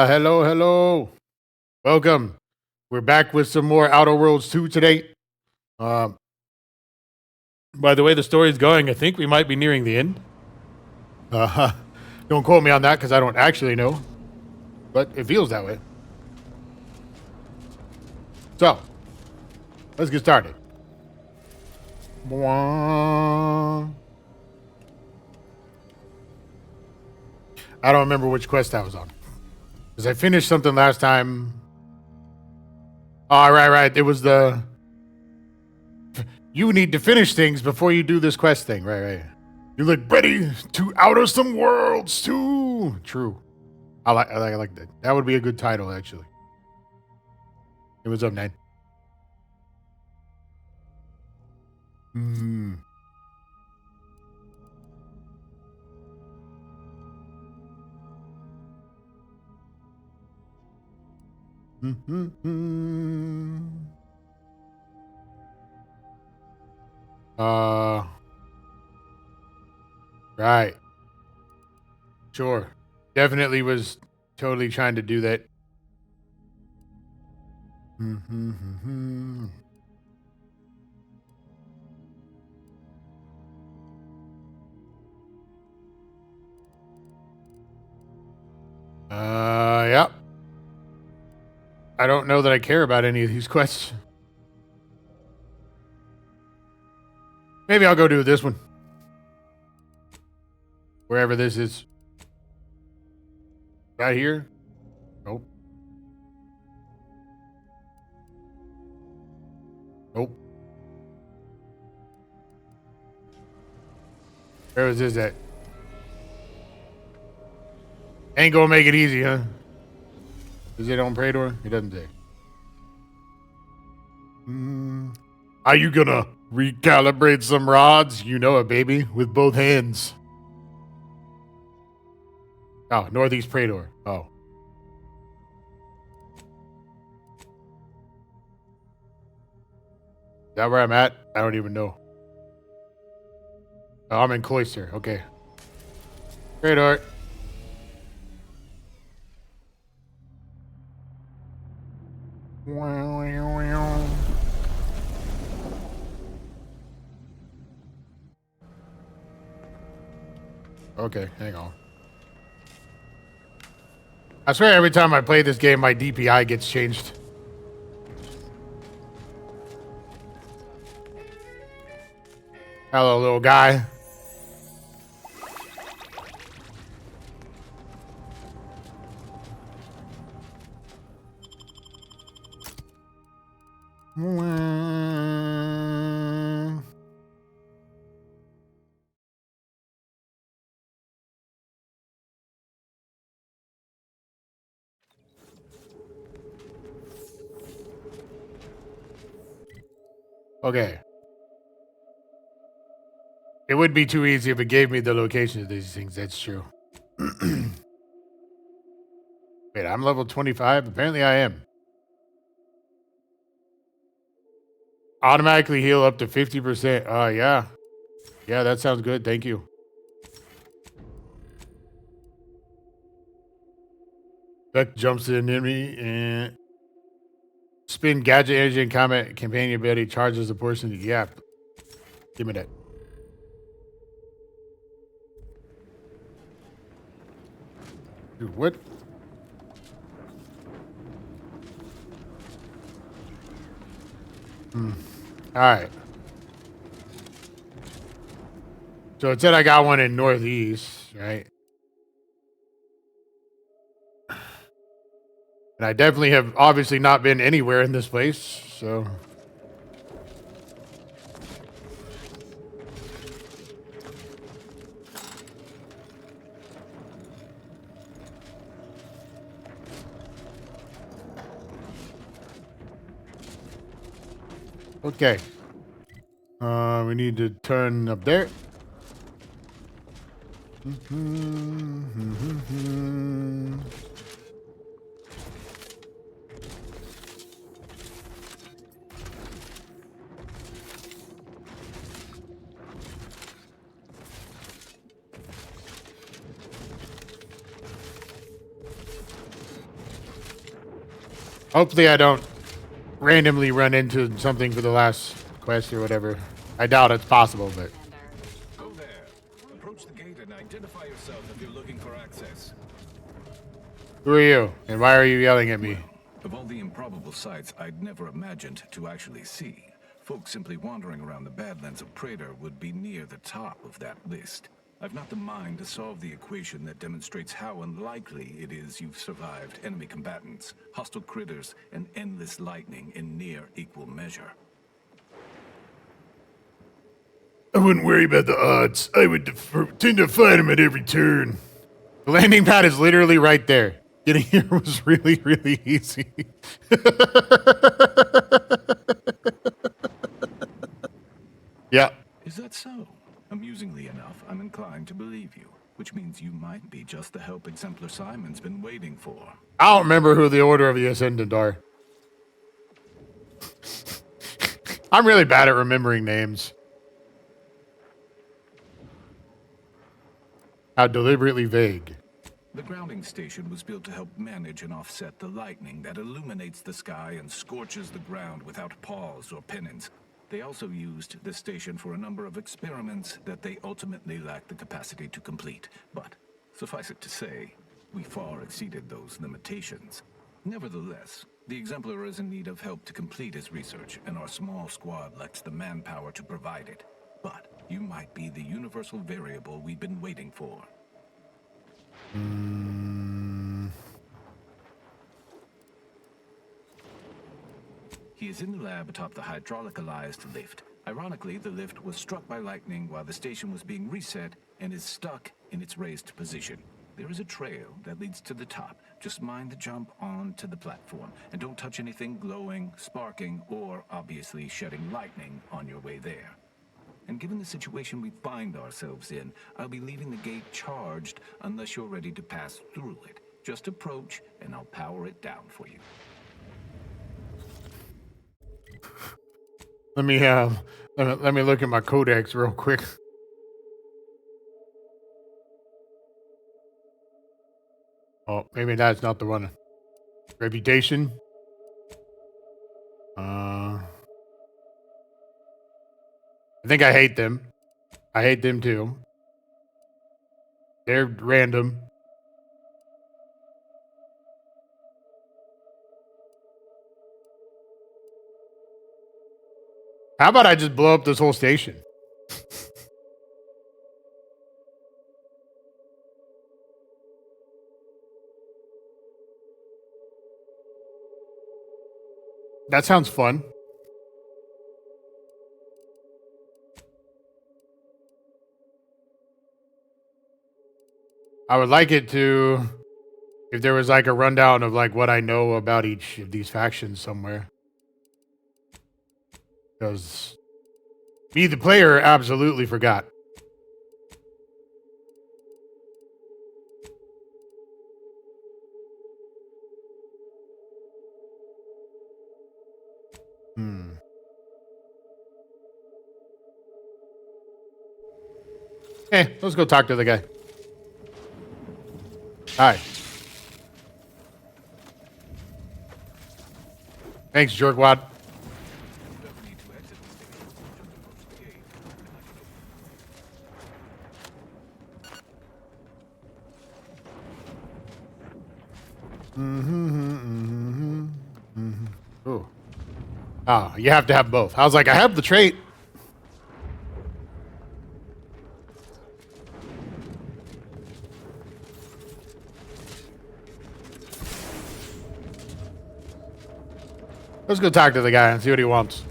Hello, hello. Welcome. We're back with some more Outer Worlds 2 today. Um, by the way the story's going, I think we might be nearing the end. Uh, don't quote me on that because I don't actually know, but it feels that way. So, let's get started. I don't remember which quest I was on because I finished something last time. Oh, right. It was the you need to finish things before you do this quest thing. Right. You look ready to outer some worlds too. True. I like that. That would be a good title, actually. It was up 9. Hmm. Uh. Right. Sure. Definitely was totally trying to do that. Yep. I don't know that I care about any of these quests. Maybe I'll go do this one. Wherever this is. Right here? Nope. Nope. Where is this at? Ain't gonna make it easy, huh? Is it on Praetor? It doesn't say. Are you gonna recalibrate some rods? You know it, baby, with both hands. Oh, Northeast Praetor. Oh. Is that where I'm at? I don't even know. Oh, I'm in Cloister. Okay. Praetor. Okay, hang on. I swear every time I play this game, my DPI gets changed. Hello, little guy. Okay. It would be too easy if it gave me the location of these things. That's true. Wait, I'm level 25? Apparently I am. Automatically heal up to 50%. Yeah. Yeah, that sounds good. Thank you. Beck jumps in enemy and spin gadget energy and combat companion ability charges a portion. Yeah. Give me that. Dude, what? All right. So it said I got one in Northeast, right? And I definitely have obviously not been anywhere in this place, so. Okay. We need to turn up there. Hopefully I don't randomly run into something for the last quest or whatever. I doubt it's possible, but... Go there. Approach the gate and identify yourself if you're looking for access. Who are you? And why are you yelling at me? Of all the improbable sights I'd never imagined to actually see, folks simply wandering around the Badlands of Praetor would be near the top of that list. I've not the mind to solve the equation that demonstrates how unlikely it is you've survived enemy combatants, hostile critters, and endless lightning in near equal measure. I wouldn't worry about the odds. I would tend to find them at every turn. The landing pad is literally right there. Getting here was really, really easy. Yeah. Is that so? Amusingly enough, I'm inclined to believe you, which means you might be just the help Exemplar Simon's been waiting for. I don't remember who the Order of the Ascendant are. I'm really bad at remembering names. How deliberately vague. The grounding station was built to help manage and offset the lightning that illuminates the sky and scorches the ground without pause or penance. They also used the station for a number of experiments that they ultimately lacked the capacity to complete. But, suffice it to say, we far exceeded those limitations. Nevertheless, the Exemplar is in need of help to complete his research, and our small squad lacks the manpower to provide it. But you might be the universal variable we've been waiting for. He is in the lab atop the hydraulicalized lift. Ironically, the lift was struck by lightning while the station was being reset and is stuck in its raised position. There is a trail that leads to the top. Just mind the jump onto the platform, and don't touch anything glowing, sparking, or obviously shedding lightning on your way there. And given the situation we find ourselves in, I'll be leaving the gate charged unless you're ready to pass through it. Just approach, and I'll power it down for you. Let me look at my codex real quick. Oh, maybe that's not the one. Reputation. I think I hate them. I hate them too. They're random. How about I just blow up this whole station? That sounds fun. I would like it to, if there was like a rundown of like what I know about each of these factions somewhere. Because me, the player, absolutely forgot. Hey, let's go talk to the guy. Hi. Thanks, jerkwad. Ooh. Oh, you have to have both. I was like, I have the trait. Let's go talk to the guy and see what he wants.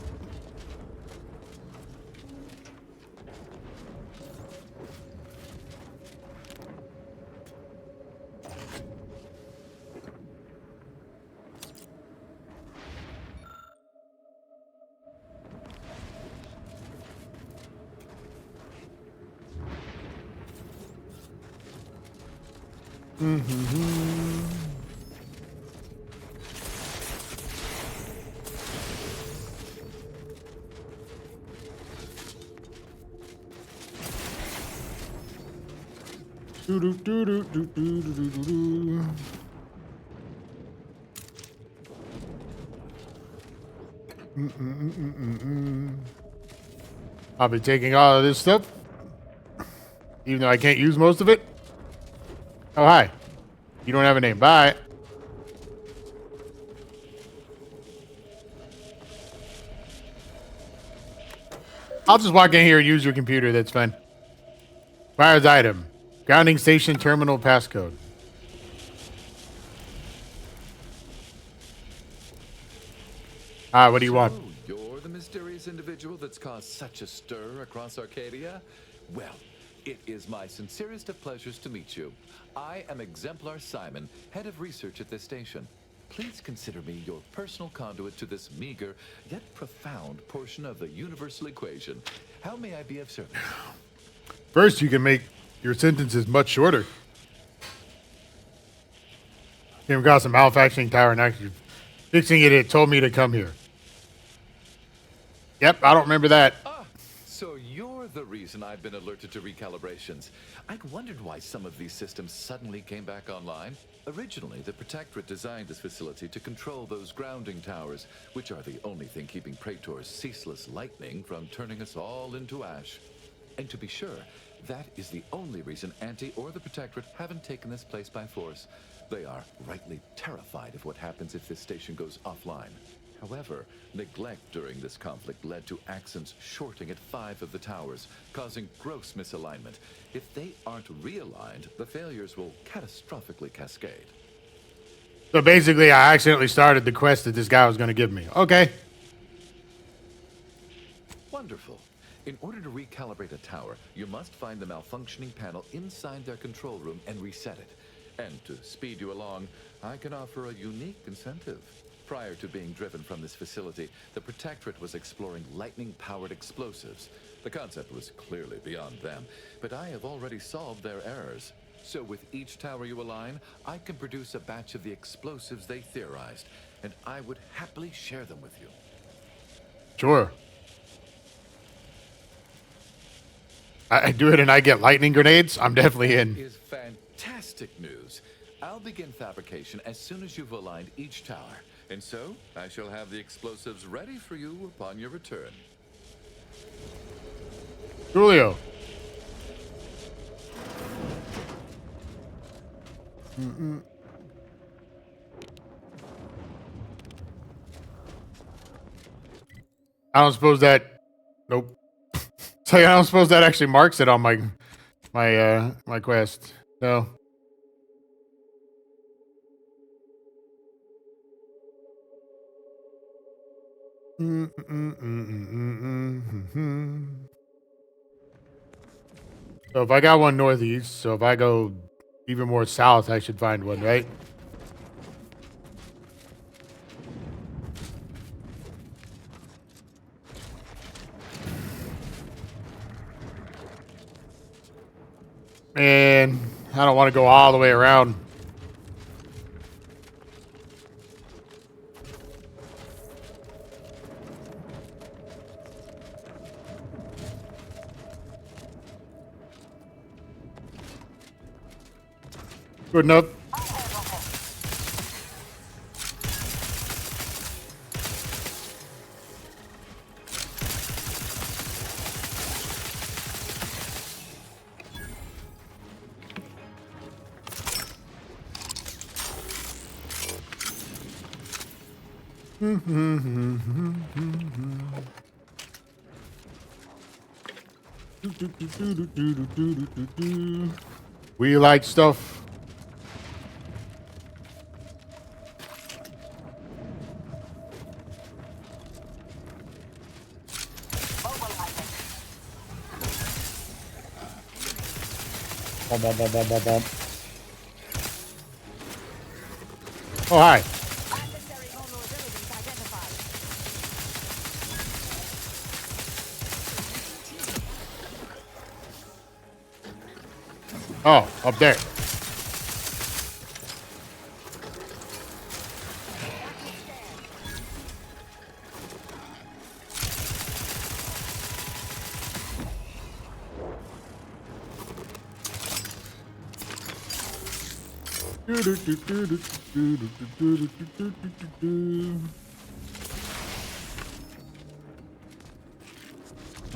I'll be taking all of this stuff, even though I can't use most of it. Oh, hi. You don't have a name. Bye. I'll just walk in here and use your computer. That's fine. Buyer's item. Grounding station terminal passcode. What do you want? So, you're the mysterious individual that's caused such a stir across Arcadia? Well, it is my sincerest of pleasures to meet you. I am Exemplar Simon, head of research at this station. Please consider me your personal conduit to this meager, yet profound portion of the universal equation. How may I be of service? First, you can make your sentences much shorter. Came across a malfunctioning tower and actually fixing it. It told me to come here. Yep, I don't remember that. So you're the reason I've been alerted to recalibrations. I'd wondered why some of these systems suddenly came back online. Originally, the Protectorate designed this facility to control those grounding towers, which are the only thing keeping Praetor's ceaseless lightning from turning us all into ash. And to be sure, that is the only reason Anti or the Protectorate haven't taken this place by force. They are rightly terrified of what happens if this station goes offline. However, neglect during this conflict led to Axons shorting at 5 of the towers, causing gross misalignment. If they aren't realigned, the failures will catastrophically cascade. So basically, I accidentally started the quest that this guy was going to give me. Okay. Wonderful. In order to recalibrate a tower, you must find the malfunctioning panel inside their control room and reset it. And to speed you along, I can offer a unique incentive. Prior to being driven from this facility, the Protectorate was exploring lightning-powered explosives. The concept was clearly beyond them, but I have already solved their errors. So with each tower you align, I can produce a batch of the explosives they theorized, and I would happily share them with you. Sure. I do it and I get lightning grenades. I'm definitely in. Is fantastic news. I'll begin fabrication as soon as you've aligned each tower. And so, I shall have the explosives ready for you upon your return. Julio. I don't suppose that. Nope. So I don't suppose that actually marks it on my quest. No. So if I got one northeast, so if I go even more south, I should find one, right? And I don't want to go all the way around. Good enough. We like stuff. Bum, bum, bum, bum, bum, bum. Oh, hi. Adversary vulnerabilities identified. Oh, up there.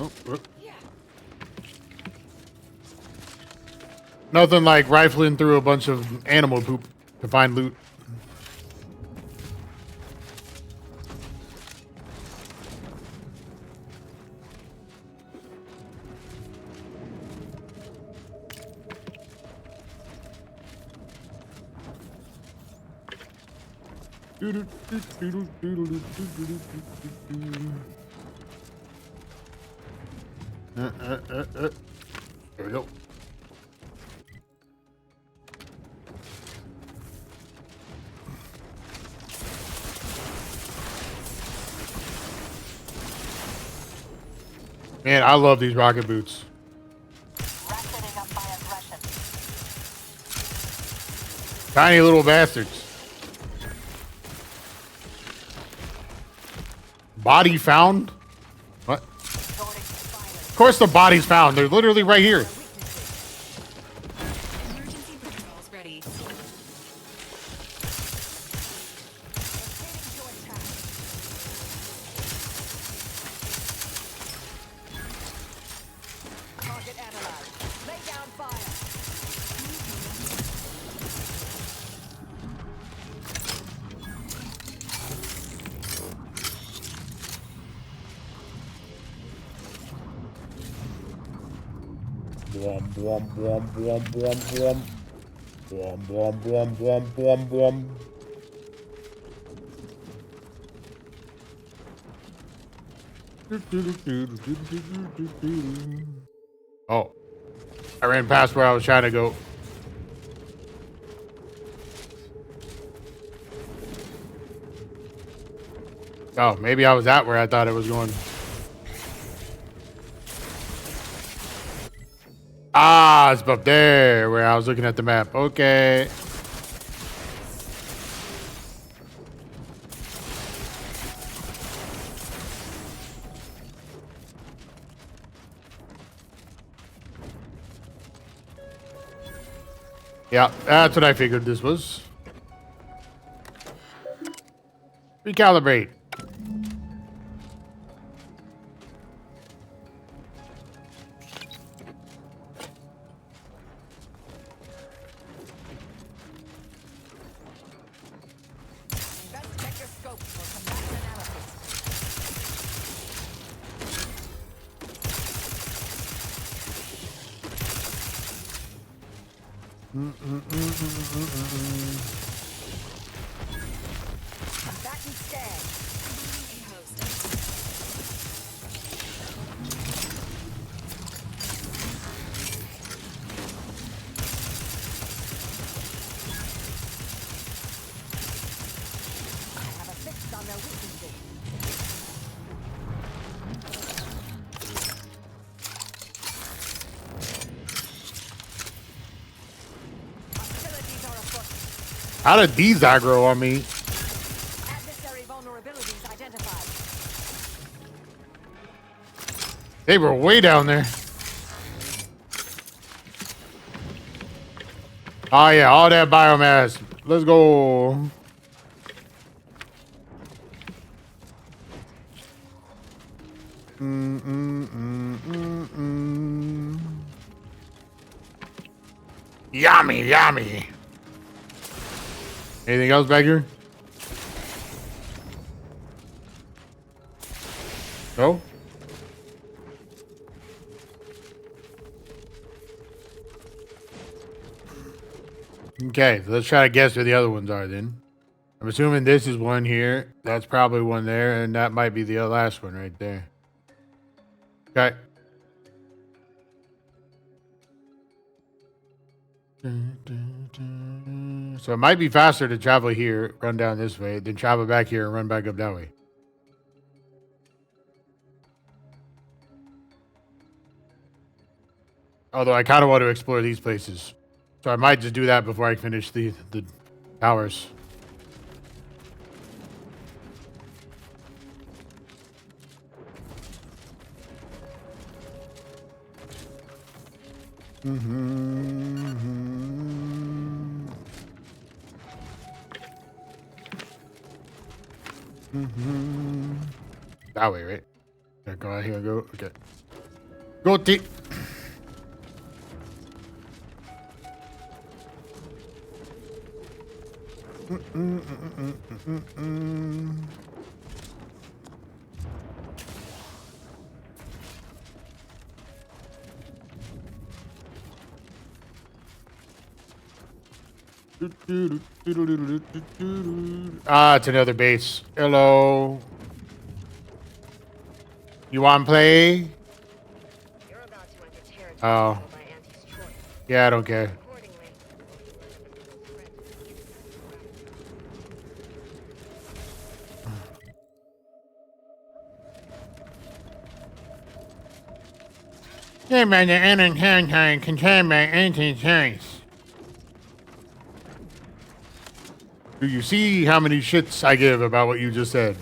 Oh, oh. Nothing like rifling through a bunch of animal poop to find loot. There we go. Man, I love these rocket boots. Ratcheting up my aggression. Tiny little bastards. Body found? What? Sorting spiders. Of course the body's found. They're literally right here. Emergency protocols ready. Proceeding to attack. Target analyzed. Lay down fire. Blum, blum, blum, blum, blum, blum. Blum, blum, blum, blum, blum, blum. Oh. I ran past where I was trying to go. Oh, maybe I was at where I thought it was going. Ah, it's up there where I was looking at the map. Okay. Yeah, that's what I figured this was. Recalibrate. Best check your scopes for combatant analysis. Combatant scan. A host. I have a fix on their weaknesses. Hostilities are afoot. How did these aggro on me? Adversary vulnerabilities identified. They were way down there. Oh yeah, all that biomass. Let's go. Yummy, yummy. Anything else back here? No? Okay, so let's try to guess where the other ones are then. I'm assuming this is one here. That's probably one there, and that might be the last one right there. Okay. So it might be faster to travel here, run down this way, than travel back here and run back up that way. Although I kind of want to explore these places. So I might just do that before I finish the towers. That way, right? Okay, go out here and go. Okay. Go team. Ah, it's another base. Hello. You want to play? You're about to enter territory Oh. held by Auntie's choice. Yeah, I don't care. Accordingly, Yeah, man, the anti-tank contained by anti-tanks. Do you see how many shits I give about what you just said?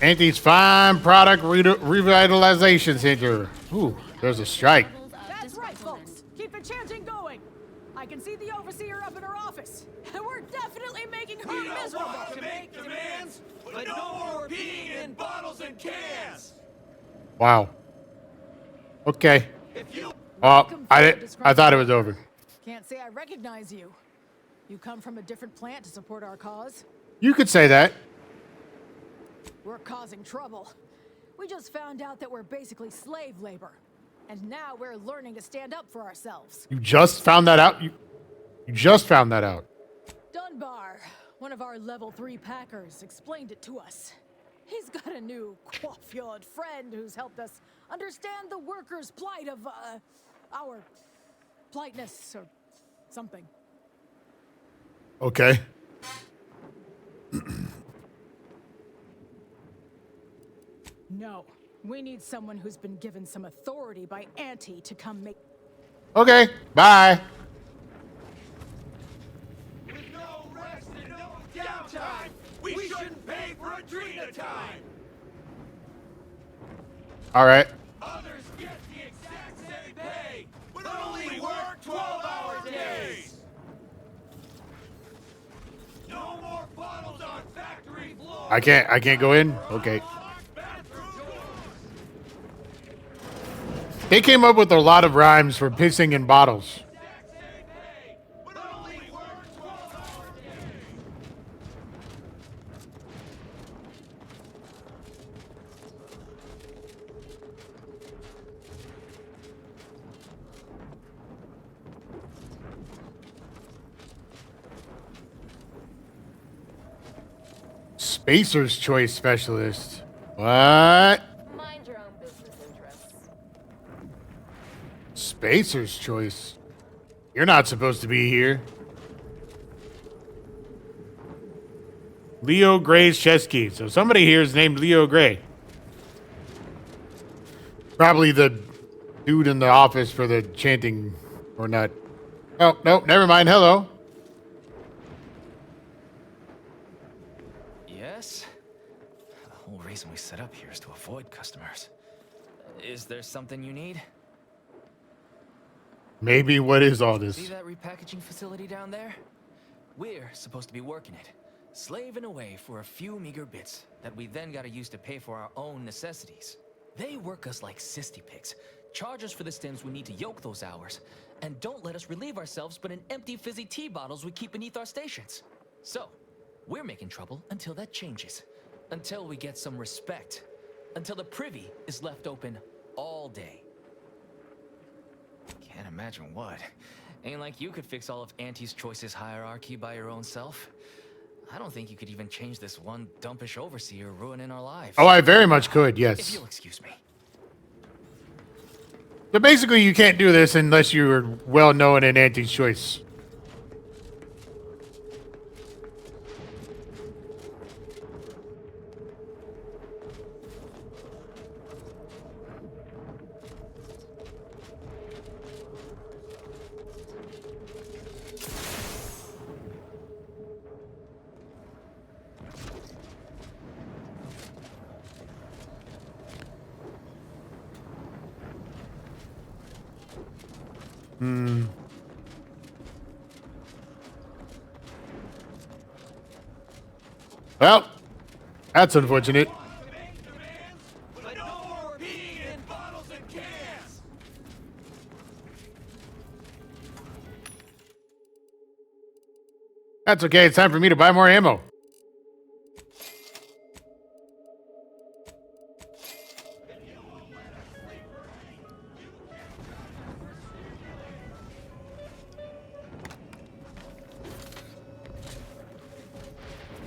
Auntie's Fine Product Revitalization Center. Ooh, there's a strike. That's right, folks. Keep the chanting going. I can see the overseer up in her office, and we're definitely making her miserable. To make demands, but no more peeing in bottles and cans. Wow. Okay. If you I thought it was over. Can't say I recognize you. You come from a different plant to support our cause? You could say that. We're causing trouble. We just found out that we're basically slave labor. And now we're learning to stand up for ourselves. You just found that out? You just found that out. Dunbar, one of our level 3 packers, explained it to us. He's got a new coiffeured friend who's helped us understand the workers' plight of, our politeness or something. Okay. No, we need someone who's been given some authority by Auntie to come make... Okay. Bye. with no rest and no downtime, we shouldn't pay for Adrena time. All right. Others get the exact same pay, but only work 12-hour days. No more bottles on factory floor. I can't go in. Okay. They came up with a lot of rhymes for pissing in bottles. But only work 12-hour days. Spacer's Choice Specialist. What? mind your own business interests. Spacer's Choice? You're not supposed to be here. Leo Gray's chess key. So somebody here is named Leo Gray. Probably the dude in the office for the chanting or not. Oh, no, never mind. Hello. Yes? The whole reason we set up here is to avoid customers. Is there something you need? Maybe what is all See this? that repackaging facility down there? We're supposed to be working it, slaving away for a few meager bits that we then gotta use to pay for our own necessities. They work us like cysty pigs, charge us for the stems we need to yoke those hours, and don't let us relieve ourselves but in empty fizzy tea bottles we keep beneath our stations. So, we're making trouble until that changes. Until we get some respect. Until the privy is left open all day. Can't imagine what. Ain't like you could fix all of Auntie's Choice's hierarchy by your own self. I don't think you could even change this one dumpish overseer ruining our lives. Oh, I very much could, If yes. you'll excuse me. So basically, you can't do this unless you're well known in Auntie's Choice. Well, that's unfortunate. But no more peeing in bottles and cans! That's okay. It's time for me to buy more ammo.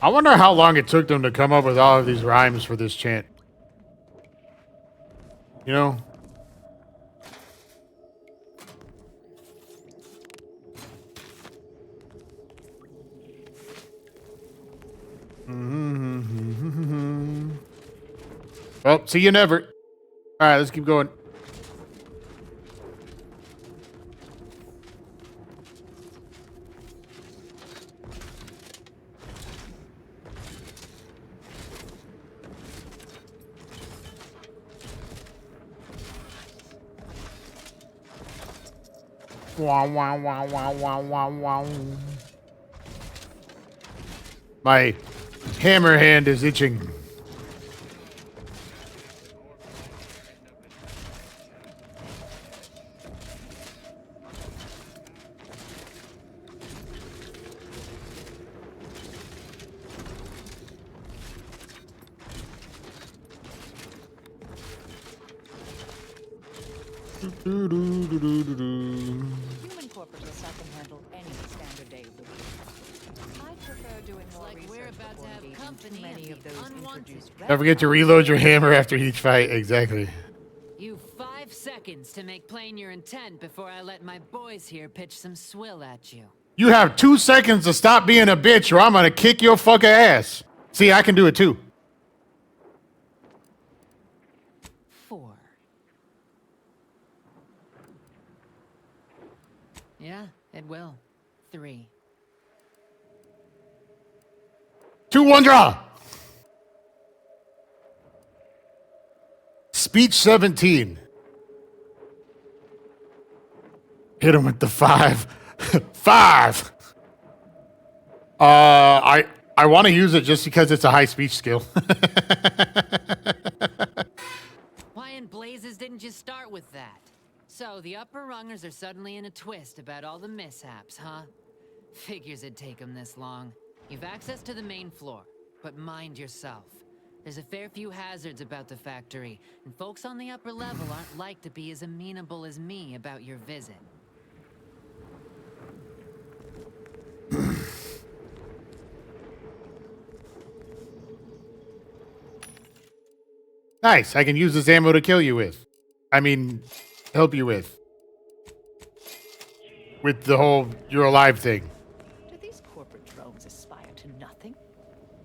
I wonder how long it took them to come up with all of these rhymes for this chant. You know? Well, see you never. All right, let's keep going. Wow, wow, wow, wow, wow, wow, wow. My hammer hand is itching. Human corporates can handle any standard day of the week. I prefer doing more like we're research about to before have engaging company too many and of the those unwanted. introduced. Don't forget to reload your hammer after each fight. Exactly. You 5 seconds to make plain your intent before I let my boys here pitch some swill at you. You have 2 seconds to stop being a bitch or I'm gonna kick your fucking ass. See, I can do it too. 4. Yeah, it will. 3. 2, 1, draw. Speech 17. Hit him with the 5. 5. I want to use it just because it's a high speech skill. Why in blazes didn't you start with that? So the upper rungers are suddenly in a twist about all the mishaps, huh? Figures it'd take them this long. You've access to the main floor, but mind yourself. There's a fair few hazards about the factory, and folks on the upper level aren't like to be as amenable as me about your visit. Nice. I can use this ammo to kill you with. I mean, help you with. With the whole you're alive thing. Do these corporate drones aspire to nothing?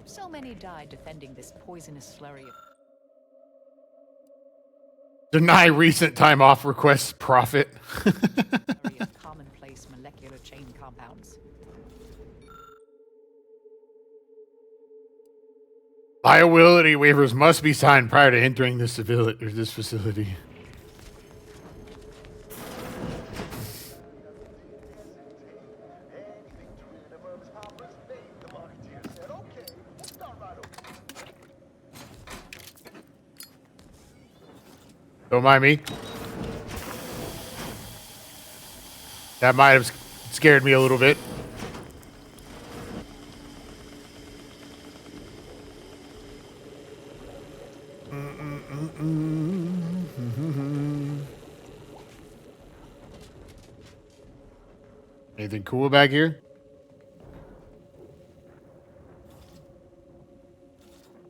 So many died defending this poisonous slurry of Deny recent time off requests profit. slurry of commonplace molecular chain compounds. Liability waivers must be signed prior to entering this facility. Don't mind me. That might have scared me a little bit. Anything cool back here?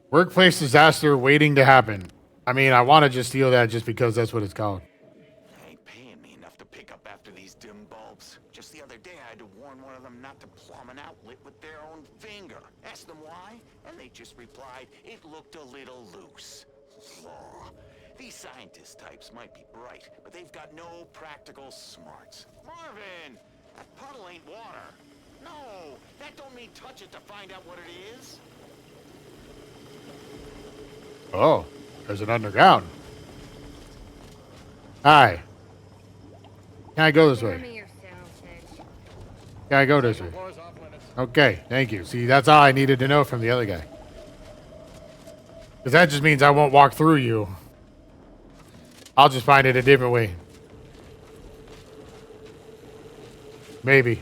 Workplace disaster waiting to happen. I mean, I want to just steal that just because that's what it's called. They ain't paying me enough to pick up after these dim bulbs. Just the other day, I had to warn one of them not to plumb an outlet with their own finger. Asked them why, and they just replied, it looked a little loose. Law. These scientist types might be bright, but they've got no practical smarts. Marvin, that puddle ain't water. No, that don't mean touch it to find out what it is. Oh, there's an underground. Hi. Can I go this Spare way? me your sausage. Can I go this way? Okay, thank you. See, that's all I needed to know from the other guy. Because that just means I won't walk through you. I'll just find it a different way. Maybe.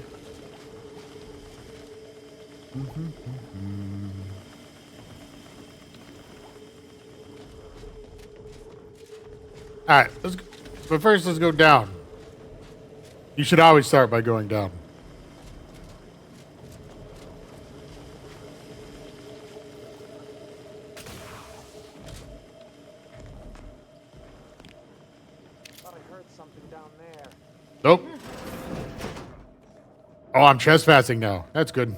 Alright, let's go. But first, let's go down. You should always start by going down. Thought I heard something down there. Nope. Oh, I'm trespassing now. That's good.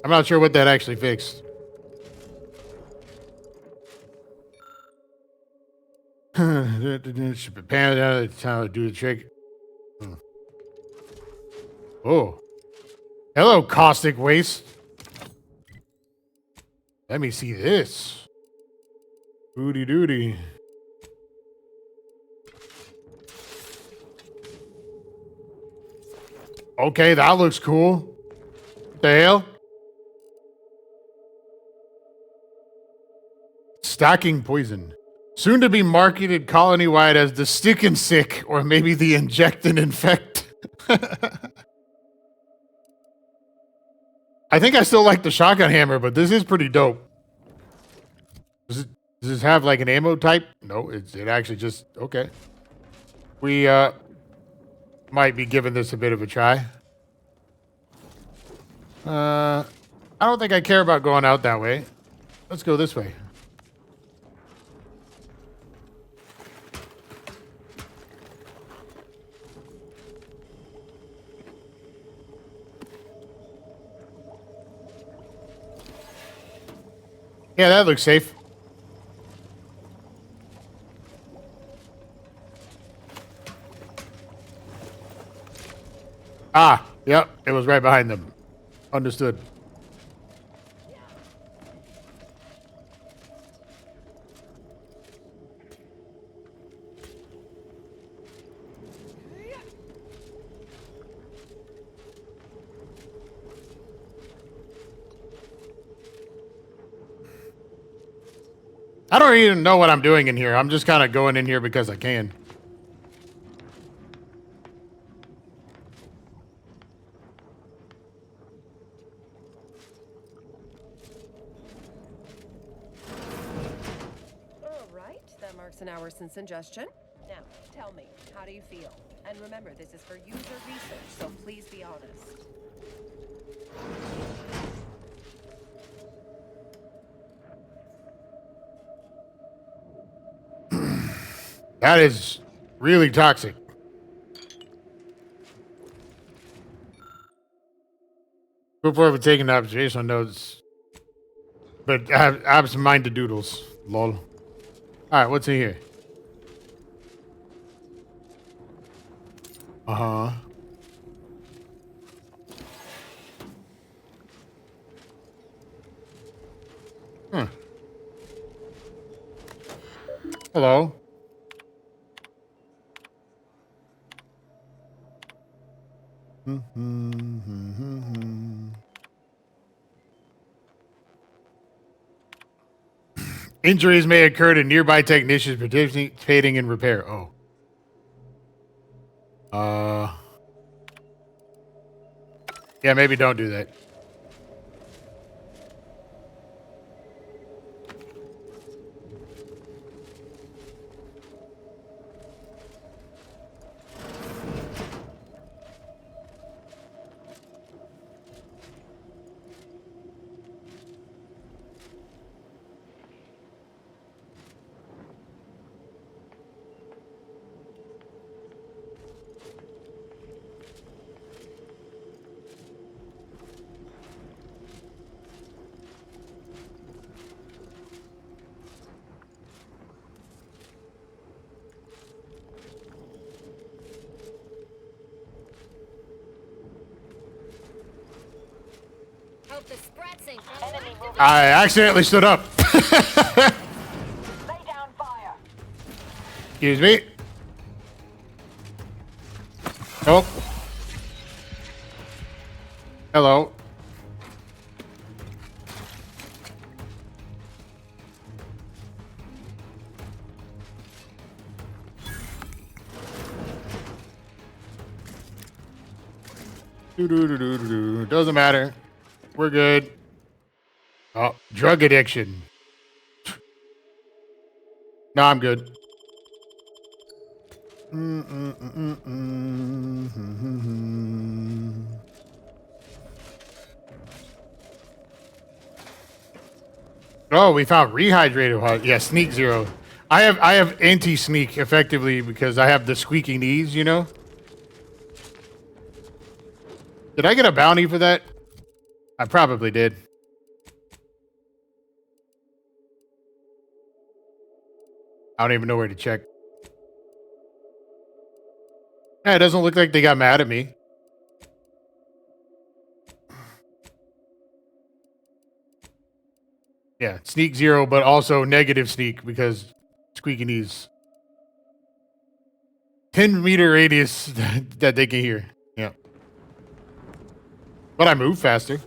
I'm not sure what that actually fixed. Should be pan down at the time to do the trick. Oh. Hello, caustic waste. Let me see this. Booty doody. Okay, that looks cool. What the hell? Stacking poison. Soon to be marketed colony-wide as the Stick and Sick, or maybe the Inject and Infect. I think I still like the shotgun hammer, but this is pretty dope. Does this have like an ammo type? No, it actually just, okay. We might be giving this a bit of a try. I don't think I care about going out that way. Let's go this way. Yeah, that looks safe. Ah, yep, it was right behind them. Understood. I don't even know what I'm doing in here. I'm just kind of going in here because I can. All right, that marks an hour since ingestion. Now, tell me, how do you feel? And remember, this is for user research, so please be honest. That is really toxic. Before we're taking observational notes. But I have some mind to doodles. Lol. Alright, what's in here? Uh-huh. Hello. Injuries may occur to nearby technicians participating in repair. Oh. Yeah, maybe don't do that. Hope the sprats ain't I accidentally stood up. Excuse me. Oh. Hello. Doesn't matter. We're good. Oh, drug addiction. No, I'm good. Oh, we found rehydrated water. Yeah, sneak 0. I have anti-sneak effectively because I have the squeaky knees, you know? Did I get a bounty for that? I probably did. I don't even know where to check. Yeah, it doesn't look like they got mad at me. Yeah, sneak 0, but also negative sneak because squeaky knees. 10-meter radius that they can hear. Yeah. But I move faster.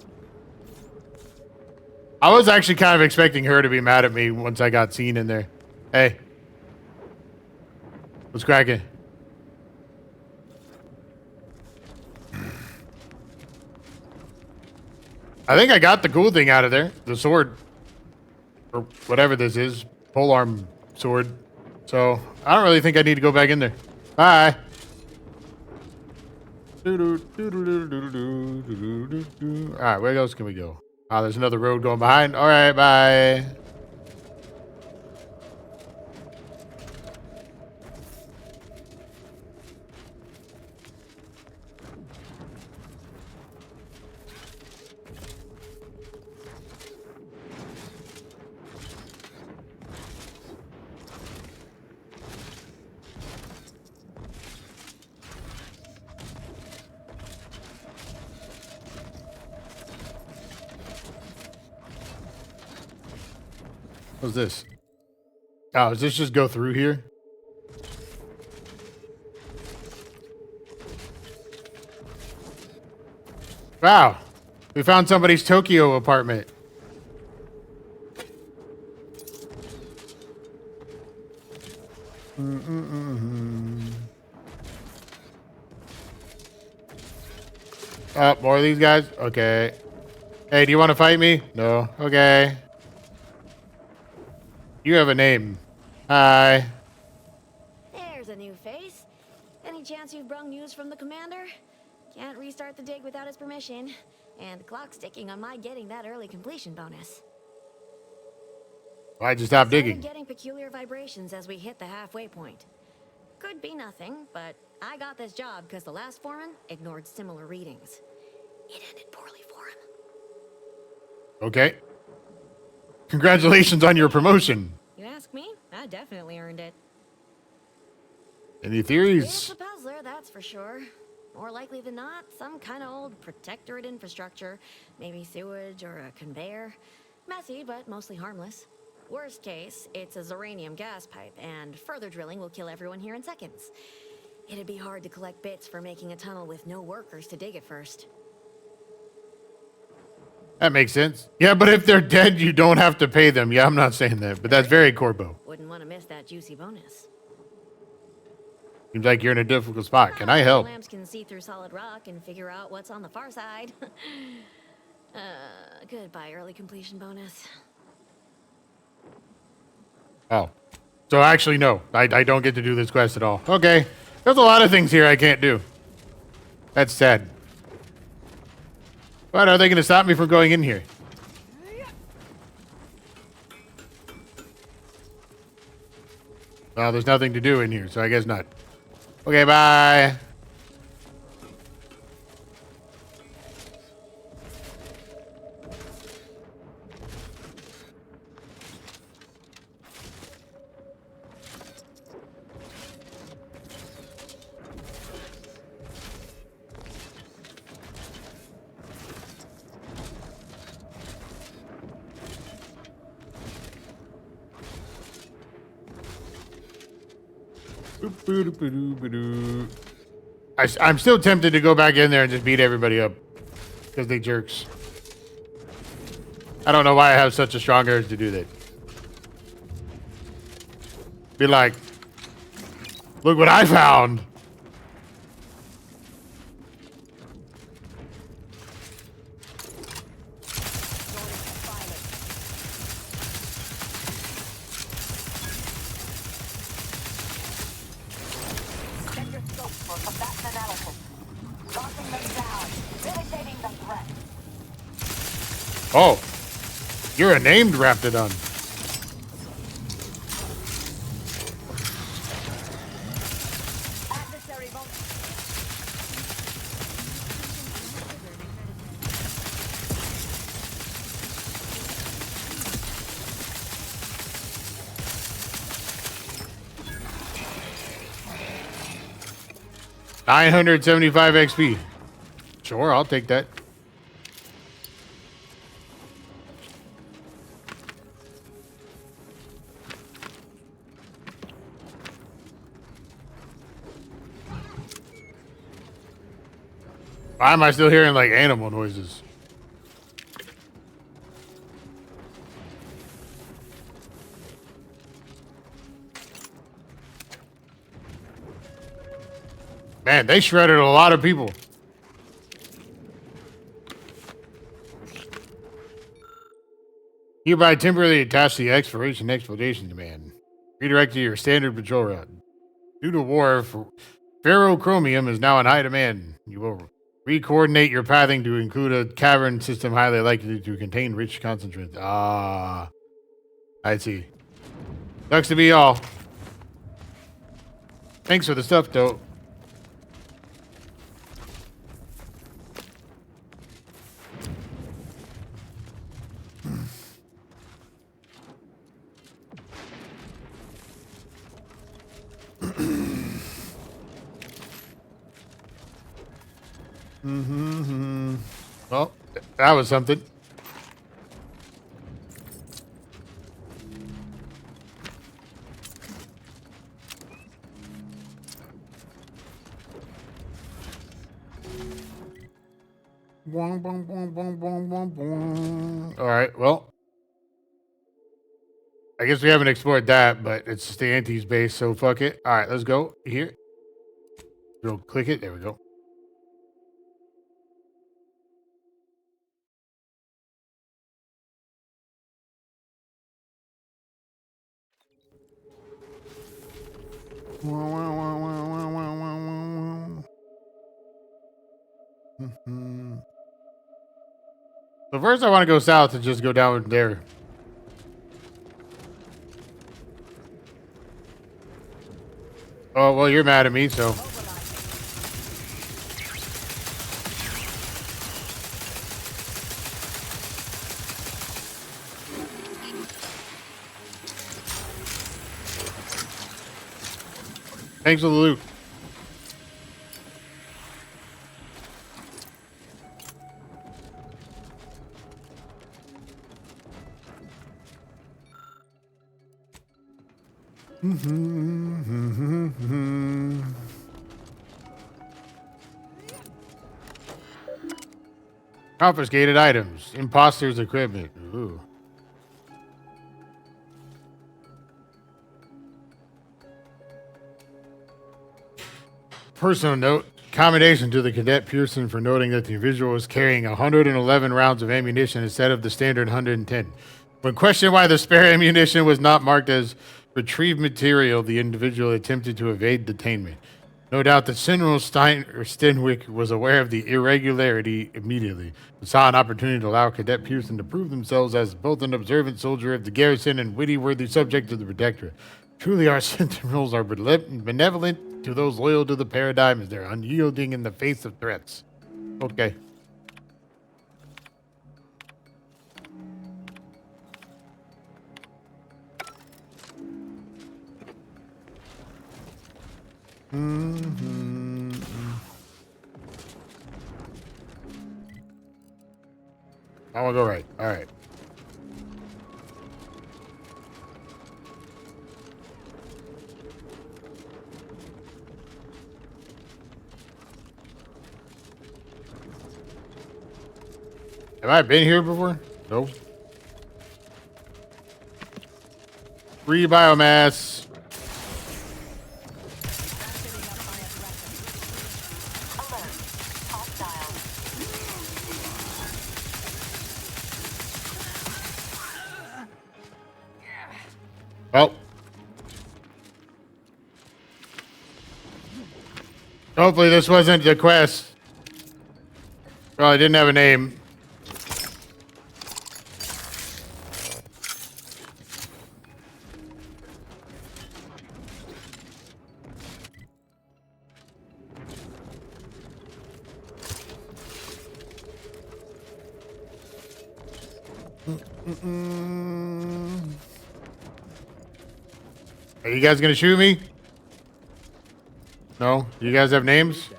I was actually kind of expecting her to be mad at me once I got seen in there. Hey. What's cracking? I think I got the cool thing out of there. The sword. Or whatever this is. Polearm sword. So, I don't really think I need to go back in there. Bye. Alright, where else can we go? Ah, there's another road going behind. Alright, bye. What's this? Oh, does this just go through here? Wow. We found somebody's Tokyo apartment. Oh, more of these guys? Okay. Hey, do you want to fight me? No. Okay. You have a name. Hi. There's a new face. Any chance you've brung news from the commander? Can't restart the dig without his permission. And the clock's ticking on my getting that early completion bonus. Why'd you stop digging? Getting peculiar vibrations as we hit the halfway point. Could be nothing, but I got this job because the last foreman ignored similar readings. It ended poorly for him. Okay. Congratulations on your promotion. You ask me? I definitely earned it. Any theories? It's a puzzler, that's for sure. More likely than not, some kind of old protectorate infrastructure. Maybe sewage or a conveyor. Messy, but mostly harmless. Worst case, it's a Zeranium gas pipe, and further drilling will kill everyone here in seconds. It'd be hard to collect bits for making a tunnel with no workers to dig it first. That makes sense. Yeah, but if they're dead, you don't have to pay them. Yeah, I'm not saying that, but that's very Corbo. Wouldn't want to miss that juicy bonus. Seems like you're in a difficult spot. Can I help? Lamps can see through solid rock and figure out what's on the far side. Goodbye, early completion bonus. Oh. So actually, no. I don't get to do this quest at all. Okay. There's a lot of things here I can't do. That's sad. But are they going to stop me from going in here? Well, there's nothing to do in here, so I guess not. Okay, bye. I'm still tempted to go back in there and just beat everybody up. Because they jerks. I don't know why I have such a strong urge to do that. Be like, look what I found. Oh, you're a named Raptidon. $975 XP. Sure, I'll take that. Why am I still hearing like animal noises? Man, they shredded a lot of people. Hereby temporarily attach the exploration demand. Redirect to your standard patrol route. Due to war, ferrochromium is now in high demand. You will re-coordinate your pathing to include a cavern system highly likely to contain rich concentrates. Ah, I see. Sucks to be y'all. Thanks for the stuff, though. Well, that was something. All right, well, I guess we haven't explored that, but it's just the Antes base, so fuck it. All right, let's go here. We'll click it. There we go. So first I want to go south and just go down there. Oh, well, you're mad at me, so. Thanks for the loot. Confiscated items. Imposter's equipment. Ooh. Personal note. Commendation to the Cadet Pearson for noting that the individual was carrying 111 rounds of ammunition instead of the standard 110. When questioned why the spare ammunition was not marked as retrieved material, the individual attempted to evade detainment. No doubt that General Stenwick was aware of the irregularity immediately, but saw an opportunity to allow Cadet Pearson to prove themselves as both an observant soldier of the garrison and witty, worthy subject of the Protectorate. Truly, our sentinels are benevolent to those loyal to the paradigm as they're unyielding in the face of threats. Okay. I will go right. All right. Have I been here before? No. Free biomass. Well. Hopefully this wasn't the quest. Well, I didn't have a name. Are you guys gonna shoot me? No? You guys have names?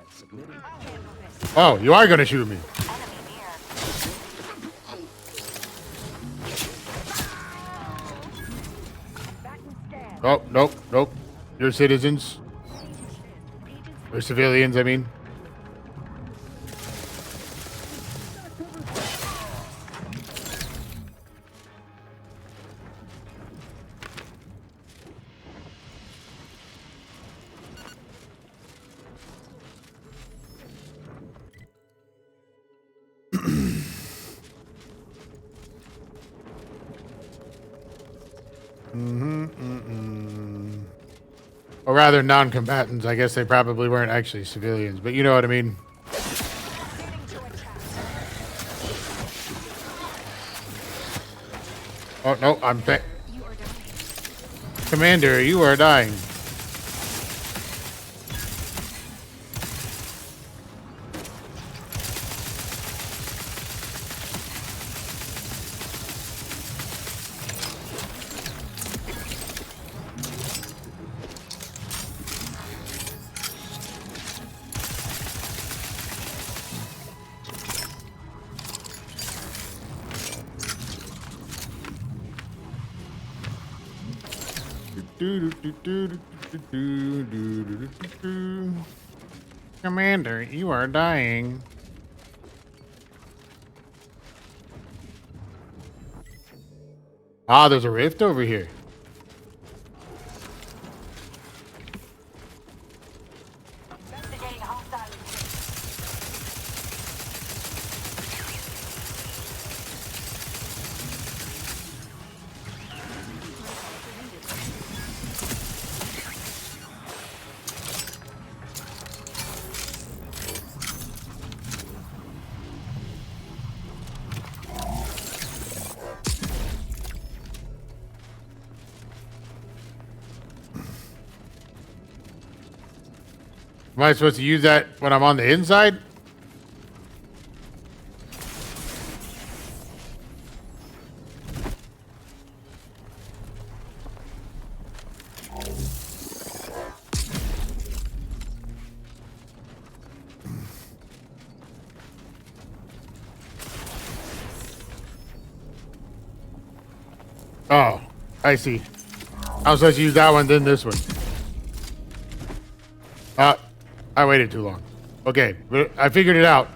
Oh, you are gonna shoot me. Oh, nope, nope. You're citizens. Or civilians, I mean. Or rather, non-combatants. I guess they probably weren't actually civilians, but you know what I mean. Oh, no, I'm... Commander, you are dying. Commander, you are dying. Ah, there's a rift over here. Am I supposed to use that when I'm on the inside? Oh, I see. I was supposed to use that one, then this one. I waited too long. Okay, but I figured it out.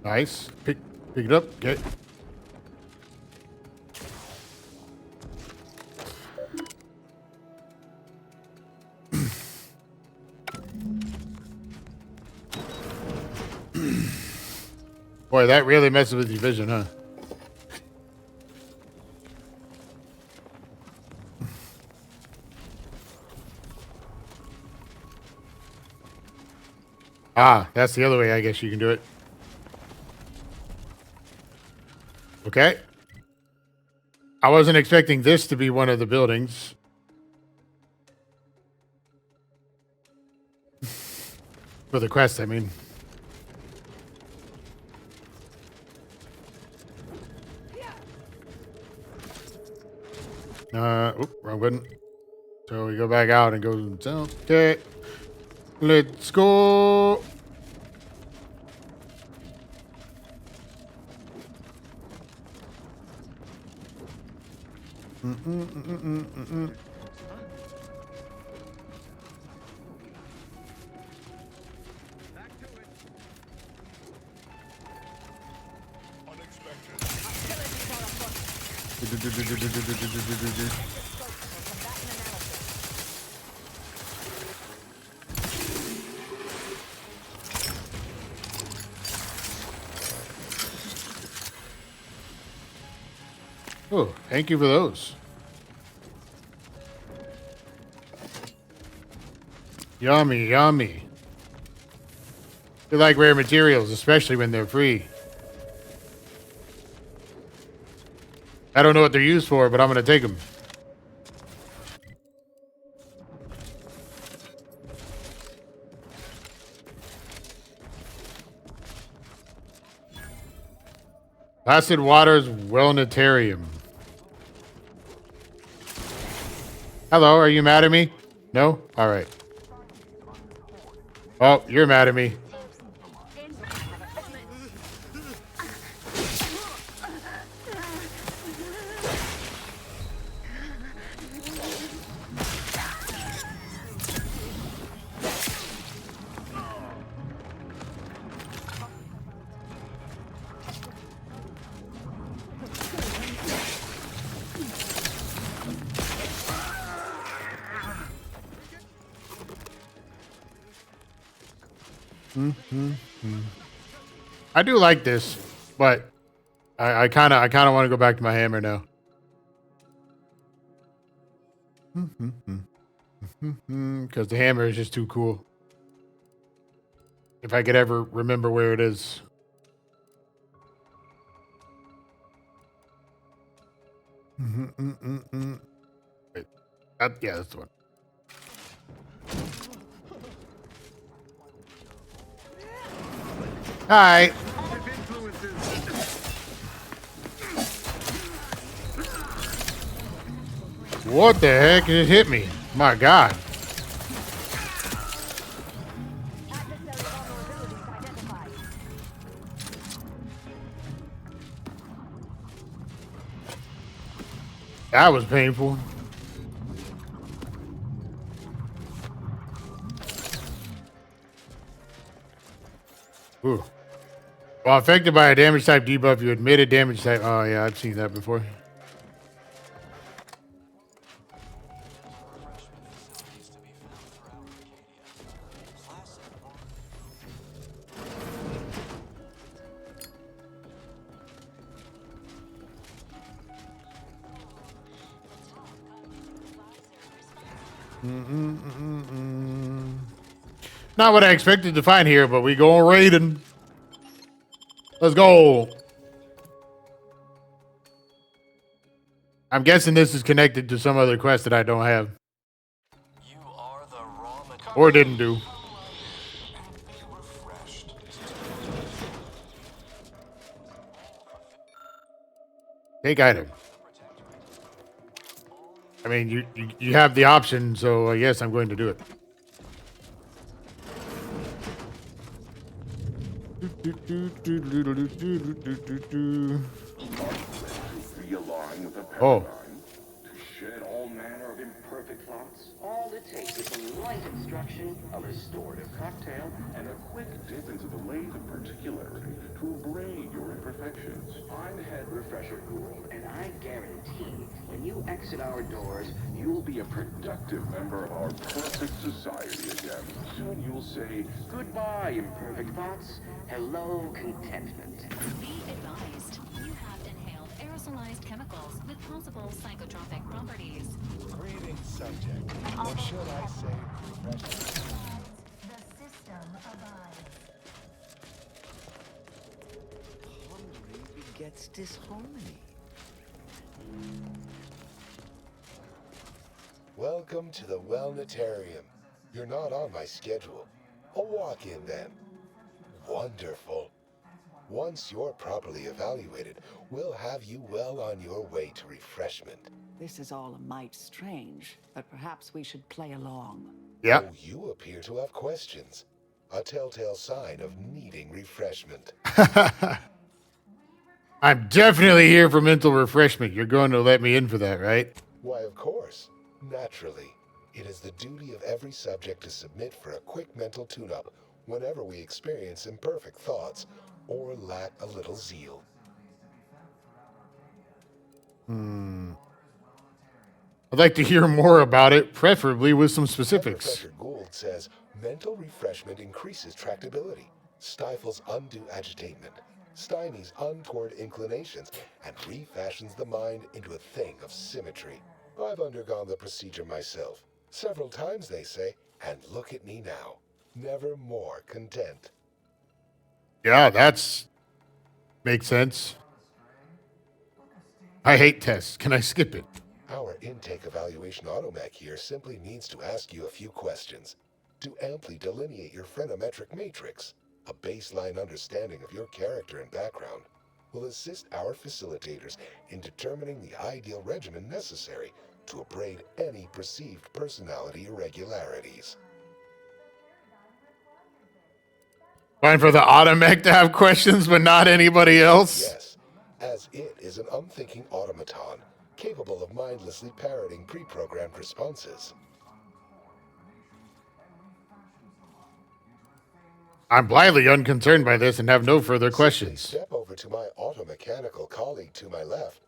Nice. Pick it up. Okay. Boy, that really messes with your vision, huh? Ah, that's the other way I guess you can do it. Okay. I wasn't expecting this to be one of the buildings. For the quest, I mean. Wrong button. So we go back out and go to the town. Okay. Let's go. Oh, thank you for those. Yummy, yummy. You like rare materials, especially when they're free. I don't know what they're used for, but I'm going to take them. Placid Waters Wellnetarium. Hello, are you mad at me? No? All right. Oh, you're mad at me. I do like this, but I kind of want to go back to my hammer now. Because the hammer is just too cool. If I could ever remember where it is. Wait, yeah, that's the one. Hi. What the heck? It hit me. My God. That was painful. Ooh. While affected by a damage type debuff, you admit a damage type. Oh, yeah, I've seen that before. Not what I expected to find here, but we going raiding. Let's go. I'm guessing this is connected to some other quest that I don't have. Or didn't do. Take item. I mean, you have the option, so I guess I'm going to do it. Oh. To shed all manner of imperfect thoughts, all it takes is some light instruction, a restorative cocktail, and a quick dip into the lake of particularity to abrade your imperfections. I'm Head Refresher Gould, and I guarantee when you exit our doors, you'll be a productive member of our perfect society again. Soon you'll say, goodbye, imperfect thoughts. Hello, contentment. Be advised, you have inhaled aerosolized chemicals with possible psychotropic properties. Greetings, subject. Or should I say, refreshing? The system abides. Harmony begets disharmony. Welcome to the Wellnetarium. You're not on my schedule. I'll walk in then. Wonderful. Once you're properly evaluated, we'll have you well on your way to refreshment. This is all a mite strange, but perhaps we should play along. Yeah. Oh, you appear to have questions. A telltale sign of needing refreshment. I'm definitely here for mental refreshment. You're going to let me in for that, right? Why, of course. Naturally. It is the duty of every subject to submit for a quick mental tune-up whenever we experience imperfect thoughts or lack a little zeal. I'd like to hear more about it, preferably with some specifics. Professor Gould says mental refreshment increases tractability, stifles undue agitation, stymies untoward inclinations, and refashions the mind into a thing of symmetry. I've undergone the procedure myself. Several times, they say, and look at me now. Never more content. Yeah, makes sense. I hate tests. Can I skip it? Our intake evaluation automech here simply needs to ask you a few questions to amply delineate your phrenometric matrix. A baseline understanding of your character and background will assist our facilitators in determining the ideal regimen necessary to abrade any perceived personality irregularities. Fine for the automech to have questions, but not anybody else? Yes, as it is an unthinking automaton, capable of mindlessly parroting pre-programmed responses. I'm blithely unconcerned by this and have no further questions. Step over to my automechanical colleague to my left,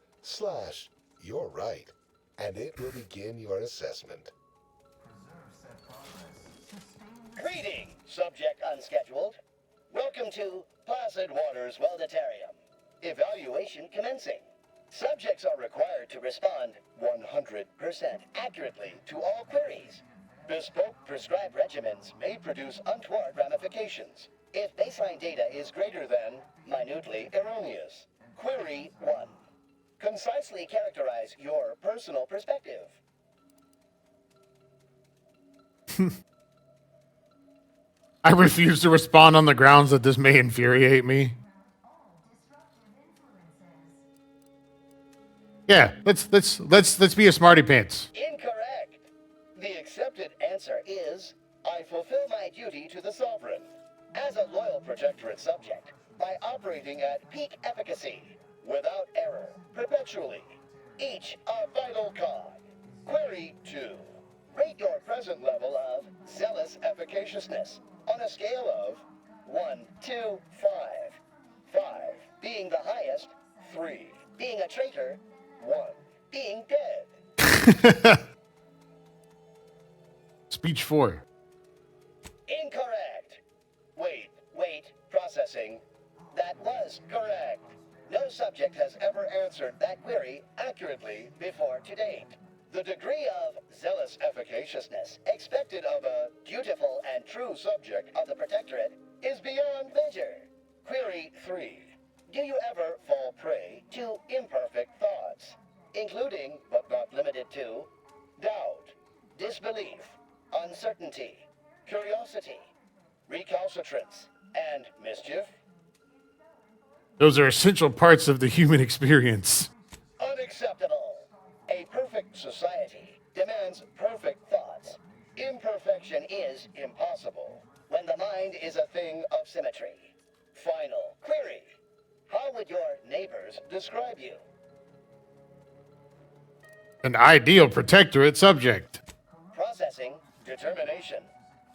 / your right, and it will begin your assessment. Greeting, subject unscheduled. Welcome to Placid Waters Welditarium. Evaluation commencing. Subjects are required to respond 100% accurately to all queries. Bespoke prescribed regimens may produce untoward ramifications if baseline data is greater than minutely erroneous. Query 1. Concisely characterize your personal perspective. I refuse to respond on the grounds that this may infuriate me. Yeah, let's be a smarty pants. Incorrect. The accepted answer is, I fulfill my duty to the Sovereign as a loyal Protectorate subject by operating at peak efficacy, without error, perpetually. Each a vital cog. Query 2. Rate your present level of zealous efficaciousness on a scale of 1 to 5. 5 being the highest, 3 being a traitor, 1 being dead. Speech 4. Incorrect. Wait, processing. That was correct. No subject has ever answered that query accurately before to date. The degree of zealous efficaciousness expected of a dutiful and true subject of the Protectorate is beyond measure. Query 3. Do you ever fall prey to imperfect thoughts, including, but not limited to, doubt, disbelief, uncertainty, curiosity, recalcitrance, and mischief? Those are essential parts of the human experience. Unacceptable. A perfect society demands perfect thoughts. Imperfection is impossible when the mind is a thing of symmetry. Final query. How would your neighbors describe you? An ideal Protectorate subject. Processing, determination,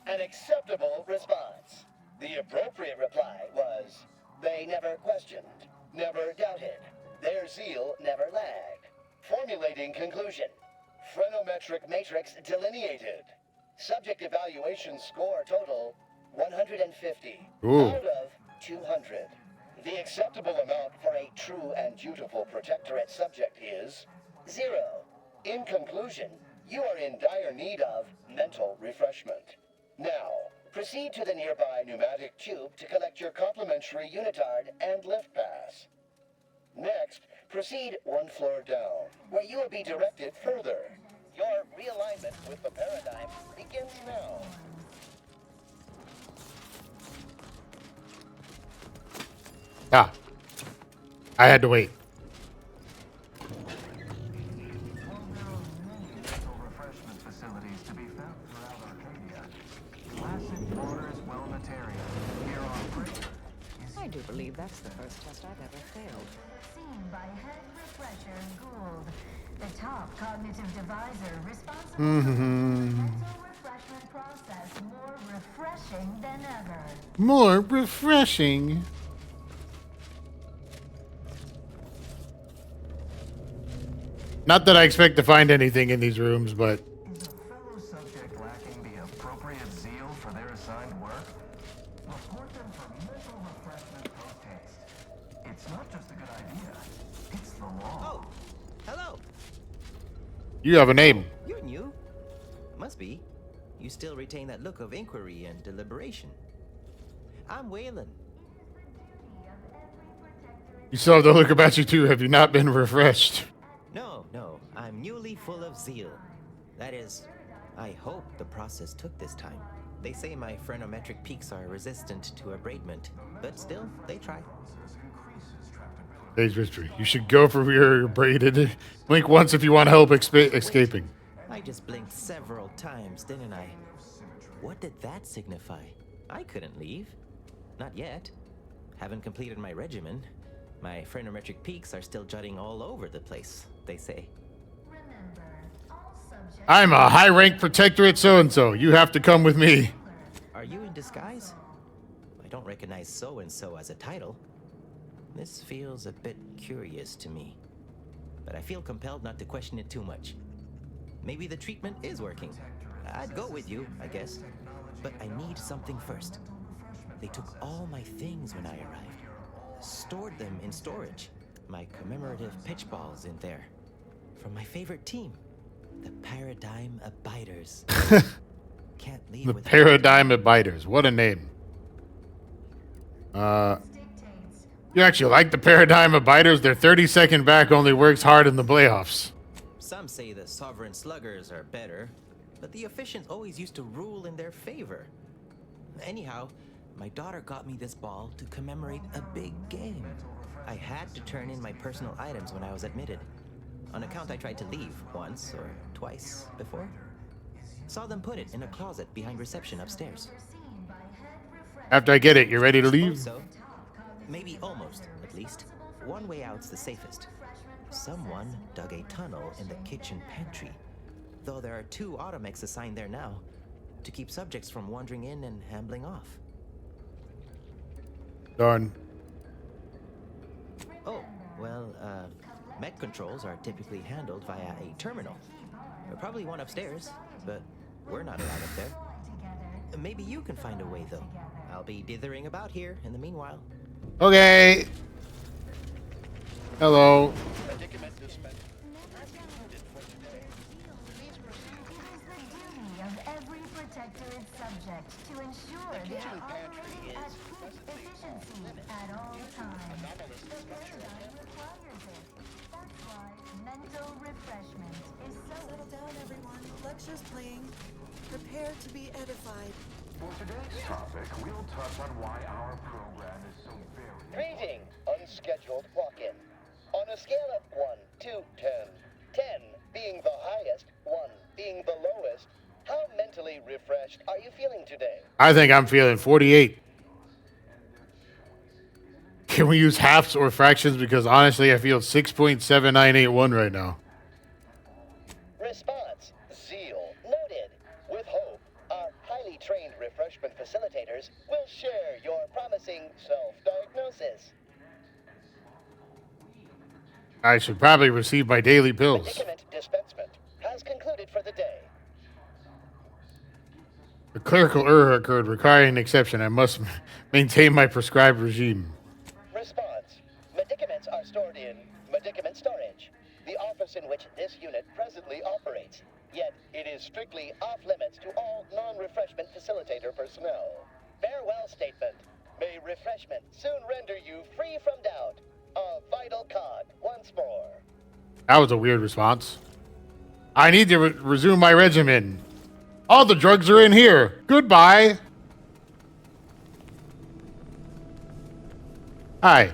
an acceptable response. The appropriate reply was, they never questioned, never doubted. Their zeal never lagged. Formulating conclusion. Phrenometric matrix delineated. Subject evaluation score total 150 out of 200. The acceptable amount for a true and dutiful Protectorate subject is 0. In conclusion, you are in dire need of mental refreshment. Now, proceed to the nearby pneumatic tube to collect your complimentary unitard and lift pass. Next, proceed 1 floor down, where you will be directed further. Your realignment with the paradigm begins now. Ah. I had to wait. I do believe that's the first test I've ever failed. Seen by Head Refresher Gould, the top cognitive divisor responsible for Mm-hmm. the mental refreshment process more refreshing than ever. More refreshing. Not that I expect to find anything in these rooms, but Fellow subject lacking the appropriate zeal for their assigned work? Report them for mental refreshment post-haste. It's not just a good idea, it's the law. Oh, hello. you have a name. You're new. Must be. You still retain that look of inquiry and deliberation. I'm Waylon. You still have the look about you too. Have you not been refreshed? No, I'm newly full of zeal. That is, I hope the process took this time. They say my phrenometric peaks are resistant to abradement, but still, they try. Days Mystery. You should go for your braided. Blink once if you want help escaping. I just blinked several times, didn't I? What did that signify? I couldn't leave. Not yet. Haven't completed my regimen. My phrenometric peaks are still jutting all over the place, they say. I'm a high-rank protectorate so-and-so. You have to come with me. Are you in disguise? I don't recognize so-and-so as a title. This feels a bit curious to me. But I feel compelled not to question it too much. Maybe the treatment is working. I'd go with you, I guess. But I need something first. They took all my things when I arrived. Stored them in storage. My commemorative pitch balls in there. From my favorite team. The Paradigm Abiders. Can't leave The with Paradigm Abiders. What a name. You actually like the Paradigm Abiders? Their 30-second back only works hard in the playoffs. Some say the Sovereign Sluggers are better, but the Efficients always used to rule in their favor. Anyhow, my daughter got me this ball to commemorate a big game. I had to turn in my personal items when I was admitted. On account I tried to leave once or twice before. Saw them put it in a closet behind reception upstairs. After I get it, you're ready to leave? So, maybe almost, at least. One way out's the safest. Someone dug a tunnel in the kitchen pantry. Though there are 2 automechs assigned there now, to keep subjects from wandering in and ambling off. Darn. Oh, well, mech controls are typically handled via a terminal. There's probably one upstairs, but we're not allowed up there. Maybe you can find a way, though. I'll be dithering about here in the meanwhile. Okay. Hello. Of every protectorate subject to ensure they are operating at peak efficiency at all times. The paradigm requires it. That's why mental refreshment is so... Settle down, everyone. Lecture's playing. Prepare to be edified. For today's topic, we'll touch on why our program is so very... Greeting, unscheduled walk-in. On a scale of 1 to 10, 10 being the highest, 1 being the lowest, how mentally refreshed are you feeling today? I think I'm feeling 48. Can we use halves or fractions? Because honestly, I feel 6.7981 right now. Response, zeal, noted. With hope, our highly trained refreshment facilitators will share your promising self-diagnosis. I should probably receive my daily pills. Medicament dispensement has concluded for the day. A clerical error occurred requiring an exception. I must maintain my prescribed regime. Response, medicaments are stored in medicament storage, the office in which this unit presently operates. Yet, it is strictly off-limits to all non-refreshment facilitator personnel. Farewell statement. May refreshment soon render you free from doubt. A vital cog, once more. That was a weird response. I need to resume my regimen. All the drugs are in here. Goodbye. Hi.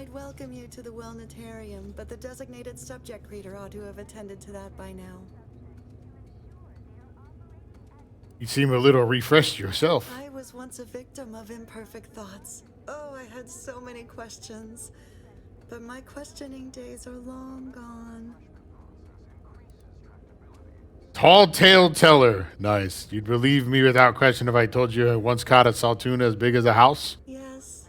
I'd welcome you to the Wellnetarium, but the designated subject reader ought to have attended to that by now. You seem a little refreshed yourself. I was once a victim of imperfect thoughts. Oh, I had so many questions. But my questioning days are long gone. Tall tale teller. Nice. You'd believe me without question if I told you I once caught a saltuna as big as a house? Yes.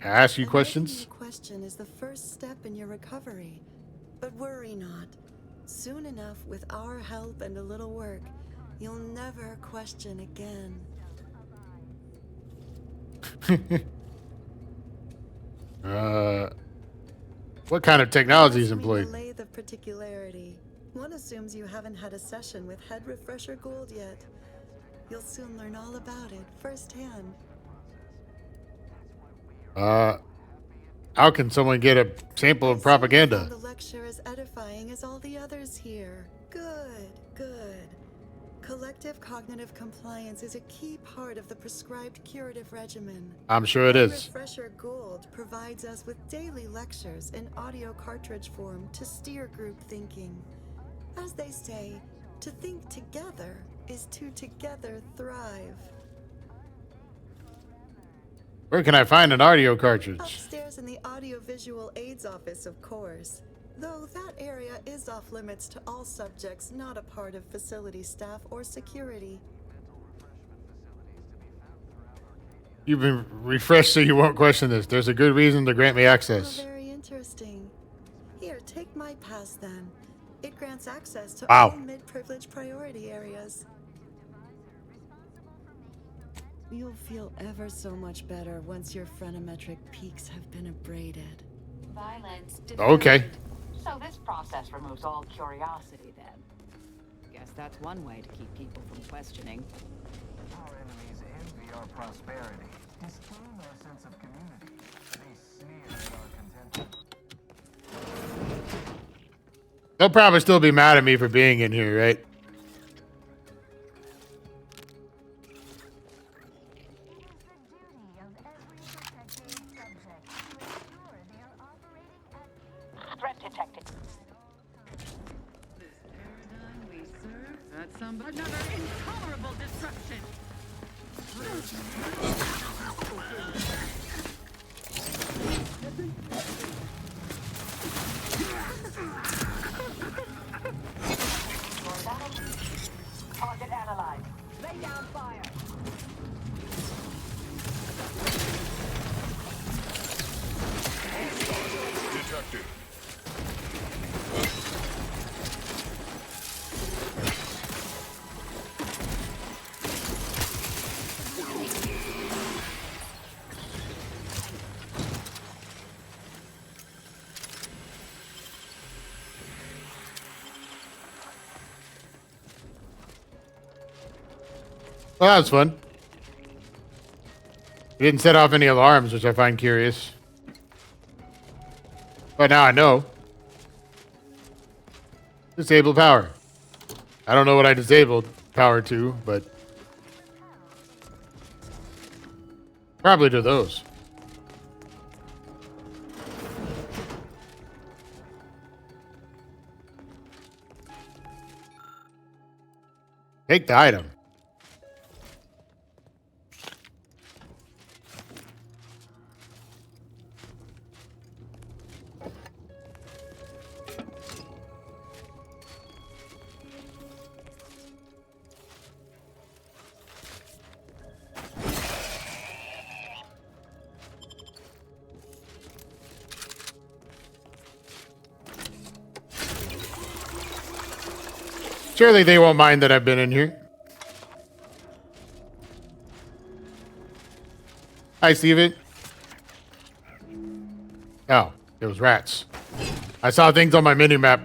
Can I ask you questions? The question is the first step in your recovery. But worry not. Soon enough, with our help and a little work, you'll never question again. What kind of technology is employed? Delay the particularity. One assumes you haven't had a session with Head Refresher Gould yet. You'll soon learn all about it firsthand. How can someone get a sample of propaganda? The lecture is edifying as all the others here. Good, good. Collective cognitive compliance is a key part of the prescribed curative regimen. I'm sure it is. Refresher Gould provides us with daily lectures in audio cartridge form to steer group thinking. As they say, to think together is to together thrive. Where can I find an audio cartridge? Upstairs in the audiovisual aids office, of course. Though that area is off limits to all subjects not a part of facility staff or security. You've been refreshed so you won't question this. There's a good reason to grant me access. Oh, very interesting. Here, take my pass then. It grants access to Wow. all mid-privilege priority areas. You'll feel ever so much better once your phrenometric peaks have been abraded. Violence. Okay. So this process removes all curiosity then. Guess that's one way to keep people from questioning. Our enemies envy our prosperity, disdain our sense of community. They sneer at our contentment. They'll probably still be mad at me for being in here, right? Threat detected. This paradigm we serve, that's another intolerable disruption. Target analyzed. Lay down fire. Detected. Well, that was fun. It didn't set off any alarms, which I find curious. But now I know. Disable power. I don't know what I disabled power to, but probably to those. Take the item. Surely they won't mind that I've been in here. Hi, Steven. Oh, it was rats. I saw things on my mini-map.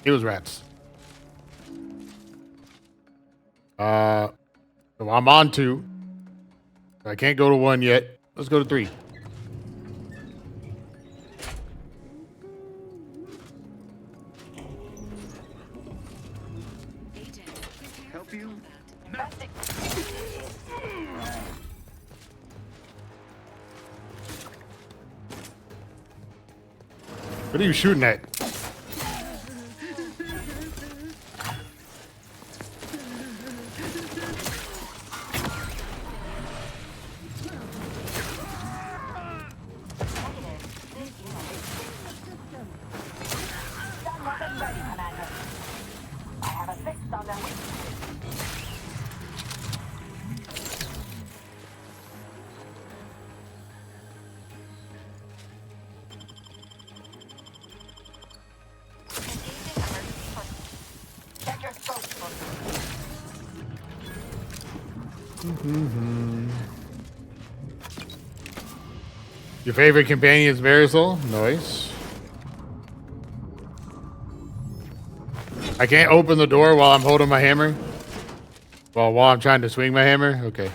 It was rats. So I'm on 2. I can't go to 1 yet. Let's go to 3. Help you? What are you shooting at? Your favorite companion is Marisol? Nice. I can't open the door while I'm holding my hammer? Well, while I'm trying to swing my hammer? Okay.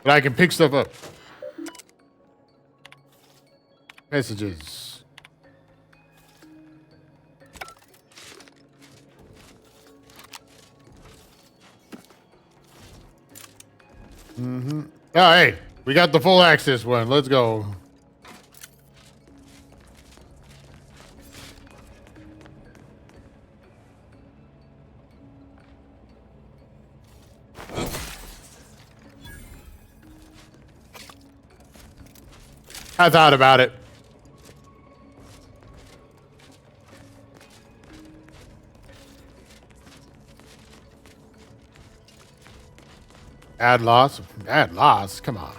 But I can pick stuff up. Messages. Oh, hey. We got the full access one. Let's go. I thought about it. Add loss? Add loss? Come on.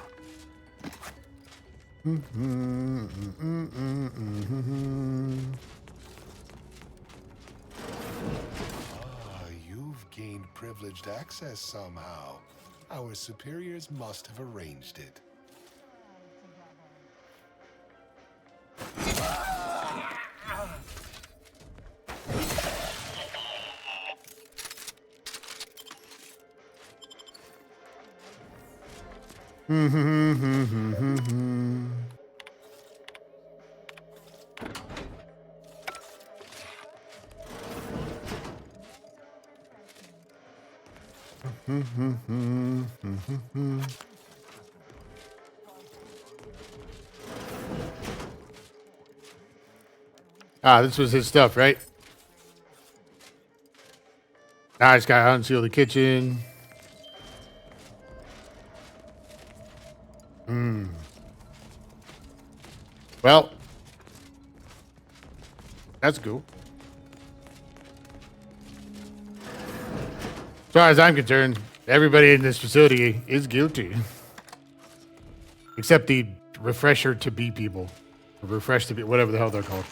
You've gained privileged access somehow. Our superiors must have arranged it. Ah, this was his stuff, right? Now I just gotta unseal the kitchen. Well, that's cool. As far as I'm concerned, everybody in this facility is guilty. Except the refresher to be people. Or refresh to be, whatever the hell they're called.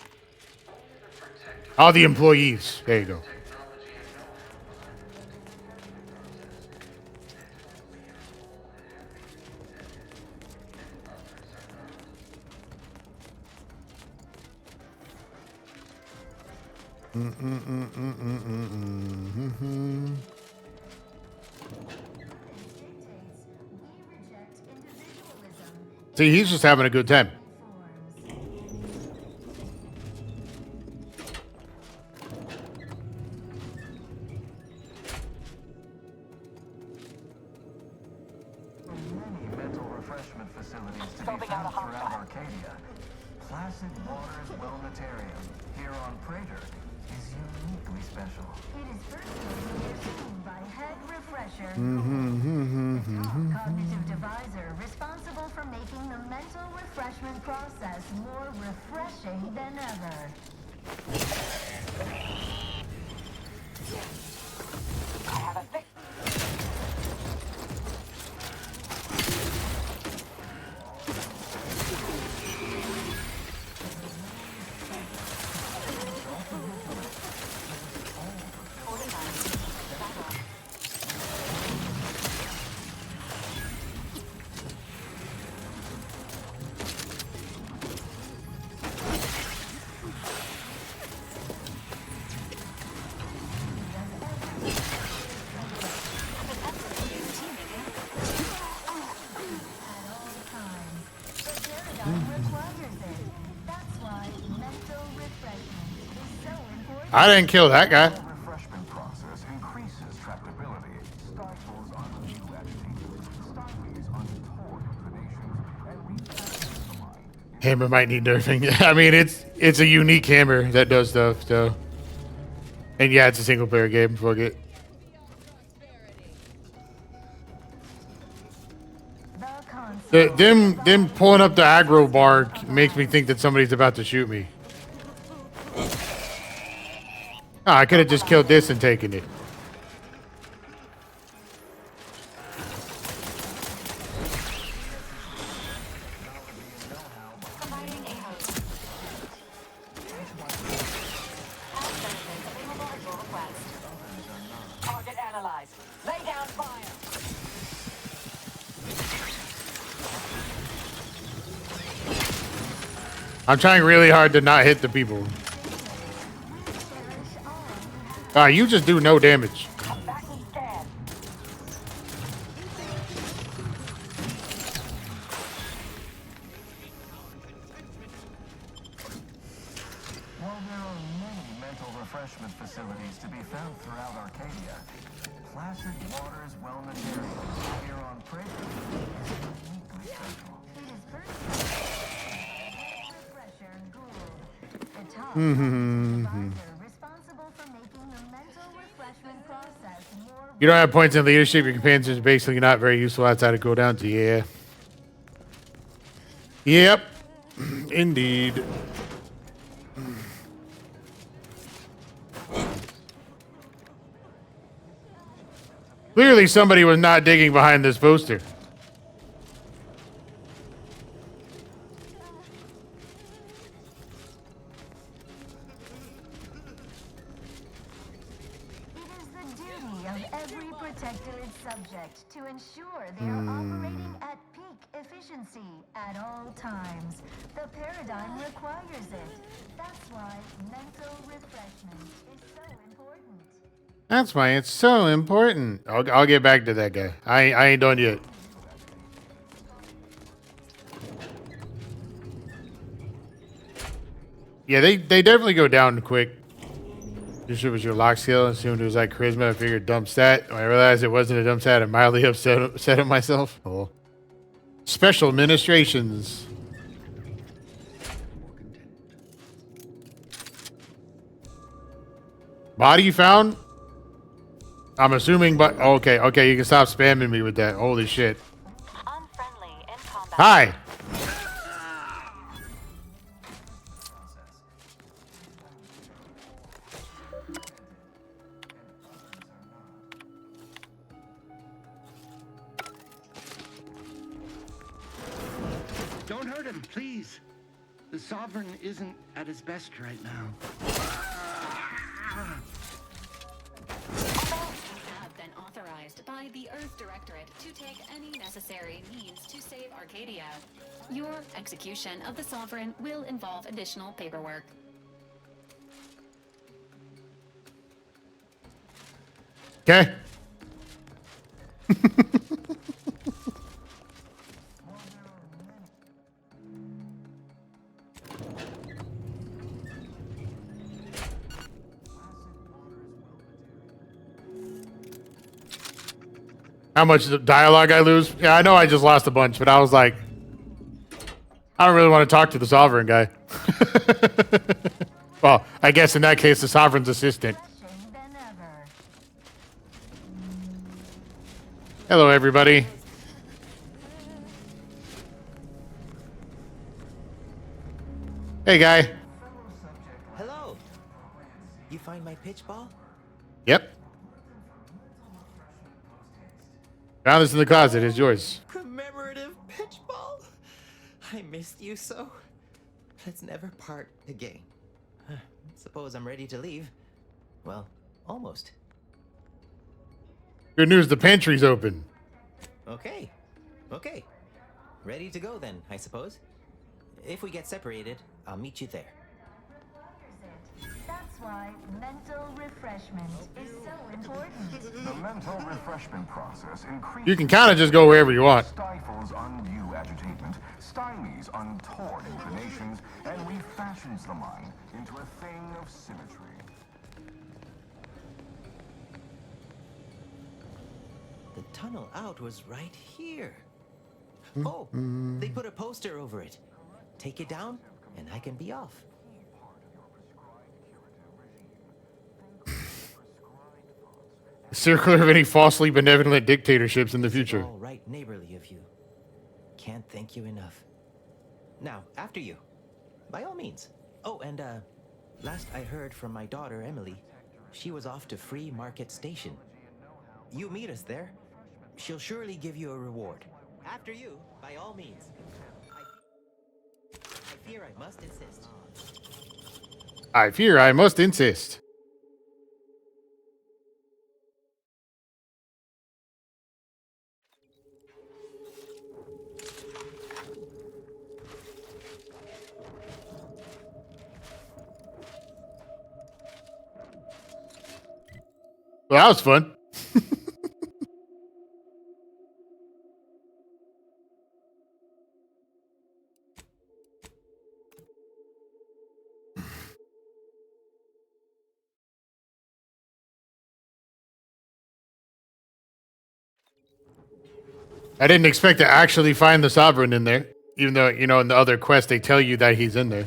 All the employees. There you go. See, he's just having a good time. Many mental refreshment facilities to be found throughout Arcadia. Placid Waters Wellnetarium here on Praetor is uniquely special. It is personally overseen by Head Refresher, top cognitive devisor responsible for making the mental refreshment process more refreshing than ever. I have a fix. I didn't kill that guy. The refreshment process increases tractability, stifles undue agitation, stymies untoward inclinations, and replaces the mind. Hammer might need nerfing. I mean, it's a unique hammer that does stuff, so. And yeah, it's a single player game. Fuck it. Them pulling up the aggro bar makes me think that somebody's about to shoot me. Oh, I could have just killed this and taken it. Target analyzed. Lay down fire. I'm trying really hard to not hit the people. You just do no damage. While there are many mental refreshment facilities to be found throughout Arcadia, Placid Waters Wellness Area here on Prager is uniquely special. It is personal. Refresher Gould. The top responsible for making the mental refreshment process more. You don't have points in leadership. Your companions are basically not very useful outside of cooldowns. Yeah. Yep. Indeed. Clearly somebody was not digging behind this poster. Every protectorate subject to ensure they are operating at peak efficiency at all times. The paradigm requires it. That's why mental refreshment is so important. That's why it's so important. I'll get back to that guy. I ain't done yet. Yeah, they definitely go down quick. Just it was your lock skill. Assumed it was like charisma. I figured dump stat. When I realized it wasn't a dump stat, I mildly upset at myself. Oh. Special administrations. Body found? I'm assuming, but okay, you can stop spamming me with that. Holy shit. Hi. Don't hurt him, please. The Sovereign isn't at his best right now. Have been authorized by the Earth Directorate to take any necessary means to save Arcadia. Your execution of the Sovereign will involve additional paperwork. Okay. How much dialogue I lose? Yeah, I know I just lost a bunch, but I was like, I don't really want to talk to the Sovereign guy. Well, I guess in that case, the Sovereign's assistant. Hello, everybody. Hey, guy. Hello. You find my pitch ball? Yep. Found this in the closet. It's yours. Commemorative pitch ball? I missed you so. Let's never part again. Suppose I'm ready to leave. Well, almost. Good news, the pantry's open. Okay. Ready to go then, I suppose. If we get separated, I'll meet you there. That's why mental refreshment is so important. The mental refreshment process increases... You can kind of just go wherever you want. ...stifles undue agitation, stymies untoward inclinations, and refashions the mind into a thing of symmetry. The tunnel out was right here. Oh, they put a poster over it. take it down, and I can be off. Steer clear of any falsely benevolent dictatorships in the future. All right, neighborly of you. Can't thank you enough. Now, after you. By all means. Oh, and last I heard from my daughter, Emily, she was off to Free Market Station. You meet us there. She'll surely give you a reward. After you, by all means. I fear I must insist. I fear I must insist. Well, that was fun. I didn't expect to actually find the Sovereign in there, even though, you know, in the other quest they tell you that he's in there.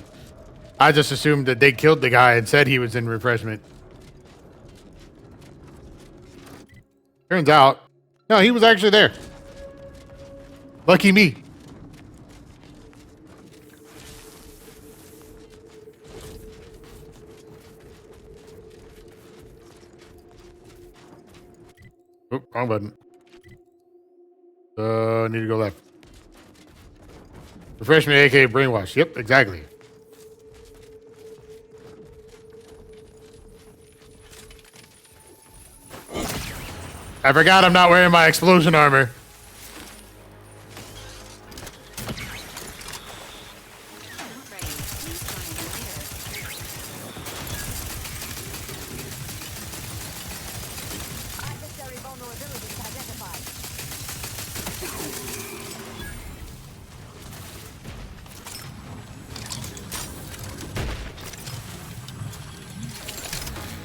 I just assumed that they killed the guy and said he was in refreshment. Turns out, no, he was actually there. Lucky me. Oh, wrong button. I need to go left. Refreshment, aka brainwash. Yep, exactly. I forgot I'm not wearing my explosion armor.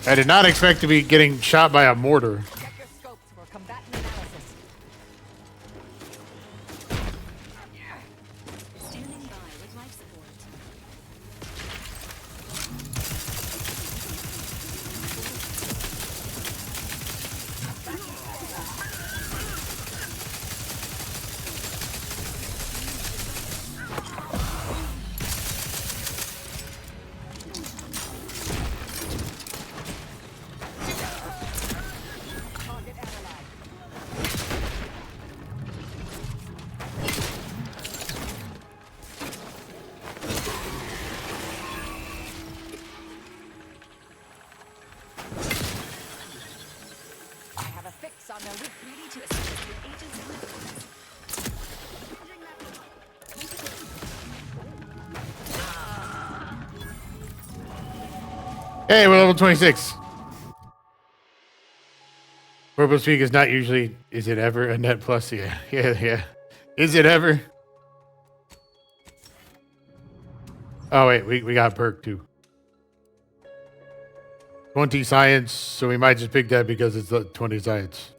I did not expect to be getting shot by a mortar. Hey, we're level 26. Purple Speak is not usually, is it ever a net plus? Yeah. Is it ever? Oh, wait, we got perk too. 20 science, so we might just pick that because it's 20 science.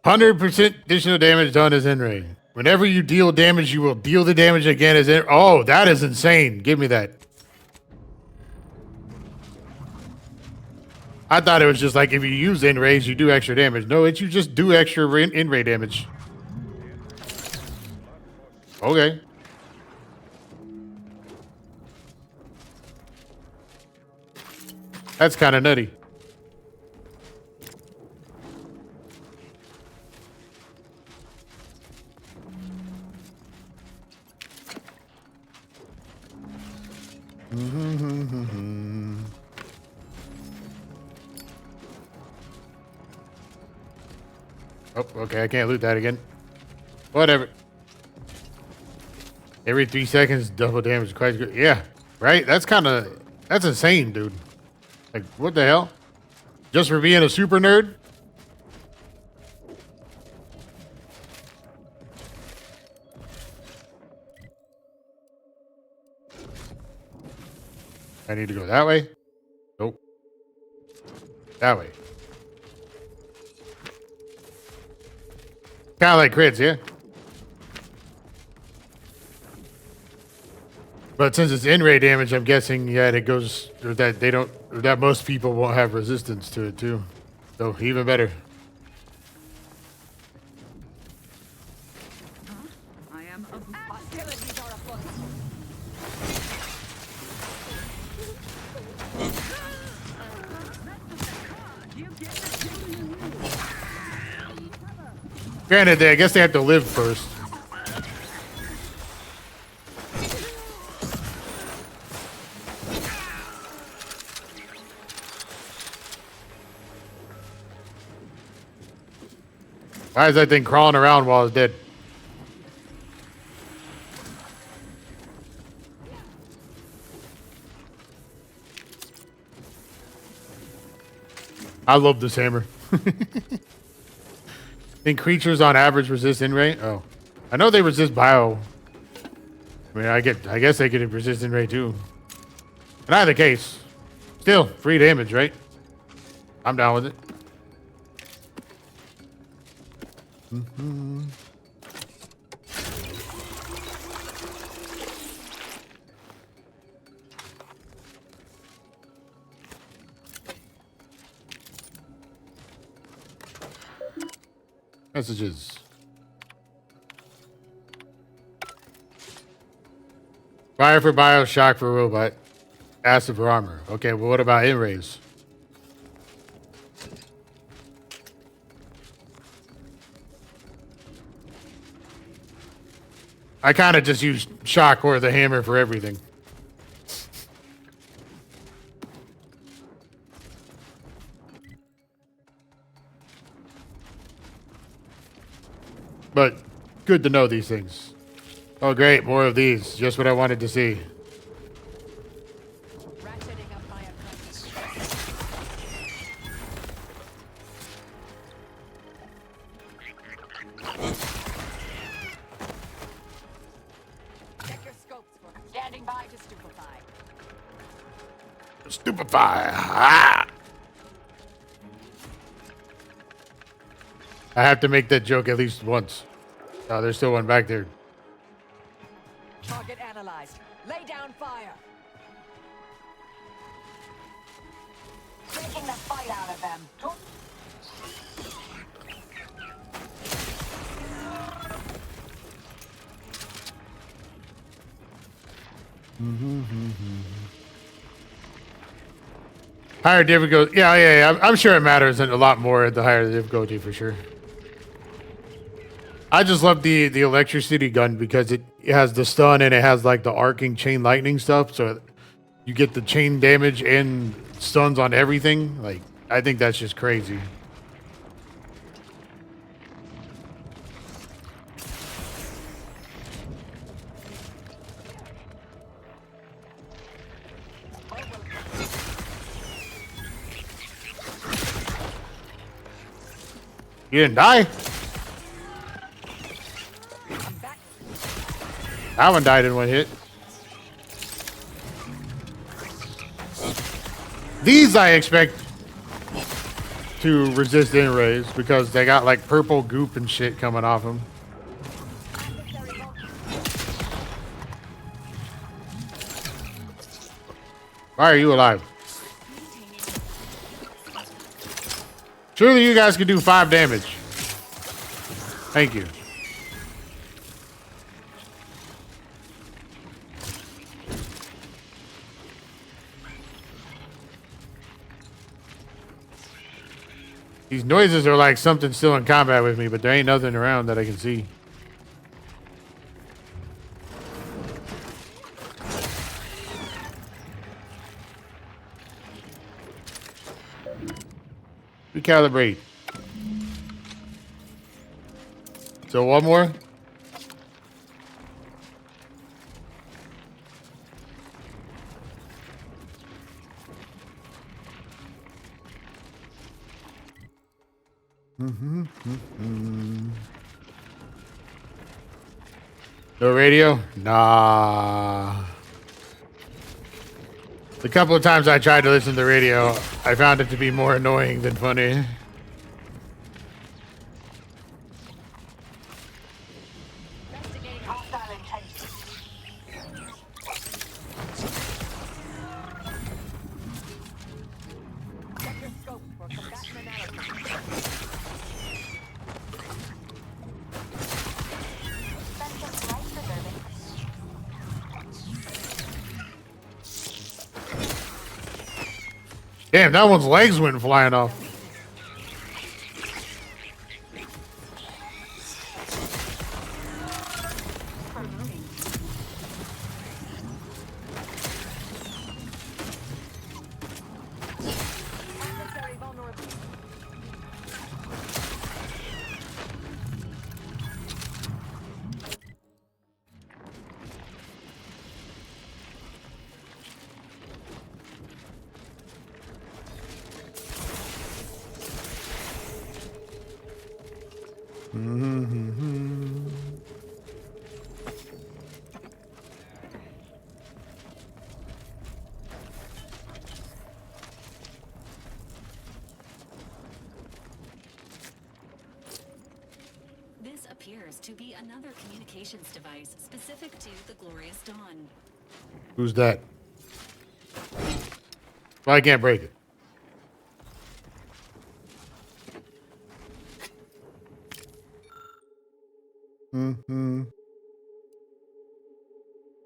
100% additional damage done as in-ray. Whenever you deal damage, you will deal the damage again as in. Oh, that is insane. Give me that. I thought it was just like if you use in-rays, you do extra damage. No, it's you just do extra in-ray damage. Okay. That's kind of nutty. Oh, okay, I can't loot that again. Whatever. Every 3 seconds, double damage. Quite good. Yeah, right? That's insane, dude. Like, what the hell? Just for being a super nerd? I need to go that way? Nope. That way. Kind of like crits, yeah? But since it's in-ray damage, I'm guessing, yeah, it goes, or that they don't, or that most people won't have resistance to it too. So even better. I am of hostilities are afoot. Granted, I guess they have to live first. Why is that thing crawling around while it's dead? I love this hammer. Think creatures on average resist in-ray? Oh. I know they resist bio. I mean, I guess they could resist in-ray too. In either case, still, free damage, right? I'm down with it. Mm-hmm. Messages. Fire for bio, shock for robot, acid for armor. Okay, well, what about in-rays? I kind of just use shock or the hammer for everything. But good to know these things. Oh, great. More of these. Just what I wanted to see. Check your scopes for standing by to stupefy. Stupefy. Ah! I have to make that joke at least once. Oh, there's still one back there. Target analyzed. Lay down fire. Taking the fight out of them. Higher difficulty. Yeah. I'm sure it matters a lot more at the higher the difficulty for sure. I just love the electricity gun because it has the stun and it has like the arcing chain lightning stuff. So you get the chain damage and stuns on everything. Like, I think that's just crazy. You didn't die? That one died in one hit. These I expect to resist in-rays because they got like purple goop and shit coming off them. Why are you alive? Surely you guys can do 5 damage. Thank you. These noises are like something still in combat with me, but there ain't nothing around that I can see. Recalibrate. So one more. No radio? Nah. The couple of times I tried to listen to the radio, I found it to be more annoying than funny. Damn, that one's legs went flying off. This appears to be another communications device specific to the Glorious Dawn. Who's that? Well, I can't break it.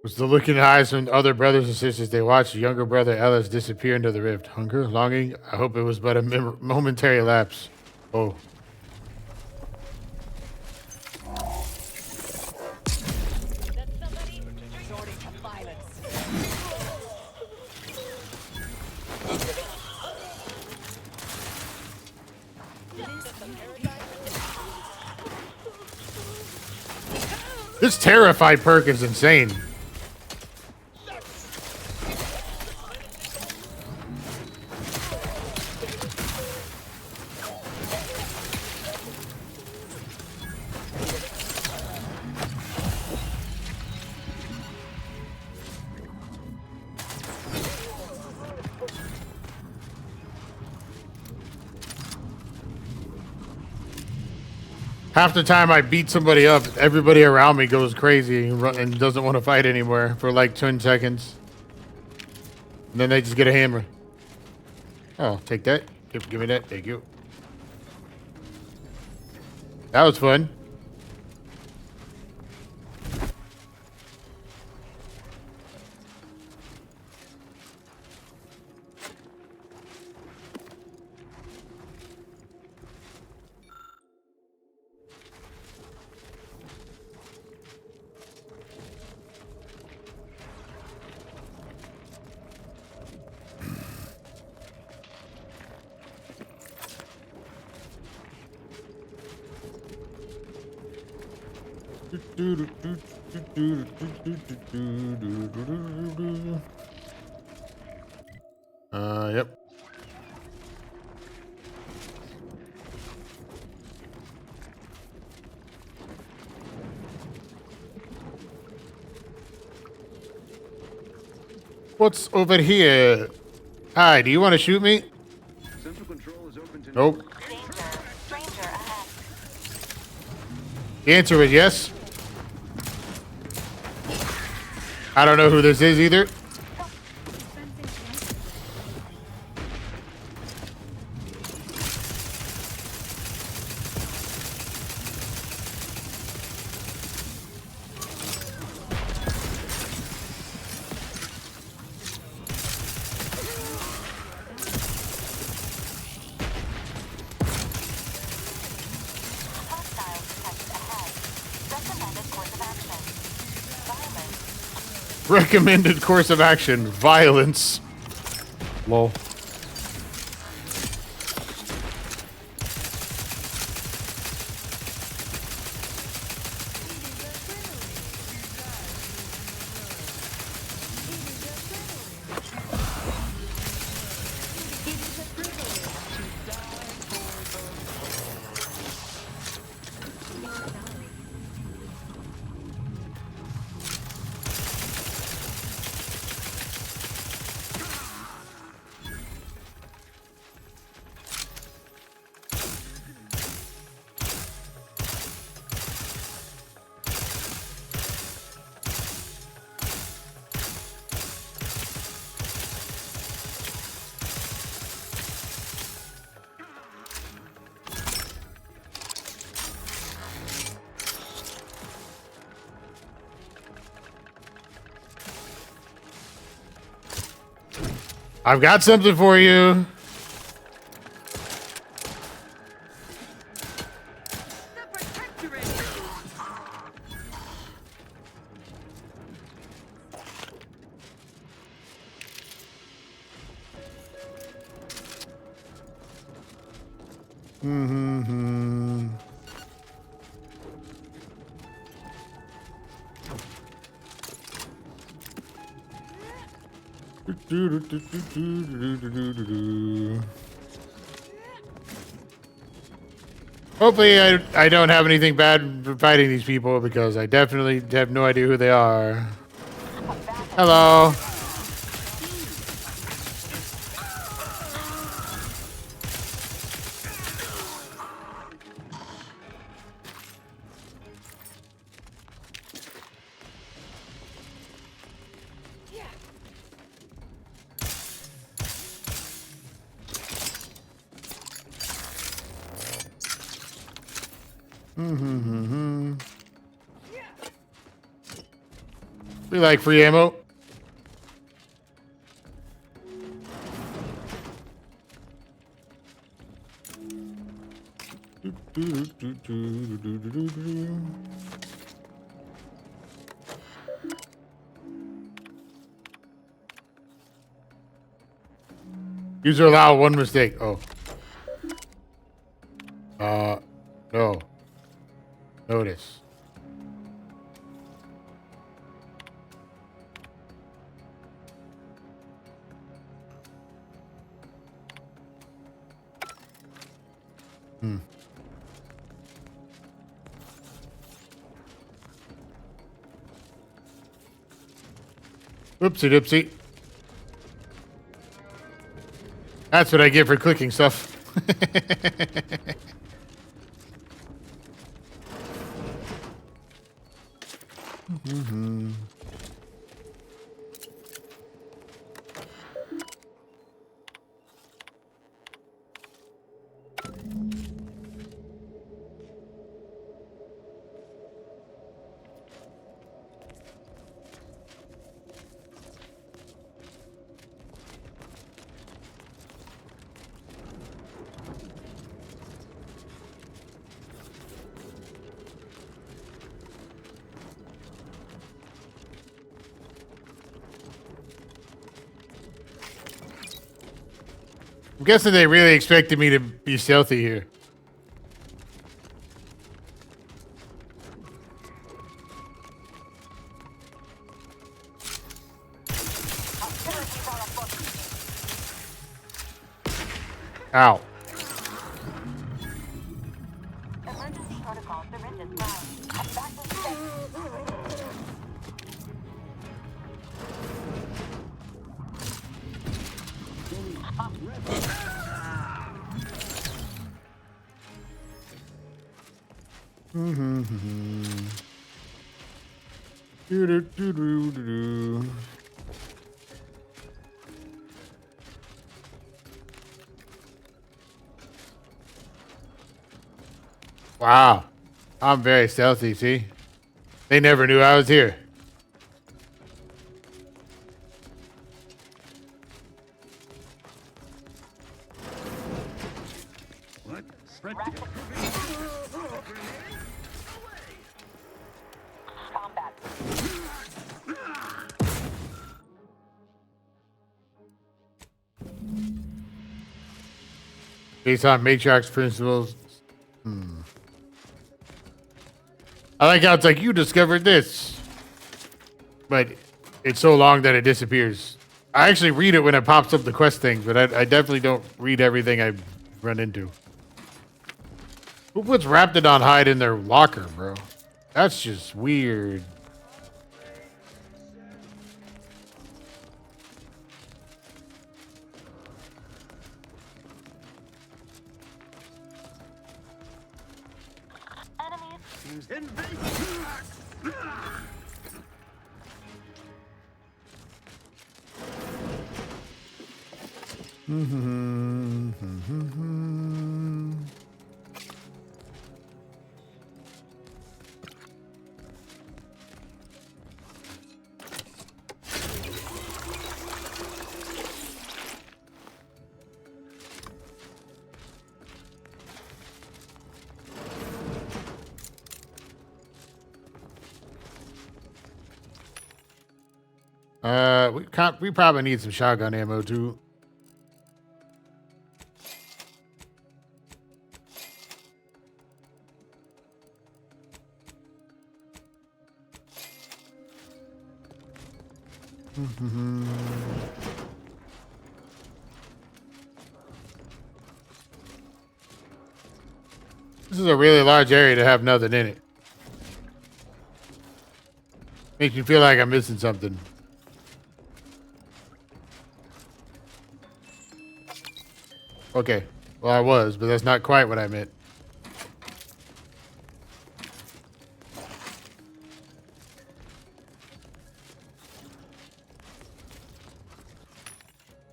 Was the look in the eyes from other brothers and sisters they watched younger brother Ellis disappear into the rift? Hunger? Longing? I hope it was but a momentary lapse. Oh. This terrified perk is insane. Half the time I beat somebody up, everybody around me goes crazy and doesn't want to fight anymore for like 10 seconds. And then they just get a hammer. Oh, take that. Give me that. Thank you. That was fun. Yep. What's over here? Hi, do you want to shoot me? Central control is open to Nope. The answer is yes. I don't know who this is either. Recommended course of action, violence. Lol. I've got something for you. Mm-hmm. Hopefully I don't have anything bad for fighting these people, because I definitely have no idea who they are. Hello. We like free ammo. User allow one mistake. Oh. No. Notice. Oopsie doopsie. That's what I get for clicking stuff. I'm guessing they really expected me to be stealthy here. Ow. Wow. I'm very stealthy, see? They never knew I was here. What? Based on Matriarch's principles. I like how it's like, you discovered this. But it's so long that it disappears. I actually read it when it pops up the quest thing, but I definitely don't read everything I run into. Who puts Raptidon hide in their locker, bro? That's just weird. We probably need some shotgun ammo too. This is a really large area to have nothing in it. Makes me feel like I'm missing something. Okay. Well, I was, but that's not quite what I meant.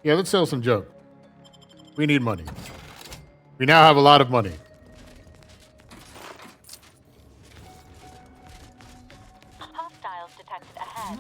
Yeah, let's sell some junk. We need money. We now have a lot of money. Hostiles detected ahead.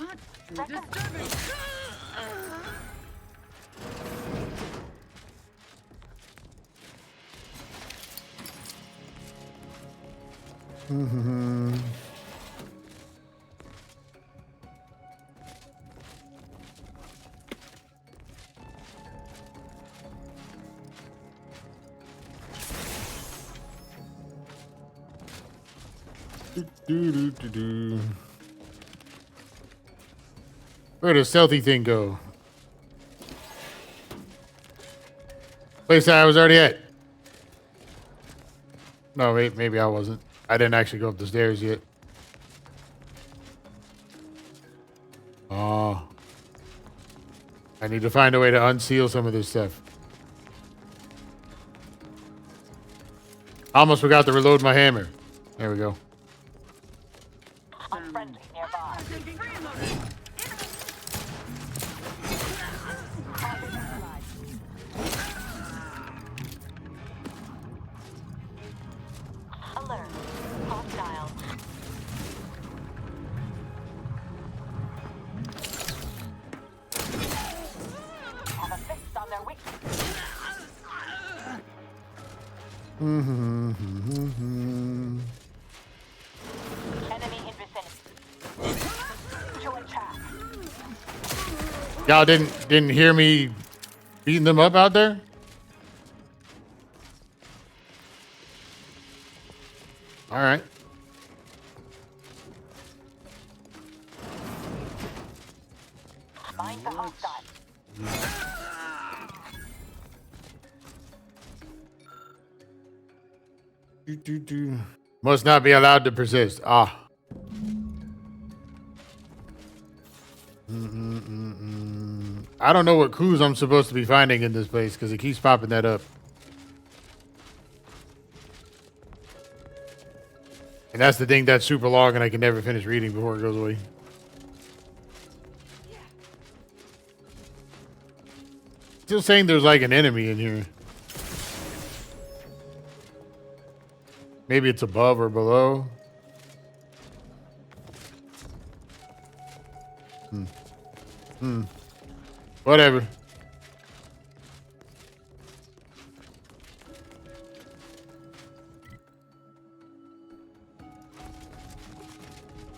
Where did the stealthy thing go? Place that I was already at. No, wait, maybe I wasn't. I didn't actually go up the stairs yet. Oh. I need to find a way to unseal some of this stuff. I almost forgot to reload my hammer. There we go. Unfriendly nearby. Alert. Hostile. Have a fix on their weakness. Enemy in vicinity. Join track. Y'all didn't hear me beating them up out there? All right. Mind the hostile. Must not be allowed to persist. Ah. I don't know what clues I'm supposed to be finding in this place because it keeps popping that up. And that's the thing that's super long and I can never finish reading before it goes away. Still saying there's like an enemy in here. Maybe it's above or below. Whatever.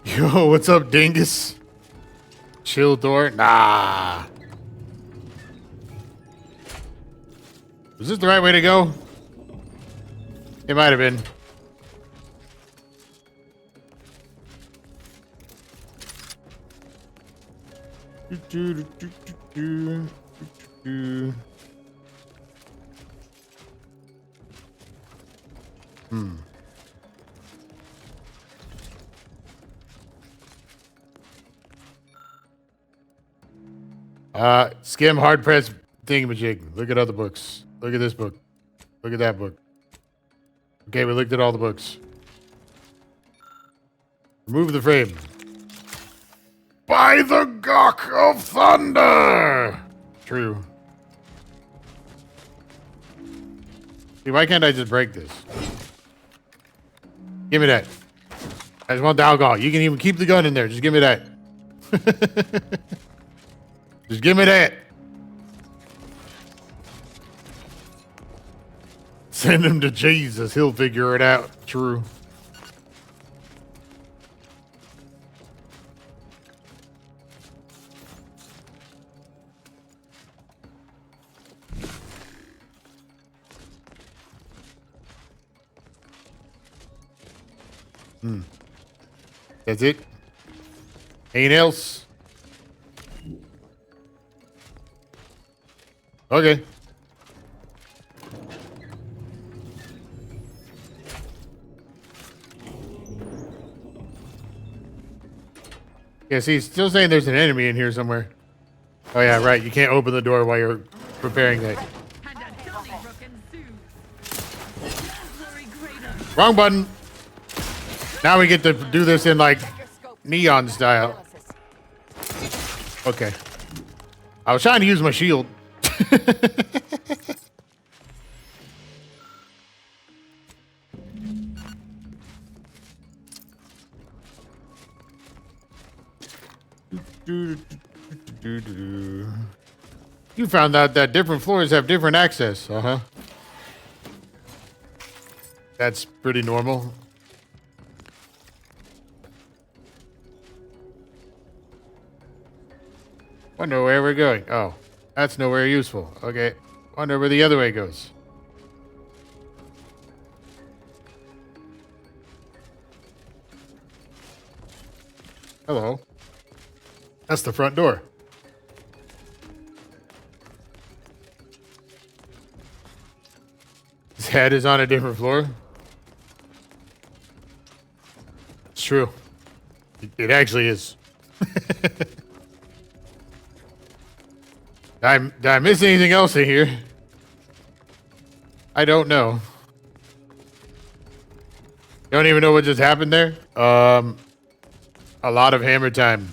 Yo, what's up, dingus? Chill door? Nah. Was this the right way to go? It might have been. Skim hard press thingamajig. Look at other books. Look at this book. Look at that book. Okay, we looked at all the books. Remove the frame. By the Gawk of Thunder! True. See, why can't I just break this? Give me that. I just want the alcohol. You can even keep the gun in there. Just give me that. Just give me that. Send him to Jesus. He'll figure it out. True. That's it. Ain't else. Okay. Yeah, see, still saying there's an enemy in here somewhere. Oh yeah, right. You can't open the door while you're preparing that. Wrong button. Now we get to do this in like Neon style. Okay. I was trying to use my shield. You found out that different floors have different access. Uh-huh. That's pretty normal. Wonder where we're going. Oh, that's nowhere useful. Okay. Wonder where the other way goes. Hello. That's the front door. His head is on a different floor. It's true. It actually is. Did I miss anything else in here? I don't know. Don't even know what just happened there? A lot of hammer time.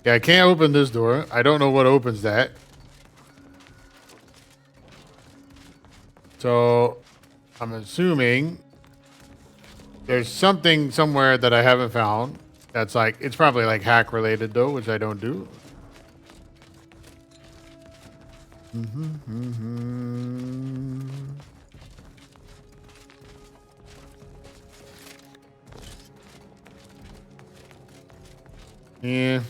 Yeah, I can't open this door. I don't know what opens that. So, I'm assuming there's something somewhere that I haven't found. That's like, it's probably like hack related though, which I don't do. Yeah.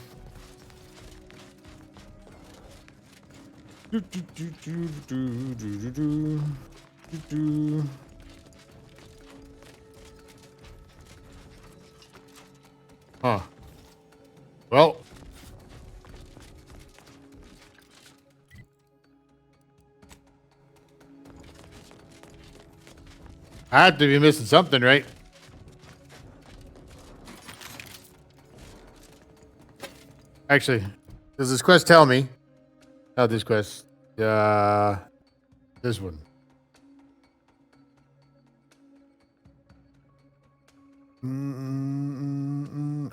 Huh. Well. I have to be missing something, right? Actually, does this quest tell me? Not this quest. This one.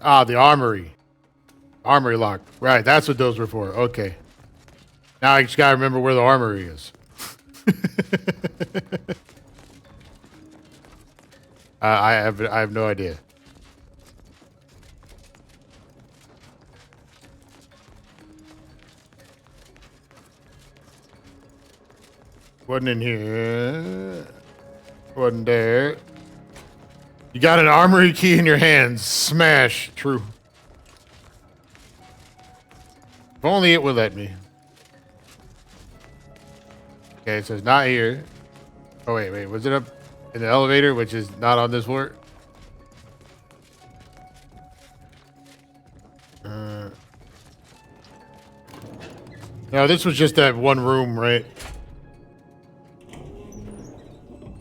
Ah, the armory. Armory lock. Right, that's what those were for. Okay. Now I just gotta remember where the armory is. I have no idea. Wasn't in here. Wasn't there. You got an armory key in your hands. Smash. True. If only it would let me. Okay, so it's not here. Oh, wait. Was it up in the elevator, which is not on this floor? No, this was just that one room, right?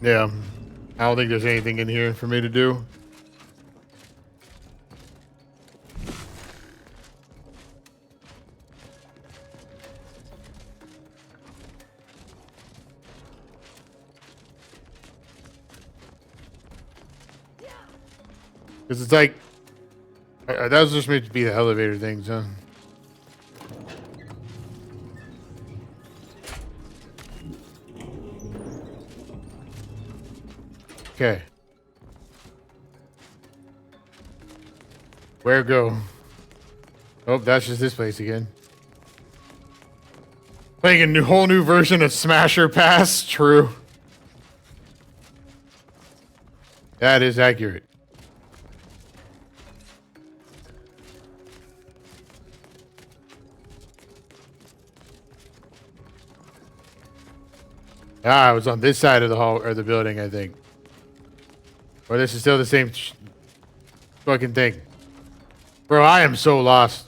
Yeah. I don't think there's anything in here for me to do. Because it's like... that was just meant to be the elevator things, huh? Okay. Where go? Oh, that's just this place again. Playing a whole new version of Smasher Pass. True. That is accurate. Ah, I was on this side of the hall or the building, I think. Or this is still the same. fucking thing. Bro, I am so lost.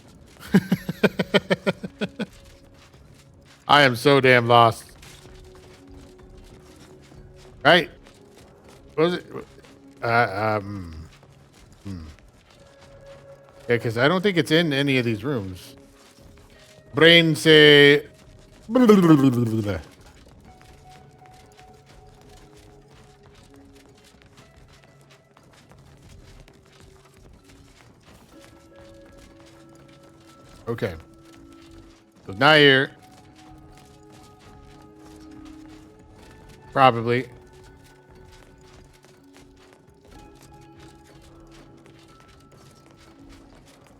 I am so damn lost. Right? What was it? Yeah, because I don't think it's in any of these rooms. Brain say... Okay. So not here. Probably.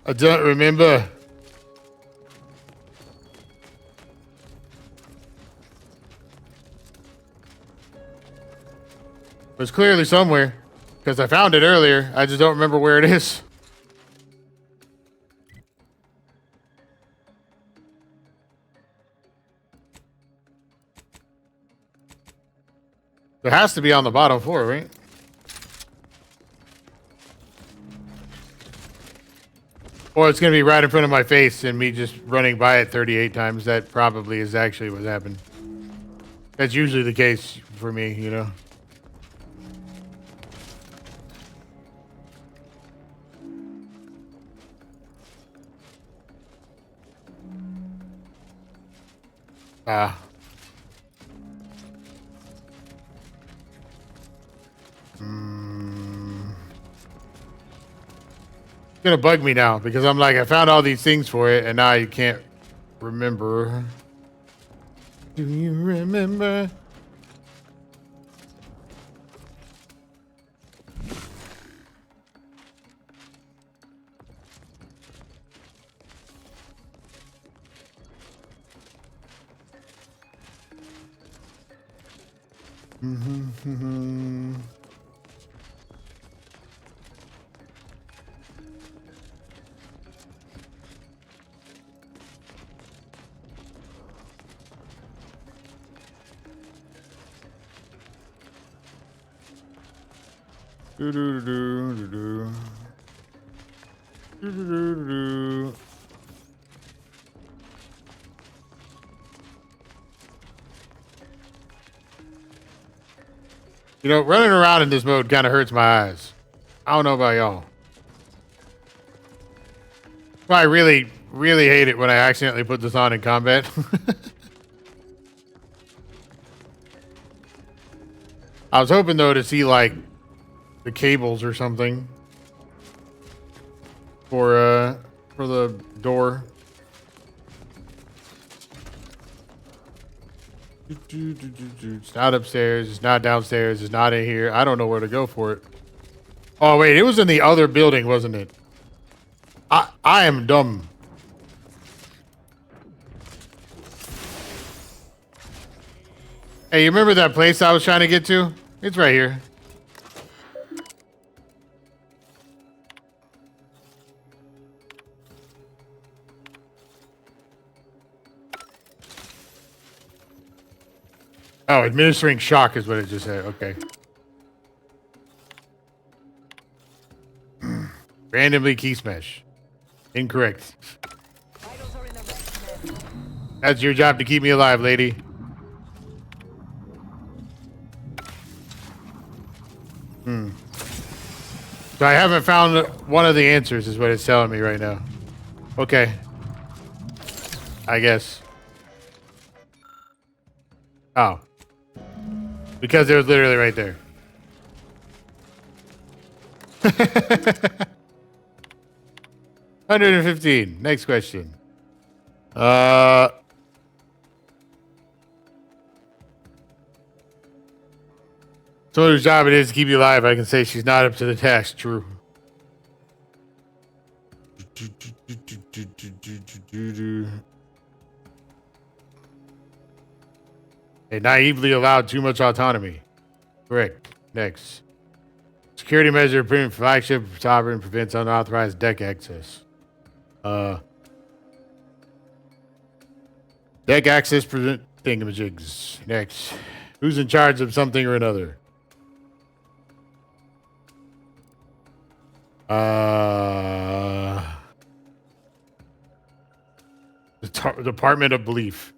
I don't remember. It's clearly somewhere. Because I found it earlier. I just don't remember where it is. It has to be on the bottom floor, right? Or it's going to be right in front of my face and me just running by it 38 times. That probably is actually what happened. That's usually the case for me, you know? Ah. It's gonna bug me now because I'm like, I found all these things for it and now you can't remember. Do you remember? You know, running around in this mode kind of hurts my eyes. I don't know about y'all. I really, really hate it when I accidentally put this on in combat. I was hoping though to see like the cables or something for the door. It's not upstairs. It's not downstairs. It's not in here. I don't know where to go for it. Oh wait, it was in the other building, wasn't it? I am dumb. Hey, you remember that place I was trying to get to? It's right here. Oh, administering shock is what it just said. Okay. Randomly key smash. Incorrect. That's your job to keep me alive, lady. So I haven't found one of the answers is what it's telling me right now. Okay. I guess. Oh. Because it was literally right there. 115. Next question. Someone whose job it is to keep you alive, I can say she's not up to the task. True. They naively allowed too much autonomy. Correct. Next. Security measure prevent flagship sovereign prevents unauthorized deck access. Deck access prevent thingamajigs. Next. Who's in charge of something or another? Department of Belief.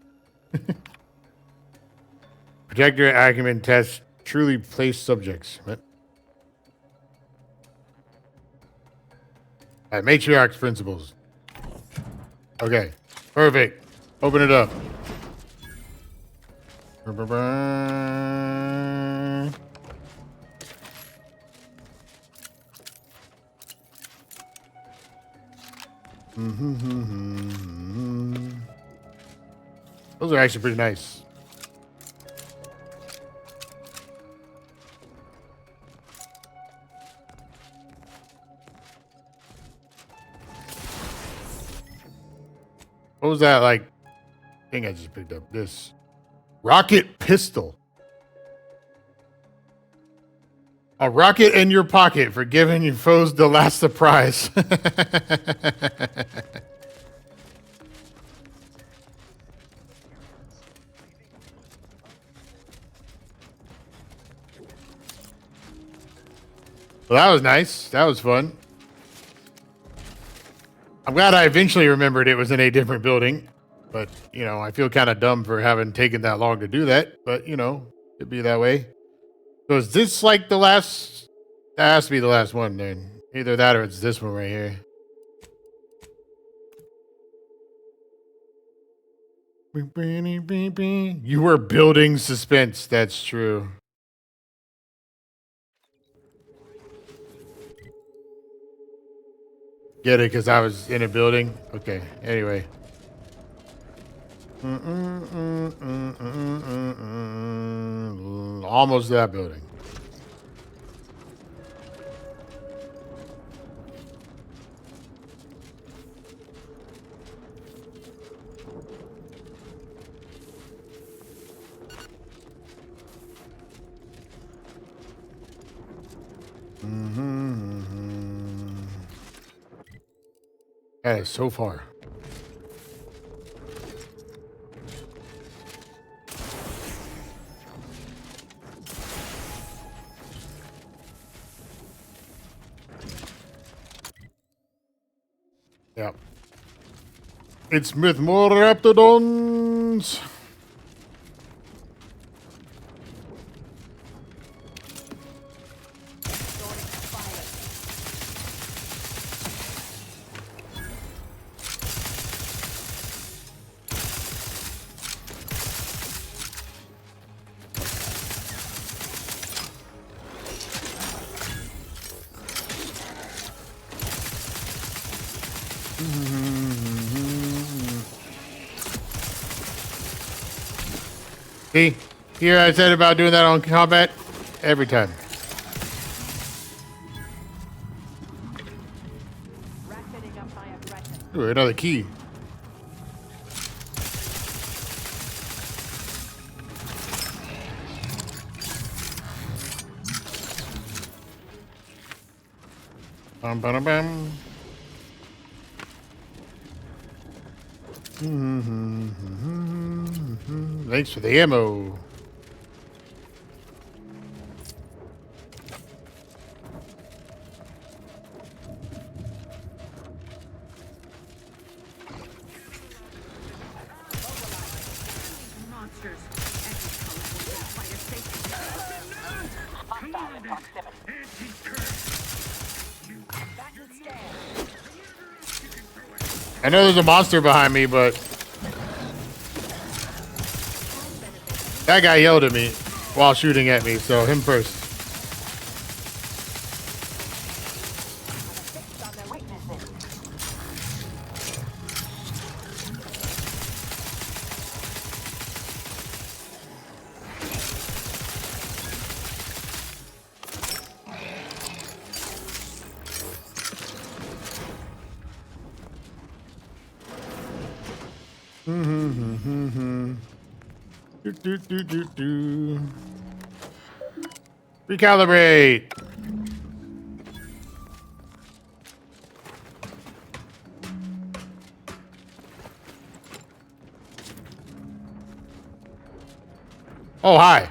Projector acumen test truly placed subjects. What? Matriarch's principles. Okay, perfect. Open it up. Those are actually pretty nice. What was that like thing I just picked up? This rocket pistol. A rocket in your pocket for giving your foes the last surprise. Well, that was nice. That was fun. I'm glad I eventually remembered it was in a different building. But, you know, I feel kind of dumb for having taken that long to do that. But, you know, it'd be that way. So is this like the last? That has to be the last one then. Either that or it's this one right here. You were building suspense. That's true. Get it? Because I was in a building? Okay. Anyway. Almost that building. That is so far. Yep. It's with more Raptidons. See, here I said about doing that on combat every time. Ooh, another key. Bam, bam, bam. Thanks for the ammo. I know there's a monster behind me, but that guy yelled at me while shooting at me, so him first. Recalibrate. Oh, hi.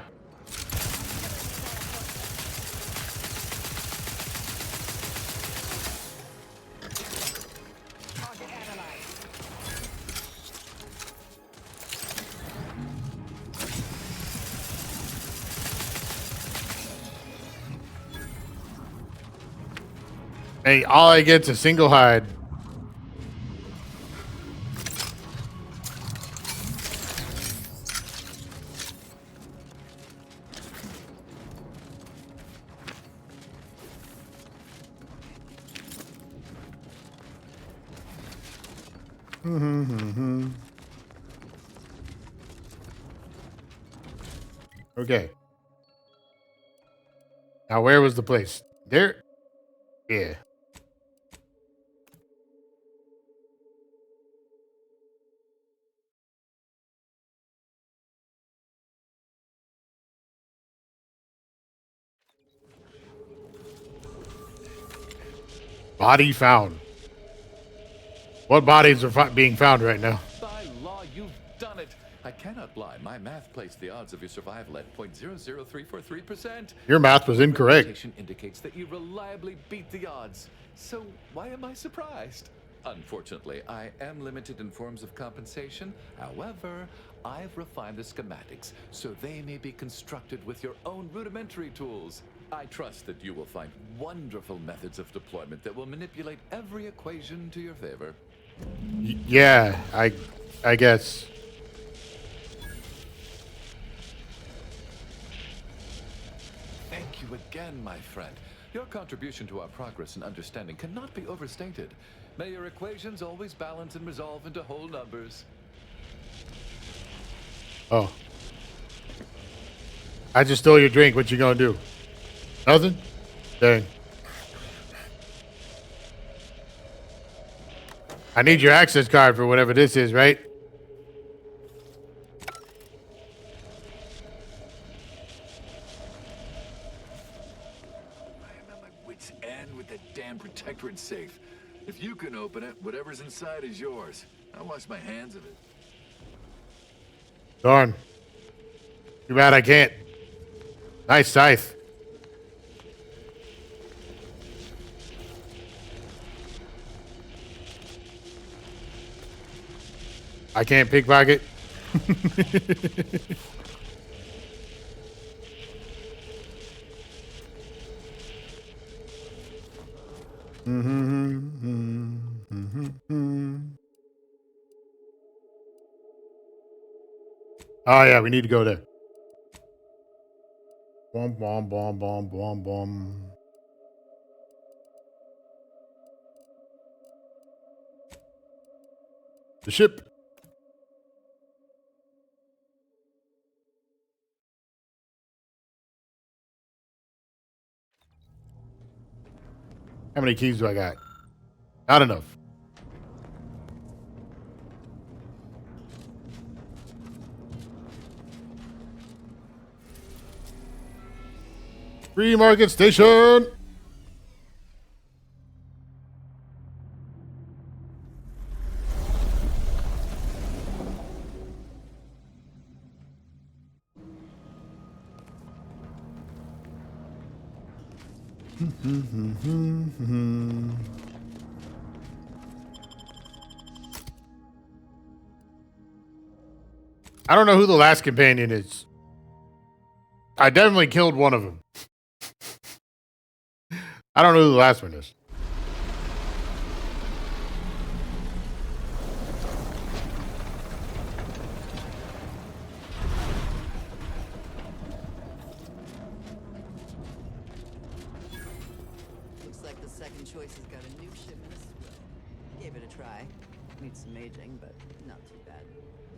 Hey, all I get's a single hide. Okay. Now, where was the place? There. Yeah. Body found. What bodies are being found right now? By law, you've done it. I cannot lie. My math placed the odds of your survival at 0.00343%. Your math was incorrect. Reputation indicates that you reliably beat the odds. So why am I surprised? Unfortunately, I am limited in forms of compensation. However, I've refined the schematics so they may be constructed with your own rudimentary tools. I trust that you will find wonderful methods of deployment that will manipulate every equation to your favor. Yeah, I guess. Thank you again, my friend. Your contribution to our progress and understanding cannot be overstated. May your equations always balance and resolve into whole numbers. Oh. I just stole your drink. What you gonna do? Nothing? Dang. I need your access card for whatever this is, right? I'm at my wit's end with that damn protectorate safe. If you can open it, whatever's inside is yours. I'll wash my hands of it. Darn. Too bad I can't. Nice scythe. I can't pickpocket. Oh yeah, we need to go there. Bom bom bom bom bom bom. The ship. How many keys do I got? Not enough. Free market station. I don't know who the last companion is. I definitely killed one of them. I don't know who the last one is. Looks like the second choice has got a new shipment as well. Gave it a try. Needs some aging, but not too bad.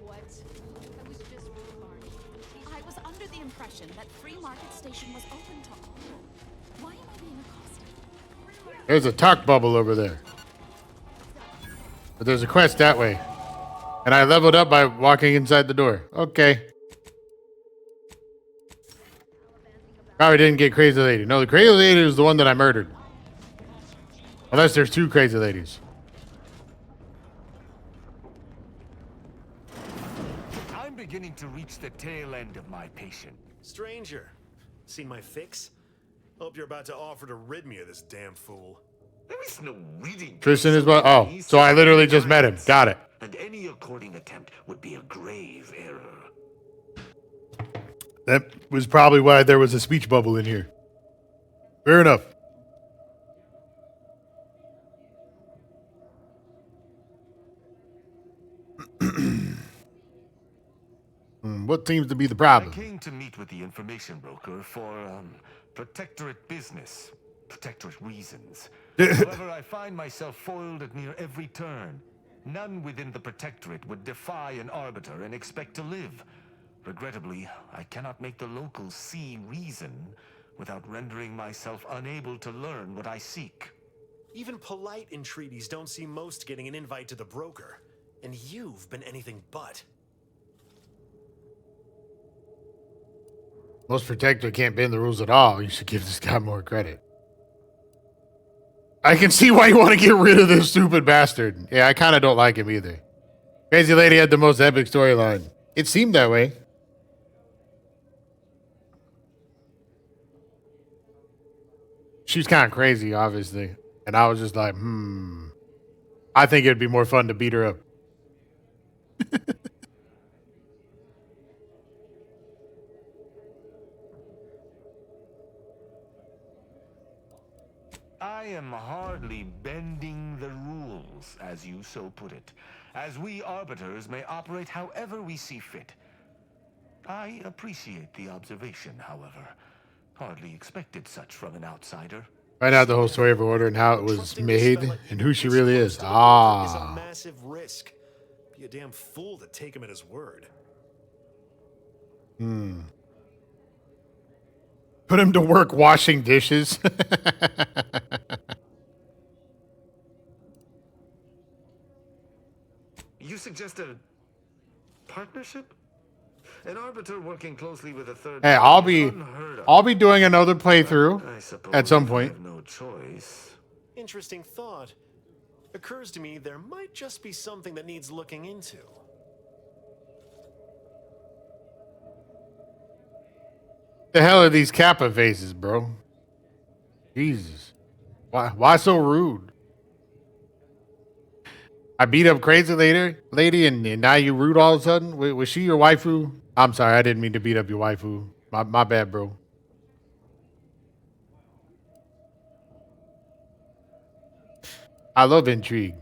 What? I was just with Barney. I was under the impression that Free Market Station was open to all. Why am I being accosted? There's a talk bubble over there. But there's a quest that way. And I leveled up by walking inside the door. Okay. Probably didn't get Crazy Lady. No, the Crazy Lady is the one that I murdered. Unless there's two Crazy Ladies. I'm beginning to reach the tail end of my patient. Stranger, seen my fix? Hope you're about to offer to rid me of this damn fool. There is no reading. Tristan is what? Oh, so I literally just met him. Got it. And any according attempt would be a grave error. That was probably why there was a speech bubble in here. Fair enough. What seems to be the I problem? came to meet with the information broker for, protectorate business. Protectorate reasons. However, I find myself foiled at near every turn. None within the Protectorate would defy an Arbiter and expect to live. Regrettably, I cannot make the locals see reason without rendering myself unable to learn what I seek. Even polite entreaties don't see most getting an invite to the broker. And you've been anything but. Most Protector can't bend the rules at all. You should give this guy more credit. I can see why you want to get rid of this stupid bastard. Yeah, I kind of don't like him either. Crazy Lady had the most epic storyline. It seemed that way. She was kind of crazy, obviously. And I was just like, I think it'd be more fun to beat her up. I am hardly bending the rules, as you so put it, as we Arbiters may operate however we see fit. I appreciate the observation, however. Hardly expected such from an outsider. Find out the whole story of her order and how it was made and who she really is. Is a massive risk. Be a damn fool to take him at his word. Put him to work washing dishes. You suggest a partnership? An Arbiter working closely with a third. Hey, I'll be doing another playthrough at some point. No choice. Interesting thought. Occurs to me there might just be something that needs looking into. The hell are these Kappa faces, bro? Jesus. Why so rude? I beat up Crazy Lady and now you rude all of a sudden? Was she your waifu? I'm sorry, I didn't mean to beat up your waifu. My bad, bro. I love intrigue.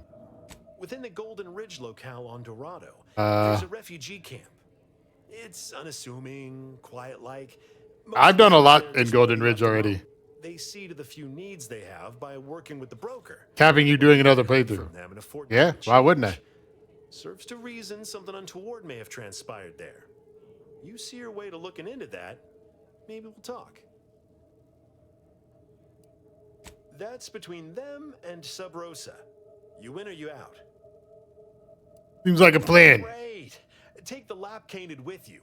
Within the Golden Ridge locale on Dorado, there's a refugee camp. It's unassuming, quiet-like. I've done a lot in Golden Ridge already. They see to the few needs they have by working with the broker. Capping you doing another playthrough. Yeah, why wouldn't I? Serves to reason something untoward may have transpired there. You see your way to looking into that, maybe we'll talk. That's between them and Sub Rosa. You in or you out? Seems like a plan. Great. Take the Lapcanid with you.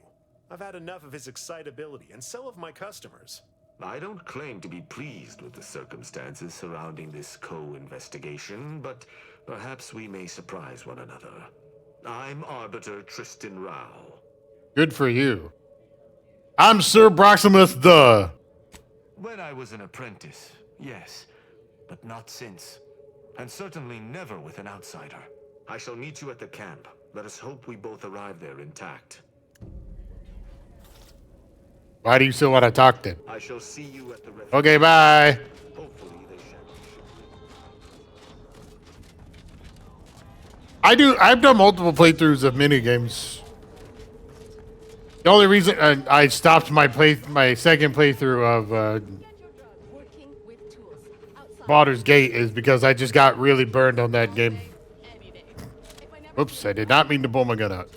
I've had enough of his excitability, and so have my customers. I don't claim to be pleased with the circumstances surrounding this co-investigation, but perhaps we may surprise one another. I'm Arbiter Tristan Rao. Good for you. I'm Sir Proximus the... When I was an apprentice, yes, but not since. And certainly never with an outsider. I shall meet you at the camp. Let us hope we both arrive there intact. Why do you still want to talk then? I shall see you at the Okay, bye. Hopefully they shall. I've done multiple playthroughs of minigames. The only reason I stopped my second playthrough of Baldur's Gate is because I just got really burned on that game. Oops, I did not mean to pull my gun out.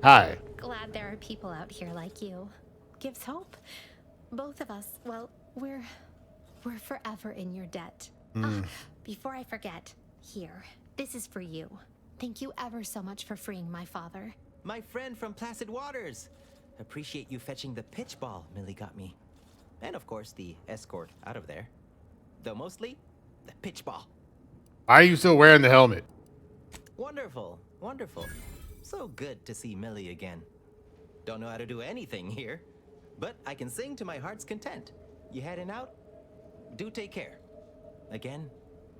Hi. Glad there are people out here like you. Gives hope. Both of us, well, we're forever in your debt. Before I forget, here, this is for you. Thank you ever so much for freeing my father. My friend from Placid Waters. Appreciate you fetching the pitch ball Millie got me. And of course, the escort out of there. Though mostly, the pitch ball. Why are you still wearing the helmet? Wonderful, wonderful. So good to see Millie again. Don't know how to do anything here, but I can sing to my heart's content. You heading out? Do take care. Again,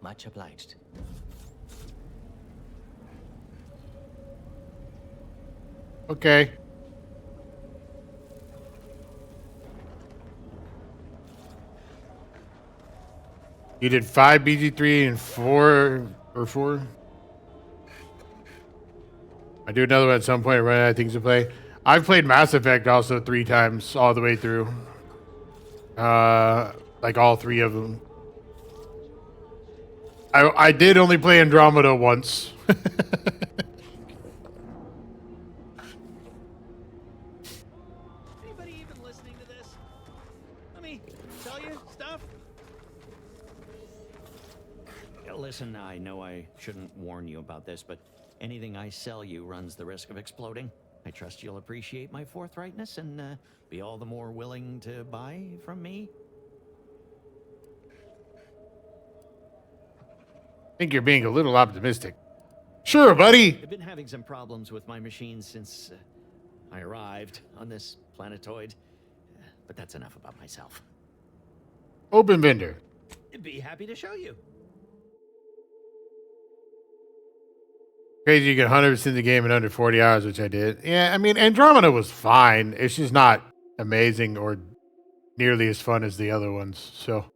much obliged. Okay. You did 5 BG3 and 4 or 4? I do another one at some point, run out of things to play. I've played Mass Effect also 3 times all the way through. Like all 3 of them. I did only play Andromeda once. Anybody even listening to this? Let me tell you stuff. Listen, I know I shouldn't warn you about this, but anything I sell you runs the risk of exploding. I trust you'll appreciate my forthrightness and be all the more willing to buy from me. I think you're being a little optimistic. Sure, buddy. I've been having some problems with my machines since I arrived on this planetoid. But that's enough about myself. Open vendor. I'd be happy to show you. Crazy you can 100% the game in under 40 hours, which I did. Yeah, I mean, Andromeda was fine. It's just not amazing or nearly as fun as the other ones, so.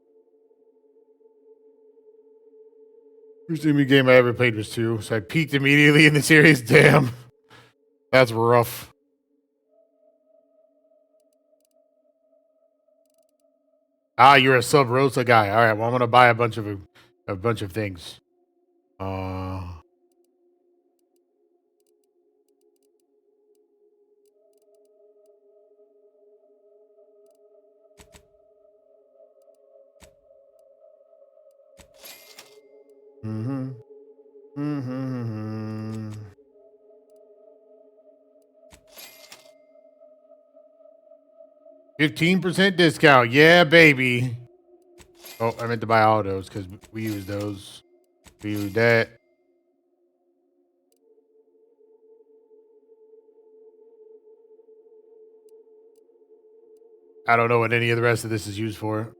First enemy game I ever played was 2, so I peaked immediately in the series. Damn. That's rough. Ah, you're a Sub Rosa guy. All right, well, I'm going to buy a bunch of things. Mm-hmm. Mm-hmm. 15% discount. Yeah, baby. Oh, I meant to buy all those because we use those. We use that. I don't know what any of the rest of this is used for.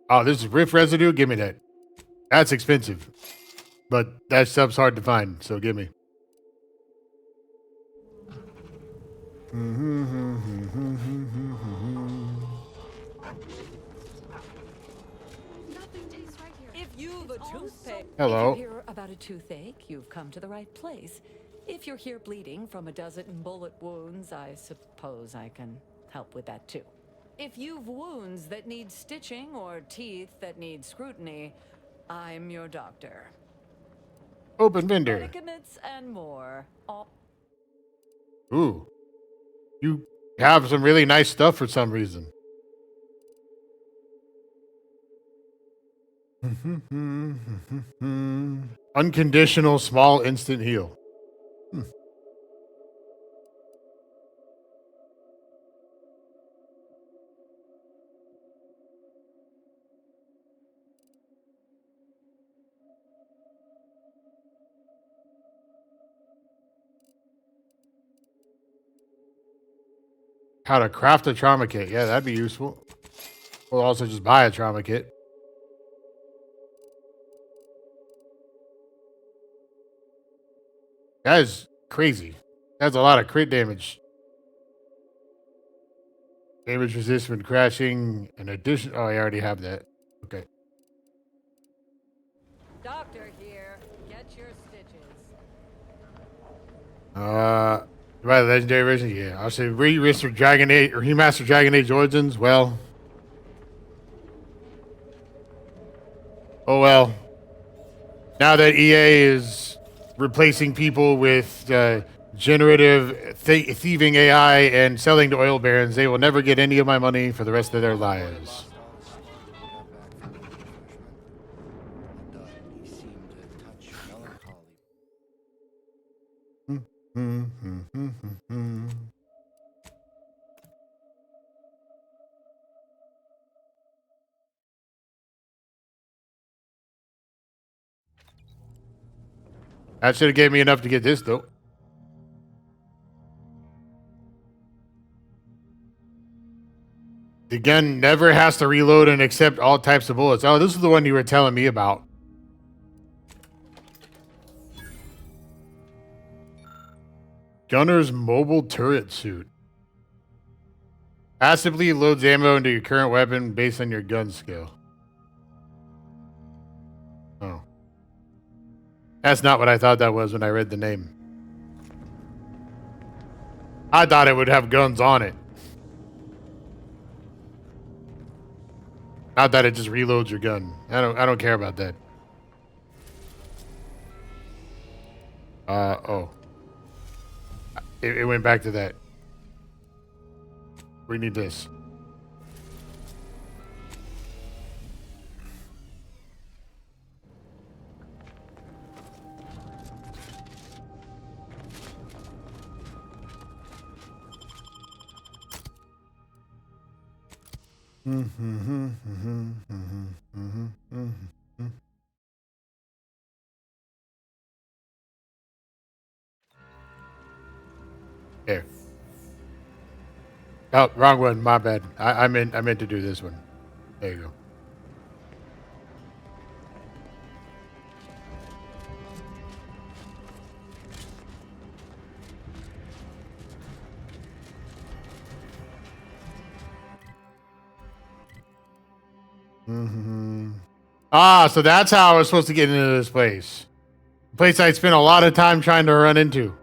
Oh, this is Rift residue? Give me that. That's expensive. But that stuff's hard to find, so give me. If you've a toothache, Hello. If you hear about a toothache, you've come to the right place. If you're here bleeding from a dozen bullet wounds, I suppose I can help with that too. If you've wounds that need stitching or teeth that need scrutiny, I'm your doctor. Open vendor. Medicaments and more. All Ooh. You have some really nice stuff for some reason. Unconditional small instant heal. How to craft a trauma kit. Yeah, that'd be useful. We'll also just buy a trauma kit. That is crazy. That's a lot of crit damage. Damage resist when crashing. In addition, oh, I already have that. Okay. doctor here. Get your stitches. By the legendary version, yeah. I'll say Remaster Dragon Age or Remaster Dragon Age Origins. Well, oh well. Now that EA is replacing people with generative thieving AI and selling to oil barons, they will never get any of my money for the rest of their lives. That should have gave me enough to get this, though. The gun never has to reload and accept all types of bullets. Oh, this is the one you were telling me about. Gunner's mobile turret suit. Passively loads ammo into your current weapon based on your gun skill. Oh. That's not what I thought that was when I read the name. I thought it would have guns on it. Not that it just reloads your gun. I don't care about that. Oh. It went back to that. We need this. There. Oh, wrong one. My bad. I meant to do this one. There you go. Ah, so that's how I was supposed to get into this place. A place I spent a lot of time trying to run into.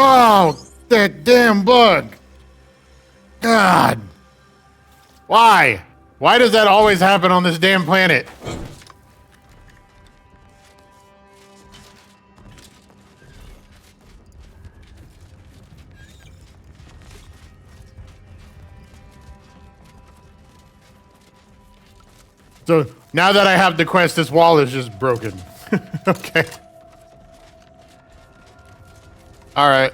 Oh, that damn bug. God. Why? Why does that always happen on this damn planet? So now that I have the quest, this wall is just broken. Okay. All right.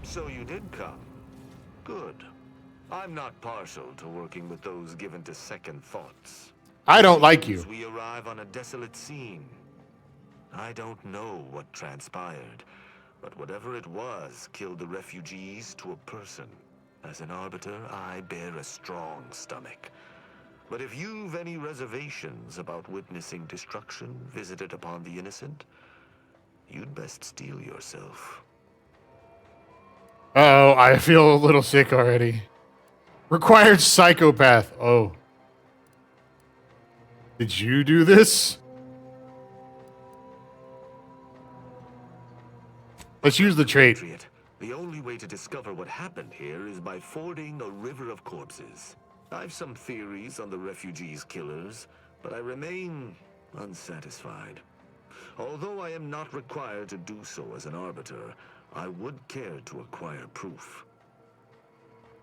So you did come. Good. I'm not partial to working with those given to second thoughts. I don't like you. We arrive on a desolate scene. I don't know what transpired, but whatever it was killed the refugees to a person. As an Arbiter, I bear a strong stomach. But if you've any reservations about witnessing destruction visited upon the innocent, you'd best steel yourself. Uh-oh, I feel a little sick already. Required psychopath. Oh. Did you do this? Let's use the trait. The only way to discover what happened here is by fording a river of corpses. I've some theories on the refugees' killers, but I remain unsatisfied. Although I am not required to do so as an Arbiter, I would care to acquire proof.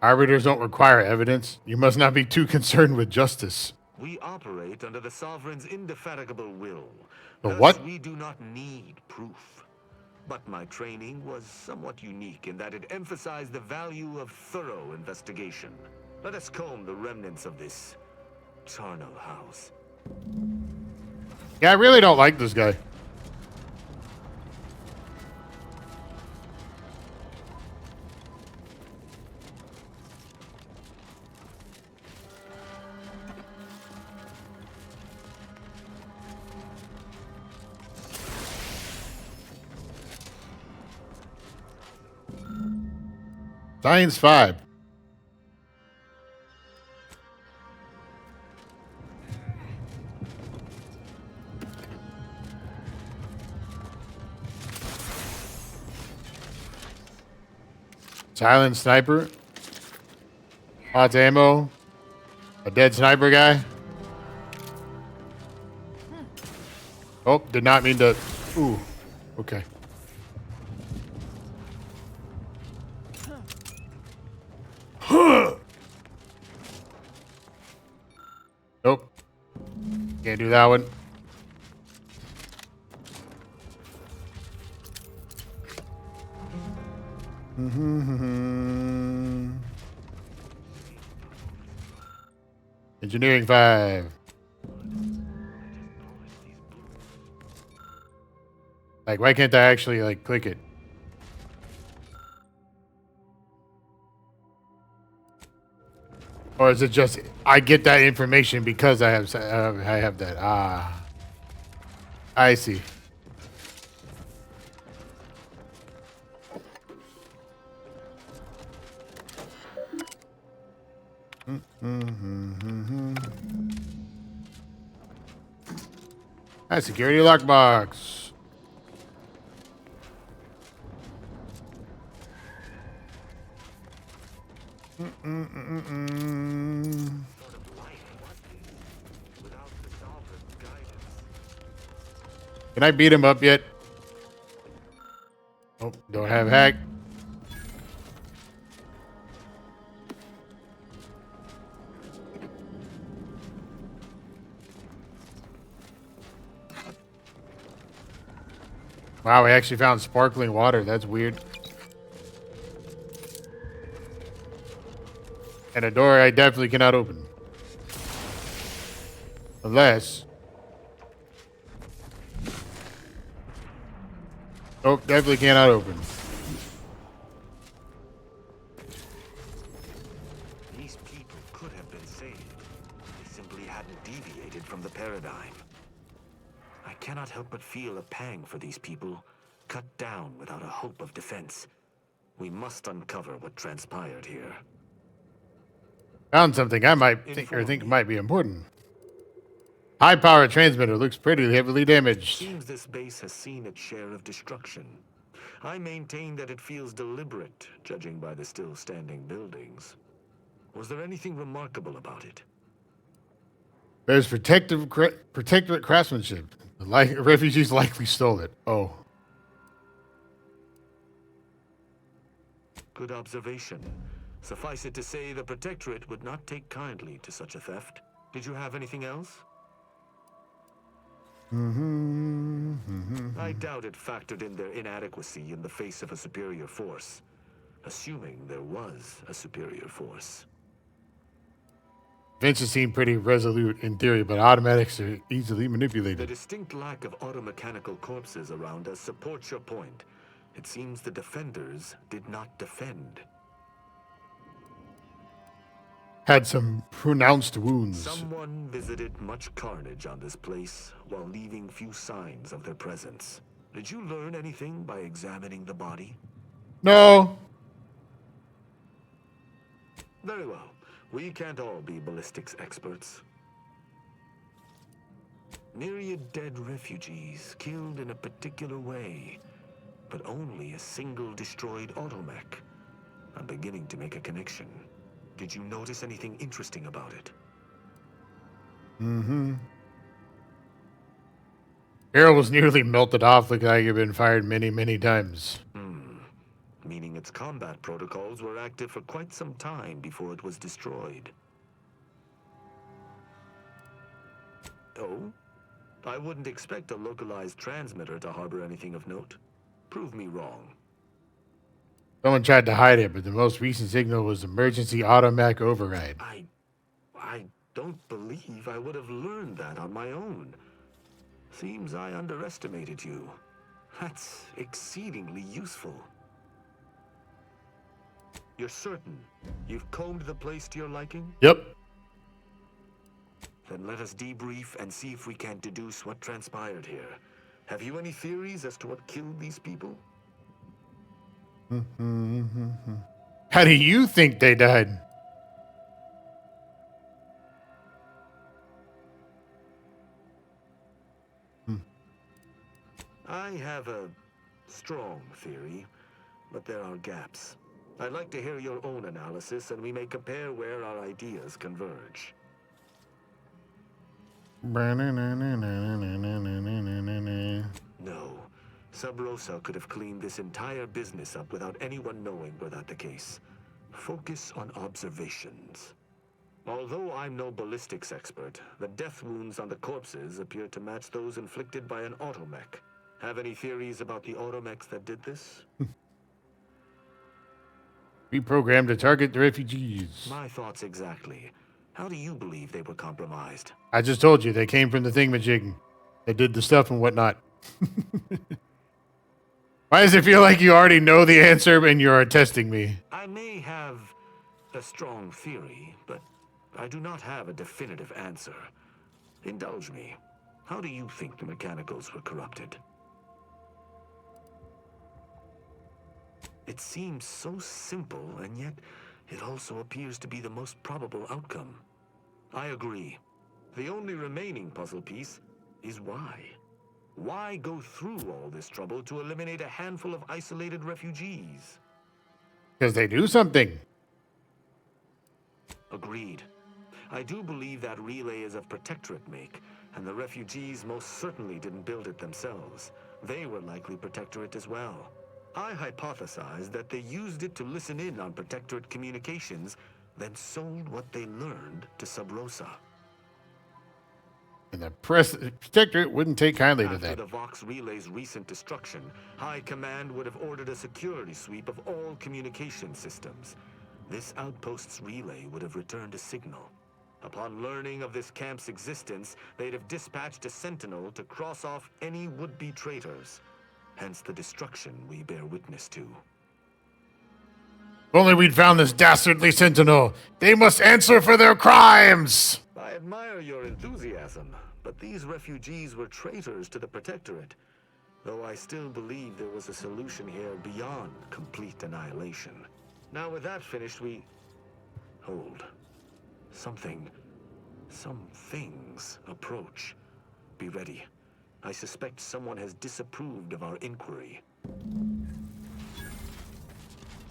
Arbiters don't require evidence. You must not be too concerned with justice. We operate under the Sovereign's indefatigable will. The Thus, what? we do not need proof. But my training was somewhat unique in that it emphasized the value of thorough investigation. Let us comb the remnants of this charnel house. Yeah, I really don't like this guy. Science 5. Silent sniper. Lots of ammo. A dead sniper guy. Oh, did not mean to. Ooh. Okay. Nope. Can't do that one. Engineering 5. Like, why can't I actually, like, click it? Or is it just I get that information because I have that? Ah, I see. That's security lockbox. Can I beat him up yet? Oh, don't have hack. Wow, we actually found sparkling water. That's weird. And a door I definitely cannot open. Unless... Oh, definitely cannot open. These people could have been saved. They simply hadn't deviated from the paradigm. I cannot help but feel a pang for these people, cut down without a hope of defense. We must uncover what transpired here. Found something I might think might be important. High power transmitter looks pretty heavily damaged. Seems this base has seen its share of destruction. I maintain that it feels deliberate, judging by the still standing buildings. Was there anything remarkable about it? There's protectorate craftsmanship. The refugees likely stole it. Oh. Good observation. Suffice it to say, the Protectorate would not take kindly to such a theft. Did you have anything else? I doubt it factored in their inadequacy in the face of a superior force. Assuming there was a superior force. Vinces seem pretty resolute in theory, but automatics are easily The manipulated. distinct lack of automechanical corpses around us supports your point. It seems the defenders did not defend. Had some pronounced wounds. Someone visited much carnage on this place while leaving few signs of their presence. Did you learn anything by examining the body? No. Very well. We can't all be ballistics experts. Myriad dead refugees killed in a particular way, but only a single destroyed automech. I'm beginning to make a connection. Did you notice anything interesting about it? Arrow was nearly melted off, looking like it had been fired many, many times. Meaning its combat protocols were active for quite some time before it was destroyed. Oh? I wouldn't expect a localized transmitter to harbor anything of note. Prove me wrong. Someone tried to hide it, but the most recent signal was emergency automatic override. I don't believe I would have learned that on my own. Seems I underestimated you. That's exceedingly useful. You're certain you've combed the place to your liking? Yep. Then let us debrief and see if we can deduce what transpired here. Have you any theories as to what killed these people? How do you think they died? I have a strong theory, but there are gaps. I'd like to hear your own analysis, and we may compare where our ideas converge. No. Sub Rosa could have cleaned this entire business up without anyone knowing were that the case. Focus on observations. Although I'm no ballistics expert, the death wounds on the corpses appear to match those inflicted by an automech. Have any theories about the automechs that did this? Reprogrammed to target the refugees. My thoughts exactly. How do you believe they were compromised? I just told you, they came from the thingamajig. They did the stuff and whatnot. Why does it feel like you already know the answer and you're testing me? I may have a strong theory, but I do not have a definitive answer. Indulge me. How do you think the mechanicals were corrupted? It seems so simple, and yet it also appears to be the most probable outcome. I agree. The only remaining puzzle piece is why. Why go through all this trouble to eliminate a handful of isolated refugees? Because they do something. Agreed. I do believe that relay is of Protectorate make, and the refugees most certainly didn't build it themselves. They were likely Protectorate as well. I hypothesize that they used it to listen in on Protectorate communications, then sold what they learned to Sub Rosa. And the Protectorate wouldn't take kindly to that. After the Vox Relay's recent destruction, High Command would have ordered a security sweep of all communication systems. This outpost's relay would have returned a signal. Upon learning of this camp's existence, they'd have dispatched a sentinel to cross off any would-be traitors. Hence the destruction we bear witness to. If only we'd found this dastardly sentinel. They must answer for their crimes. I admire your enthusiasm, but these refugees were traitors to the Protectorate. Though I still believe there was a solution here beyond complete annihilation. Now with that finished, we... Hold. Some things approach. Be ready. I suspect someone has disapproved of our inquiry.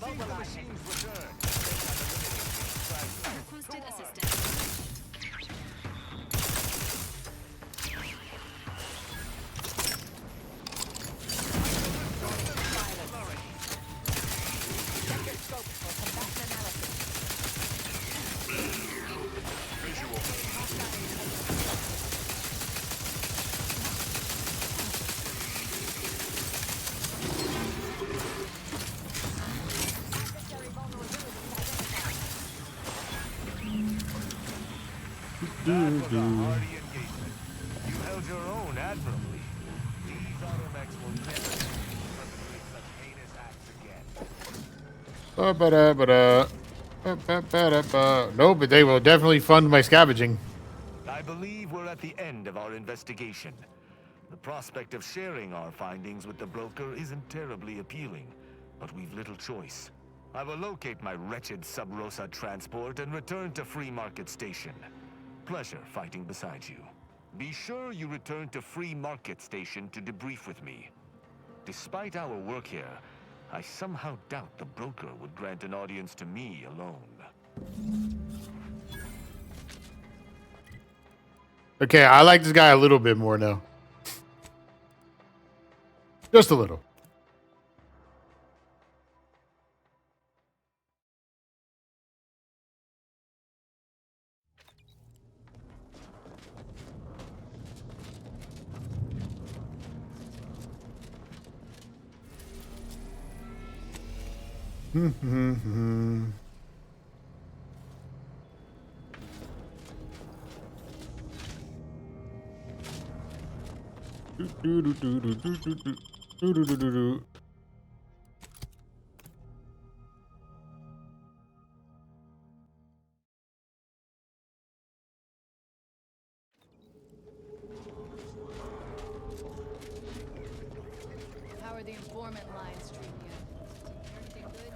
Requested assistance. That was a hearty engagement. You held your own admirably. These automechs will never perpetrate such heinous acts again. No, but they will definitely fund my scavenging. I believe we're at the end of our investigation. The prospect of sharing our findings with the broker isn't terribly appealing, but we've little choice. I will locate my wretched Sub Rosa transport and return to Free Market Station. Pleasure fighting beside you. Be sure you return to Free Market Station to debrief with me. Despite our work here, I somehow doubt the broker would grant an audience to me alone. Okay, I like this guy a little bit more now. Just a little. How are the informant lines treating you? Everything good?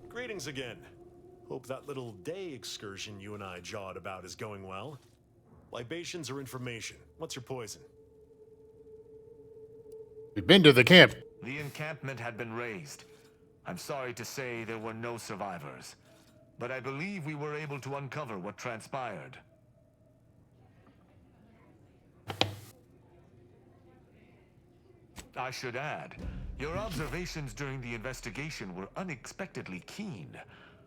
Greetings again. Hope that little day excursion you and I jawed about is going well. Libations or information? What's your poison? We've been to the camp. The encampment had been razed. I'm sorry to say there were no survivors, but I believe we were able to uncover what transpired. I should add, your observations during the investigation were unexpectedly keen.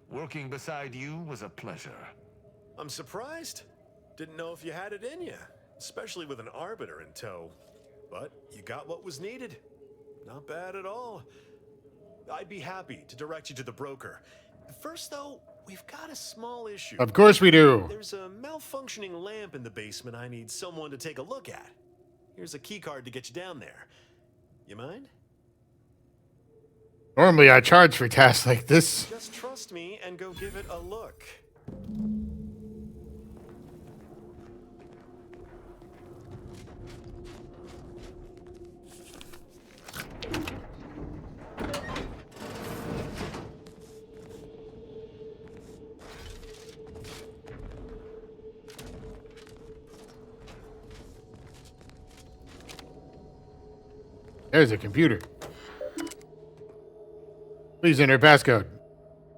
Working beside you was a pleasure. I'm surprised. Didn't know if you had it in you, especially with an Arbiter in tow. But you got what was needed. Not bad at all. I'd be happy to direct you to the broker. First, though, we've got a small issue. Of course we do. There's a malfunctioning lamp in the basement I need someone to take a look at. Here's a key card to get you down there. You mind? Normally I charge for tasks like this. Just trust me and go give it a look. There's a computer. Please enter passcode.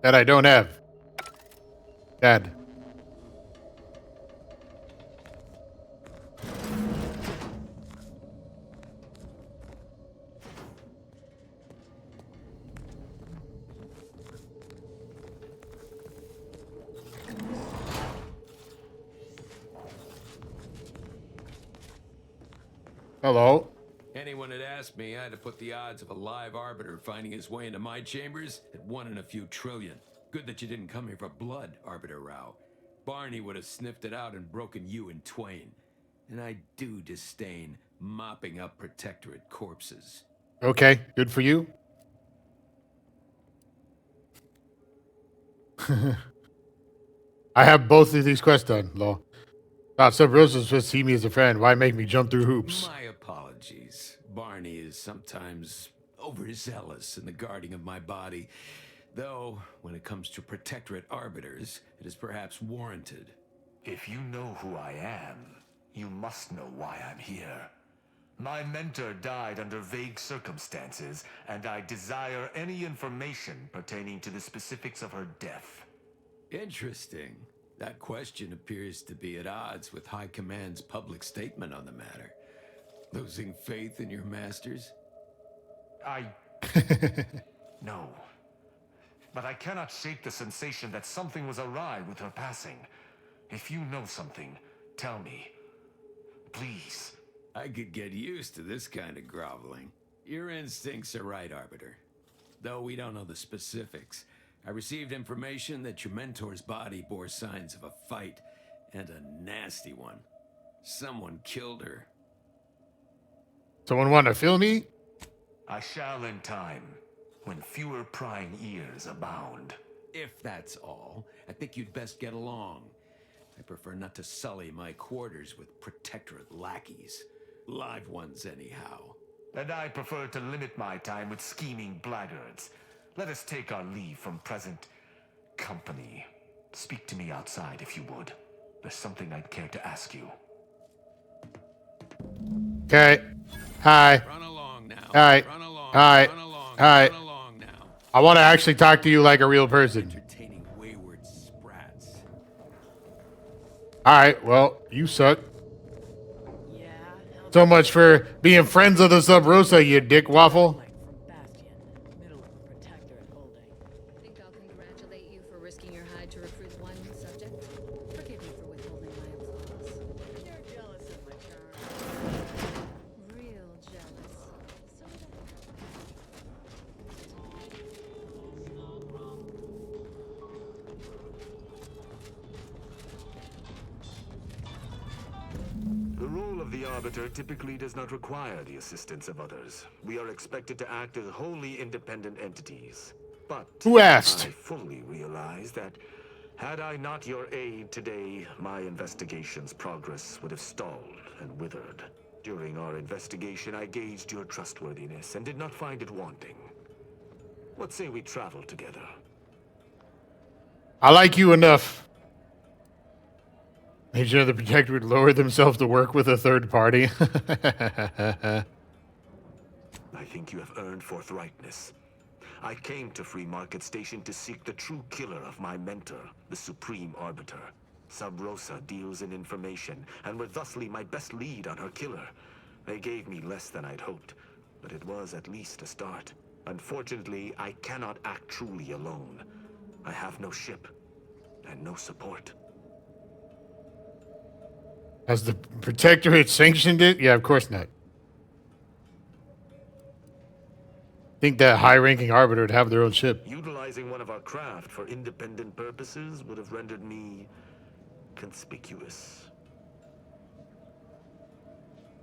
That I don't have. Dad. Hello. Anyone had asked me, I'd have put the odds of a live arbiter finding his way into my chambers at 1 in a few trillion. Good that you didn't come here for blood, Arbiter Rao. Barney would have sniffed it out and broken you in twain. And I do disdain mopping up Protectorate corpses. Okay, good for you. I have both of these quests done, Law. Thought Sub Rosa was supposed to see me as a friend. Why make me jump through hoops? My apologies. Barney is sometimes overzealous in the guarding of my body. Though, when it comes to Protectorate arbiters, it is perhaps warranted. If you know who I am, you must know why I'm here. My mentor died under vague circumstances, and I desire any information pertaining to the specifics of her death. Interesting. That question appears to be at odds with High Command's public statement on the matter. Losing faith in your masters? No. But I cannot shake the sensation that something was awry with her passing. If you know something, tell me. Please. I could get used to this kind of groveling. Your instincts are right, Arbiter. Though we don't know the specifics, I received information that your mentor's body bore signs of a fight, and a nasty one. Someone killed her. Someone want to fill me? I shall in time, when fewer prying ears abound. If that's all, I think you'd best get along. I prefer not to sully my quarters with Protectorate lackeys. Live ones, anyhow. And I prefer to limit my time with scheming blackguards. Let us take our leave from present company. Speak to me outside if you would. There's something I'd care to ask you. Okay. Hi. Run along now. Hi. Run along. Hi. Run along. Hi. Run along now. I want to actually talk to you like a real person. Entertaining wayward sprats. Alright, well, you suck. So much for being friends of the Sub Rosa, you dick waffle. I think I'll congratulate you for risking your hide to recruit one subject. Forgive me for withholding my applause. You're jealous of my charm. Real jealous. The role of the Arbiter typically does not require the assistance of others. We are expected to act as wholly independent entities. But who asked? I fully realize that had I not your aid today, my investigation's progress would have stalled and withered. During our investigation, I gauged your trustworthiness and did not find it wanting. What say we travel together? I like you enough. Made sure the Protector would lower themselves to work with a third party. I think you have earned forthrightness. I came to Free Market Station to seek the true killer of my mentor, the Supreme Arbiter. Sub Rosa deals in information, and were thusly my best lead on her killer. They gave me less than I'd hoped, but it was at least a start. Unfortunately, I cannot act truly alone. I have no ship, and no support. Has the Protectorate sanctioned it? Yeah, of course not. think that high-ranking arbiter would have their own ship. Utilizing one of our craft for independent purposes would have rendered me conspicuous.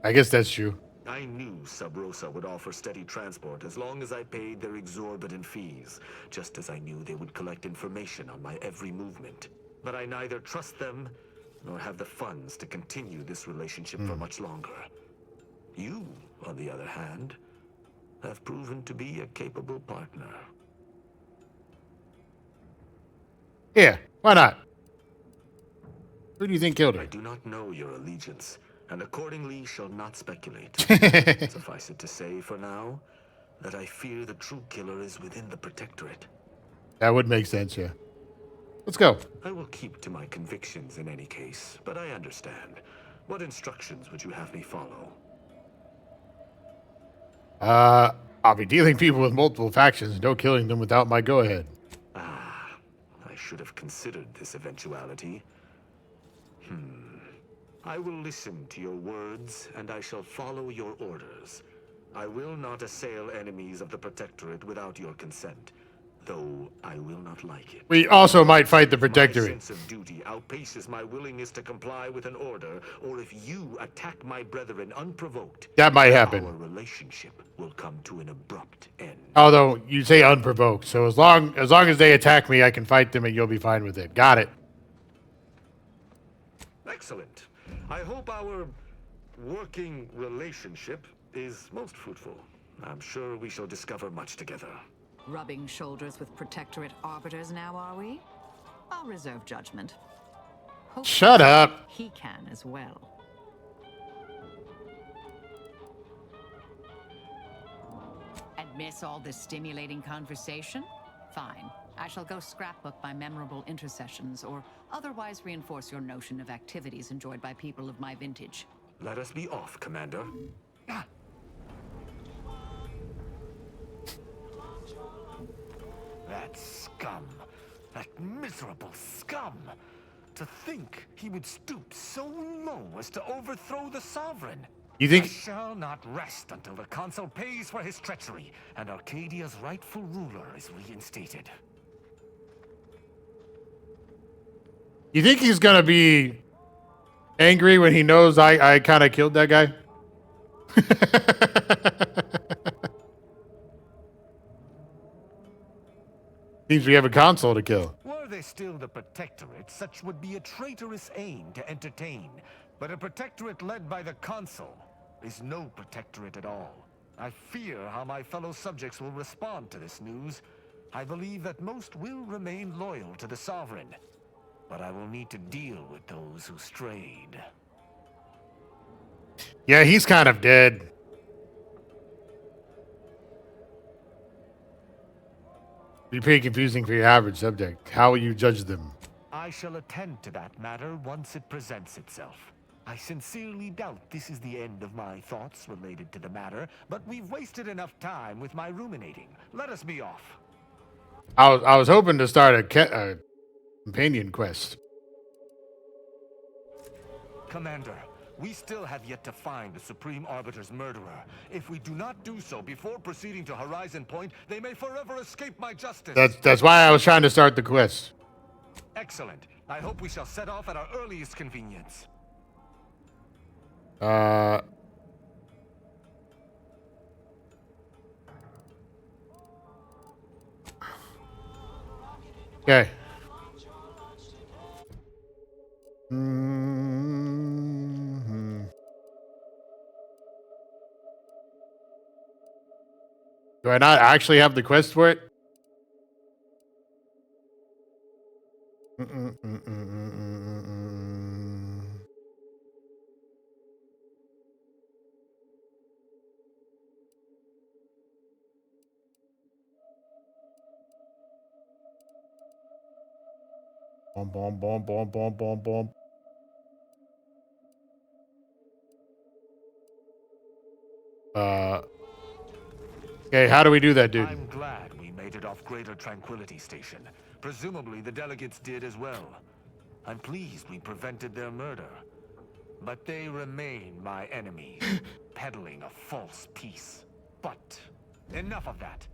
I guess that's true. I knew Sub Rosa would offer steady transport as long as I paid their exorbitant fees, just as I knew they would collect information on my every movement. But I neither trust them nor have the funds to continue this relationship for much longer. You, on the other hand, have proven to be a capable partner. Yeah, why not? Who do you think killed her? I do not know your allegiance, and accordingly shall not speculate. Suffice it to say, for now, that I fear the true killer is within the Protectorate. That would make sense, yeah. Let's go. I will keep to my convictions in any case, but I understand. What instructions would you have me follow? I'll be dealing people with multiple factions, no killing them without my go-ahead. I should have considered this eventuality. I will listen to your words, and I shall follow your orders. I will not assail enemies of the Protectorate without your consent, though I will not like it. We also might fight the My Protectorate. sense of duty outpaces my willingness to comply with an order, or if you attack my brethren unprovoked, That might happen. our relationship will come to an abrupt end. Although, you say unprovoked, so as long as they attack me, I can fight them and you'll be fine with it. Got it. Excellent. I hope our working relationship is most fruitful. I'm sure we shall discover much together. Rubbing shoulders with Protectorate arbiters now, are we? I'll reserve judgment. Hopefully Shut up. He can as well. And miss all this stimulating conversation? Fine. I shall go scrapbook my memorable intercessions or otherwise reinforce your notion of activities enjoyed by people of my vintage. Let us be off, Commander. That scum. That miserable scum. To think he would stoop so low as to overthrow the Sovereign. You think- I shall not rest until the Consul pays for his treachery and Arcadia's rightful ruler is reinstated. You think he's gonna be angry when he knows I kind of killed that guy? Seems we have a console to kill. Were they still the Protectorate, such would be a traitorous aim to entertain. But a Protectorate led by the Consul is no Protectorate at all. I fear how my fellow subjects will respond to this news. I believe that most will remain loyal to the Sovereign. But I will need to deal with those who strayed. Yeah, he's kind of dead. Be pretty confusing for your average subject. How will you judge them? I shall attend to that matter once it presents itself. I sincerely doubt this is the end of my thoughts related to the matter, but we've wasted enough time with my ruminating. Let us be off. I was hoping to start a companion quest. Commander, we still have yet to find the Supreme Arbiter's murderer. If we do not do so before proceeding to Horizon Point, they may forever escape my justice. That's why I was trying to start the quest. Excellent. I hope we shall set off at our earliest convenience. Okay. Do I not actually have the quest for it? Boom, boom, boom, boom, boom, boom, boom. Okay, how do we do that, dude? I'm glad we made it off Greater Tranquility Station. Presumably the delegates did as well. I'm pleased we prevented their murder. But they remain my enemies, peddling a false peace. But Enough of that.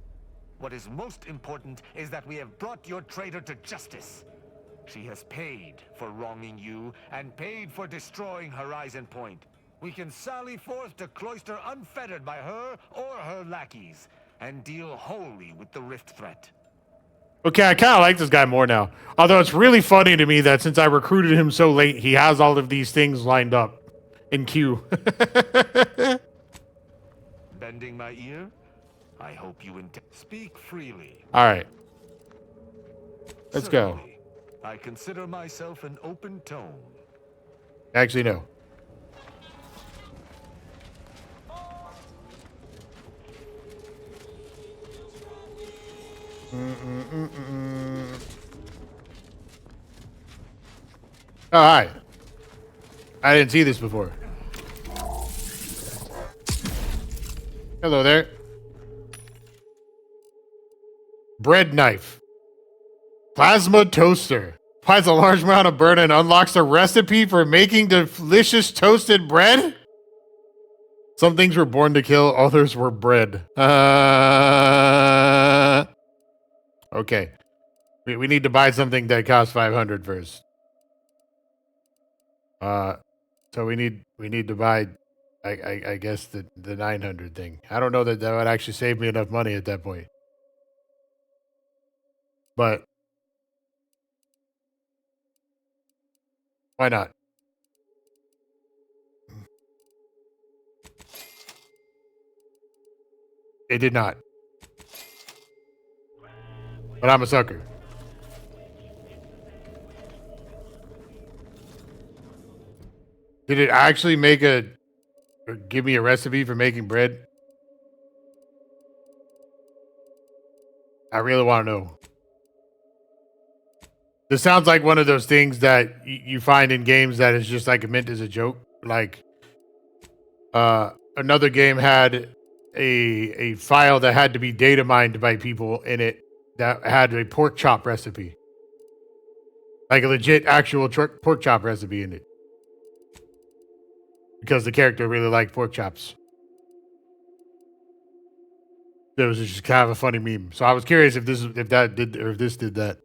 What is most important is that we have brought your traitor to justice. She has paid for wronging you and paid for destroying Horizon Point. We can sally forth to Cloister unfettered by her or her lackeys and deal wholly with the rift threat. Okay, I kind of like this guy more now. Although it's really funny to me that since I recruited him so late, he has all of these things lined up in queue. Bending my ear? I hope you speak freely. All right. Let's go. Certainly. I consider myself an open tone. Actually, no. Oh, hi. I didn't see this before. Hello there. Bread knife. Plasma toaster. Applies a large amount of burn and unlocks a recipe for making delicious toasted bread? Some things were born to kill, others were bred. Okay. We need to buy something that costs 500 first. So we need to buy, I guess, the 900 thing. I don't know that would actually save me enough money at that point. But why not? It did not. But I'm a sucker. Did it actually make or give me a recipe for making bread? I really want to know. This sounds like one of those things that you find in games that is just like meant as a joke. Like another game had a file that had to be data mined by people in it that had a pork chop recipe. Like a legit actual pork chop recipe in it. Because the character really liked pork chops. It was just kind of a funny meme. So I was curious if this did that.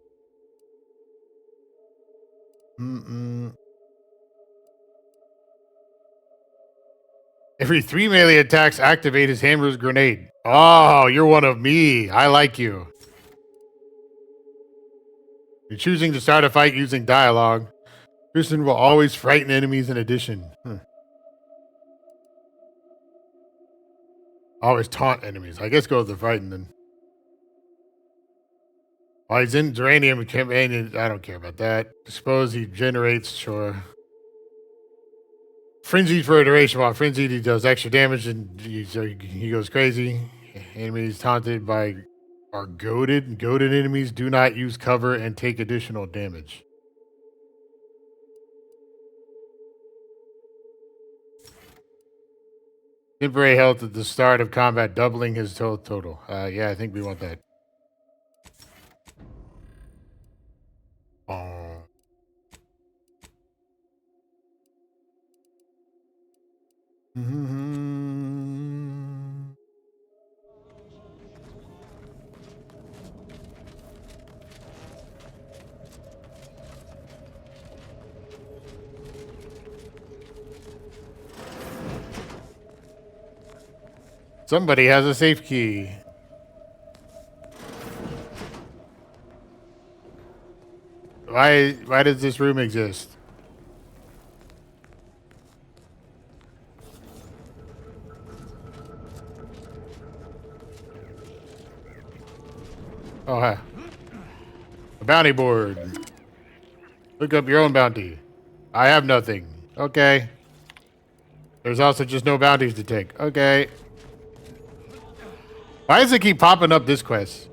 Every 3 melee attacks activate his hammer's grenade. Oh, you're one of me. I like you. You're choosing to start a fight using dialogue. Tristan will always frighten enemies in addition. Always taunt enemies. I guess go with the frighten then. While he's in Duranium campaign, I don't care about that. I suppose he generates, sure. Frenzied for a duration. While frenzied, he does extra damage and he goes crazy. Enemies taunted by are goaded. Goaded enemies do not use cover and take additional damage. Temporary health at the start of combat, doubling his total. Yeah, I think we want that. Somebody has a safe key. Why does this room exist? Oh, hi. A bounty board. Look up your own bounty. I have nothing. Okay. There's also just no bounties to take. Okay. Why does it keep popping up this quest?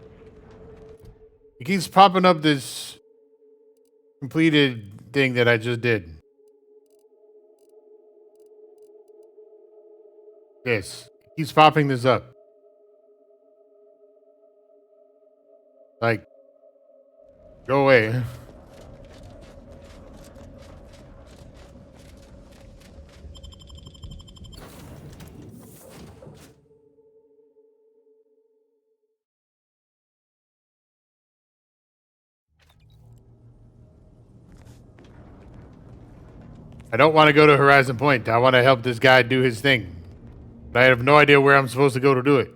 It keeps popping up this completed thing that I just did. Yes. It keeps popping this up. Like, go away. I don't want to go to Horizon Point. I want to help this guy do his thing. But I have no idea where I'm supposed to go to do it.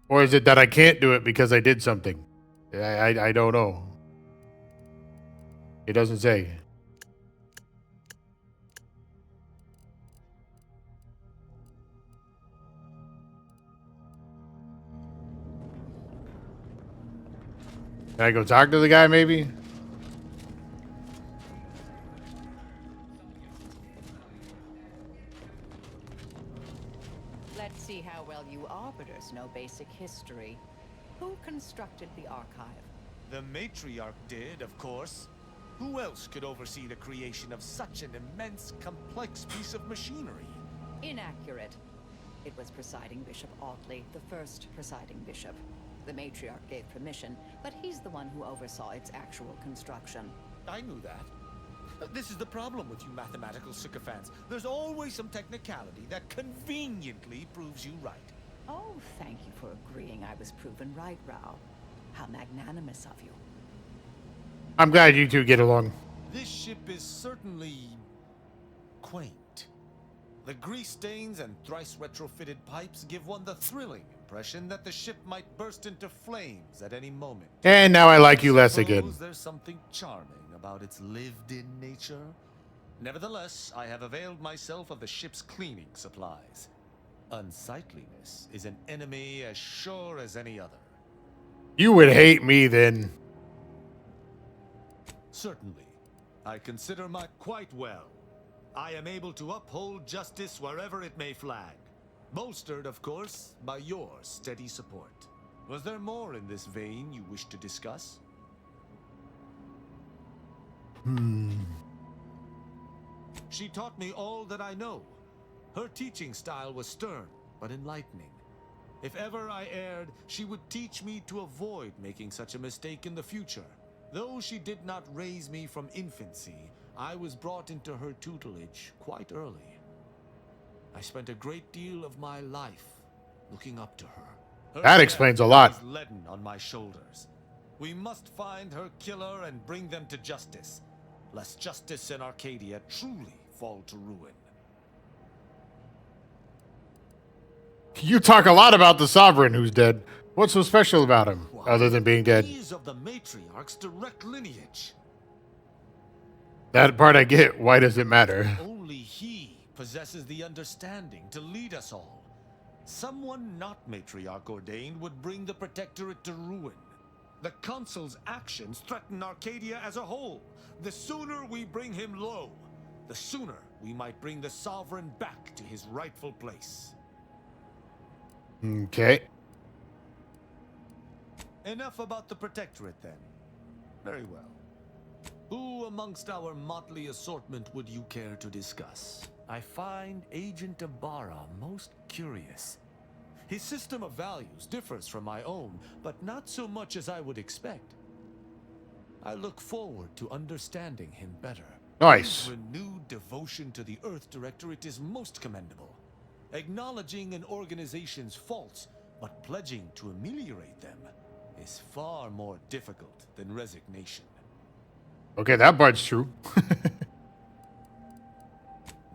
Or is it that I can't do it because I did something? I don't know. It doesn't say. Can I go talk to the guy maybe? Let's see how well you Arbiters know basic history. Who constructed the archive? The Matriarch did, of course. Who else could oversee the creation of such an immense, complex piece of machinery? Inaccurate. It was Presiding Bishop Audley, the first presiding bishop. The Matriarch gave permission, but he's the one who oversaw its actual construction. I knew that. This is the problem with you mathematical sycophants. There's always some technicality that conveniently proves you right. Oh, thank you for agreeing I was proven right, Rao. How magnanimous of you. I'm glad you two get along. This ship is certainly quaint. The grease stains and thrice retrofitted pipes give one the thrilling impression that the ship might burst into flames at any moment. And now I like you less again. Suppose there's something charming about its lived-in nature. Nevertheless, I have availed myself of the ship's cleaning supplies. Unsightliness is an enemy as sure as any other. You would hate me then. Certainly. I consider my quite well. I am able to uphold justice wherever it may flag. Bolstered, of course, by your steady support. Was there more in this vein you wish to discuss? She taught me all that I know. Her teaching style was stern, but enlightening. If ever I erred, she would teach me to avoid making such a mistake in the future. Though she did not raise me from infancy, I was brought into her tutelage quite early. I spent a great deal of my life looking up to her. That explains a lot. Is leaden on my shoulders. We must find her killer and bring them to justice, lest justice in Arcadia truly fall to ruin. You talk a lot about the Sovereign who's dead. What's so special about him, other than being dead? He is of the Matriarch's direct lineage. That part I get. Why does it matter? Only he possesses the understanding to lead us all. Someone not Matriarch ordained would bring the Protectorate to ruin. The Consul's actions threaten Arcadia as a whole. The sooner we bring him low, the sooner we might bring the Sovereign back to his rightful place. Okay. Enough about the Protectorate, then. Very well. Who amongst our motley assortment would you care to discuss? I find Agent Ibarra most curious. His system of values differs from my own, but not so much as I would expect. I look forward to understanding him better. Nice. His renewed devotion to the Earth Directorate is most commendable. Acknowledging an organization's faults, but pledging to ameliorate them, is far more difficult than resignation. Okay, that part's true.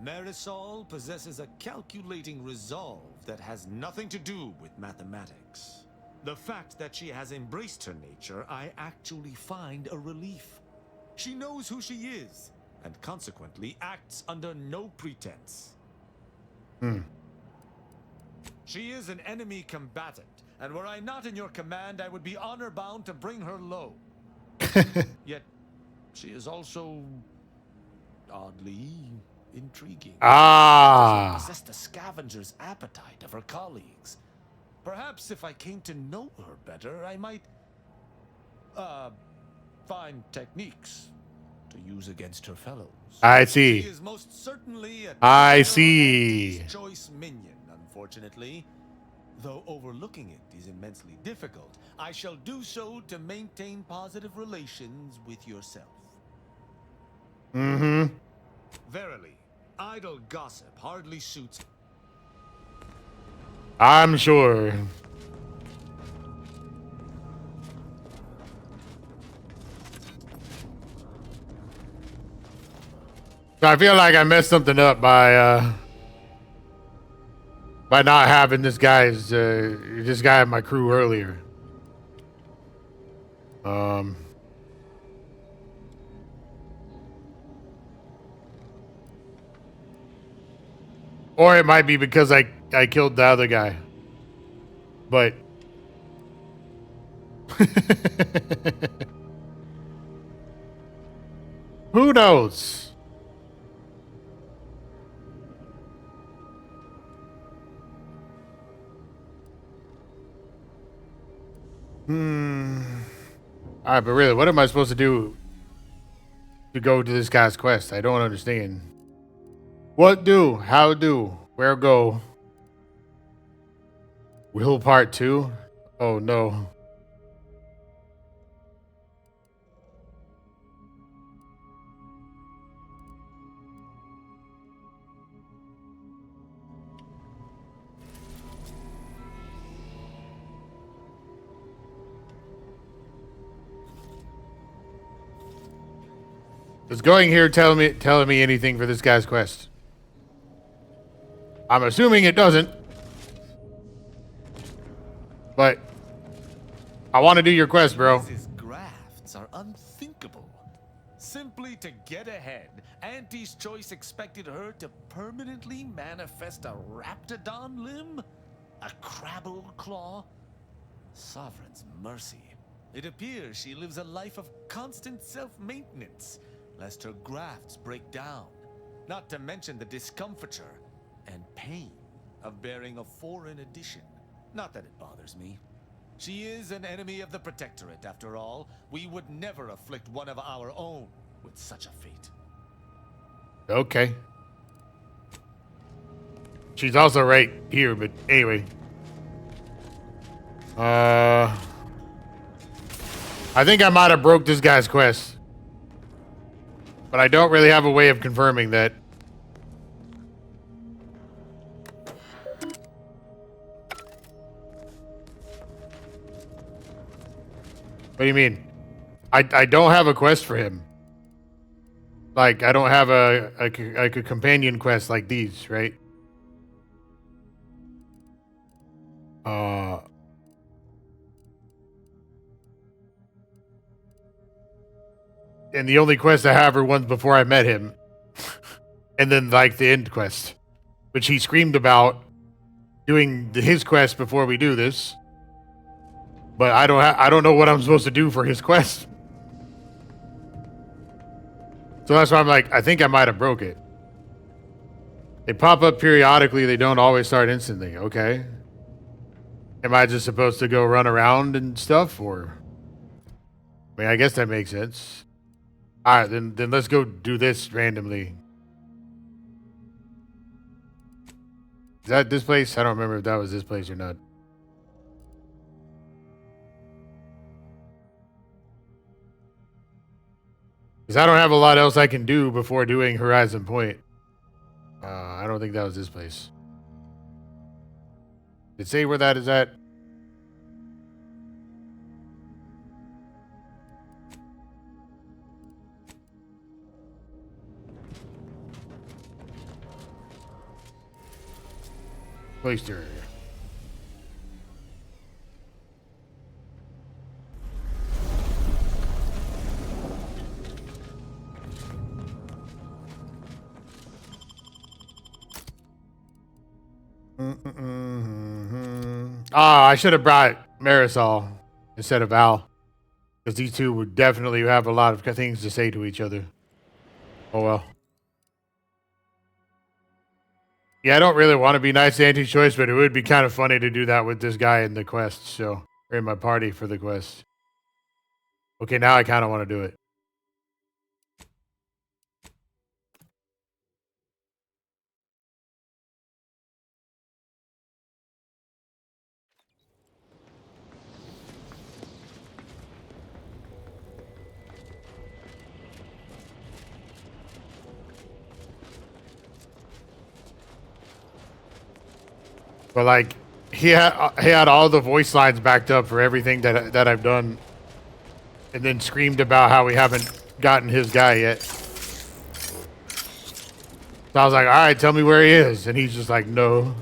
Marisol possesses a calculating resolve that has nothing to do with mathematics. The fact that she has embraced her nature, I actually find a relief. She knows who she is, and consequently acts under no pretense. She is an enemy combatant, and were I not in your command, I would be honor-bound to bring her low. Yet, she is also oddly intriguing. Ah. She possessed the scavenger's appetite of her colleagues. Perhaps if I came to know her better, I might find techniques to use against her fellows. I see. She is most certainly a I see. choice minion, unfortunately. Though overlooking it is immensely difficult, I shall do so to maintain positive relations with yourself. Mm-hmm. Verily, idle gossip hardly suits. I'm sure. So I feel like I messed something up by not having this guy in my crew earlier. Or it might be because I killed the other guy. But who knows? Alright, but really, what am I supposed to do to go to this guy's quest? I don't understand. What do? How do? Where go? Will part 2? Oh no. Is going here telling me anything for this guy's quest? I'm assuming it doesn't. But I want to do your quest, bro. These grafts are unthinkable. Simply to get ahead, Auntie's choice expected her to permanently manifest a Raptidon limb? A Crabble claw? Sovereign's mercy. It appears she lives a life of constant self-maintenance, lest her grafts break down. Not to mention the discomfiture and pain of bearing a foreign edition. Not that it bothers me. She is an enemy of the Protectorate, after all. We would never afflict one of our own with such a fate. Okay. She's also right here, but anyway. I think I might have broke this guy's quest. But I don't really have a way of confirming that. What do you mean? I don't have a quest for him. Like, I don't have a companion quest like these, right? And the only quests I have are ones before I met him. And then, like, the end quest. Which he screamed about doing his quest before we do this. But I don't know what I'm supposed to do for his quest. So that's why I'm like, I think I might have broke it. They pop up periodically, they don't always start instantly. Okay. Am I just supposed to go run around and stuff, or? I mean, I guess that makes sense. Alright, then let's go do this randomly. Is that this place? I don't remember if that was this place or not. Because I don't have a lot else I can do before doing Horizon Point. I don't think that was this place. Did it say where that is at? Cloister. I should have brought Marisol instead of Al. Because these two would definitely have a lot of things to say to each other. Oh well. Yeah, I don't really want to be nice to anti-choice, but it would be kind of funny to do that with this guy in the quest, so. Or in my party for the quest. Okay, now I kind of want to do it. But like, he had all the voice lines backed up for everything that I've done, and then screamed about how we haven't gotten his guy yet. So I was like, all right, tell me where he is. And he's just like, no.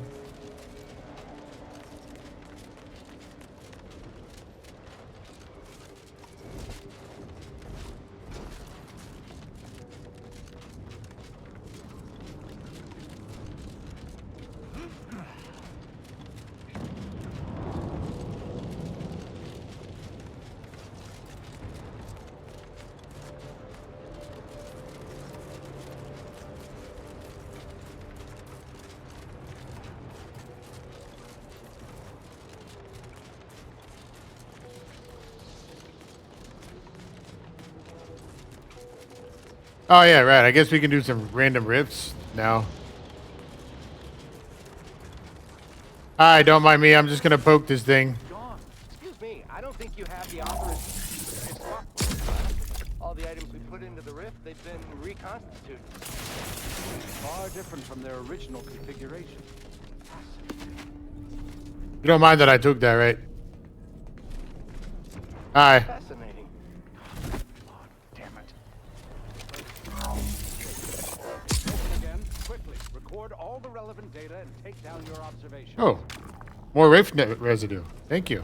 Oh, yeah, right. I guess we can do some random riffs now. Hi, don't mind me. I'm just going to poke this thing. Excuse me, I don't think you have the authorization. All the items we put into the rift, they've been reconstituted. Far different from their original configuration. You don't mind that I took that, right? Hi. Fascinating. Again, quickly, record all the relevant data and take down your observations. Oh, more rift residue. Thank you.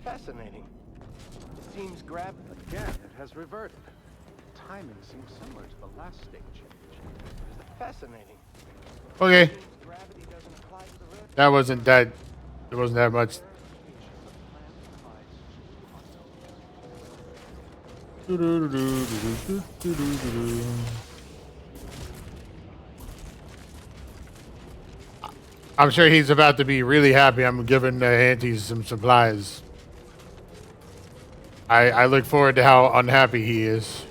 Fascinating. It seems again, it has reverted. Timing seems similar to the last state change. Fascinating. Okay. Gravity doesn't apply to the rift. That wasn't that. It wasn't that much. I'm sure he's about to be really happy I'm giving the Antes some supplies. I look forward to how unhappy he is.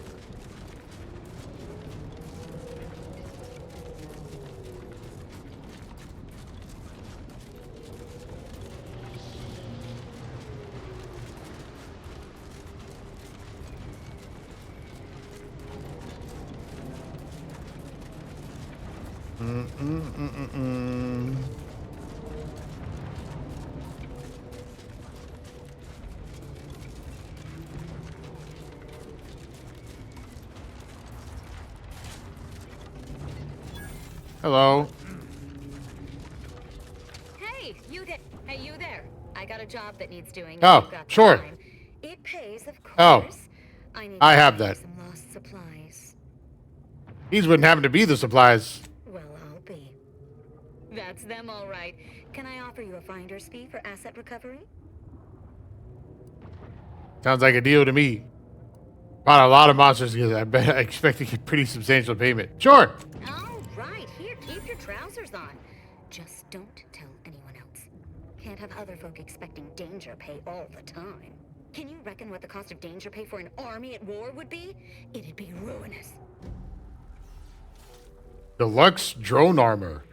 Hello. Hey, you there. Hey, you there. I got a job that needs doing. Oh, You've got the sure. time. It pays, of course. Oh, I to have find that. some lost supplies. These wouldn't happen to be the supplies. Well, I'll be. That's them, all right. Can I offer you a finder's fee for asset recovery? Sounds like a deal to me. Bought a lot of monsters because I bet I expect to get pretty substantial payment. Sure. All right, here, keep your trousers on. Just don't tell anyone else. Can't have other folk expecting danger pay all the time. Can you reckon what the cost of danger pay for an army at war would be? It'd be ruinous. Deluxe drone armor.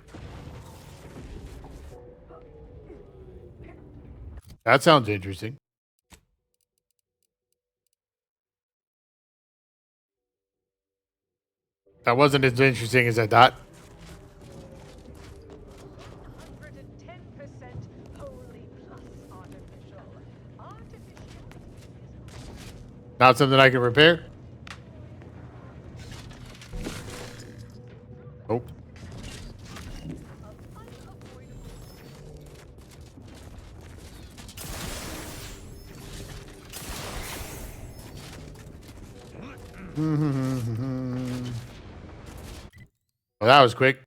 That sounds interesting. That wasn't as interesting as I thought. Not something I can repair? Nope. Well, that was quick.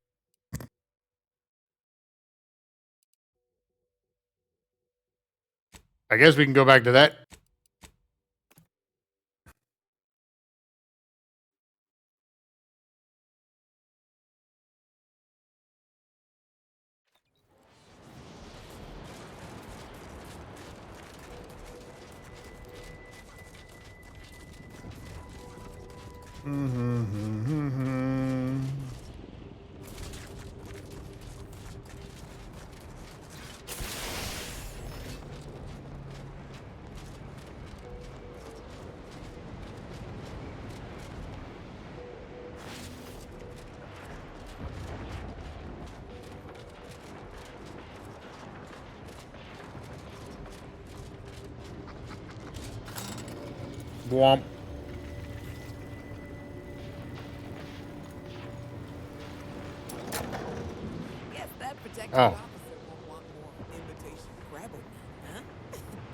I guess we can go back to that. Womp. Oh.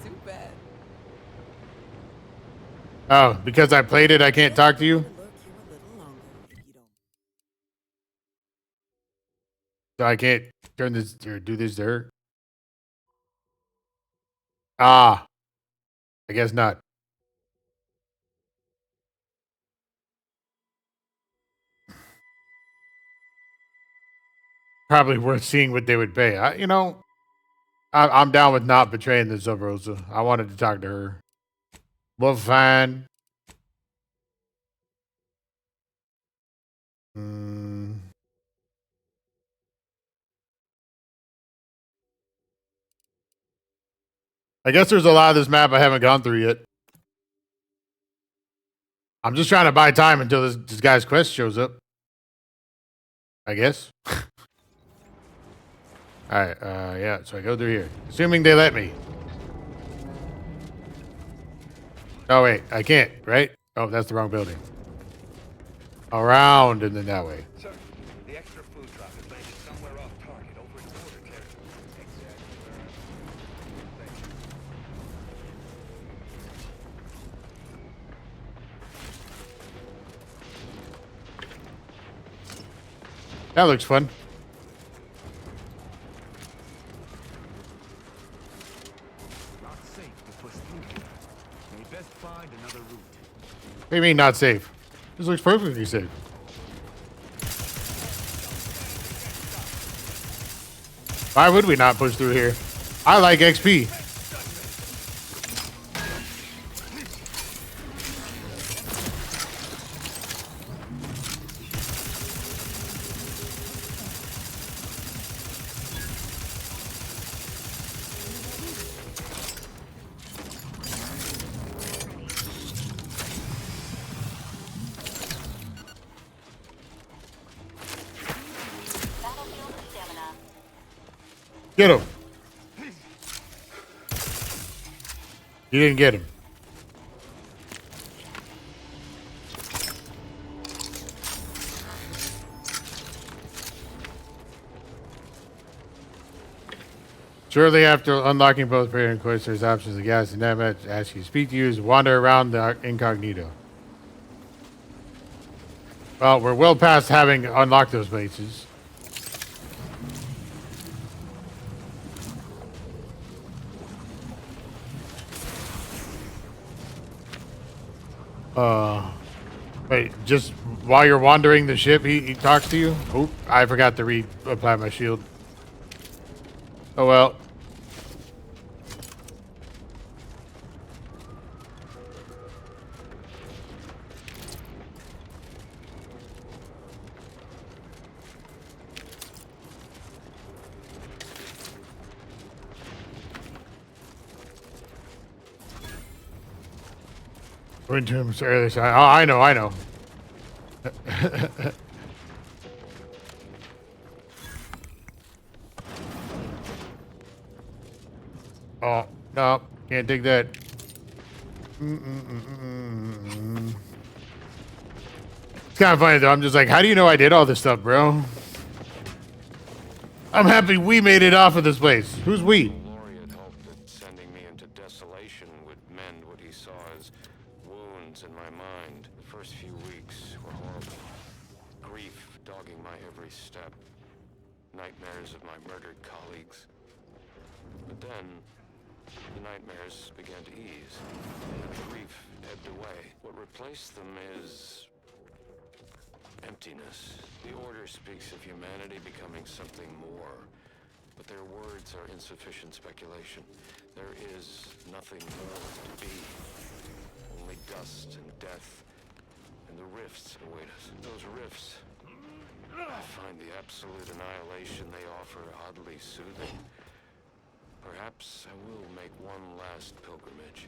Too bad. Oh, because I played it, I can't talk to you? So I can't turn this or do this to her? Ah. I guess not. Probably worth seeing what they would pay. I'm down with not betraying the Sub Rosa. I wanted to talk to her. Well, fine. I guess there's a lot of this map I haven't gone through yet. I'm just trying to buy time until this guy's quest shows up. I guess. Alright, yeah, so I go through here. Assuming they let me. Oh, wait, I can't, right? Oh, that's the wrong building. Around and then that way. Sir, the extra food drop is landed somewhere off target over in border territory. That looks fun. Not safe to push through here. May best find another route. What do you mean not safe? This looks perfectly safe. Why would we not push through here? I like XP. Get him. You didn't get him. Shortly after unlocking both prayer and quest, there's options of gas and that match ask you to speak to you is wander around the incognito. Well, we're well past having unlocked those places. Wait, just while you're wandering the ship, he talks to you? Oop, I forgot to reapply my shield. Oh well. Went to him earlier. Oh, I know. Oh, no. Can't dig that. It's kind of funny, though. I'm just like, how do you know I did all this stuff, bro? I'm happy we made it off of this place. Who's we? Laureate hoped that sending me into desolation would mend what he saw as wounds in my mind. The first few weeks were horrible. Grief dogging my every step. Nightmares of my murdered colleagues. But then, the nightmares began to ease. The grief ebbed away. What replaced them is emptiness. The Order speaks of humanity becoming something more, but their words are insufficient speculation. There is nothing more to be. Only dust and death, and the rifts await us. Those rifts, I find the absolute annihilation they offer oddly soothing. Perhaps I will make one last pilgrimage.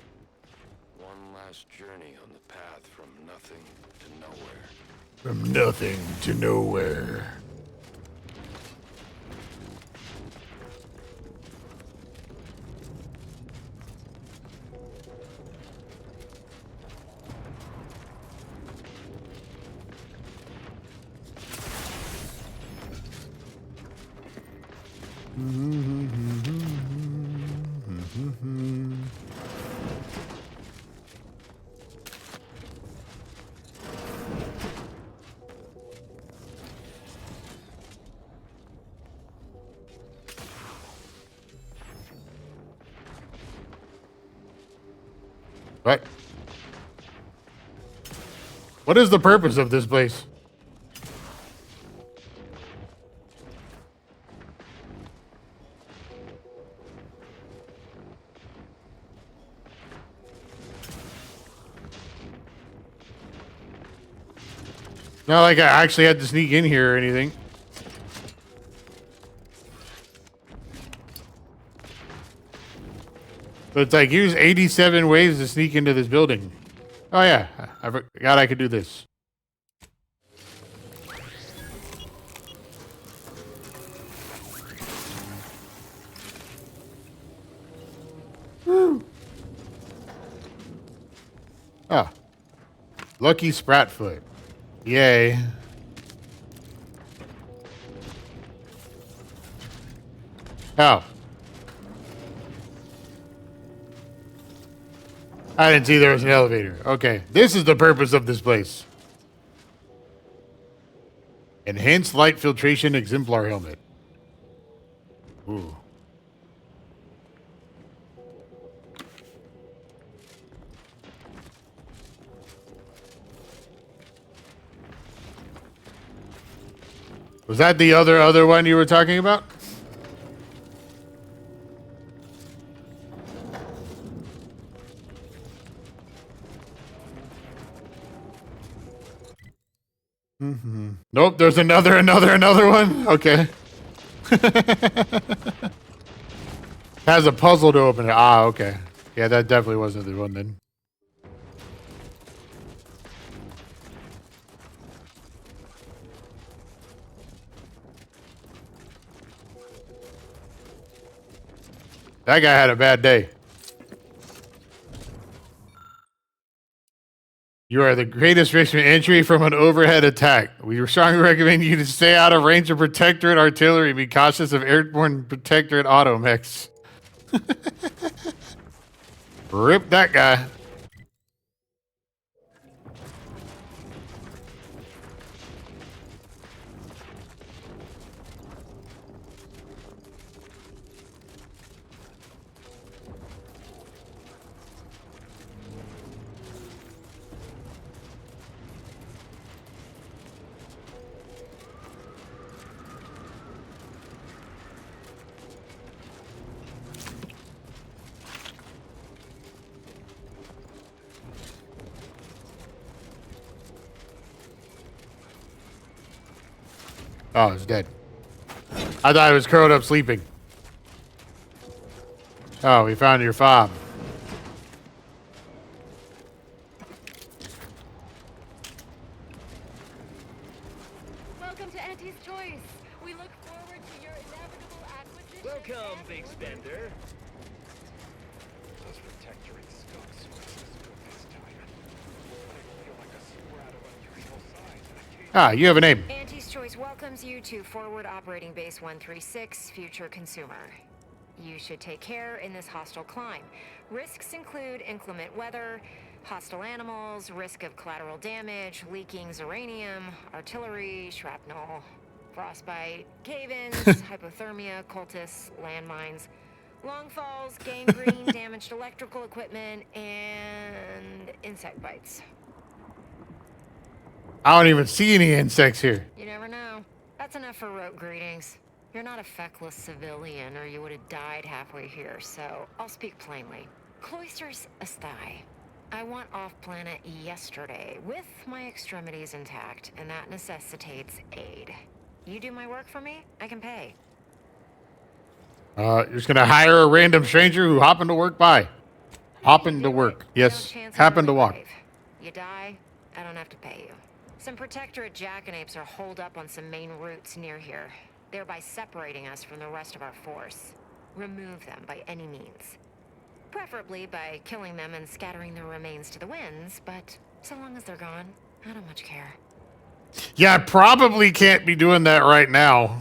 One last journey on the path from nothing to nowhere. From nothing to nowhere. What? What is the purpose of this place? Not like I actually had to sneak in here or anything. But it's like, use 87 ways to sneak into this building. Oh yeah, I forgot I could do this. Woo. Oh. Lucky Spratfoot. Yay. Oh. I didn't see there was an elevator. Okay. This is the purpose of this place. Enhanced light filtration exemplar helmet. Ooh. Was that the other one you were talking about? Mm-hmm. Nope, there's another one. Okay. Has a puzzle to open it. Ah, okay. Yeah, that definitely wasn't the one then. That guy had a bad day. You are the greatest risk of entry from an overhead attack. We strongly recommend you to stay out of range of Protectorate artillery. Be cautious of airborne Protectorate automechs. Rip that guy. Oh, it's dead. I thought it was curled up sleeping. Oh, we found your fob. Welcome to Auntie's Choice. We look forward to your inevitable acquisition. Welcome, big spender. Those Protectorate skunks were as good this time. I feel like a sprout of unusual size, and I can't... Ah, you have a name. Auntie's Choice welcomes you to Forward Operating Base 136, Future Consumer. You should take care in this hostile climb. Risks include inclement weather, hostile animals, risk of collateral damage, leaking uranium, artillery, shrapnel, frostbite, cave-ins, hypothermia, cultists, landmines, long falls, gangrene, damaged electrical equipment, and insect bites. I don't even see any insects here. You never know. That's enough for rote greetings. You're not a feckless civilian, or you would have died halfway here, so I'll speak plainly. Cloisters aside, I want off-planet yesterday, with my extremities intact, and that necessitates aid. You do my work for me, I can pay. You're just gonna hire a random stranger who happened to work by. Happened to work. Yes, happened to walk. You die, I don't have to pay you. Some Protectorate jackanapes are holed up on some main routes near here, thereby separating us from the rest of our force. Remove them by any means. Preferably by killing them and scattering their remains to the winds, but so long as they're gone, I don't much care. Yeah, I probably can't be doing that right now.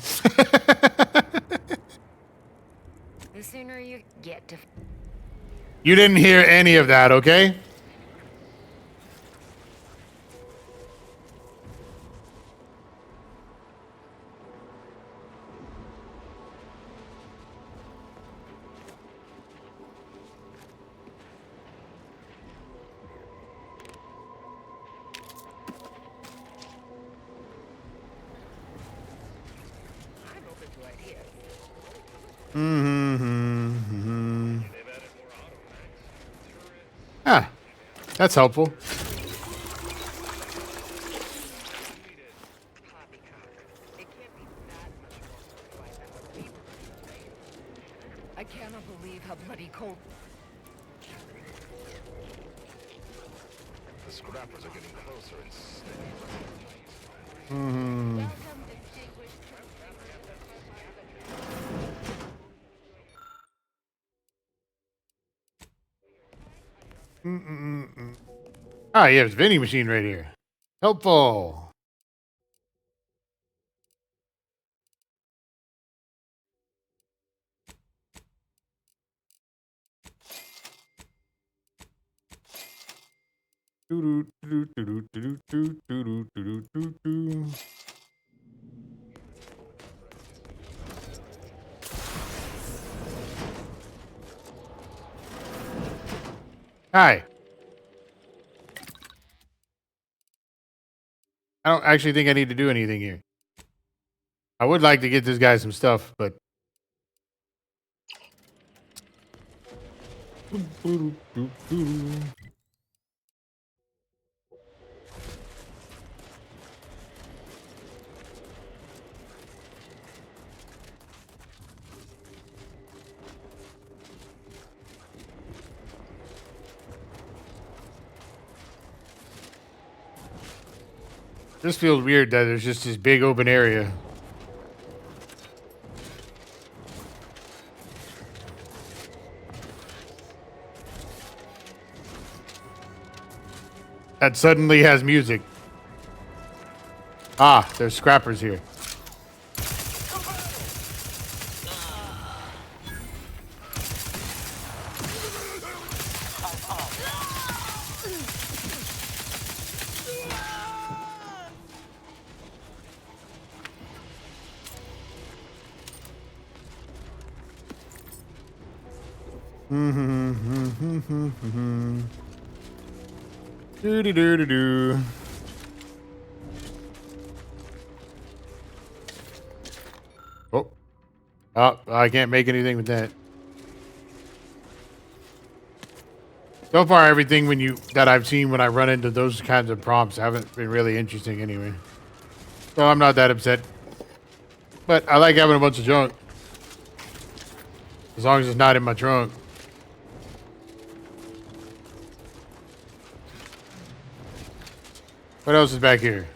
The sooner you get to... You didn't hear any of that, okay? Ah, that's helpful. I cannot believe how bloody cold. The scrappers are getting closer and steady. Ah, yeah, it's vending machine right here. Helpful. Hi. I don't actually think I need to do anything here. I would like to get this guy some stuff, but... This feels weird that there's just this big open area. That suddenly has music. Ah, there's scrappers here. Do. Oh, I can't make anything with that. So far, everything that I've seen when I run into those kinds of prompts haven't been really interesting anyway. So I'm not that upset. But I like having a bunch of junk. As long as it's not in my trunk. What else is back here?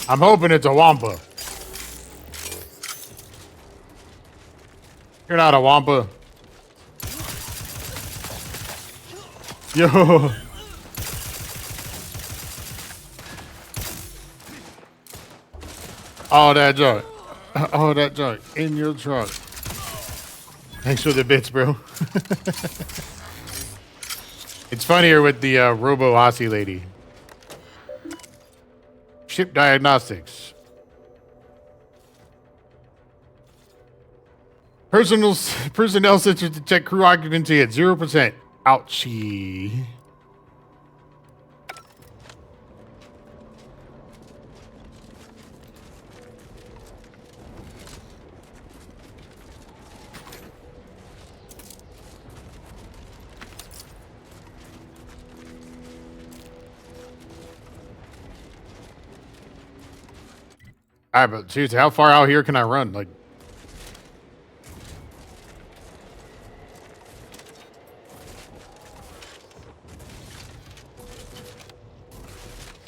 I'm hoping it's a Wampa. You're not a Wampa. Yo. All that junk. All that junk in your trunk. Thanks for the bits, bro. It's funnier with the Robo Aussie lady. Ship diagnostics. Personnel sensors detect crew occupancy at 0%. Ouchie. Alright, but seriously, how far out here can I run? Like,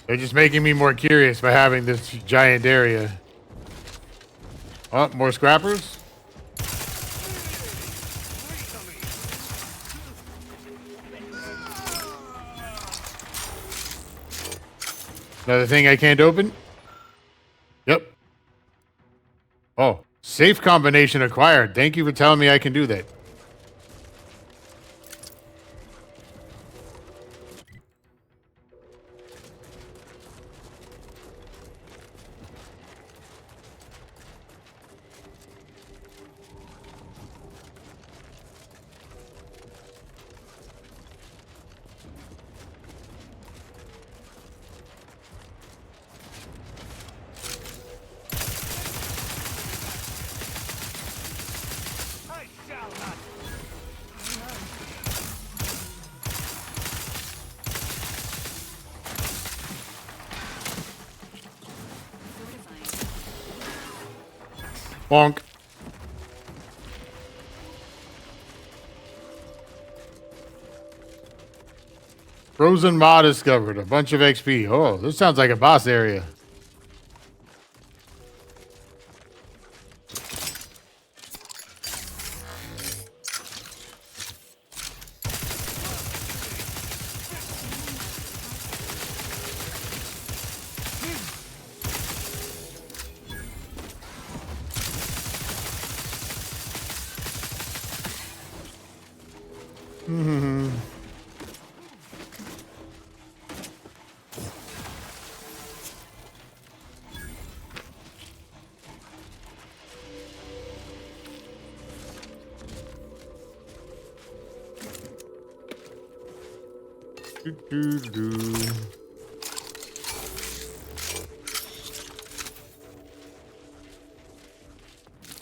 they're just making me more curious by having this giant area. Oh, more scrappers? Another thing I can't open? Yep. Oh, safe combination acquired. Thank you for telling me I can do that. Bonk. Frozen Maw discovered. A bunch of XP. Oh, this sounds like a boss area.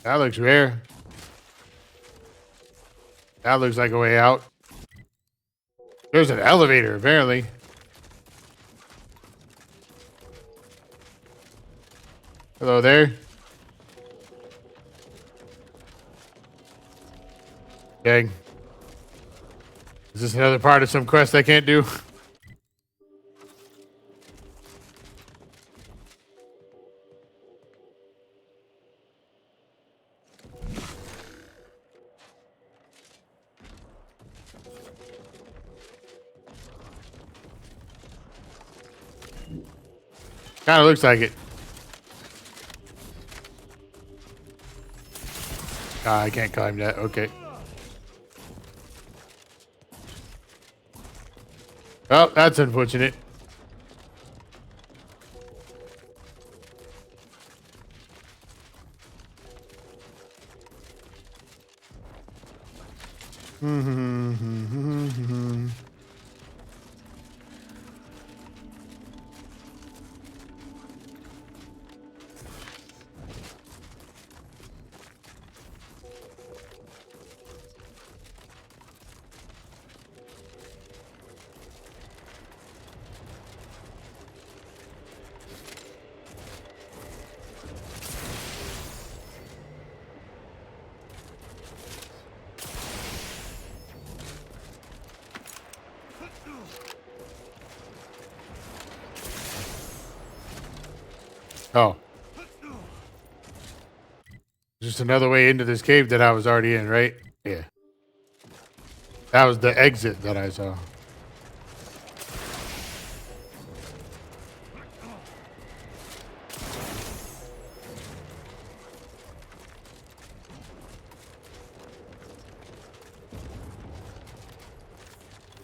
That looks rare. That looks like a way out. There's an elevator, apparently. Hello there. Dang. Is this another part of some quest I can't do? Kind of looks like it. Ah, I can't climb that. Okay. Oh, that's unfortunate. Oh. Just another way into this cave that I was already in, right? Yeah. That was the exit that I saw.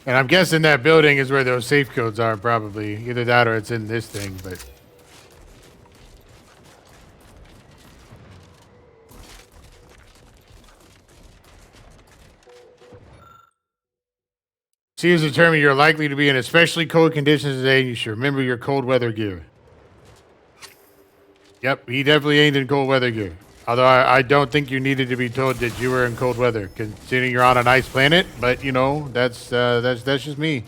And I'm guessing that building is where those safe codes are, probably. Either that or it's in this thing, but... C has determined you're likely to be in especially cold conditions today, and you should remember your cold weather gear. Yep, he definitely ain't in cold weather gear. Although I don't think you needed to be told that you were in cold weather, considering you're on an ice planet. But you know, that's just me.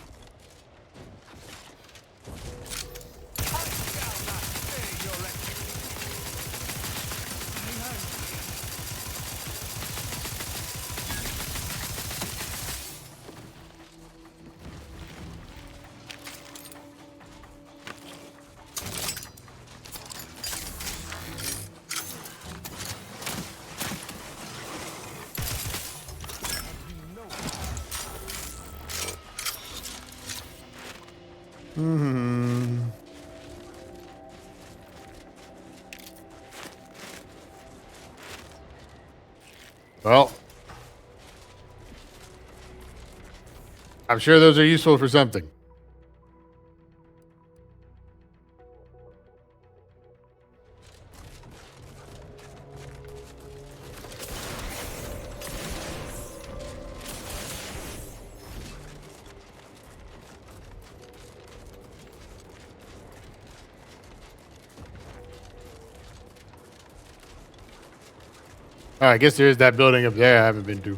Well, I'm sure those are useful for something. Oh, I guess there is that building up there I haven't been to.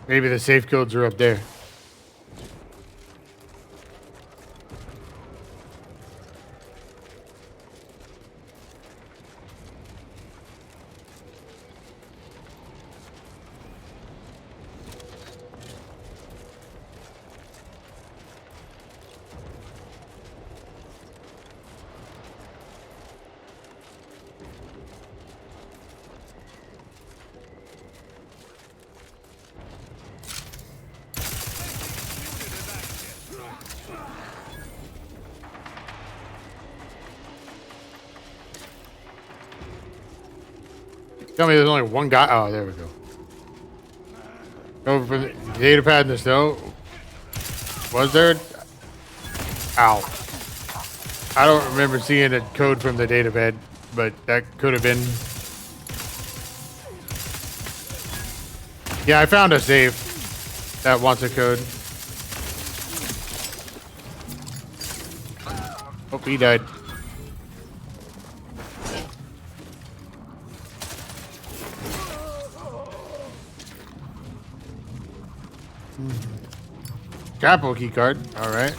Maybe the safe codes are up there. Tell me there's only one guy. Oh, there we go. Over from the data pad in the snow. Was there? Ow. I don't remember seeing a code from the data pad, but that could have been. Yeah, I found a safe that wants a code. Oh, he died. Capital key card. All right.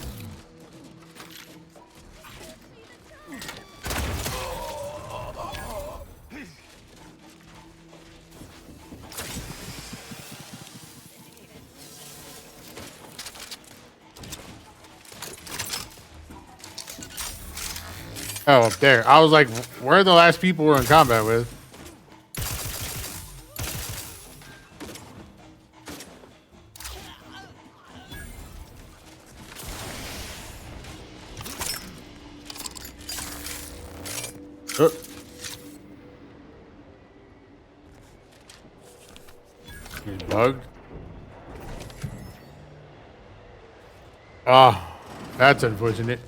Oh, up there. I was like, where are the last people we're in combat with? He's bugged. Oh, that's unfortunate.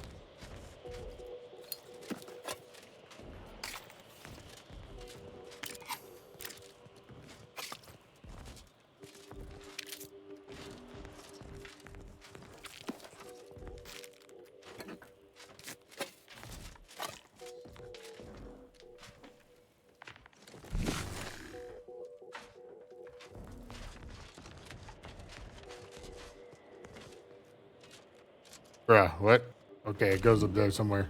Bruh, what? Okay, it goes up there somewhere.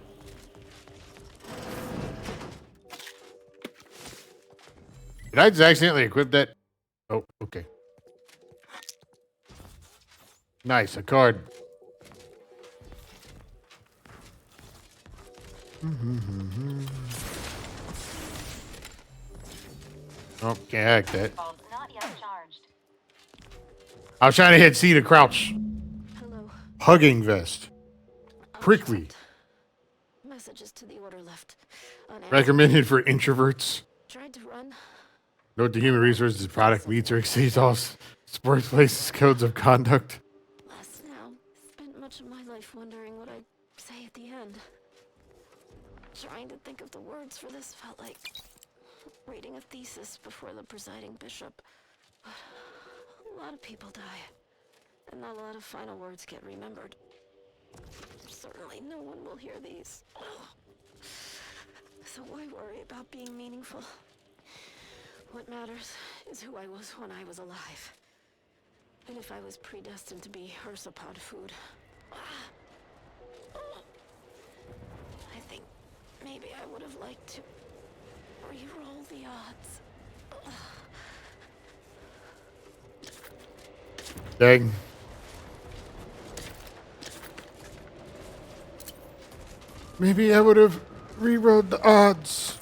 Did I just accidentally equip that? Oh, okay. Nice, a card. Oh, can't hack that. I was trying to hit C to crouch. Hugging vest. Prickly. Messages to the order left. Recommended for introverts. Tried to run. Note the human resources product meets or exceeds all sports places codes of conduct. Less now. Spent much of my life wondering what I'd say at the end. Trying to think of the words for this felt like reading a thesis before the presiding bishop. But a lot of people die. And not a lot of final words get remembered. Certainly no one will hear these. So why worry about being meaningful? What matters is who I was when I was alive. And if I was predestined to be Ursapod food. I think maybe I would have liked to re-roll the odds. Dang. Maybe I would have rewrote the odds.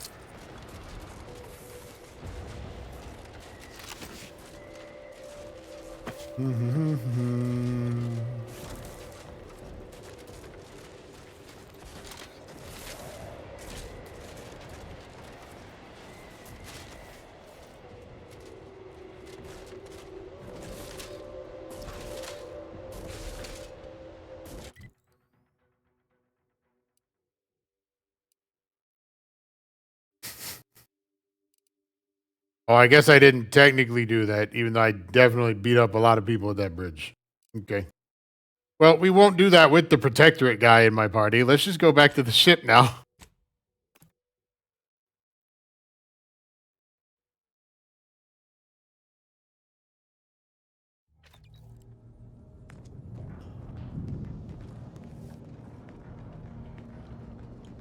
Oh, I guess I didn't technically do that, even though I definitely beat up a lot of people at that bridge. Okay. Well, we won't do that with the Protectorate guy in my party. Let's just go back to the ship now.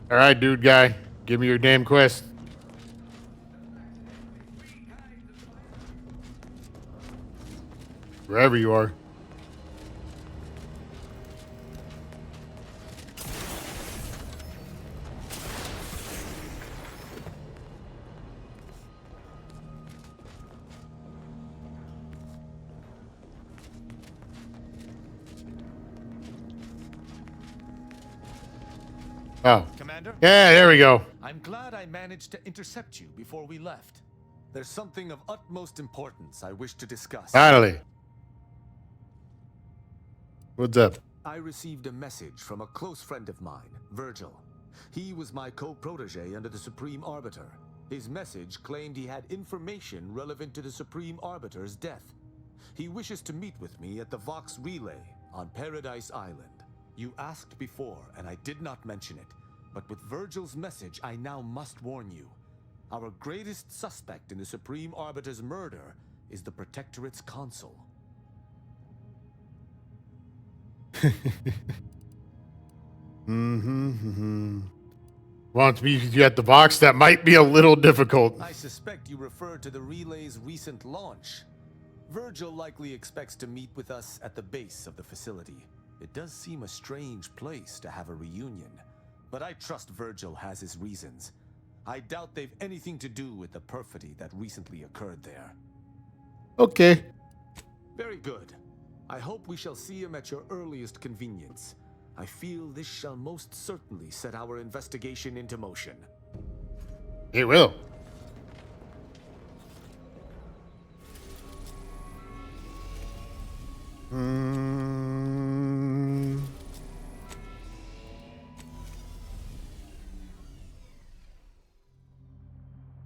All right, dude guy. Give me your damn quest. Wherever you are. Oh. Commander? Yeah, there we go. I'm glad I managed to intercept you before we left. There's something of utmost importance I wish to discuss. Finally. What's up? I received a message from a close friend of mine, Virgil. He was my co-protege under the Supreme Arbiter. His message claimed he had information relevant to the Supreme Arbiter's death. He wishes to meet with me at the Vox Relay on Paradise Island. You asked before, and I did not mention it, but with Virgil's message, I now must warn you. Our greatest suspect in the Supreme Arbiter's murder is the Protectorate's consul. Wants me to get the box. That might be a little difficult. I suspect you refer to the relay's recent launch. Virgil likely expects to meet with us at the base of the facility. It does seem a strange place to have a reunion, but I trust Virgil has his reasons. I doubt they've anything to do with the perfidy that recently occurred there. Okay. Very good. I hope we shall see him at your earliest convenience. I feel this shall most certainly set our investigation into motion. It will.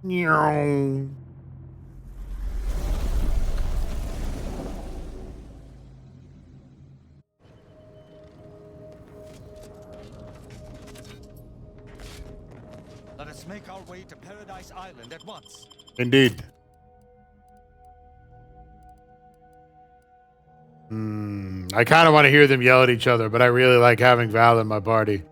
Meow. Let us make our way to Paradise Island at once. Indeed. I kind of want to hear them yell at each other, but I really like having Val in my party.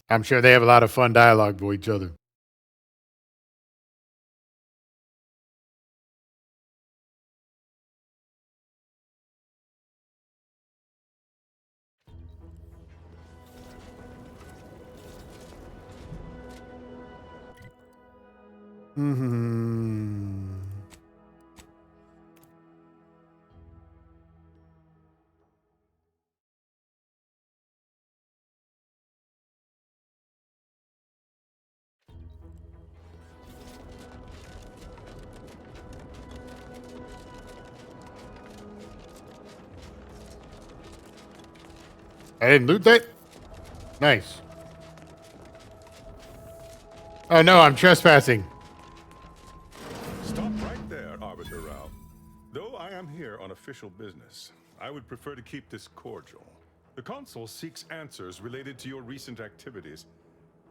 I'm sure they have a lot of fun dialogue with each other. I didn't loot that? Nice. Oh no, I'm trespassing. Stop right there, Arbiter Rao. Though I am here on official business, I would prefer to keep this cordial. The Consul seeks answers related to your recent activities.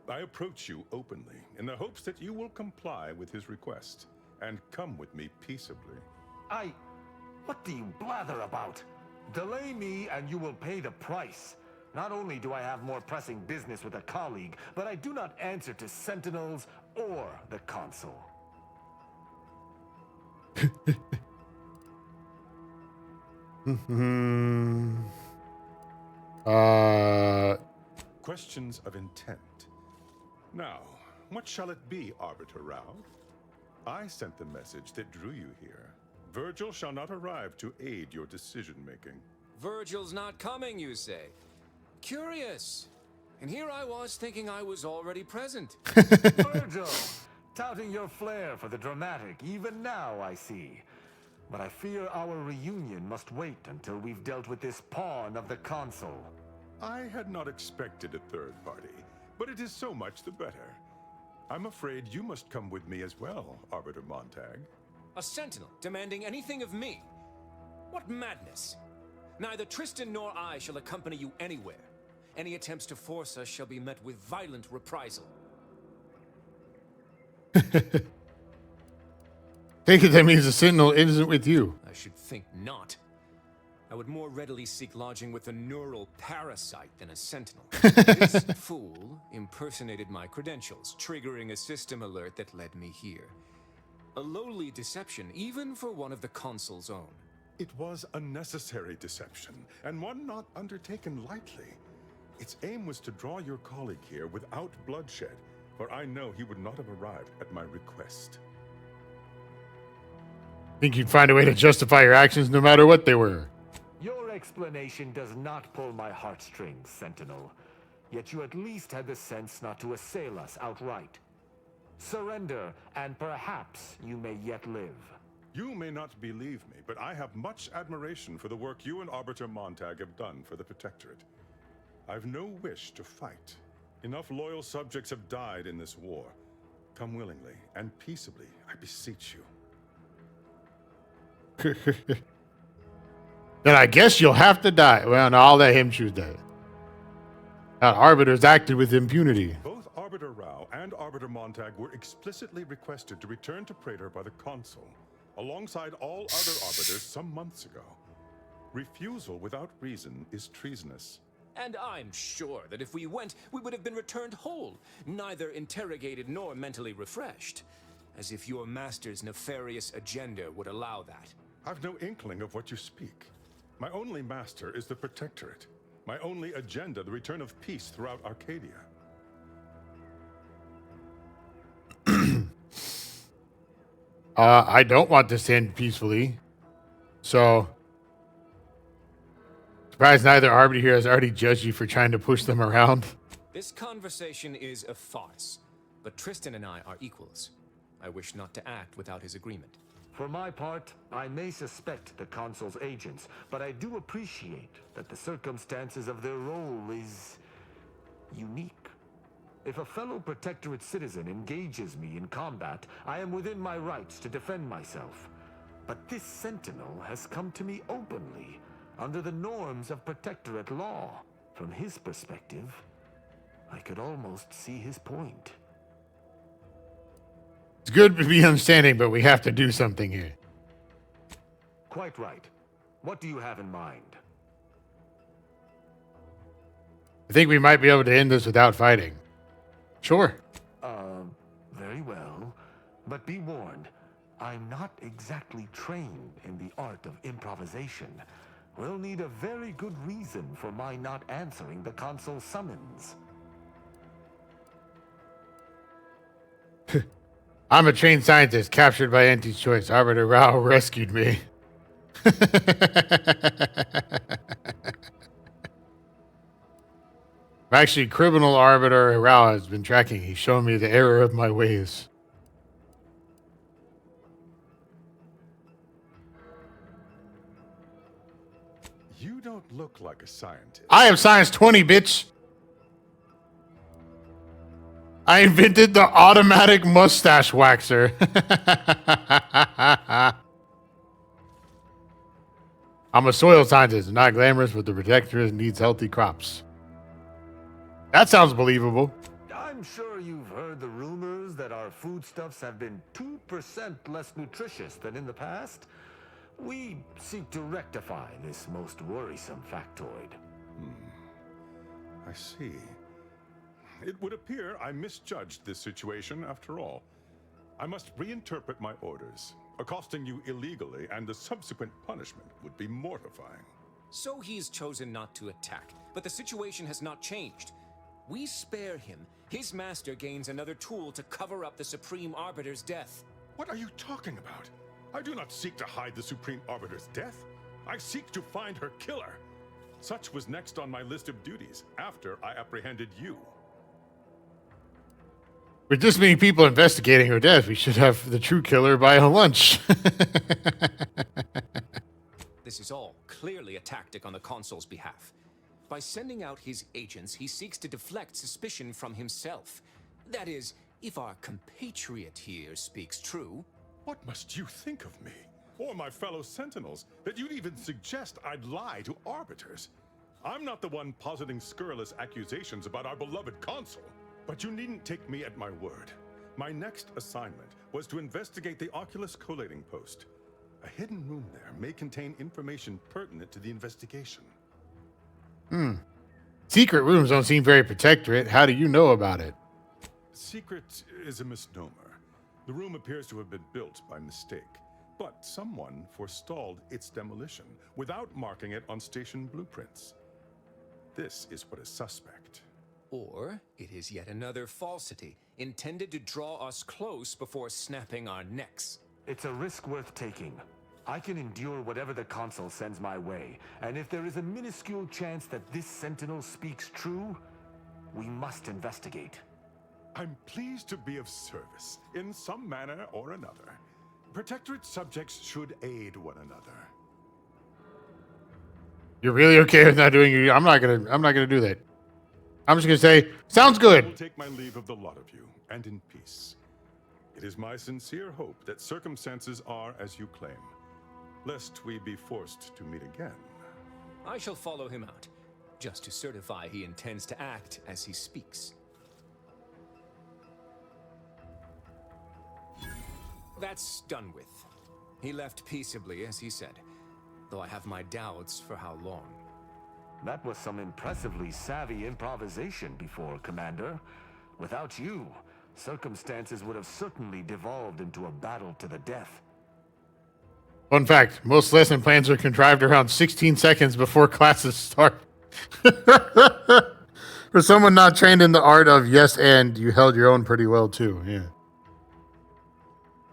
I approach you openly in the hopes that you will comply with his request and come with me peaceably. What do you blather about? Delay me and you will pay the price. Not only do I have more pressing business with a colleague, but I do not answer to Sentinels or the Consul. Questions of intent. Now, what shall it be, Arbiter Rao? I sent the message that drew you here. Virgil shall not arrive to aid your decision-making. Virgil's not coming, you say? Curious. And here I was thinking I was already present. Virgil, touting your flair for the dramatic, even now I see. But I fear our reunion must wait until we've dealt with this pawn of the Consul. I had not expected a third party, but it is so much the better. I'm afraid you must come with me as well, Arbiter Montag. A sentinel demanding anything of me? What madness! Neither Tristan nor I shall accompany you anywhere. Any attempts to force us shall be met with violent reprisal. Think that means the Sentinel isn't with you. I should think not. I would more readily seek lodging with a neural parasite than a sentinel. This fool impersonated my credentials, triggering a system alert that led me here. A lowly deception, even for one of the Consul's own. It was a necessary deception, and one not undertaken lightly. Its aim was to draw your colleague here without bloodshed, for I know he would not have arrived at my request. Think you'd find a way to justify your actions no matter what they were. Your explanation does not pull my heartstrings, Sentinel. Yet you at least had the sense not to assail us outright. Surrender, and perhaps you may yet live. You may not believe me, but I have much admiration for the work you and Arbiter Montag have done for the Protectorate. I've no wish to fight. Enough loyal subjects have died in this war. Come willingly and peaceably, I beseech you. Then I guess you'll have to die. Well, no, I'll let him choose that. Arbiters acted with impunity. Both Arbiter Rao and Arbiter Montag were explicitly requested to return to Praetor by the Consul, alongside all other Arbiters some months ago. Refusal without reason is treasonous. And I'm sure that if we went, we would have been returned whole, neither interrogated nor mentally refreshed. As if your master's nefarious agenda would allow that. I've no inkling of what you speak. My only master is the Protectorate. My only agenda, the return of peace throughout Arcadia. I don't want this to end peacefully. So, surprised neither Arbiter here has already judged you for trying to push them around. This conversation is a farce, but Tristan and I are equals. I wish not to act without his agreement. For my part, I may suspect the Consul's agents, but I do appreciate that the circumstances of their role is unique. If a fellow Protectorate citizen engages me in combat, I am within my rights to defend myself. But this Sentinel has come to me openly, under the norms of Protectorate law. From his perspective, I could almost see his point. It's good to be understanding, but we have to do something here. Quite right. What do you have in mind? I think we might be able to end this without fighting. Sure. Very well. But be warned, I'm not exactly trained in the art of improvisation. We'll need a very good reason for my not answering the Consul's summons. I'm a trained scientist captured by Auntie's choice. Arbiter Rao rescued me. Actually, criminal Arbiter Rao has been tracking. He's shown me the error of my ways. You don't look like a scientist. I am Science 20, bitch. I invented the automatic mustache waxer. I'm a soil scientist, not glamorous, but the Protectorate needs healthy crops. That sounds believable. I'm sure you've heard the rumors that our foodstuffs have been 2% less nutritious than in the past. We seek to rectify this most worrisome factoid. I see. It would appear I misjudged this situation after all. I must reinterpret my orders. Accosting you illegally and the subsequent punishment would be mortifying. So he's chosen not to attack, but the situation has not changed. We spare him. His master gains another tool to cover up the Supreme Arbiter's death. What are you talking about? I do not seek to hide the Supreme Arbiter's death. I seek to find her killer. Such was next on my list of duties after I apprehended you. With this many people investigating her death, we should have the true killer buy a lunch. This is all clearly a tactic on the Consul's behalf. By sending out his agents, he seeks to deflect suspicion from himself. That is, if our compatriot here speaks true. What must you think of me, or my fellow Sentinels, that you'd even suggest I'd lie to Arbiters? I'm not the one positing scurrilous accusations about our beloved Consul. But you needn't take me at my word. My next assignment was to investigate the Oculus collating post. A hidden room there may contain information pertinent to the investigation. Secret rooms don't seem very protectorate. How do you know about it? Secret is a misnomer. The room appears to have been built by mistake, but someone forestalled its demolition without marking it on station blueprints. this is what is suspect. Or it is yet another falsity, intended to draw us close before snapping our necks. It's a risk worth taking. I can endure whatever the Consul sends my way, and if there is a minuscule chance that this Sentinel speaks true, we must investigate. I'm pleased to be of service, in some manner or another. Protectorate subjects should aid one another. You're really okay with not doing it? I'm not gonna do that. I'm just gonna say, sounds I good. will take my leave of the lot of you, and in peace. It is my sincere hope that circumstances are as you claim, lest we be forced to meet again. I shall follow him out, just to certify he intends to act as he speaks. That's done with. He left peaceably, as he said, though I have my doubts for how long. That was some impressively savvy improvisation before, Commander. Without you, circumstances would have certainly devolved into a battle to the death. Fun fact, most lesson plans are contrived around 16 seconds before classes start. For someone not trained in the art of yes and, you held your own pretty well too. Yeah.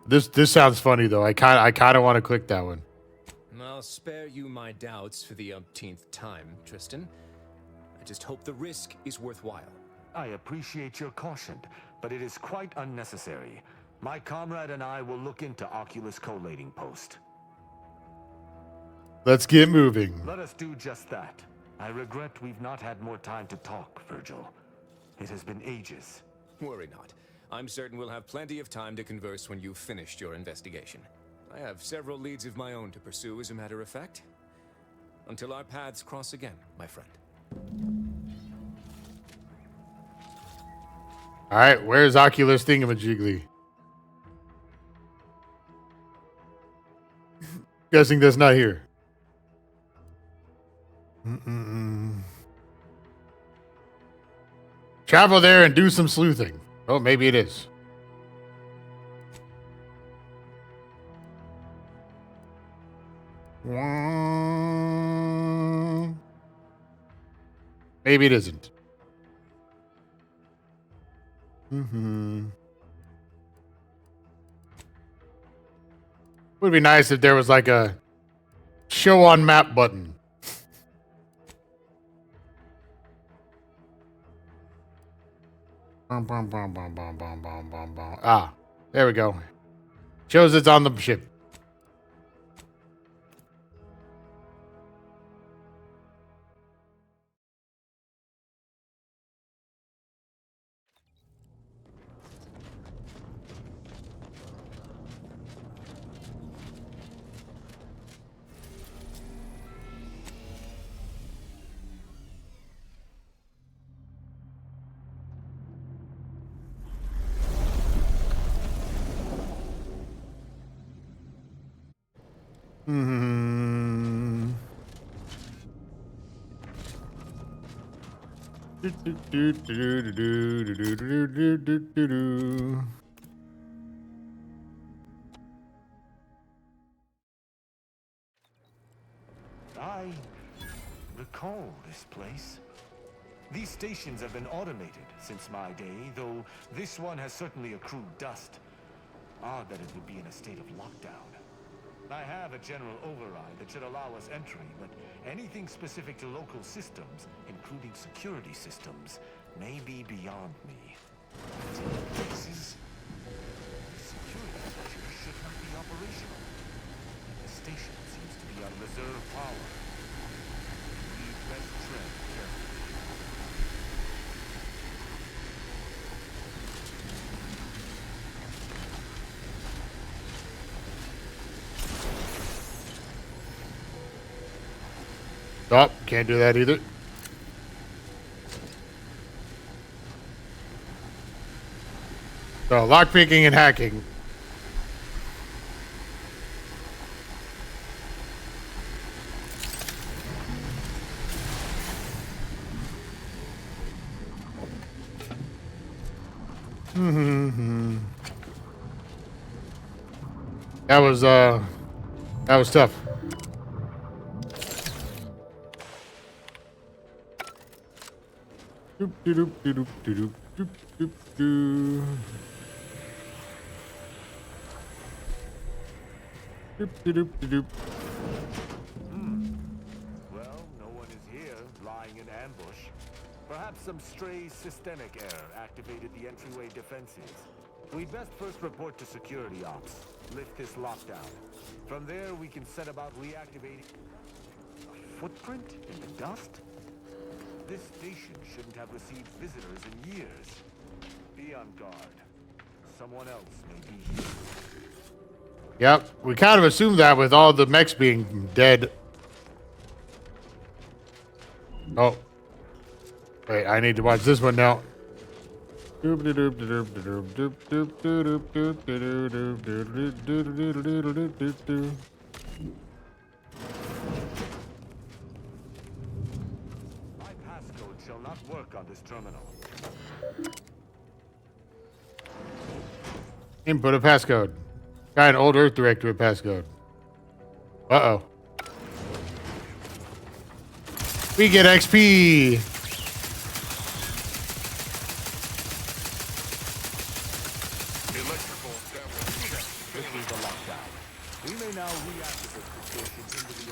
This sounds funny though. I kind of want to click that one. I'll spare you my doubts for the umpteenth time, Tristan. I just hope the risk is worthwhile. I appreciate your caution, but it is quite unnecessary. My comrade and I will look into Oculus collating post. Let's get moving. Let us do just that. I regret we've not had more time to talk, Virgil. It has been ages. Worry not. I'm certain we'll have plenty of time to converse when you've finished your investigation. I have several leads of my own to pursue, as a matter of fact. Until our paths cross again, my friend. All right, where's Oculus Thingamajiggly? Guessing that's not here. Travel there and do some sleuthing. Oh, maybe it is. Maybe it isn't. Would be nice if there was like a show on map button. Ah, there we go. Shows it's on the ship. I recall this place. These stations have been automated since my day, though this one has certainly accrued dust. Odd that it would be in a state of lockdown. I have a general override that should allow us entry, but anything specific to local systems, including security systems, may be beyond me. Cases, security measures should not be operational. The station seems to be on reserve power. We best tread carefully. Oh, can't do that either. So, lockpicking and hacking. That was tough. Doop, doop, doop, doop, doop, doop, doop. Doop, doop, doop. Well, no one is here, lying in ambush. Perhaps some stray systemic error activated the entryway defenses. We'd best first report to security ops. Lift this lockdown. From there, we can set about reactivating... A footprint in the dust? This station shouldn't have received visitors in years. Be on guard. Someone else may be here. Yep, we kind of assumed that with all the mechs being dead. Oh. Wait, I need to watch this one now. My passcode shall not work on this terminal. Input a passcode. Got an old Earth Directory passcode. Uh-oh. We get XP. This is the lockdown. We may now reactivate the station into the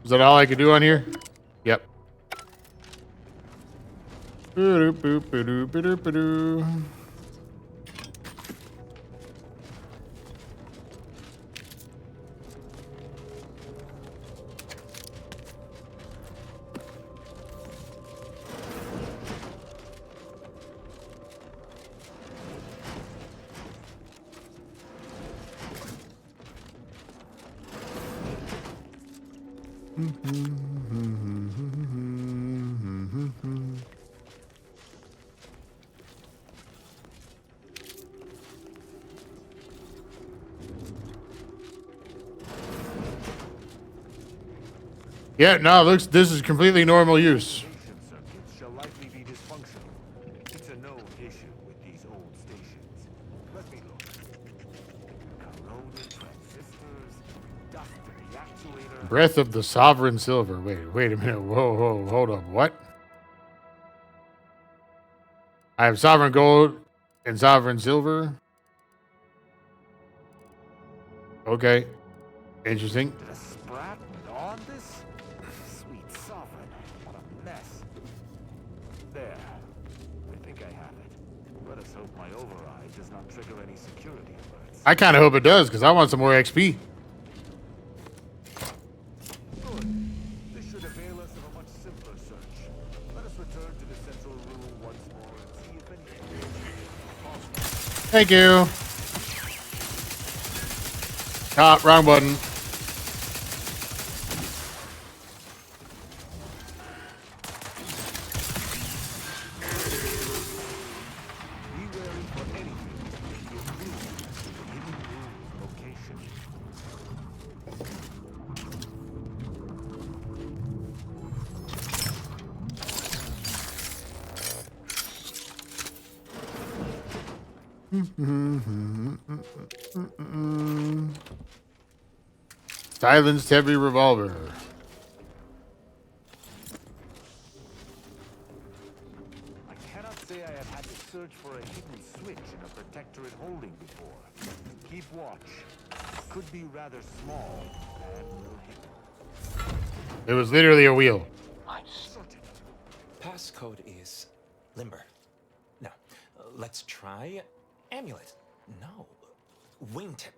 Is that all I can do on here? Yep. Yeah, no, looks this is completely normal use. circuits shall likely be dysfunctional. It's a known issue with these old stations. Let me look. Corroded transistors, dust in the actuator. Breath of the Sovereign Silver. Wait a minute. Whoa, hold up. What? I have Sovereign Gold and Sovereign Silver. Okay. Interesting. Did a sprat on this? Sweet sovereign. What a mess. There. I think I have it. Let us hope my override does not trigger any security alerts. I kind of hope it does, because I want some more XP. Good. This should avail us of a much simpler search. Let us return to the central room once more and see if anything... Thank you. Ah, wrong button. Silenced heavy revolver. I cannot say I have had to search for a hidden switch in a protectorate holding before. Keep watch. It could be rather small and will hit. It was literally a wheel. I'm certain. Passcode is limber. No, let's try amulet. No, wingtip.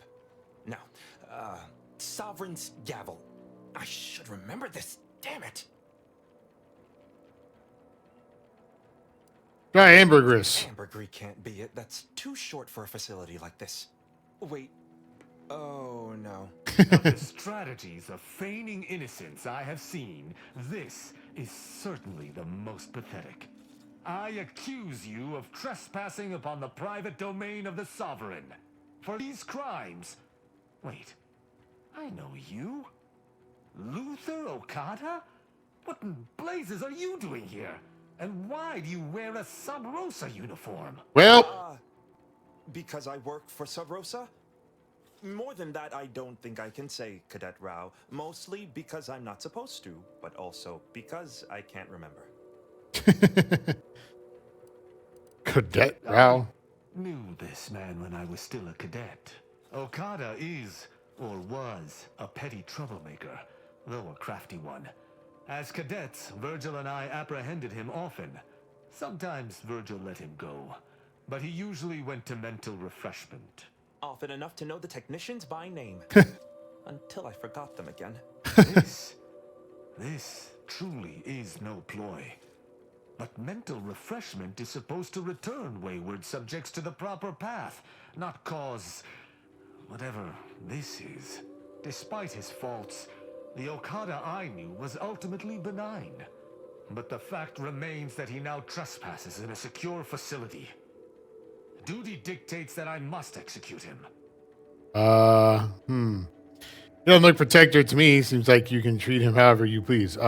No, Sovereign's gavel. I should remember this. Damn it. Try ambergris. Ambergris can't be it. That's too short for a facility like this. Wait. Oh no. Of the strategies of feigning innocence I have seen, this is certainly the most pathetic. I accuse you of trespassing upon the private domain of the Sovereign. For these crimes... Wait, I know you. Luther Okada? What in blazes are you doing here? And why do you wear a Sub Rosa uniform? Well... because I work for Sub Rosa? More than that, I don't think I can say, Cadet Rao. Mostly because I'm not supposed to, but also because I can't remember. Cadet Rao. Knew this man when I was still a cadet. Okada is, or was, a petty troublemaker, though a crafty one. As cadets, Virgil and I apprehended him often. Sometimes Virgil let him go, but he usually went to mental refreshment. Often enough to know the technicians by name. Until I forgot them again. This truly is no ploy. But mental refreshment is supposed to return wayward subjects to the proper path, not cause whatever this is. Despite his faults, the Okada I knew was ultimately benign. But the fact remains that he now trespasses in a secure facility. Duty dictates that I must execute him. You don't look protector to me. Seems like you can treat him however you please.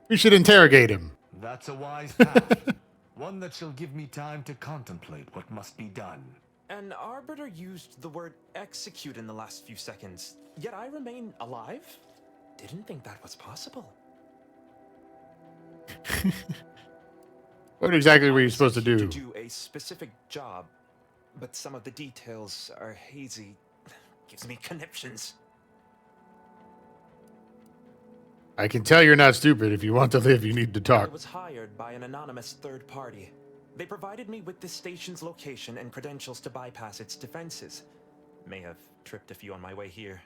We should interrogate him. That's a wise path. One that shall give me time to contemplate what must be done. An arbiter used the word execute in the last few seconds, yet I remain alive? Didn't think that was possible. What exactly were you supposed to do? To do a specific job, but some of the details are hazy. Gives me conniptions. I can tell you're not stupid. If you want to live, you need to I talk. was hired by an anonymous third party. They provided me with this station's location and credentials to bypass its defenses. May have tripped a few on my way here.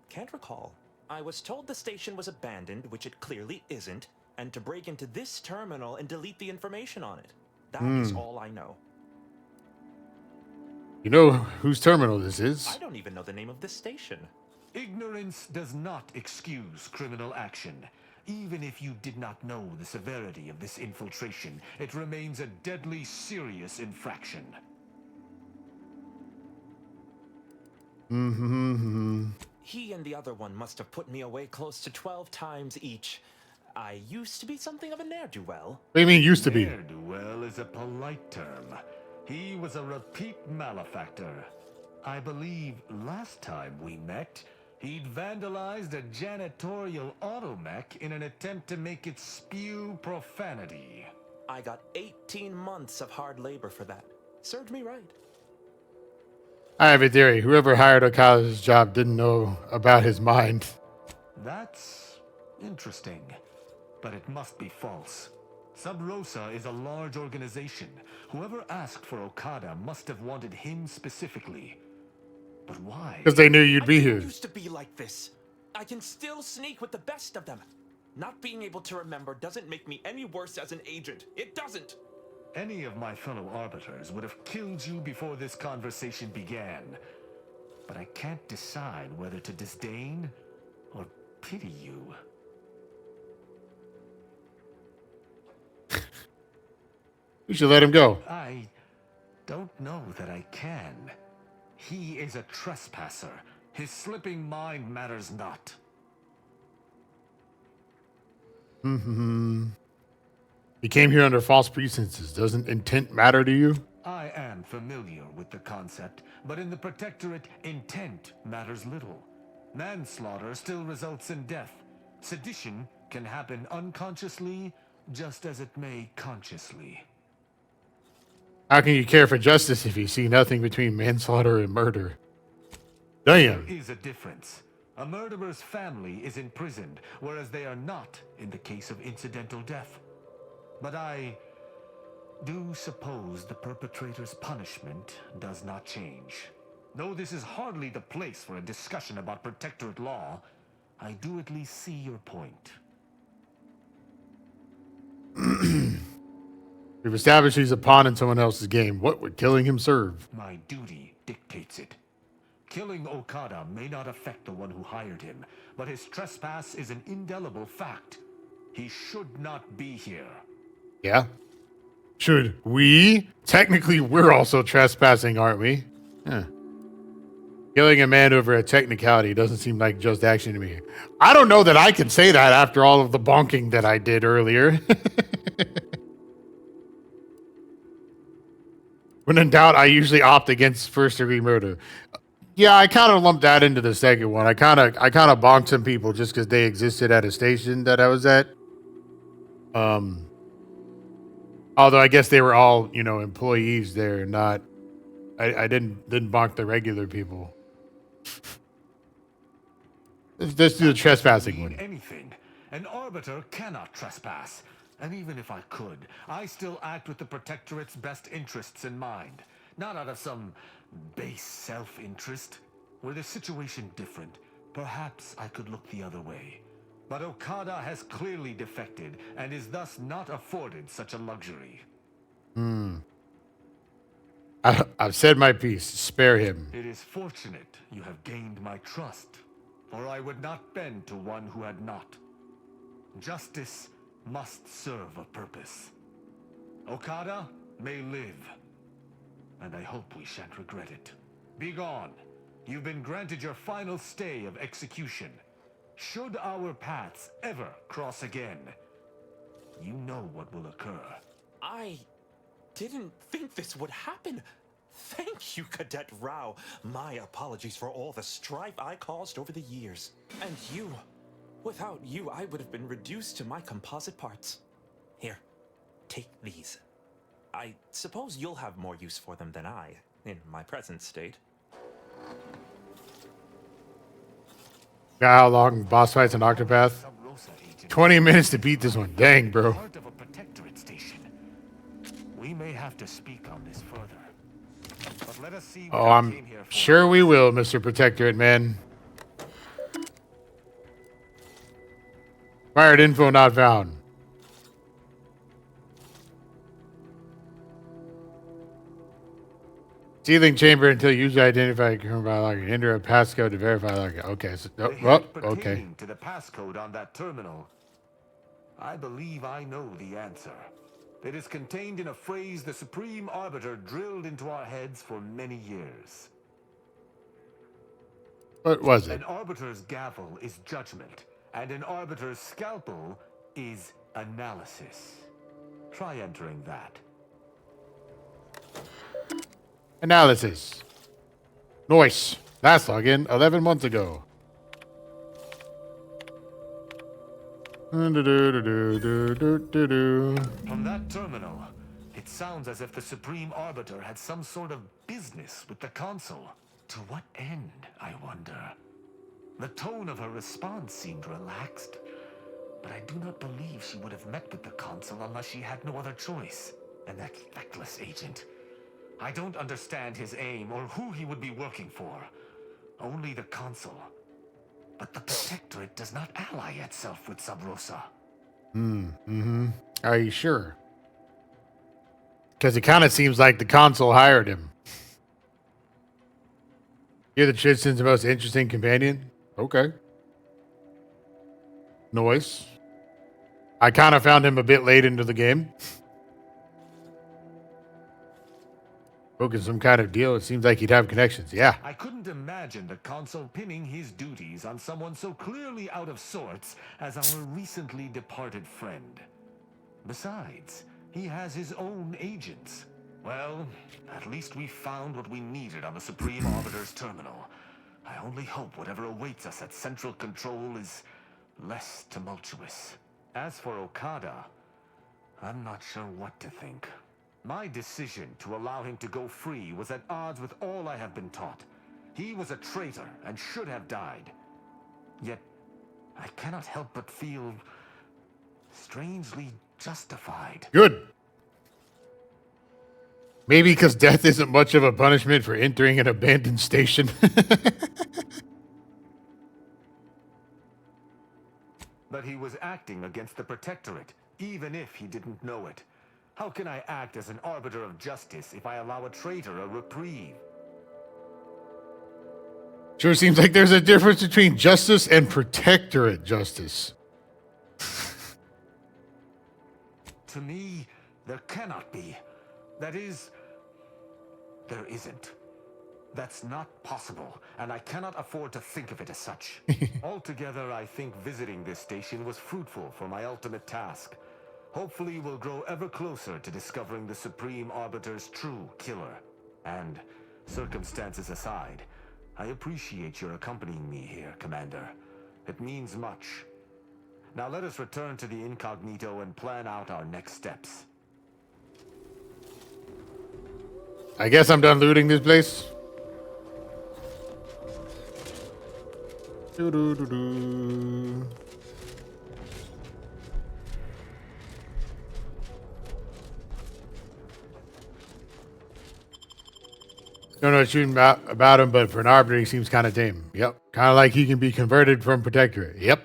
Can't recall. I was told the station was abandoned, which it clearly isn't, and to break into this terminal and delete the information on it. That is all I know. You know whose terminal this is? I don't even know the name of this station. Ignorance does not excuse criminal action. Even if you did not know the severity of this infiltration, it remains a deadly serious infraction. He and the other one must have put me away close to 12 times each. I used to be something of a ne'er-do-well. What do you mean used to be? Ne'er-do-well is a polite term. He was a repeat malefactor. I believe last time we met, he'd vandalized a janitorial automech in an attempt to make it spew profanity. I got 18 months of hard labor for that. Served me right. I have a theory. Whoever hired Okada's job didn't know about his mind. That's interesting, but it must be false. Sub Rosa is a large organization. Whoever asked for Okada must have wanted him specifically. But why? Because they knew you'd be here. I used to be like this. I can still sneak with the best of them. Not being able to remember doesn't make me any worse as an agent. It doesn't. Any of my fellow arbiters would have killed you before this conversation began. But I can't decide whether to disdain or pity you. We should let him go. I don't know that I can. He is a trespasser. His slipping mind matters not. He came here under false pretenses. Doesn't intent matter to you? I am familiar with the concept, but in the Protectorate, intent matters little. Manslaughter still results in death. Sedition can happen unconsciously, just as it may consciously. How can you care for justice if you see nothing between manslaughter and murder? Damn. There is a difference. A murderer's family is imprisoned, whereas they are not in the case of incidental death. But I do suppose the perpetrator's punishment does not change. Though this is hardly the place for a discussion about Protectorate law, I do at least see your point. We've established he's a pawn in someone else's game. What would killing him serve? My duty dictates it. Killing Okada may not affect the one who hired him, but his trespass is an indelible fact. He should not be here. Yeah? Should we? Technically, we're also trespassing, aren't we? Huh. Killing a man over a technicality doesn't seem like just action to me. I don't know that I can say that after all of the bonking that I did earlier. When in doubt, I usually opt against first-degree murder. Yeah, I kind of lumped that into the second one. I kind of bonked some people just because they existed at a station that I was at. Although I guess they were all, you know, employees there, not. I didn't bonk the regular people. Let's do the trespassing one. Anything. An arbiter cannot trespass. And even if I could, I still act with the Protectorate's best interests in mind. Not out of some base self-interest. Were the situation different, perhaps I could look the other way. But Okada has clearly defected, and is thus not afforded such a luxury. I've said my piece. Spare him. It is fortunate you have gained my trust, for I would not bend to one who had not. Justice must serve a purpose. Okada may live, and I hope we shan't regret it. Be gone. You've been granted your final stay of execution. Should our paths ever cross again, you know what will occur. I didn't think this would happen. Thank you, Cadet Rao. My apologies for all the strife I caused over the years. And you. Without you, I would have been reduced to my composite parts. Here, take these. I suppose you'll have more use for them than I, in my present state. Got how long boss fights in Octopath? 20 minutes to beat this one. Dang, bro. Part of a Protectorate station. We may have to speak on this further. But let us see what Oh, I I'm came here for. sure we will, Mr. Protectorate, man. Fired info not found. Sealing chamber until usually identified by login. Enter a passcode to verify login. Okay, so well, okay. Pertaining to the passcode on that terminal, I believe I know the answer. It is contained in a phrase the Supreme Arbiter drilled into our heads for many years. What was it? An arbiter's gavel is judgment, and an arbiter's scalpel is analysis. Try entering that. Analysis. Nice. Last login 11 months ago. From that terminal, it sounds as if the Supreme Arbiter had some sort of business with the Consul. To what end, I wonder? The tone of her response seemed relaxed, but I do not believe she would have met with the Consul unless she had no other choice. And that feckless agent. I don't understand his aim or who he would be working for. Only the Consul. But the Protectorate does not ally itself with Sub Rosa. Are you sure? Because it kind of seems like the Consul hired him. You're the Tristan's most interesting companion? Okay. Noise. I kind of found him a bit late into the game. Broken some kind of deal. It seems like he'd have connections. Yeah. I couldn't imagine the Consul pinning his duties on someone so clearly out of sorts as our recently departed friend. Besides, he has his own agents. Well, at least we found what we needed on the Supreme Arbiter's terminal. I only hope whatever awaits us at Central Control is less tumultuous. As for Okada, I'm not sure what to think. My decision to allow him to go free was at odds with all I have been taught. He was a traitor and should have died. Yet, I cannot help but feel strangely justified. Good. Maybe because death isn't much of a punishment for entering an abandoned station. But he was acting against the Protectorate, even if he didn't know it. How can I act as an arbiter of justice if I allow a traitor a reprieve? Sure seems like there's a difference between justice and Protectorate justice. To me, there cannot be. That is, there isn't. That's not possible, and I cannot afford to think of it as such. Altogether, I think visiting this station was fruitful for my ultimate task. Hopefully, we'll grow ever closer to discovering the Supreme Arbiter's true killer. And, circumstances aside, I appreciate your accompanying me here, Commander. It means much. Now let us return to the Incognito and plan out our next steps. I guess I'm done looting this place. Doo-doo-doo-doo. Don't know what you about him, but for an Arbiter, he seems kind of tame. Yep. Kind of like he can be converted from Protectorate. Yep.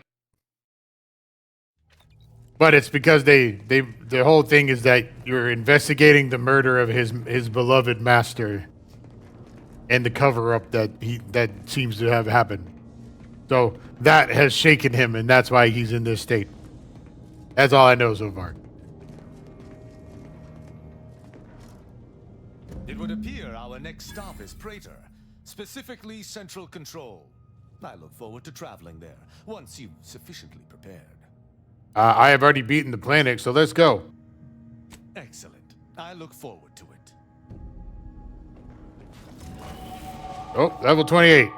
But it's because the whole thing is that you're investigating the murder of his beloved master and the cover-up that seems to have happened. So that has shaken him, and that's why he's in this state. That's all I know so far. It would appear our next stop is Praetor, specifically Central Control. I look forward to traveling there, once you've sufficiently prepared. I have already beaten the planet, so let's go. Excellent. I look forward to it. Oh, level 28.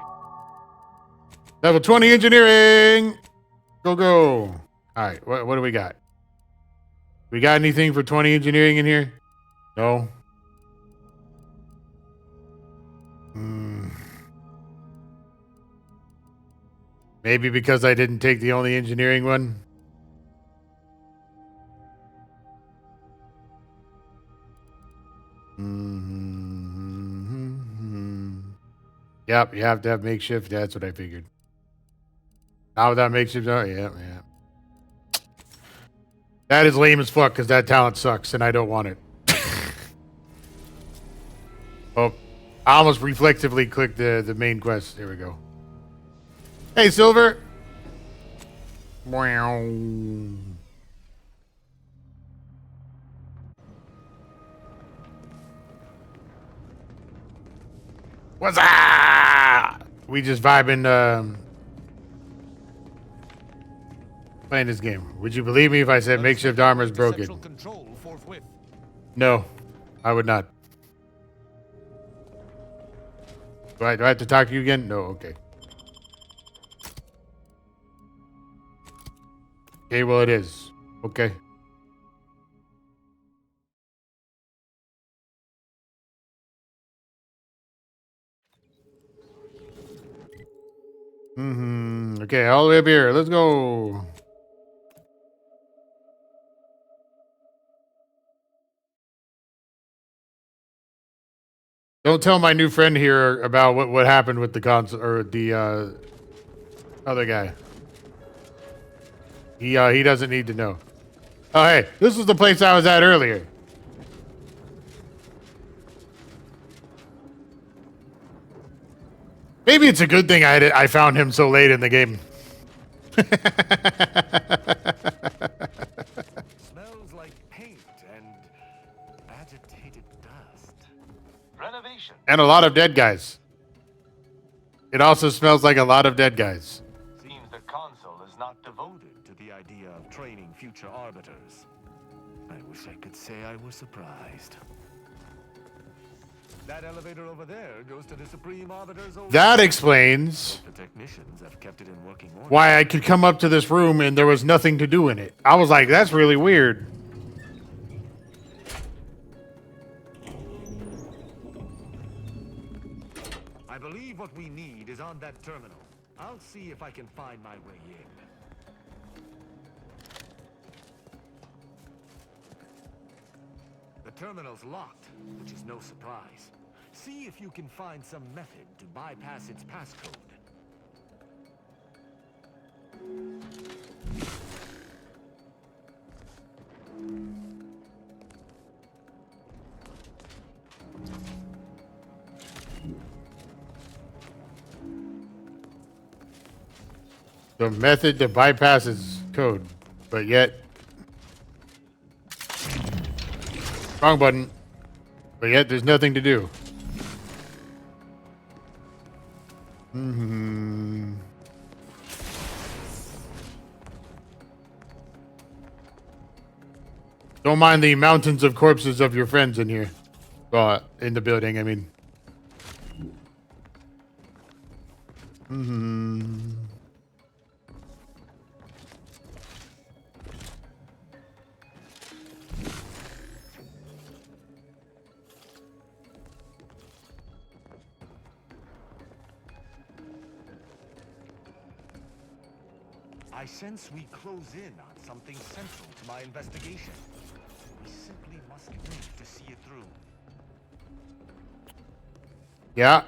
Level 20 engineering. Go, go. All right, what do we got? We got anything for 20 engineering in here? No. Maybe because I didn't take the only engineering one. Yep, you have to have makeshift. That's what I figured. Not without makeshift. Oh, yeah. That is lame as fuck because that talent sucks and I don't want it. Oh, I almost reflexively clicked the main quest. There we go. Hey, Silver. Wow. What's up? We just vibing, playing this game. Would you believe me if I said makeshift armor is broken? No, I would not. Do I have to talk to you again? No, okay. Okay, well it is. Okay. Okay, all the way up here. Let's go. Don't tell my new friend here about what happened with the console or the other guy. He doesn't need to know. Oh hey, this was the place I was at earlier. Maybe it's a good thing I found him so late in the game. Smells like paint and agitated dust. Renovation. And a lot of dead guys. It also smells like a lot of dead guys. Seems the console is not devoted to the idea of training future arbiters. I wish I could say I was surprised. That elevator over there goes to the Supreme Arbiter's old That explains the technicians have kept it in working order. why I could come up to this room and there was nothing to do in it. I was like, that's really weird. I believe what we need is on that terminal. I'll see if I can find my way in. The terminal's locked, which is no surprise. See if you can find some method to bypass its passcode. The method that bypasses code, but yet wrong button, but yet there's nothing to do. Don't mind the mountains of corpses of your friends in here. In the building, I mean. Mm-hmm. I sense we close in on something central to my investigation. We simply must live to see it through. Yeah,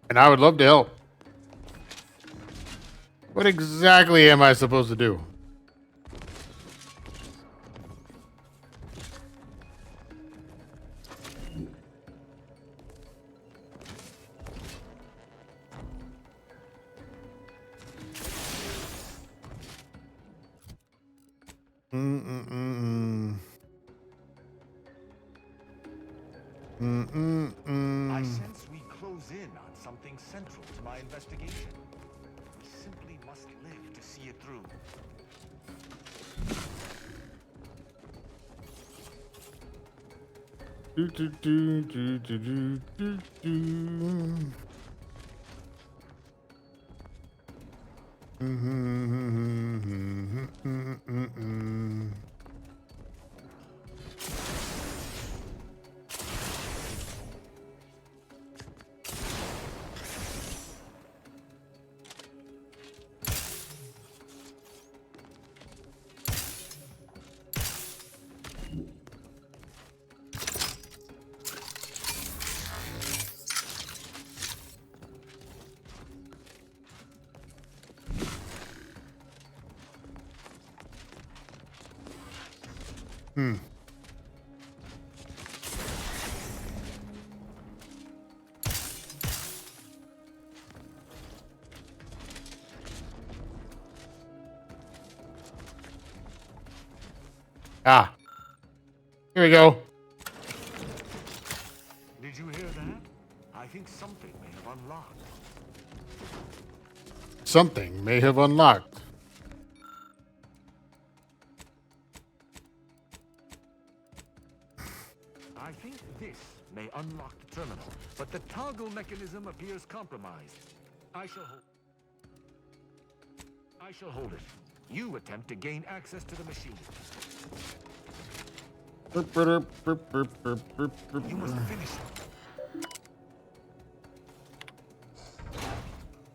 and I would love to help. What exactly am I supposed to do? I sense we close in on something central to my investigation. We simply must live to see it through. Do, do, do, do, do, do, do, do. Ah. Here we go. Did you hear that? I think something may have unlocked. Something may have unlocked. I think this may unlock the terminal, but the toggle mechanism appears compromised. I shall hold it. You attempt to gain access to the machine. You must finish it.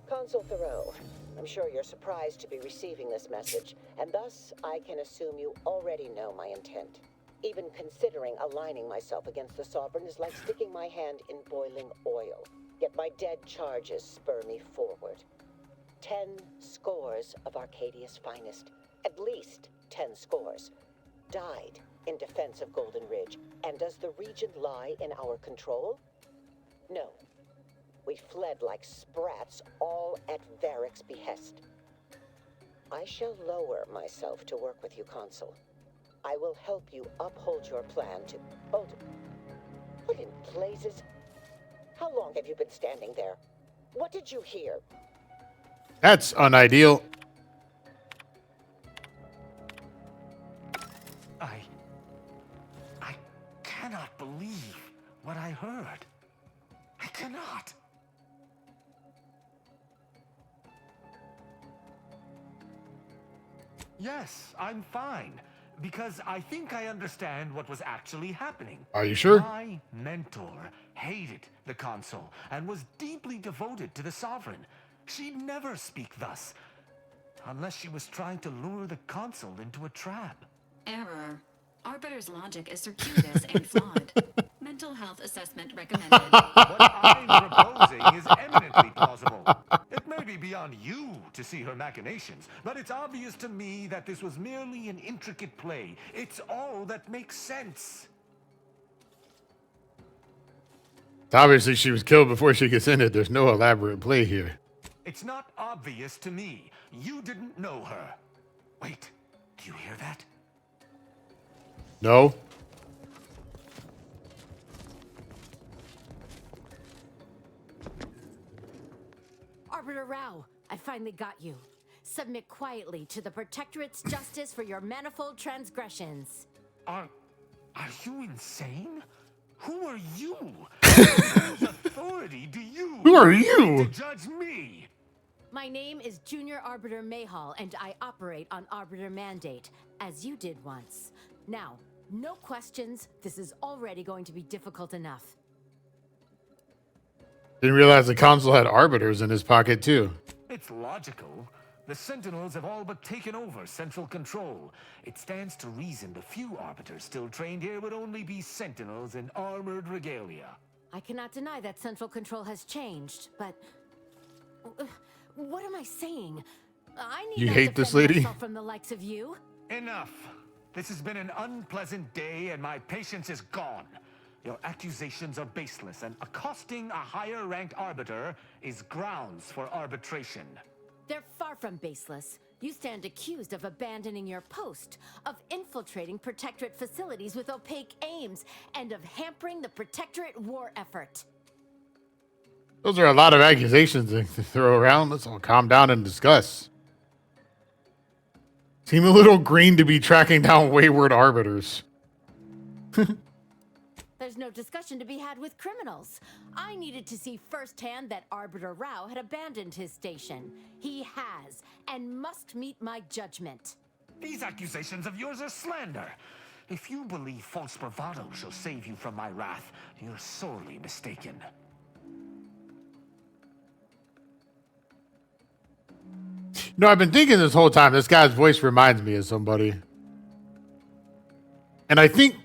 Consul Thoreau, I'm sure you're surprised to be receiving this message, and thus I can assume you already know my intent. Even considering aligning myself against the Sovereign is like sticking my hand in boiling oil. Yet my dead charges spur me forward. 10 scores of Arcadia's finest, at least 10 scores, died in defense of Golden Ridge. And does the region lie in our control? No. We fled like sprats, all at Varric's behest. I shall lower myself to work with you, Consul. I will help you uphold your plan to... Hold it. What in blazes? How long have you been standing there? What did you hear? That's unideal. I cannot believe what I heard. I cannot. Yes, I'm fine. Because I think I understand what was actually happening. Are you sure? My mentor hated the Consul and was deeply devoted to the Sovereign. She'd never speak thus, unless she was trying to lure the Consul into a trap. Error. Arbiter's logic is circuitous and flawed. Mental health assessment recommended. What I'm proposing is eminently plausible. It may be beyond you to see her machinations, but it's obvious to me that this was merely an intricate play. It's all that makes sense. Obviously, she was killed before she gets in it. There's no elaborate play here. It's not obvious to me. You didn't know her. Wait, do you hear that? No. Arbiter Rao, I finally got you. Submit quietly to the Protectorate's justice for your manifold transgressions. Are you insane? Who are you? Whose authority do you Who are you? to judge me? My name is Junior Arbiter Mayhall, and I operate on Arbiter Mandate, as you did once. Now, no questions. This is already going to be difficult enough. Didn't realize the Consul had arbiters in his pocket, too. It's logical. The Sentinels have all but taken over Central Control. It stands to reason the few Arbiters still trained here would only be Sentinels in armored regalia. I cannot deny that Central Control has changed, but... what am I saying? I need You not hate this defend lady? myself from the likes of you. Enough! This has been an unpleasant day and my patience is gone. Your accusations are baseless, and accosting a higher-ranked Arbiter is grounds for arbitration. They're far from baseless. You stand accused of abandoning your post, of infiltrating Protectorate facilities with opaque aims, and of hampering the Protectorate war effort. Those are a lot of accusations to throw around. Let's all calm down and discuss. Seem a little green to be tracking down wayward arbiters. There's no discussion to be had with criminals. I needed to see firsthand that Arbiter Rao had abandoned his station. He has, and must meet my judgment. These accusations of yours are slander. If you believe false bravado shall save you from my wrath, you're sorely mistaken. No, I've been thinking this whole time, this guy's voice reminds me of somebody. And I think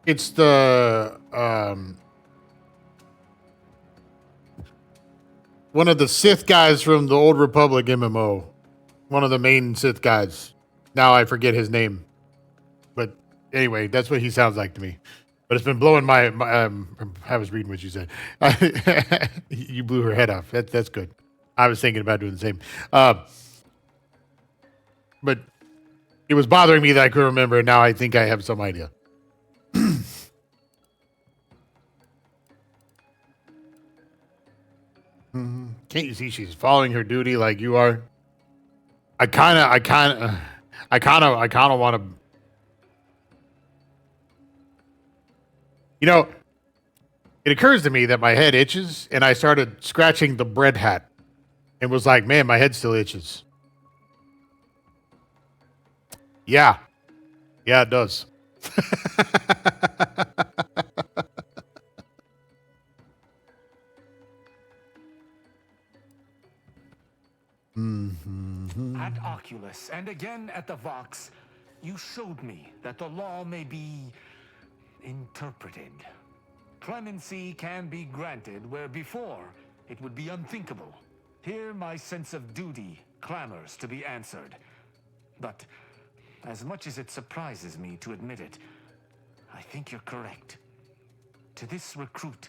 it's the one of the Sith guys from the Old Republic MMO. One of the main Sith guys. Now I forget his name. But anyway, that's what he sounds like to me. But it's been blowing my I was reading what you said. You blew her head off. That's good. I was thinking about doing the same. But it was bothering me that I couldn't remember, and now I think I have some idea. Can't you see she's following her duty like you are? I kind of want to. You know, it occurs to me that my head itches, and I started scratching the bread hat, and was like, "Man, my head still itches." Yeah, it does. At Oculus, and again at the Vox, you showed me that the law may be interpreted. Clemency can be granted where before it would be unthinkable. Here my sense of duty clamors to be answered. But as much as it surprises me to admit it, I think you're correct. To this recruit,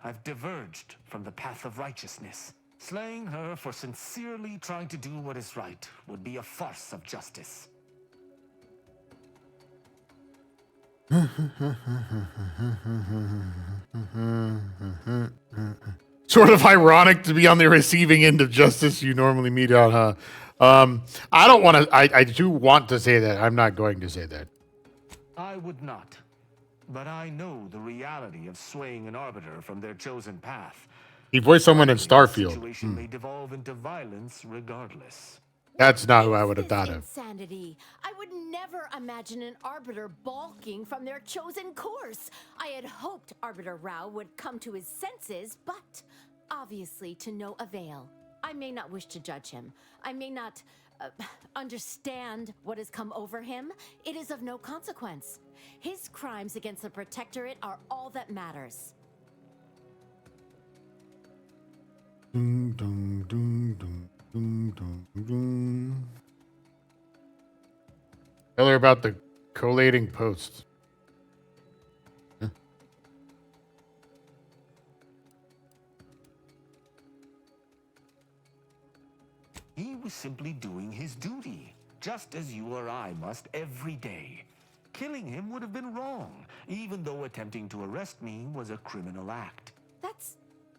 I've diverged from the path of righteousness. Slaying her for sincerely trying to do what is right would be a farce of justice. Sort of ironic to be on the receiving end of justice you normally mete out, huh? I don't want to. I do want to say that. I'm not going to say that. I would not. But I know the reality of swaying an arbiter from their chosen path. He voiced someone in The Starfield. situation may devolve into violence regardless. That's not who I would have thought of. Insanity. I would never imagine an Arbiter balking from their chosen course. I had hoped Arbiter Rao would come to his senses, but obviously to no avail. I may not wish to judge him. I may not understand what has come over him. It is of no consequence. His crimes against the Protectorate are all that matters. Dun, dun, dun, dun, dun, dun, dun. Tell her about the collating post. Huh? He was simply doing his duty, just as you or I must every day. Killing him would have been wrong, even though attempting to arrest me was a criminal act. That's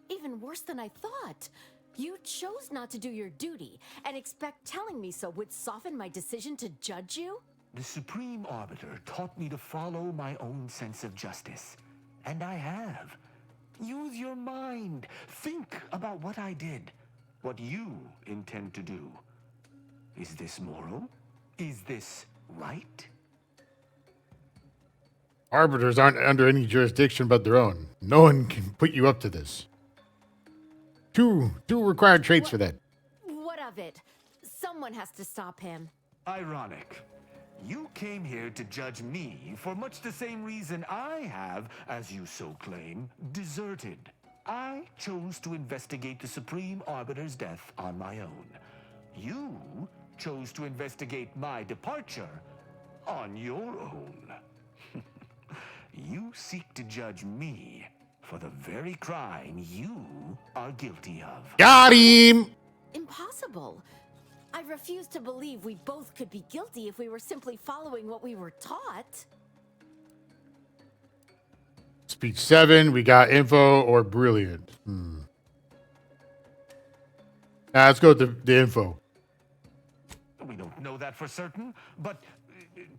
even worse than I thought. You chose not to do your duty, and expect telling me so would soften my decision to judge you? The Supreme Arbiter taught me to follow my own sense of justice. And I have. Use your mind. Think about what I did. what you intend to do. Is this moral? Is this right? Arbiters aren't under any jurisdiction but their own. No one can put you up to this. Two required traits for that. What of it? Someone has to stop him. Ironic. You came here to judge me for much the same reason I have, as you so claim, deserted. I chose to investigate the Supreme Arbiter's death on my own. You chose to investigate my departure on your own. You seek to judge me for the very crime you are guilty of. Got him! Impossible. I refuse to believe we both could be guilty if we were simply following what we were taught. Speech 7, we got info or brilliant. Now let's go with the info. We don't know that for certain, but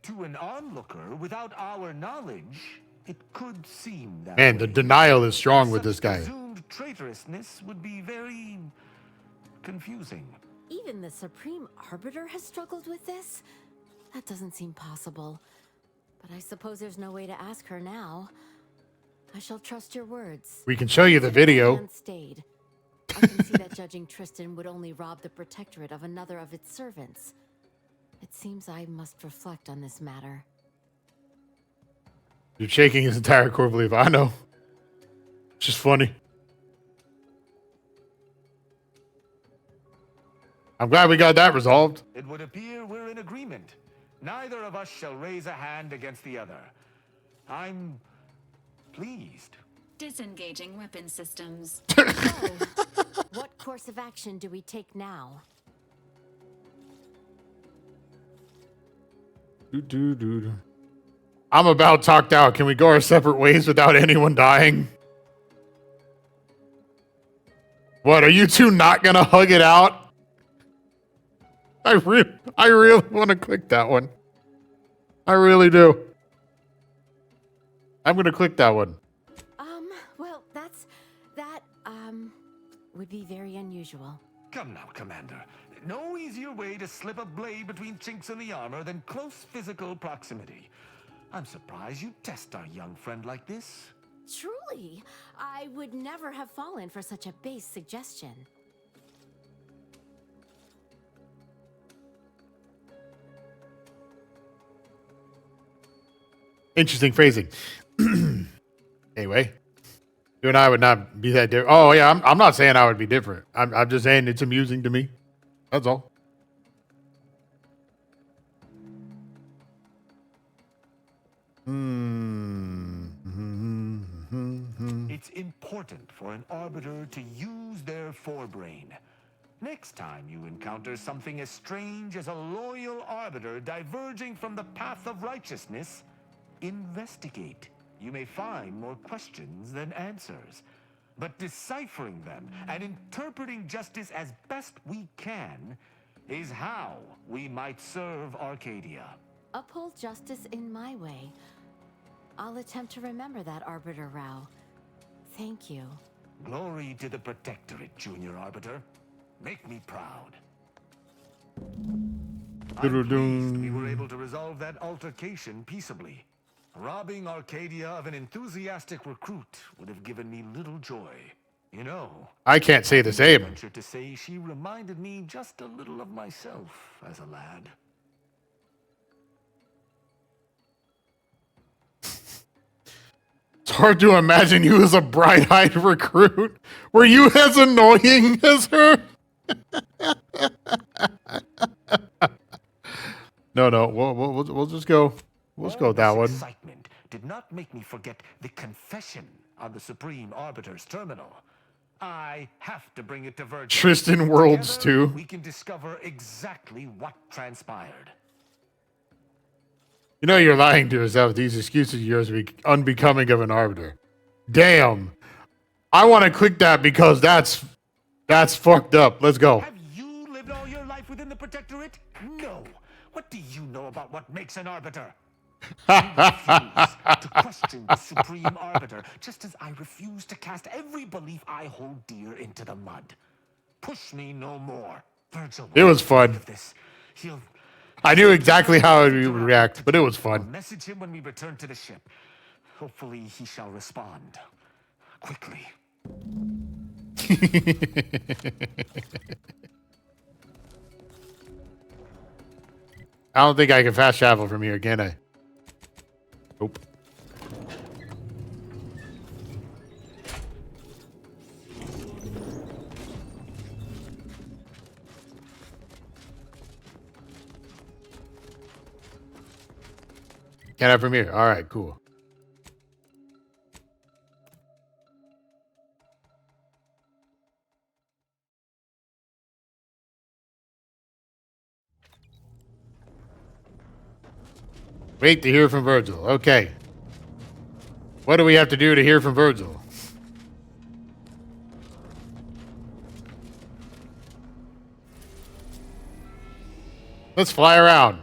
to an onlooker without our knowledge, it could seem that Man, the denial is strong with such this guy. presumed traitorousness would be very confusing. Even the Supreme Arbiter has struggled with this? That doesn't seem possible. But I suppose there's no way to ask her now. I shall trust your words. We can show you the video. Man stayed. I can see that judging Tristan would only rob the Protectorate of another of its servants. It seems I must reflect on this matter. You're shaking his entire core belief. I know. It's just funny. I'm glad we got that resolved. It would appear we're in agreement. Neither of us shall raise a hand against the other. I'm pleased. Disengaging weapon systems. So, what course of action do we take now? I'm about talked out. Can we go our separate ways without anyone dying? What, are you two not gonna hug it out? I really want to click that one. I really do. I'm gonna click that one. Well, that would be very unusual. Come now, Commander. No easier way to slip a blade between chinks in the armor than close physical proximity. I'm surprised you test our young friend like this. Truly, I would never have fallen for such a base suggestion. Interesting phrasing. Anyway, you and I would not be that different. Oh yeah, I'm not saying I would be different. I'm just saying it's amusing to me. That's all. It's important for an arbiter to use their forebrain. Next time you encounter something as strange as a loyal arbiter diverging from the path of righteousness, investigate. You may find more questions than answers. But deciphering them and interpreting justice as best we can is how we might serve Arcadia. Uphold justice in my way. I'll attempt to remember that, Arbiter Rao. Thank you. Glory to the Protectorate, Junior Arbiter. Make me proud. I'm pleased we were able to resolve that altercation peaceably. Robbing Arcadia of an enthusiastic recruit would have given me little joy. You know, I can't say the same. I venture to say she reminded me just a little of myself as a lad. It's hard to imagine you as a bright-eyed recruit. Were you as annoying as her? No. We'll just go. Let's go with that one. Excitement did not make me forget the confession on the Supreme Arbiter's terminal. I have to bring it to Virgil. Tristan Worlds Together, 2. we can discover exactly what transpired. You know you're lying to yourself. These excuses of yours are unbecoming of an arbiter. Damn. I want to click that because that's fucked up. Let's go. Have you lived all your life within the Protectorate? No. What do you know about what makes an arbiter? I refuse to question the Supreme Arbiter, just as I refuse to cast every belief I hold dear into the mud. Push me no more. Virgil. It was fun. He'll I knew exactly how he would react, but it was fun. message him when we return to the ship. Hopefully he shall respond. Quickly. I don't think I can fast travel from here, can I? Nope. Can I from here? All right, cool. Wait to hear from Virgil. Okay. What do we have to do to hear from Virgil? Let's fly around.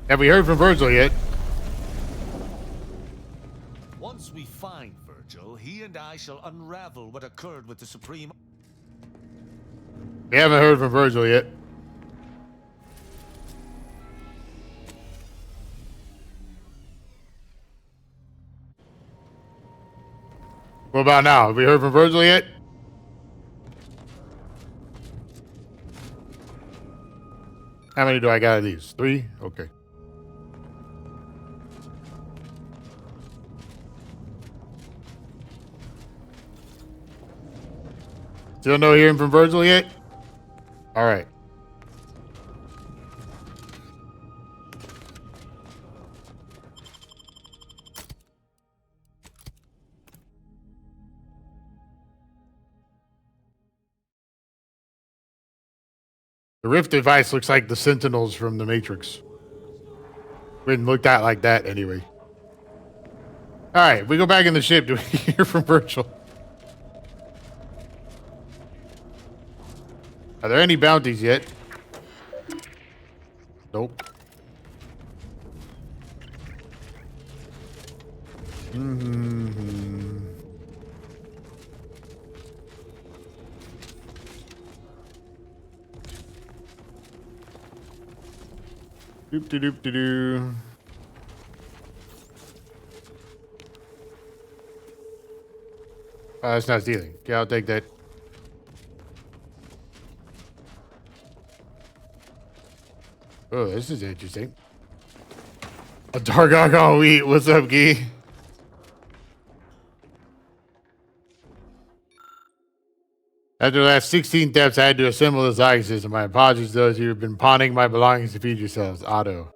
Have we heard from Virgil yet? Once we find Virgil, he and I shall unravel what occurred with the Supreme. We haven't heard from Virgil yet. What about now? Have we heard from Virgil yet? How many do I got of these? 3? Okay. Still no hearing from Virgil yet? All right. The Rift device looks like the Sentinels from the Matrix. We didn't look at like that anyway. All right, we go back in the ship. Do we hear from Virgil? Are there any bounties yet? Nope. Mm-hmm. Doop-de-doop-de-doo. Oh, that's not stealing. Yeah, I'll take that. Oh, this is interesting. A Dargog wheat. What's up, Gee? After the last 16 thefts, I had to assemble this eye system. My apologies to those who have been pawning my belongings to feed yourselves. Otto.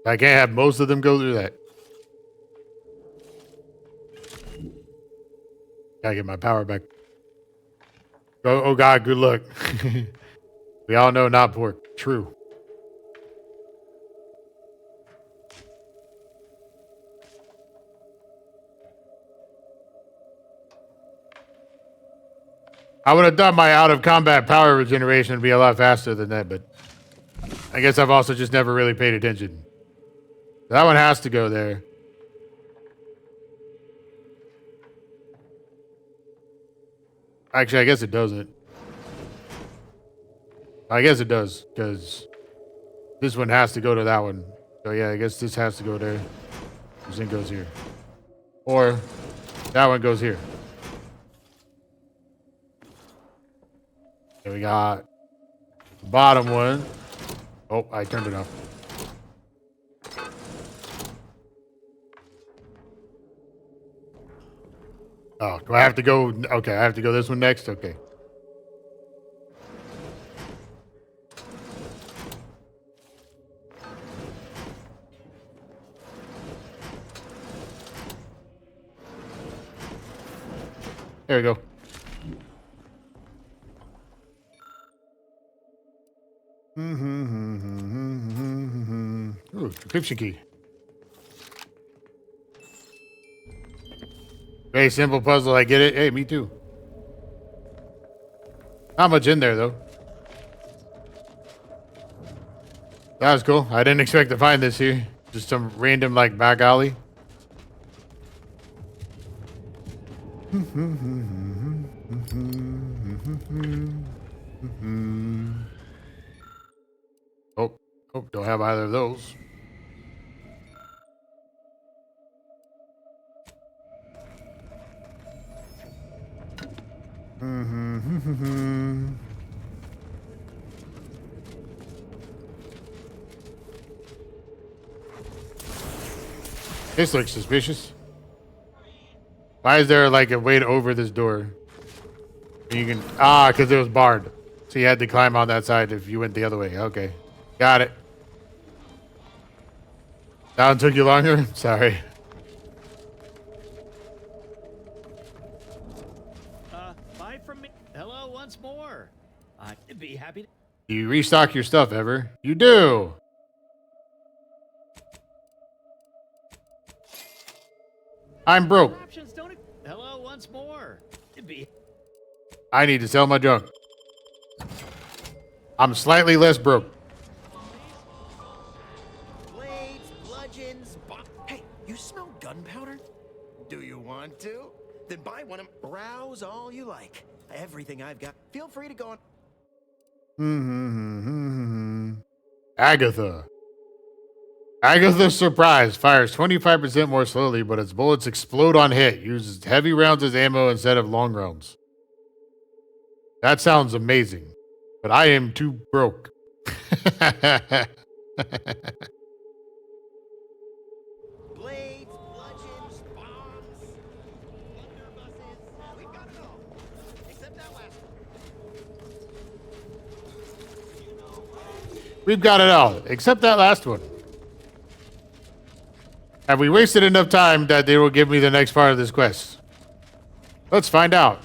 I can't have most of them go through that. Gotta get my power back. Oh God, good luck. We all know not pork. True. I would have done my out of combat power regeneration to be a lot faster than that, but I guess I've also just never really paid attention. That one has to go there. Actually, I guess it doesn't. I guess it does, because this one has to go to that one. So yeah, I guess this has to go there. This thing goes here. Or that one goes here. Okay, we got the bottom one. Oh, I turned it off. Oh, do I have to go? Okay, I have to go this one next? Okay. There we go. Ooh, decryption key. Very simple puzzle, I get it. Hey, me too. Not much in there, though. That was cool. I didn't expect to find this here. Just some random, like, back alley. Oh, don't have either of those. This looks suspicious. Why is there like a way to over this door? You can because it was barred. So you had to climb on that side if you went the other way. Okay. Got it. That one took you longer? Sorry. Bye from me. Hello once more. I'd be happy to... Do you restock your stuff ever? You do. I'm broke. Hello once more. It'd be... I need to sell my junk. I'm slightly less broke. Blades, bludgeons, Hey, you smell gunpowder? Do you want to? Then buy one and browse all you like. Everything I've got. Feel free to go on. Agatha. Agatha's Surprise fires 25% more slowly, but its bullets explode on hit. Uses heavy rounds as ammo instead of long rounds. That sounds amazing, but I am too broke. Blades, bludgeons, bombs, blunderbusses. We've got it all. Except that last one. We've got it all, except that last one. Have we wasted enough time that they will give me the next part of this quest? Let's find out.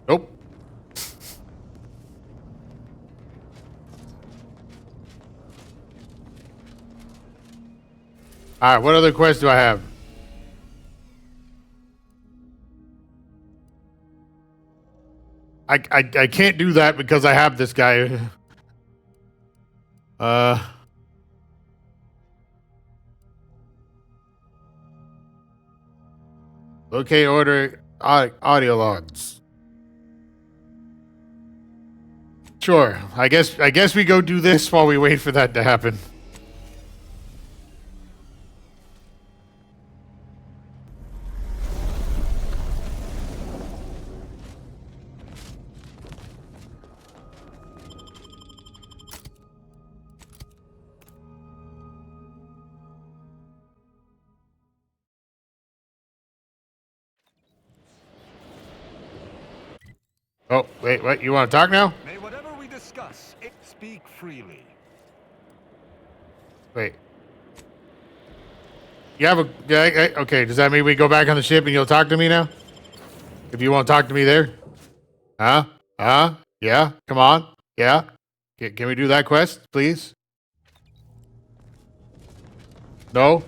Nope. All right, what other quests do I have? I can't do that because I have this guy. Locate order audio logs. Sure. I guess we go do this while we wait for that to happen. Oh, wait, what? You want to talk now? May whatever we discuss, speak freely. Wait. You have a... Okay, does that mean we go back on the ship and you'll talk to me now? If you won't talk to me there? Huh? Yeah? Come on? Yeah? Can we do that quest, please? No?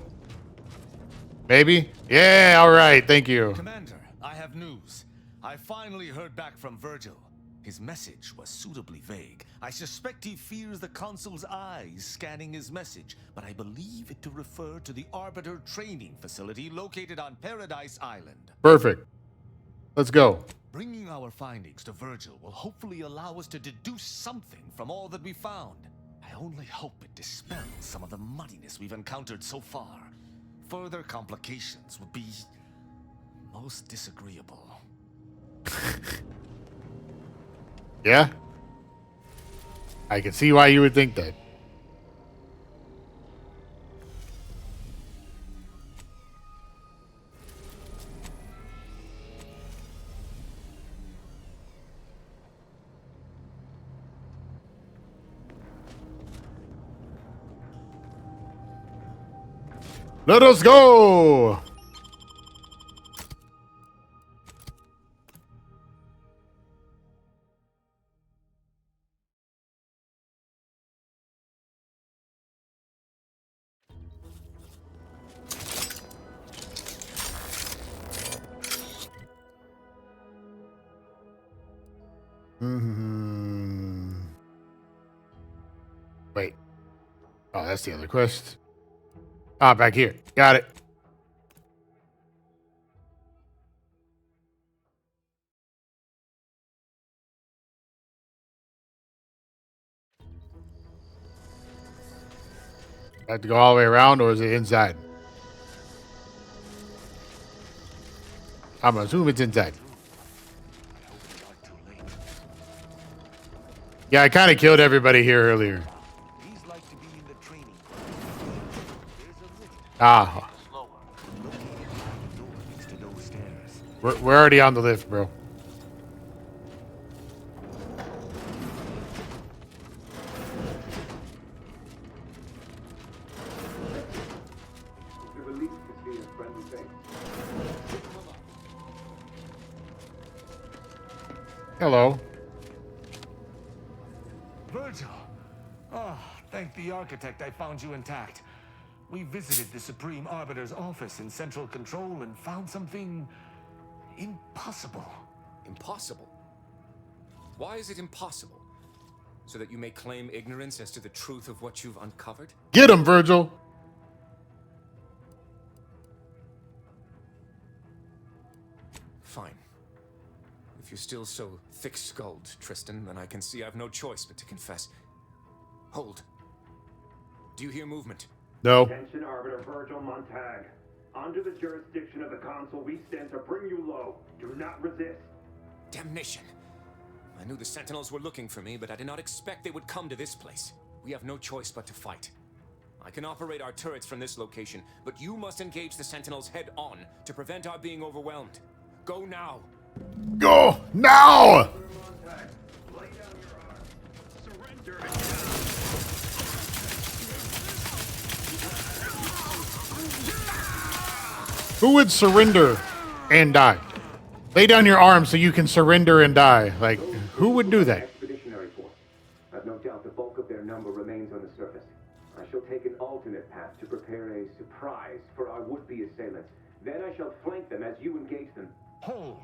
Maybe? Yeah, alright, thank you. Commander, I have news. I finally heard back from Virgil. His message was suitably vague. I suspect he fears the Consul's eyes scanning his message, but I believe it to refer to the Arbiter training facility located on Paradise Island. Perfect. Let's go. Bringing our findings to Virgil will hopefully allow us to deduce something from all that we found. I only hope it dispels some of the muddiness we've encountered so far. Further complications would be most disagreeable. Yeah? I can see why you would think that. Let us go! Wait. Oh, that's the other quest. Ah, back here. Got it. I have to go all the way around, or is it inside? I'm assuming it's inside. Yeah, I kind of killed everybody here earlier. Ah. We're already on the lift, bro. Hello. Virgil! Oh, thank the architect I found you intact. We visited the Supreme Arbiter's office in Central Control and found something impossible. Impossible? Why is it impossible? So that you may claim ignorance as to the truth of what you've uncovered? Get him, Virgil! Fine. If you're still so thick-skulled, Tristan, then I can see I've no choice but to confess. Hold. Do you hear movement? No. Attention, Arbiter Virgil Montag. Under the jurisdiction of the Council, we stand to bring you low. Do not resist. Damnation. I knew the Sentinels were looking for me, but I did not expect they would come to this place. We have no choice but to fight. I can operate our turrets from this location, but you must engage the Sentinels head-on to prevent our being overwhelmed. Go now. Go now! Who would surrender and die? Lay down your arms so you can surrender and die. Like, who would do that? Expeditionary force. I've no doubt the bulk of their number remains on the surface. I shall take an alternate path to prepare a surprise for our would-be assailants. Then I shall flank them as you engage them. Hold.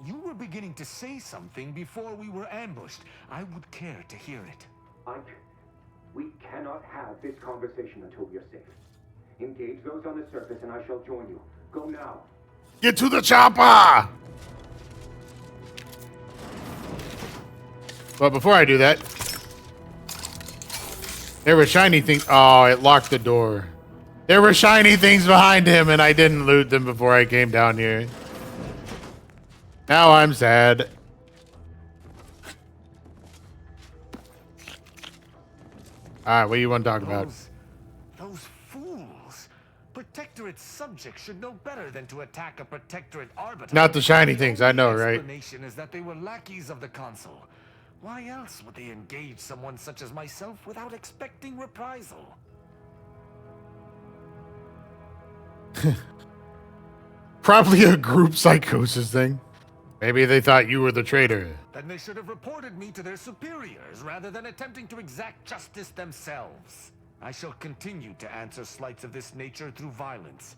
You were beginning to say something before we were ambushed. I would care to hear it. Ike, we cannot have this conversation until we are safe. Engage those on the surface and I shall join you. Go now. Get to the chopper! But before I do that, there were shiny things. Oh, it locked the door. There were shiny things behind him, and I didn't loot them before I came down here. Now I'm sad. Alright, what do you want to talk about? Those fools. Protectorate subjects should know better than to attack a Protectorate Arbiter. Not the shiny things, I know, right? The explanation is that they were lackeys of the Consul. Why else would they engage someone such as myself without expecting reprisal? Probably a group psychosis thing. Maybe they thought you were the traitor. Then they should have reported me to their superiors rather than attempting to exact justice themselves. I shall continue to answer slights of this nature through violence.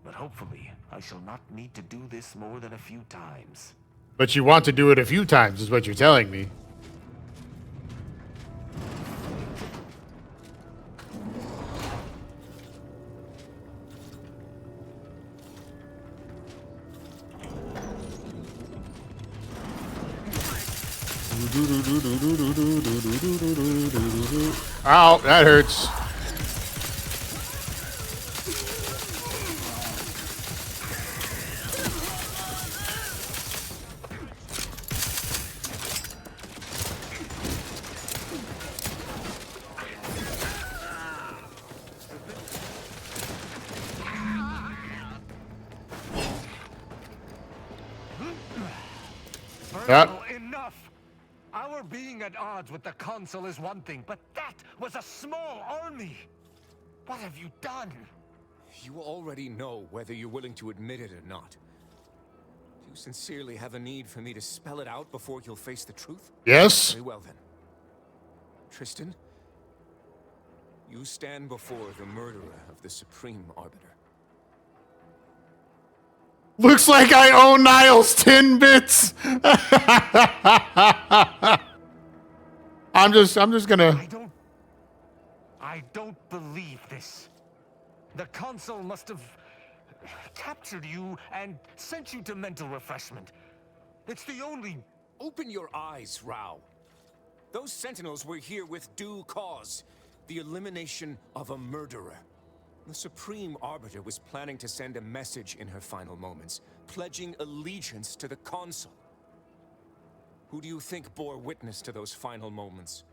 But hopefully, I shall not need to do this more than a few times. But you want to do it a few times, is what you're telling me. Ow, that hurts. Enough! Our being at odds with the Consul is one thing, but that was a small army! What have you done? You already know whether you're willing to admit it or not. Do you sincerely have a need for me to spell it out before you'll face the truth? Yes. Very well then. Tristan, you stand before the murderer of the Supreme Arbiter. Looks like I own Niles 10 bits. I'm just gonna. I don't believe this. The Consul must have captured you and sent you to mental refreshment. It's the only... Open your eyes, Rao. Those Sentinels were here with due cause. The elimination of a murderer. The Supreme Arbiter was planning to send a message in her final moments, pledging allegiance to the Consul. Who do you think bore witness to those final moments?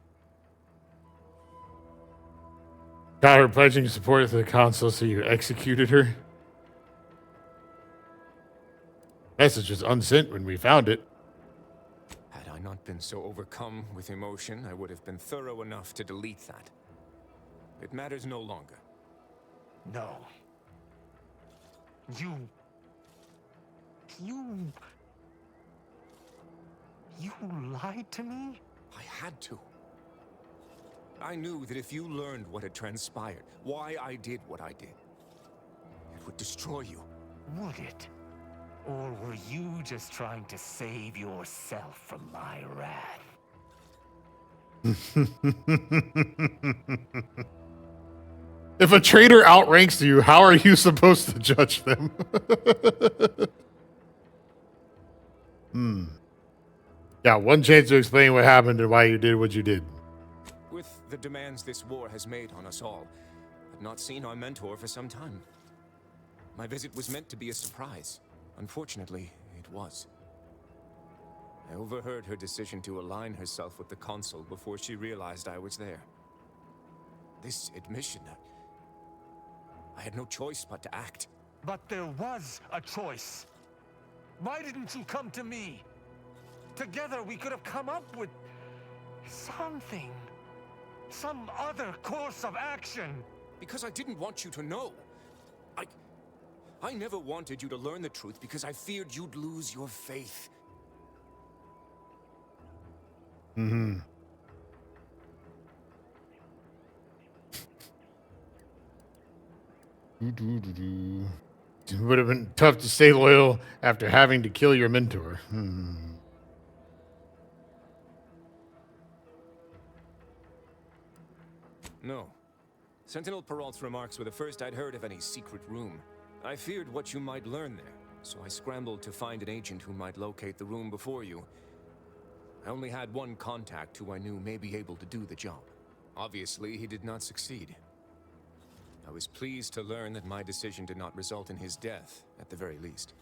Got her pledging support to the Consul, so you executed her? Message was unsent when we found it. Had I not been so overcome with emotion, I would have been thorough enough to delete that. It matters no longer. No. You lied to me? I had to. I knew that if you learned what had transpired, why I did what I did, it would destroy you. Would it? Or were you just trying to save yourself from my wrath? If a traitor outranks you, how are you supposed to judge them? Yeah, one chance to explain what happened and why you did what you did. With the demands this war has made on us all, I've not seen our mentor for some time. My visit was meant to be a surprise. Unfortunately, it was. I overheard her decision to align herself with the Consul before she realized I was there. This admission, I had no choice but to act. But there was a choice. Why didn't you come to me? Together we could have come up with something. Some other course of action. Because I didn't want you to know. I never wanted you to learn the truth because I feared you'd lose your faith. Mm-hmm. It would have been tough to stay loyal after having to kill your mentor. No. Sentinel Peralt's remarks were the first I'd heard of any secret room. I feared what you might learn there, so I scrambled to find an agent who might locate the room before you. I only had one contact who I knew may be able to do the job. Obviously, he did not succeed. I was pleased to learn that my decision did not result in his death, at the very least.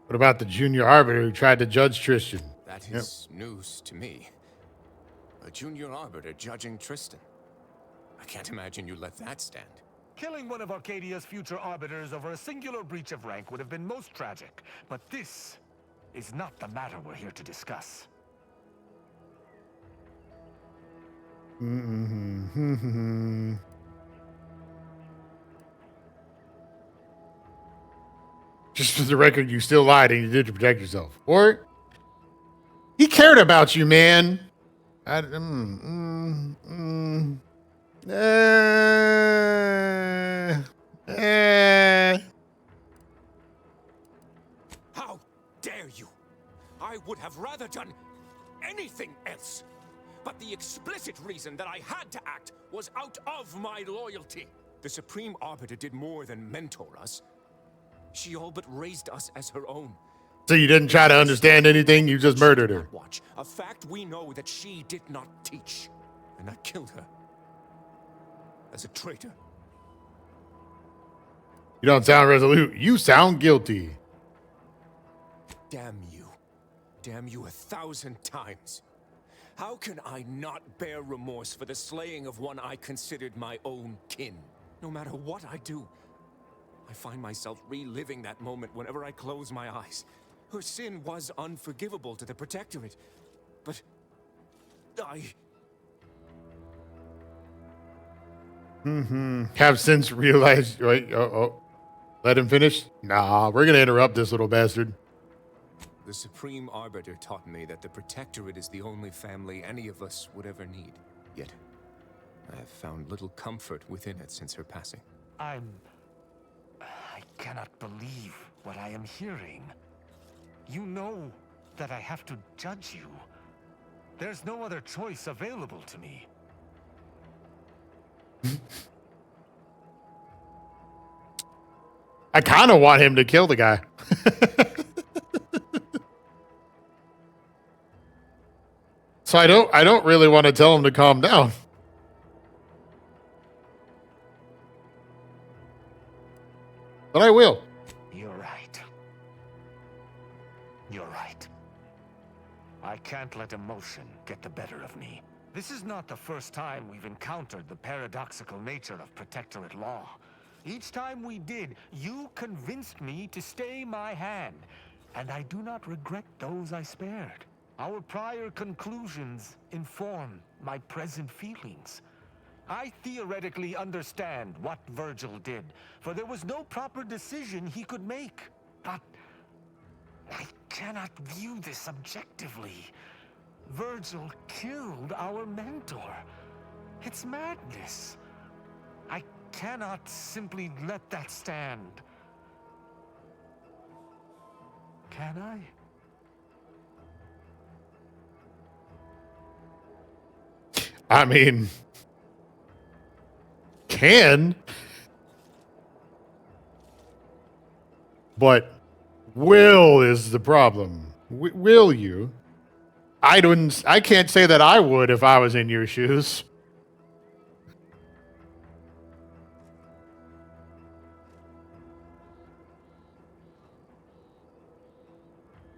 What about the junior arbiter who tried to judge Tristan? That is news to me. A junior arbiter judging Tristan. I can't imagine you let that stand. Killing one of Arcadia's future arbiters over a singular breach of rank would have been most tragic. But this is not the matter we're here to discuss. Just for the record, you still lied and you did to protect yourself. Or he cared about you, man. How dare you? I would have rather done anything else. But the explicit reason that I had to act was out of my loyalty. The Supreme Arbiter did more than mentor us. She all but raised us as her own. So you didn't try to understand anything, you just murdered her. Watch, a fact we know that she did not teach. And I killed her. As a traitor. You don't sound resolute. You sound guilty. Damn you. Damn you 1,000 times. How can I not bear remorse for the slaying of one I considered my own kin? No matter what I do, I find myself reliving that moment whenever I close my eyes. Her sin was unforgivable to the Protectorate, Have since realized. Wait, let him finish. Nah, we're gonna interrupt this little bastard. The Supreme Arbiter taught me that the Protectorate is the only family any of us would ever need. Yet, I have found little comfort within it since her passing. I cannot believe what I am hearing. You know that I have to judge you. There's no other choice available to me. I kind of want him to kill the guy. So I don't really want to tell him to calm down. But I will. You're right. You're right. I can't let emotion get the better of me. This is not the first time we've encountered the paradoxical nature of Protectorate law. Each time we did, you convinced me to stay my hand, and I do not regret those I spared. Our prior conclusions inform my present feelings. I theoretically understand what Virgil did, for there was no proper decision he could make. But I cannot view this objectively. Virgil killed our mentor. It's madness. I cannot simply let that stand. Can I? I mean, can, but will is the problem. Will you? I can't say that I would if I was in your shoes.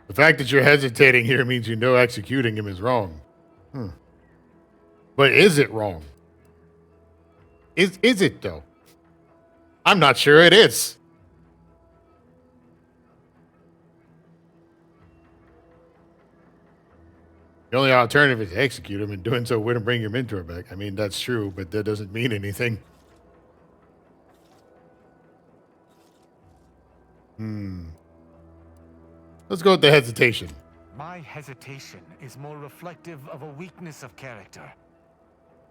The fact that you're hesitating here means you know executing him is wrong. But is it wrong? Is it though? I'm not sure it is. The only alternative is to execute him, and doing so wouldn't bring your mentor back. I mean, that's true, but that doesn't mean anything. Let's go with the hesitation. My hesitation is more reflective of a weakness of character.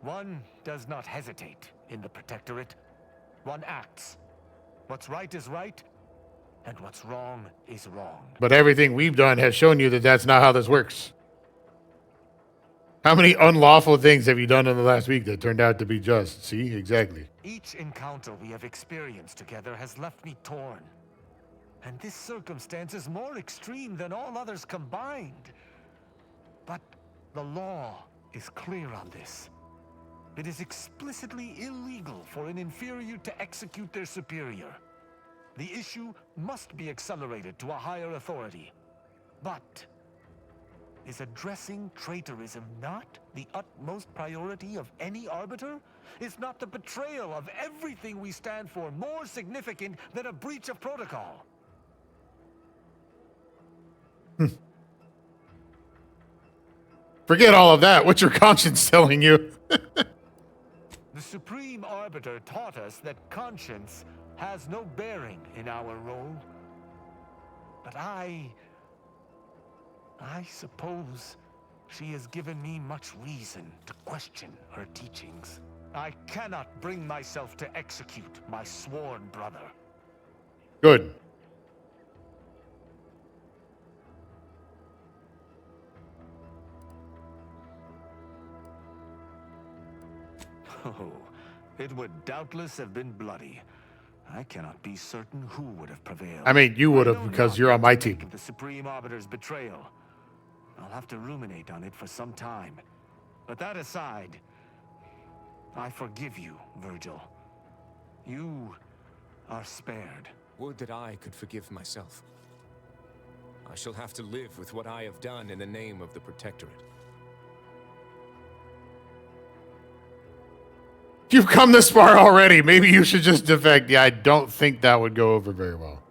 One does not hesitate in the Protectorate. One acts. What's right is right, and what's wrong is wrong. But everything we've done has shown you that that's not how this works. How many unlawful things have you done in the last week that turned out to be just? See, exactly. Each encounter we have experienced together has left me torn. And this circumstance is more extreme than all others combined. But the law is clear on this. It is explicitly illegal for an inferior to execute their superior. The issue must be accelerated to a higher authority. But is addressing traitorism not the utmost priority of any arbiter? Is not the betrayal of everything we stand for more significant than a breach of protocol? Forget all of that. What's your conscience telling you? The Supreme Arbiter taught us that conscience has no bearing in our role. But I suppose she has given me much reason to question her teachings. I cannot bring myself to execute my sworn brother. Good. Oh, it would doubtless have been bloody. I cannot be certain who would have prevailed. I mean, you would have because you're on my team. The Supreme Arbiter's betrayal. I'll have to ruminate on it for some time. But that aside, I forgive you, Virgil. You are spared. Would that I could forgive myself. I shall have to live with what I have done in the name of the Protectorate. You've come this far already. Maybe you should just defect. Yeah, I don't think that would go over very well.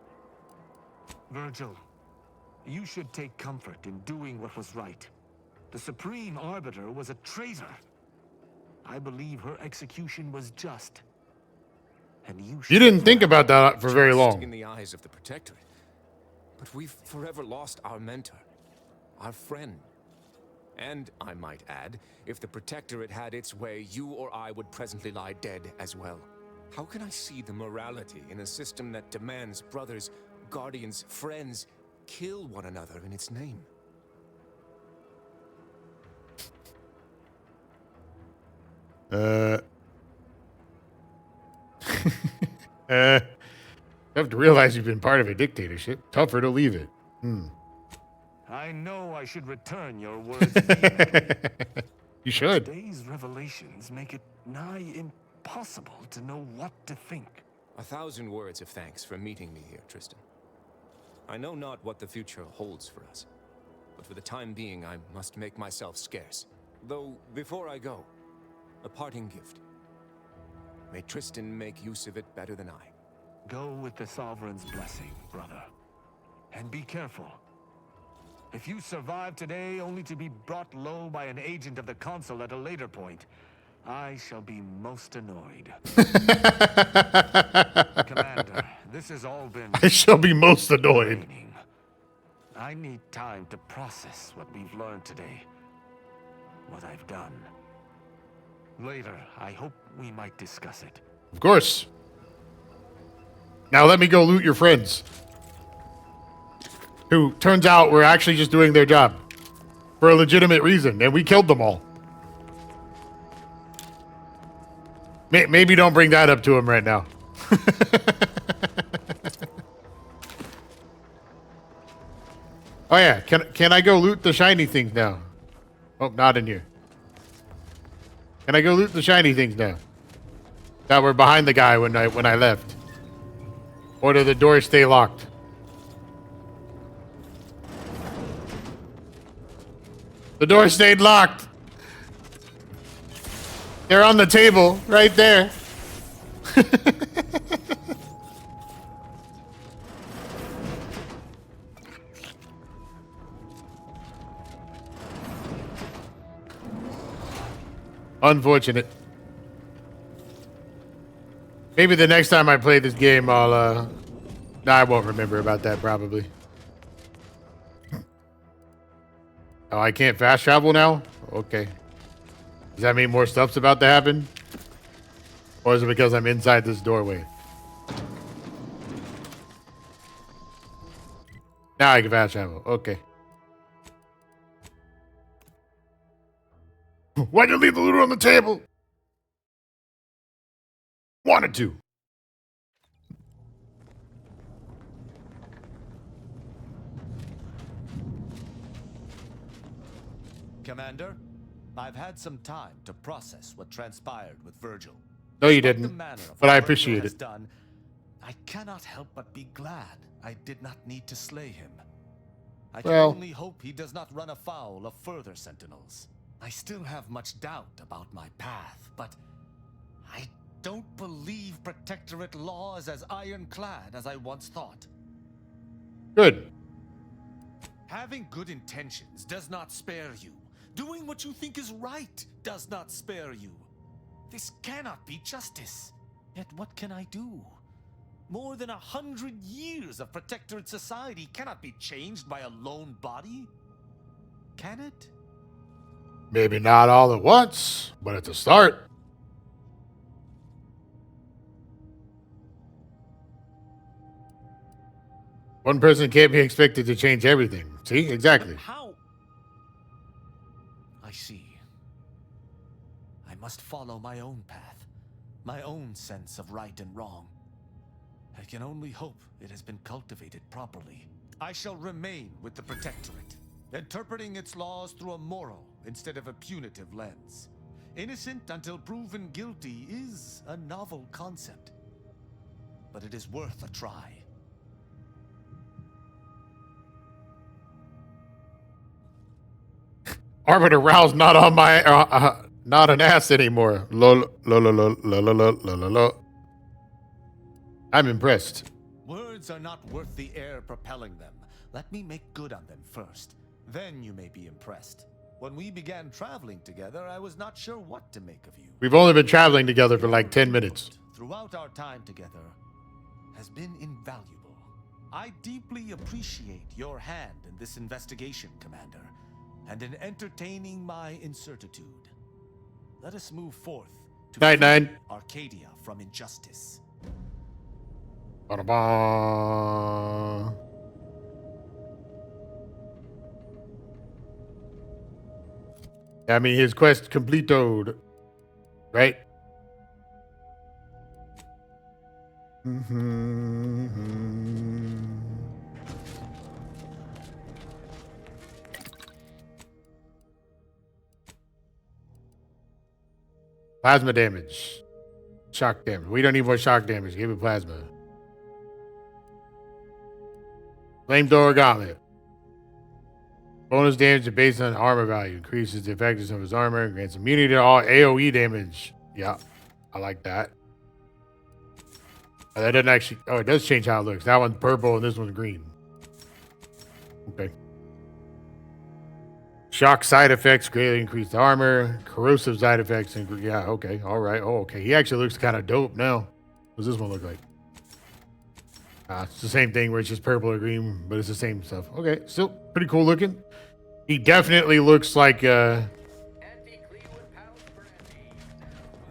Virgil, you should take comfort in doing what was right. The Supreme Arbiter was a traitor. I believe her execution was just and you You didn't think about that for very long. In the eyes of the Protectorate. But we've forever lost our mentor, our friend. And, I might add, if the Protectorate had its way, you or I would presently lie dead as well. How can I see the morality in a system that demands brothers, guardians, friends kill one another in its name? You have to realize you've been part of a dictatorship. Tougher to leave it. I know I should return your words. You should. Today's revelations make it nigh impossible to know what to think. 1,000 words of thanks for meeting me here, Tristan. I know not what the future holds for us, but for the time being, I must make myself scarce. Though, before I go, a parting gift. May Tristan make use of it better than I. Go with the Sovereign's blessing, brother. And be careful. If you survive today only to be brought low by an agent of the Consul at a later point, I shall be most annoyed. Commander, this has all been... I shall be most annoyed. I need time to process what we've learned today. What I've done. Later, I hope we might discuss it. Of course. Now let me go loot your friends. Who, turns out, were actually just doing their job. For a legitimate reason, and we killed them all. Maybe don't bring that up to him right now. Oh yeah, can I go loot the shiny things now? Oh, not in here. Can I go loot the shiny things now? That were behind the guy when I left. Or do the doors stay locked? The door stayed locked. They're on the table right there. Unfortunate. Maybe the next time I play this game, I'll, I won't remember about that, probably. Oh, I can't fast travel now? Okay. Does that mean more stuff's about to happen? Or is it because I'm inside this doorway? Now I can fast travel. Okay. Why'd you leave the loot on the table? Wanted to. Commander, I've had some time to process what transpired with Virgil. No, you didn't. But I appreciate it. Done, I cannot help but be glad I did not need to slay him. I can only hope he does not run afoul of further sentinels. I still have much doubt about my path, but I don't believe Protectorate law is as ironclad as I once thought. Good. Having good intentions does not spare you. Doing what you think is right does not spare you. This cannot be justice. Yet what can I do? More than 100 years of Protectorate society cannot be changed by a lone body. Can it? Maybe not all at once, but it's a start. One person can't be expected to change everything. See? Exactly. How? I see. I must follow my own path, my own sense of right and wrong. I can only hope it has been cultivated properly. I shall remain with the Protectorate, interpreting its laws through a moral instead of a punitive lens. Innocent until proven guilty is a novel concept, but it is worth a try. Arbiter Rao's not on my, not an ass anymore. Lol, lol, lol, lol, lol, lol, lol, lol. I'm impressed. Words are not worth the air propelling them. Let me make good on them first. Then you may be impressed. When we began traveling together, I was not sure what to make of you. We've only been traveling together for like 10 minutes. Throughout our time together has been invaluable. I deeply appreciate your hand in this investigation, Commander, and in entertaining my incertitude. Let us move forth to Night, free Arcadia from injustice. Ba-da-ba. I mean, his quest completoed, right? Plasma damage. Shock damage. We don't need more shock damage. Give it plasma. Flamethrower gauntlet. Bonus damage based on armor value. Increases the effectiveness of his armor. Grants immunity to all AoE damage. Yeah, I like that. Oh, that doesn't actually... Oh, it does change how it looks. That one's purple and this one's green. Okay. Shock side effects greatly increase the armor. Corrosive side effects. Yeah, okay. All right. Oh, okay. He actually looks kind of dope now. What does this one look like? It's the same thing where it's just purple or green, but it's the same stuff. Okay. Still pretty cool looking. He definitely looks like... he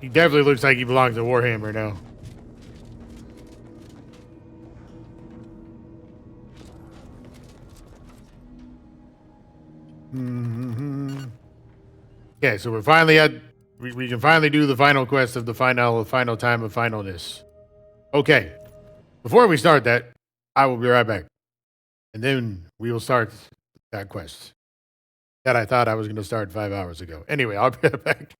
definitely looks like he belongs to Warhammer now. Okay, so we're finally at... We can finally do the final quest of the final time of finalness. Okay. Before we start that, I will be right back. And then we will start that quest that I thought I was going to start 5 hours ago. Anyway, I'll be right back.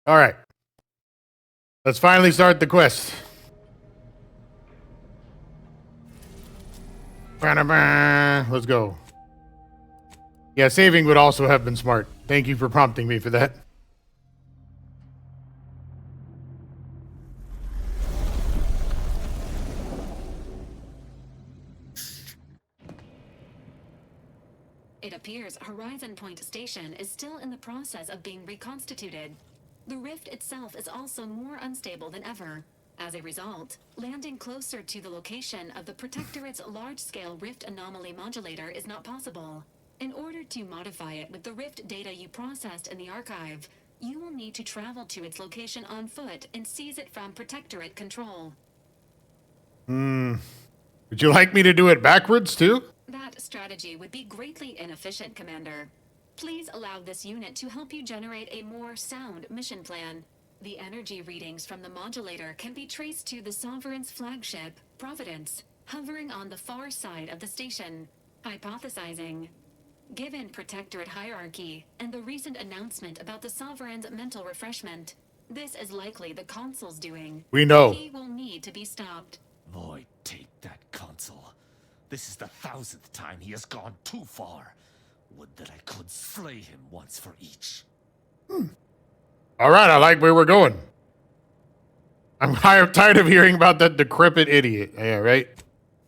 All right. Let's finally start the quest. Let's go. Yeah, saving would also have been smart. Thank you for prompting me for that. It appears Horizon Point Station is still in the process of being reconstituted. The rift itself is also more unstable than ever. As a result, landing closer to the location of the Protectorate's large-scale rift anomaly modulator is not possible. In order to modify it with the rift data you processed in the archive, you will need to travel to its location on foot and seize it from Protectorate control. Would you like me to do it backwards, too? That strategy would be greatly inefficient, Commander. Please allow this unit to help you generate a more sound mission plan. The energy readings from the modulator can be traced to the Sovereign's flagship, Providence, hovering on the far side of the station. Hypothesizing. Given Protectorate hierarchy and the recent announcement about the Sovereign's mental refreshment, this is likely the Consul's doing. We know. He will need to be stopped. Void, take that Consul. This is the 1000th time he has gone too far. Would that I could slay him once for each. All right, I like where we're going. I'm tired of hearing about that decrepit idiot. Yeah, right?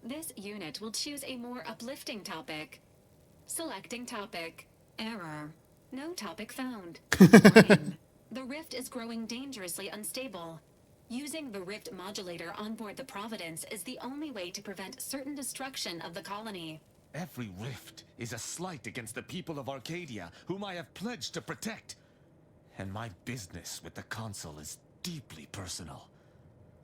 This unit will choose a more uplifting topic. Selecting topic. Error. No topic found. Warning. The rift is growing dangerously unstable. Using the rift modulator on board the Providence is the only way to prevent certain destruction of the colony. Every rift is a slight against the people of Arcadia, whom I have pledged to protect. And my business with the Consul is deeply personal.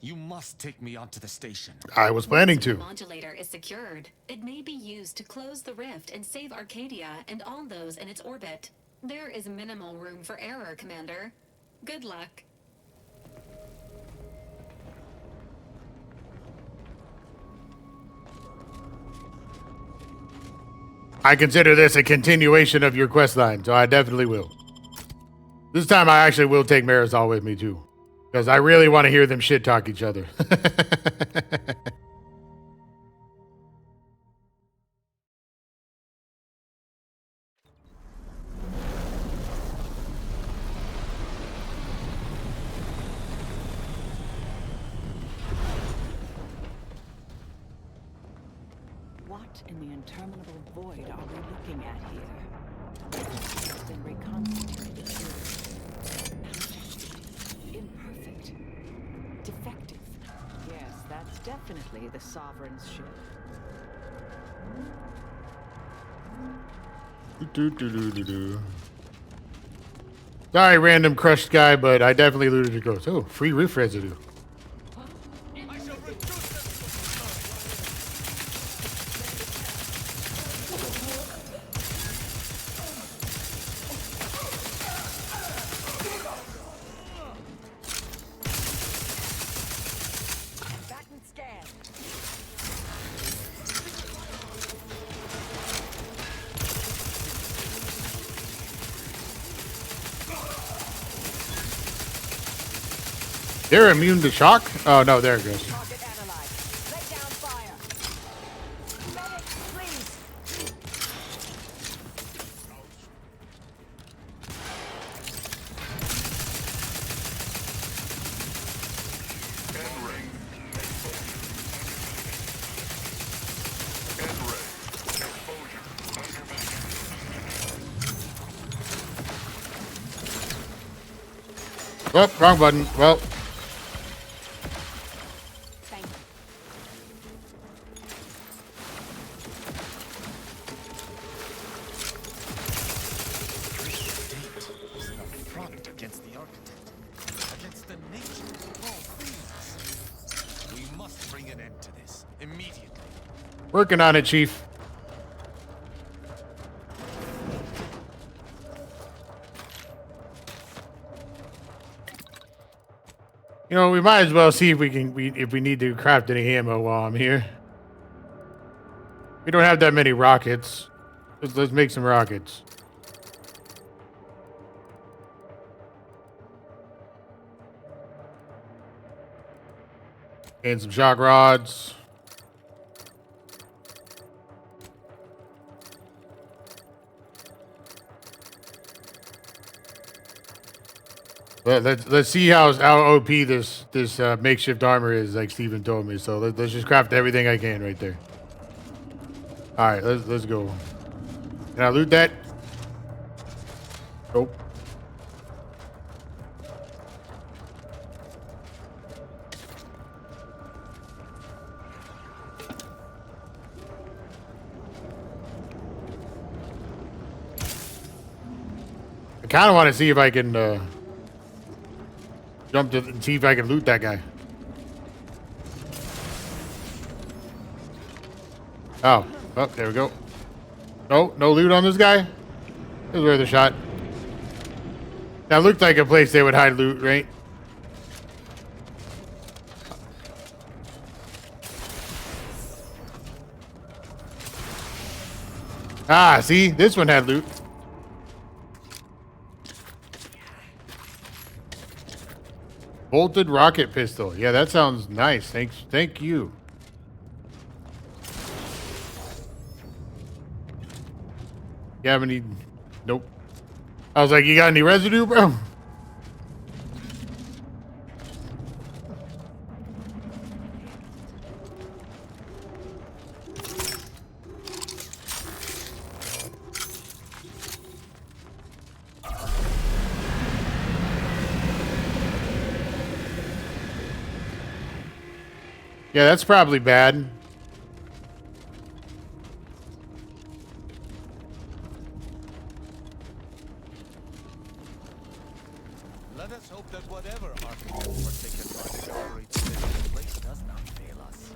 You must take me onto the station. I was planning to. The modulator is secured. It may be used to close the rift and save Arcadia and all those in its orbit. There is minimal room for error, Commander. Good luck. I consider this a continuation of your quest line, so I definitely will. This time I actually will take Marisol with me too. Because I really want to hear them shit talk each other. What in the interminable void are we looking at here? It's been reconstituted here. Imperfect. Defective. Yes, that's definitely the Sovereign's ship. Sorry, random crushed guy, but I definitely looted your ghost. Oh, free rift residue. They're immune to shock? Oh, no, there it goes. Oh, wrong button. Well. Working on it, Chief. You know, we might as well see if we can, if we need to craft any ammo while I'm here. We don't have that many rockets. Let's make some rockets. And some shock rods. Let's see how OP this makeshift armor is, like Steven told me. So let's just craft everything I can right there. All right, let's go. Can I loot that? Nope. I kind of want to see if I can jump to and see if I can loot that guy. Oh, there we go. No loot on this guy. This is worth a shot. That looked like a place they would hide loot, right? Ah, see? This one had loot. Bolted rocket pistol. Yeah, that sounds nice. Thanks. Thank you. You have any? Nope. I was like, you got any residue, bro? Yeah, that's probably bad. Let us hope that whatever architect Forsaken Project operates in this place does not fail us.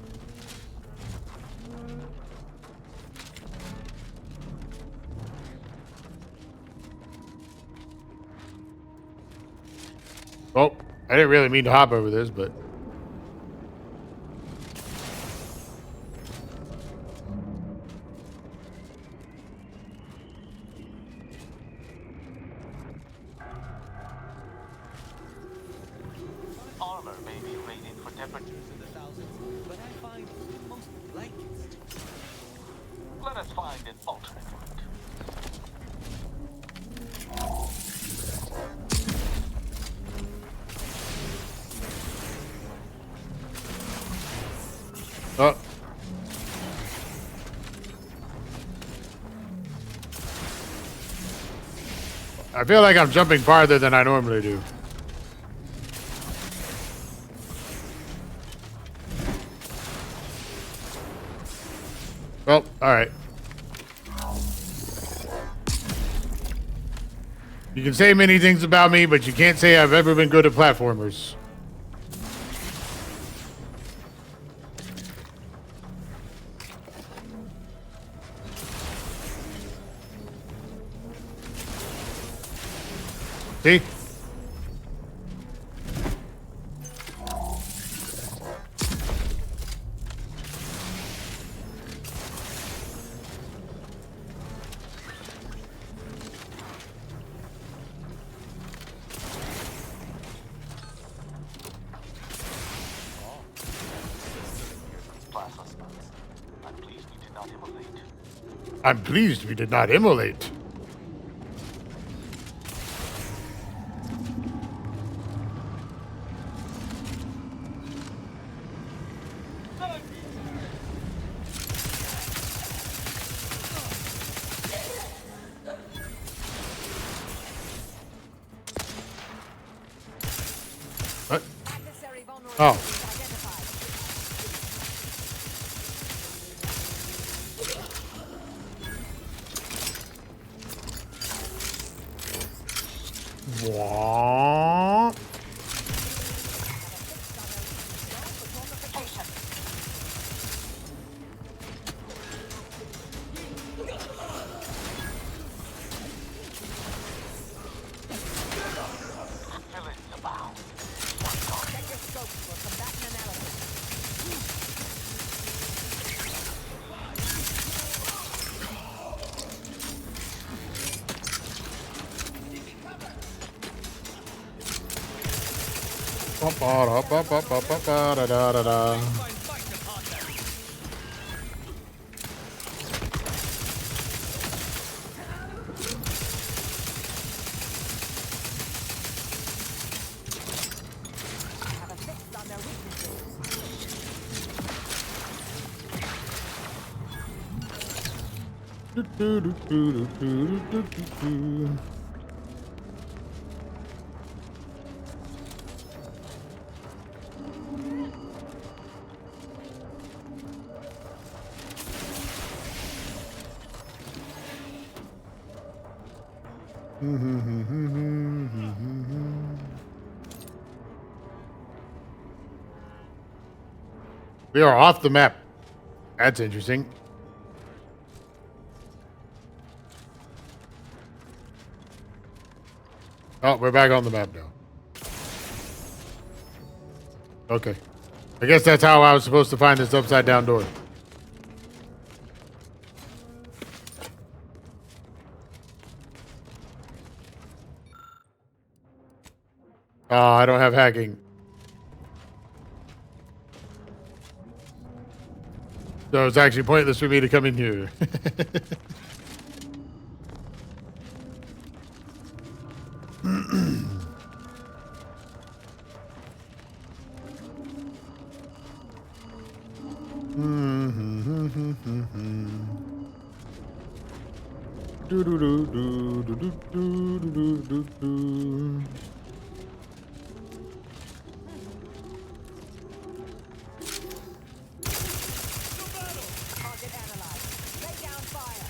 Oh, I didn't really mean to hop over this, but... Armor may be rated for temperatures in the thousands, but I find most blankets. Let us find an alternate route. Oh. I feel like I'm jumping farther than I normally do. Well, alright. You can say many things about me, but you can't say I've ever been good at platformers. See? I'm pleased we did not immolate. What? Oh. Wah. Ba-da-da-da-da-da-da. Do-do-do-do-do-do-do-do-do. We are off the map. That's interesting. Oh, we're back on the map now. Okay. I guess that's how I was supposed to find this upside down door. Oh, I don't have hacking. So it's actually pointless for me to come in here. Do do do do do do do do do do. Target analyzed. Lay down fire.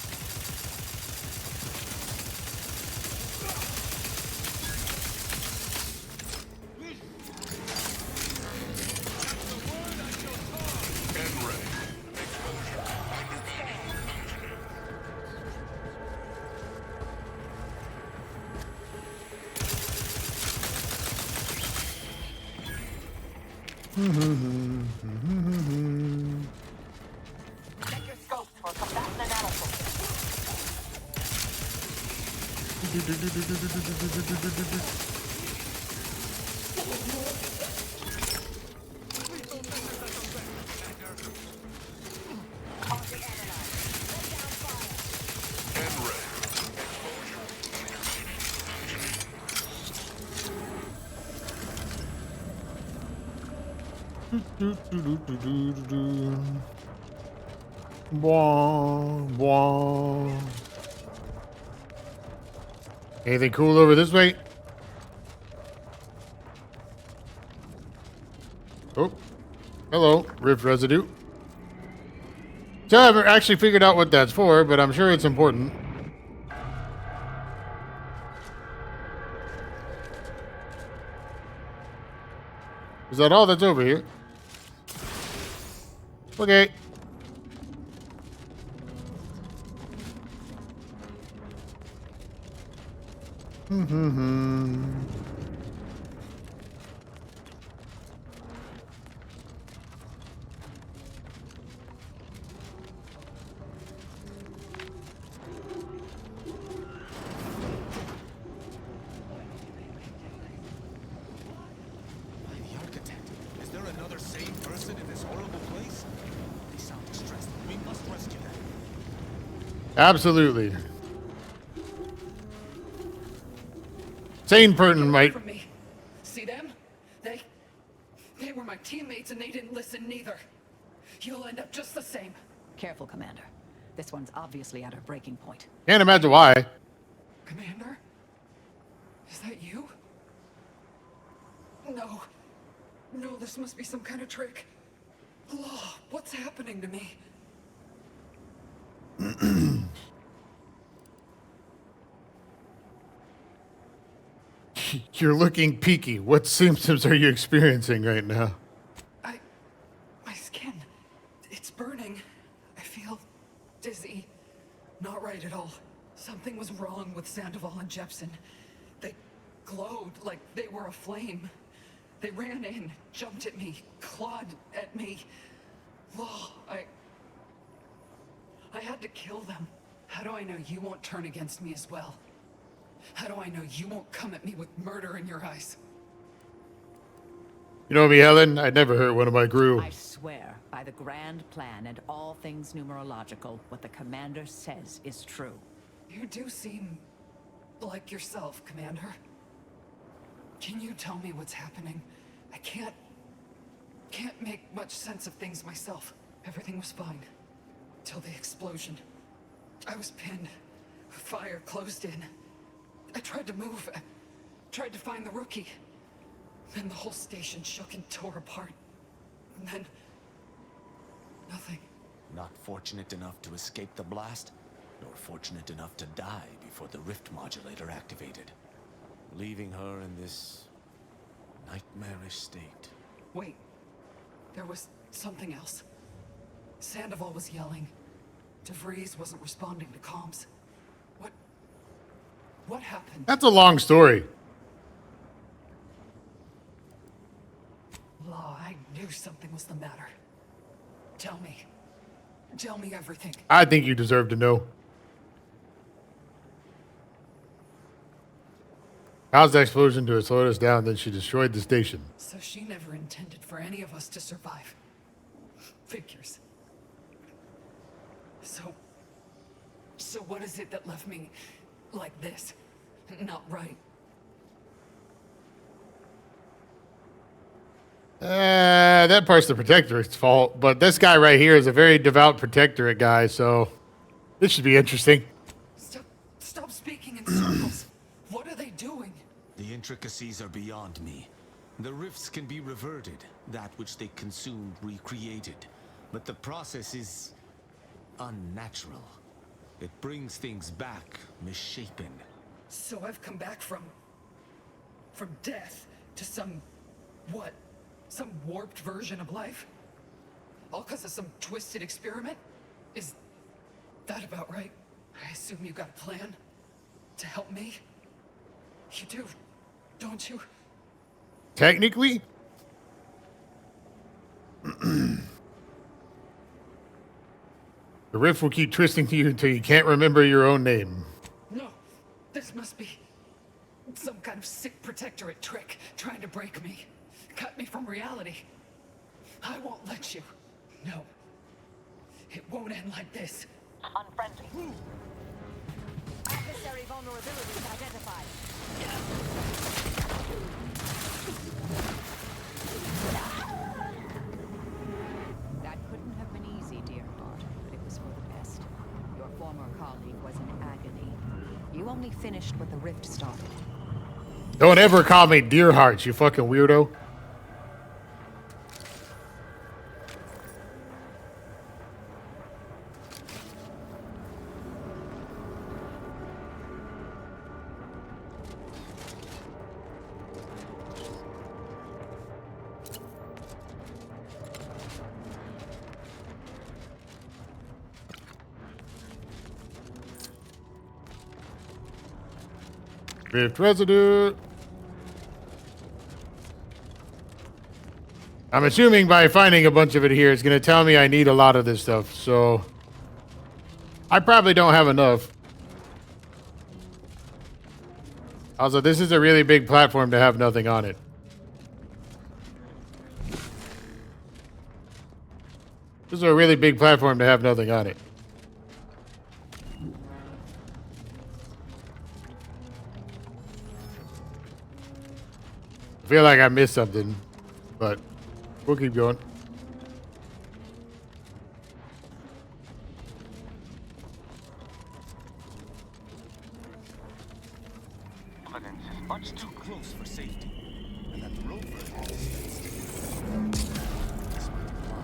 Check your scopes for combatant analysis. Bwah, bwah. Anything cool over this way? Oh, hello, rift residue. So I haven't actually figured out what that's for, but I'm sure it's important. Is that all that's over here? Okay. The architect. Is there another sane person in this horrible place? They sound distressed. We must rescue them. Absolutely. Sane person might. From me. See them? They were my teammates and they didn't listen neither. You'll end up just the same. Careful, Commander. This one's obviously at her breaking point. Can't imagine why. Commander? Is that you? No. No, this must be some kind of trick. Oh, what's happening to me? You're looking peaky. What symptoms are you experiencing right now? My skin. It's burning. I feel dizzy. Not right at all. Something was wrong with Sandoval and Jepson. They glowed like they were aflame. They ran in, jumped at me, clawed at me. Oh, I had to kill them. How do I know you won't turn against me as well? How do I know you won't come at me with murder in your eyes? You know me, Helen? I'd never hurt one of my crew. I swear, by the grand plan and all things numerological, what the Commander says is true. You do seem like yourself, Commander. Can you tell me what's happening? I can't make much sense of things myself. Everything was fine. Till the explosion. I was pinned. Fire closed in. I tried to move. I tried to find the rookie. Then the whole station shook and tore apart. And then... nothing. Not fortunate enough to escape the blast, nor fortunate enough to die before the rift modulator activated, leaving her in this nightmarish state. Wait. There was something else. Sandoval was yelling. DeVries wasn't responding to comms. What happened? That's a long story. Law, I knew something was the matter. Tell me. Tell me everything. I think you deserve to know. Caused the explosion to have slowed us down, then she destroyed the station. So she never intended for any of us to survive. Figures. So what is it that left me like this? Not right. That part's the Protectorate's fault, but this guy right here is a very devout Protectorate guy, so this should be interesting. Stop speaking in circles. What are they doing? The intricacies are beyond me. The rifts can be reverted, that which they consumed recreated. But the process is unnatural. It brings things back misshapen. So I've come back from death to some warped version of life? All because of some twisted experiment? Is that about right? I assume you got a plan to help me? You do, don't you? Technically? The rift will keep twisting to you until you can't remember your own name. No, this must be some kind of sick Protectorate trick trying to break me. Cut me from reality. I won't let you. No. It won't end like this. Unfriendly. Adversary vulnerabilities identified. That couldn't have been easy, dear heart, but it was for the best. Your former colleague was in agony. You only finished what the rift started. Don't ever call me Dear Hearts, you fucking weirdo. Rift residue. I'm assuming by finding a bunch of it here, it's going to tell me I need a lot of this stuff, so I probably don't have enough. Also, this is a really big platform to have nothing on it. This is a really big platform to have nothing on it. I feel like I missed something, but we'll keep going. Evidence is much too close for safety. And that rover this might apply.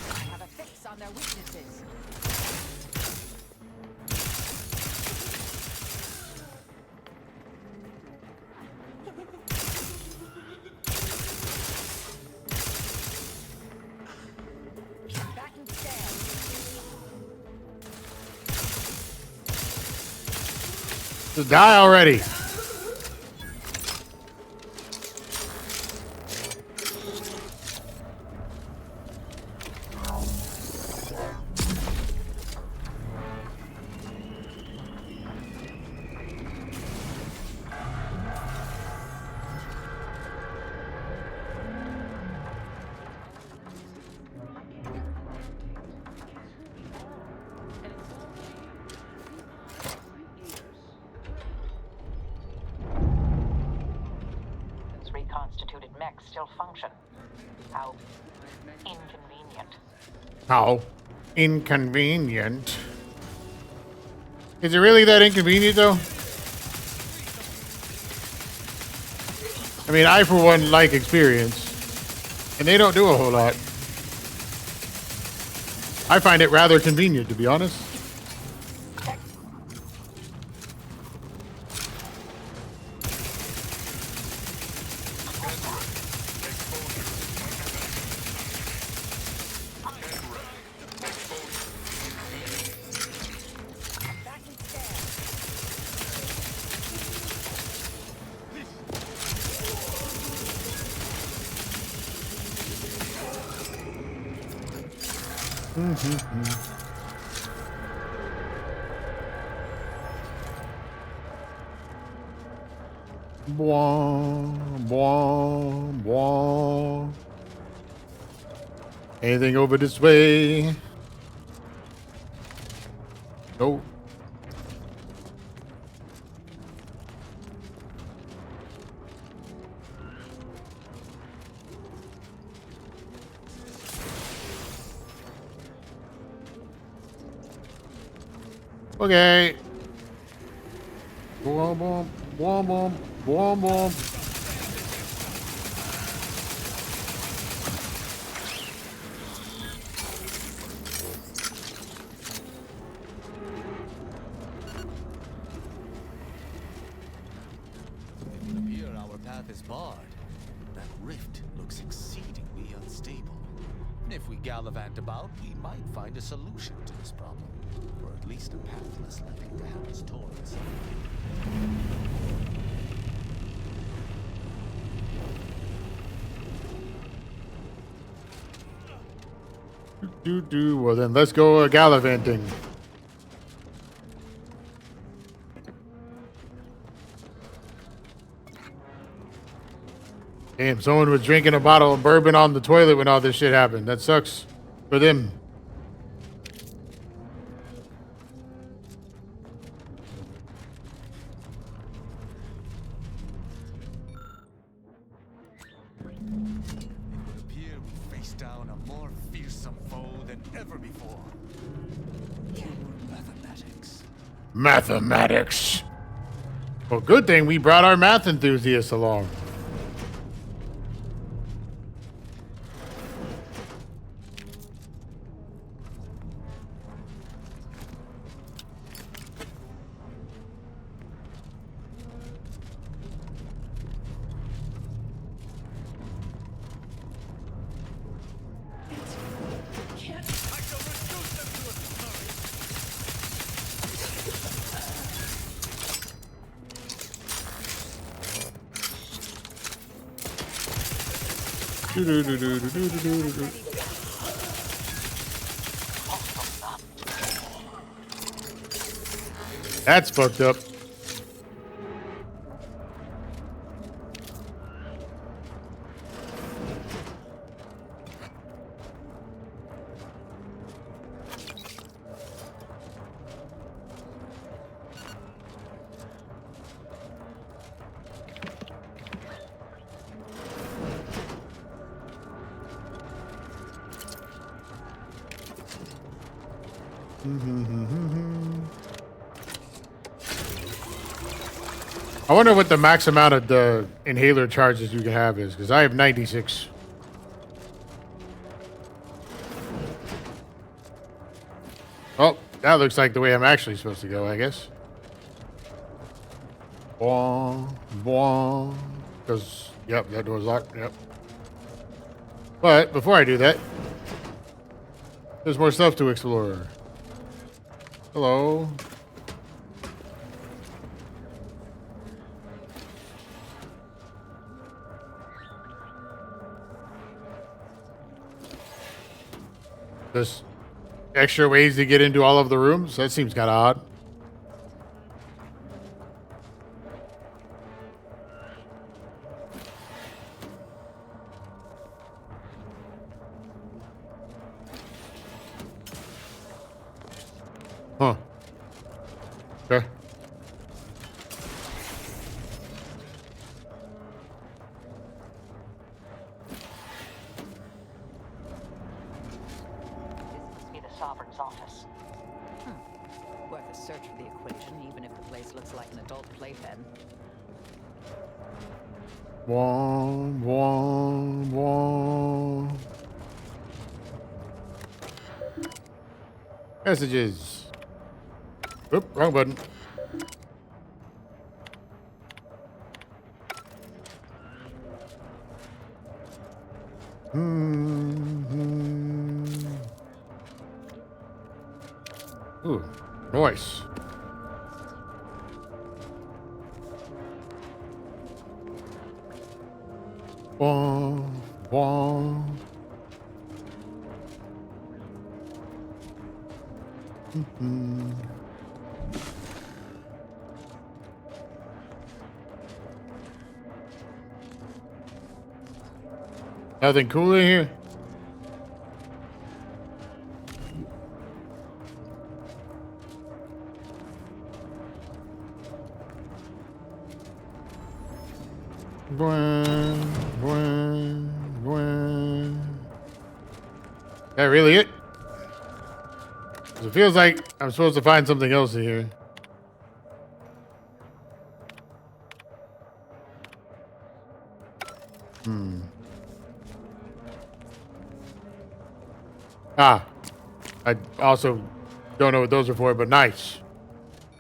I have a fix on their weaknesses. Back and stand. Just die already. Its reconstituted mechs still function. How inconvenient. How inconvenient. Is it really that inconvenient, though? I mean, I, for one, like experience. And they don't do a whole lot. I find it rather convenient, to be honest. Bwah, bwah, bwah. Anything over this way? Nope. Okay. Boom, boom, boom, boom, boom, boom. It would appear our path is barred. That rift looks exceedingly unstable. If we gallivant about, we might find a solution to this problem. Or at least a path less likely to have us towards. Well then, let's go gallivanting. Damn, someone was drinking a bottle of bourbon on the toilet when all this shit happened. That sucks for them. Mathematics. Well, good thing we brought our math enthusiasts along. That's fucked up. I wonder what the max amount of the inhaler charges you can have is, because I have 96. Oh, that looks like the way I'm actually supposed to go, I guess. Because, yep, that door's locked, yep. But, before I do that, there's more stuff to explore. Hello. There's extra ways to get into all of the rooms? That seems kind of odd. Huh. Okay. Be the Sovereign's office. Worth a search for the equation, even if the place looks like an adult playpen. Wong, wong, wong. Messages. Oop, wrong button. Ooh, nice. Wah, wah. Nothing cool in here? That really it? 'Cause it feels like I'm supposed to find something else in here. Ah, I also don't know what those are for, but nice.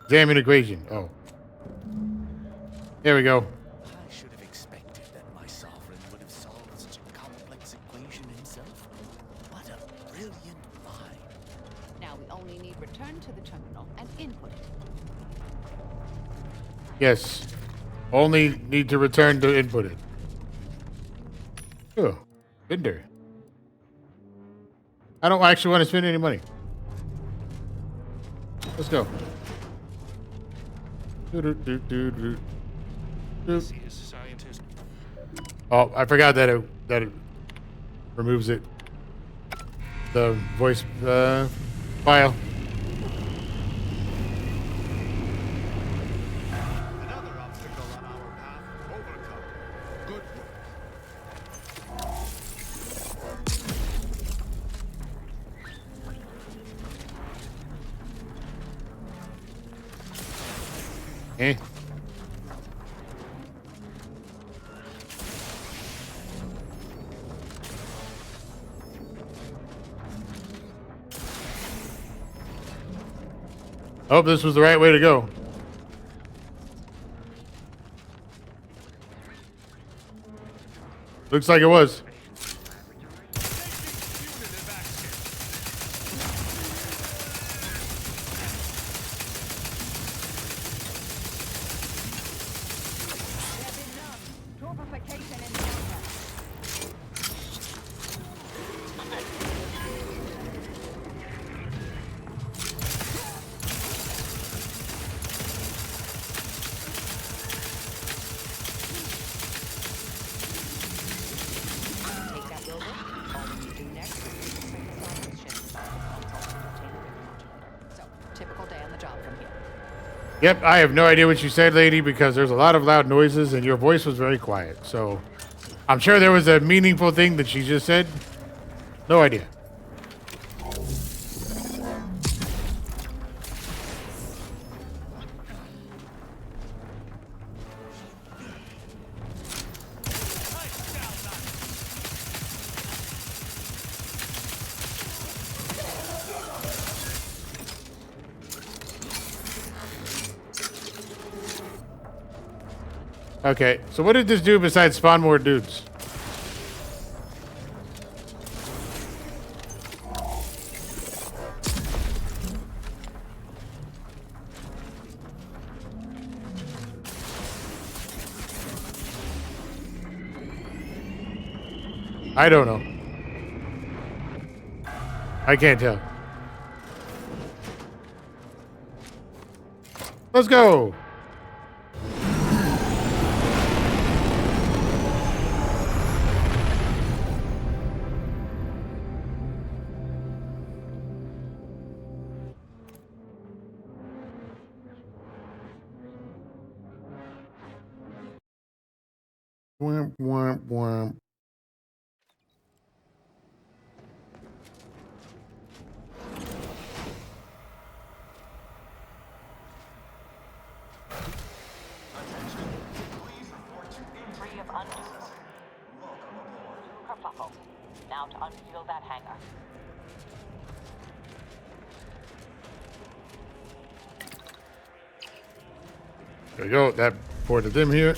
Examine equation. Oh, there we go. I should have expected that my sovereign would have solved such a complex equation himself. What a brilliant mind. Now we only need return to the terminal and input it. Yes, only need to return to input it. Oh, Binder. I don't actually want to spend any money. Let's go. Oh, I forgot that it removes it. The voice file. Another obstacle on our path overcome. Good work. Eh. Hope this was the right way to go. Looks like it was. Yep, I have no idea what you said, lady, because there's a lot of loud noises and your voice was very quiet. So I'm sure there was a meaningful thing that she just said. No idea. Okay, so what did this do besides spawn more dudes? I don't know. I can't tell. Let's go. Womp, womp, womp. Free of unused. Kerfuffle. Now to unseal that hangar. There we go. That ported them here.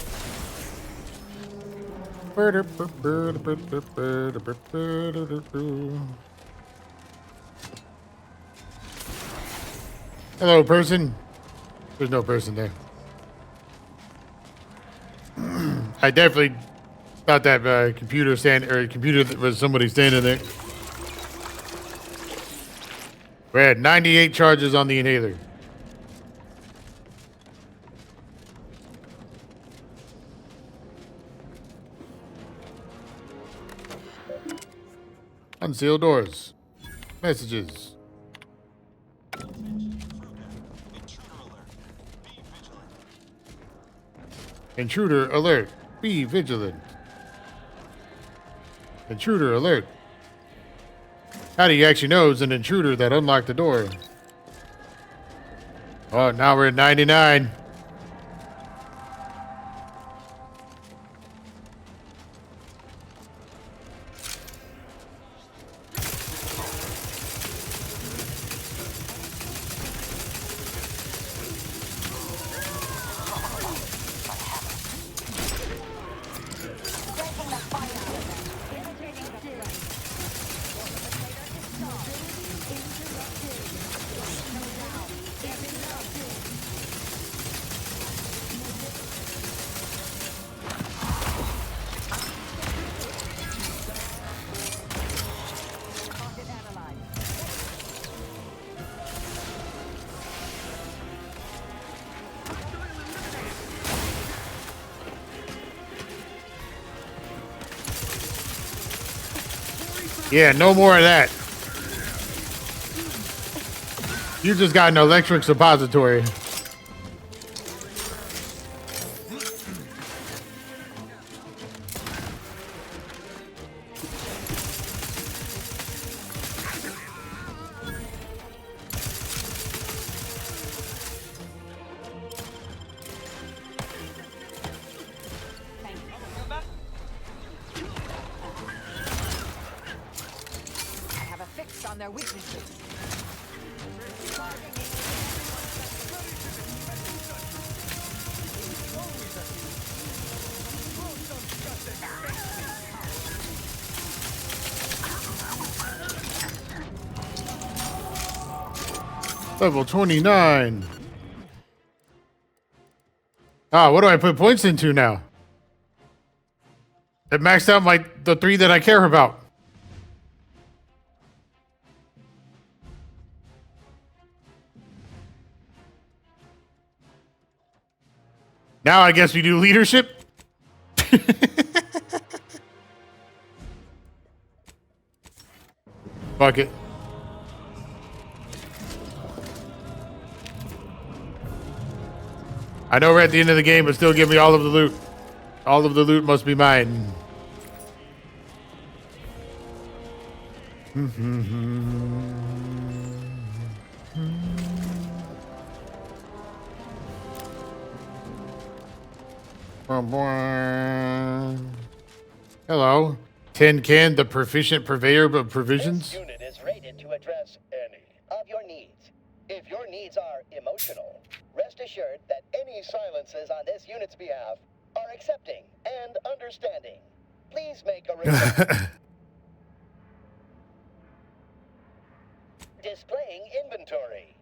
Hello, person. There's no person there. I definitely thought that computer was somebody standing there. We had 98 charges on the inhaler. Unsealed doors. Messages. Intruder alert. Be vigilant. Intruder alert. How do you actually know it's an intruder that unlocked the door? Oh, now we're at 99. Yeah, no more of that. You just got an electric suppository. Level 29. Ah, what do I put points into now? It maxed out the 3 that I care about. Now I guess we do leadership. Fuck it. I know we're at the end of the game, but still give me all of the loot. All of the loot must be mine. Hello. Tin Can, the proficient purveyor of provisions. This unit is rated to address any of your needs. If your needs are emotional, rest assured that any silences on this unit's behalf are accepting and understanding. Please make a request. Displaying inventory.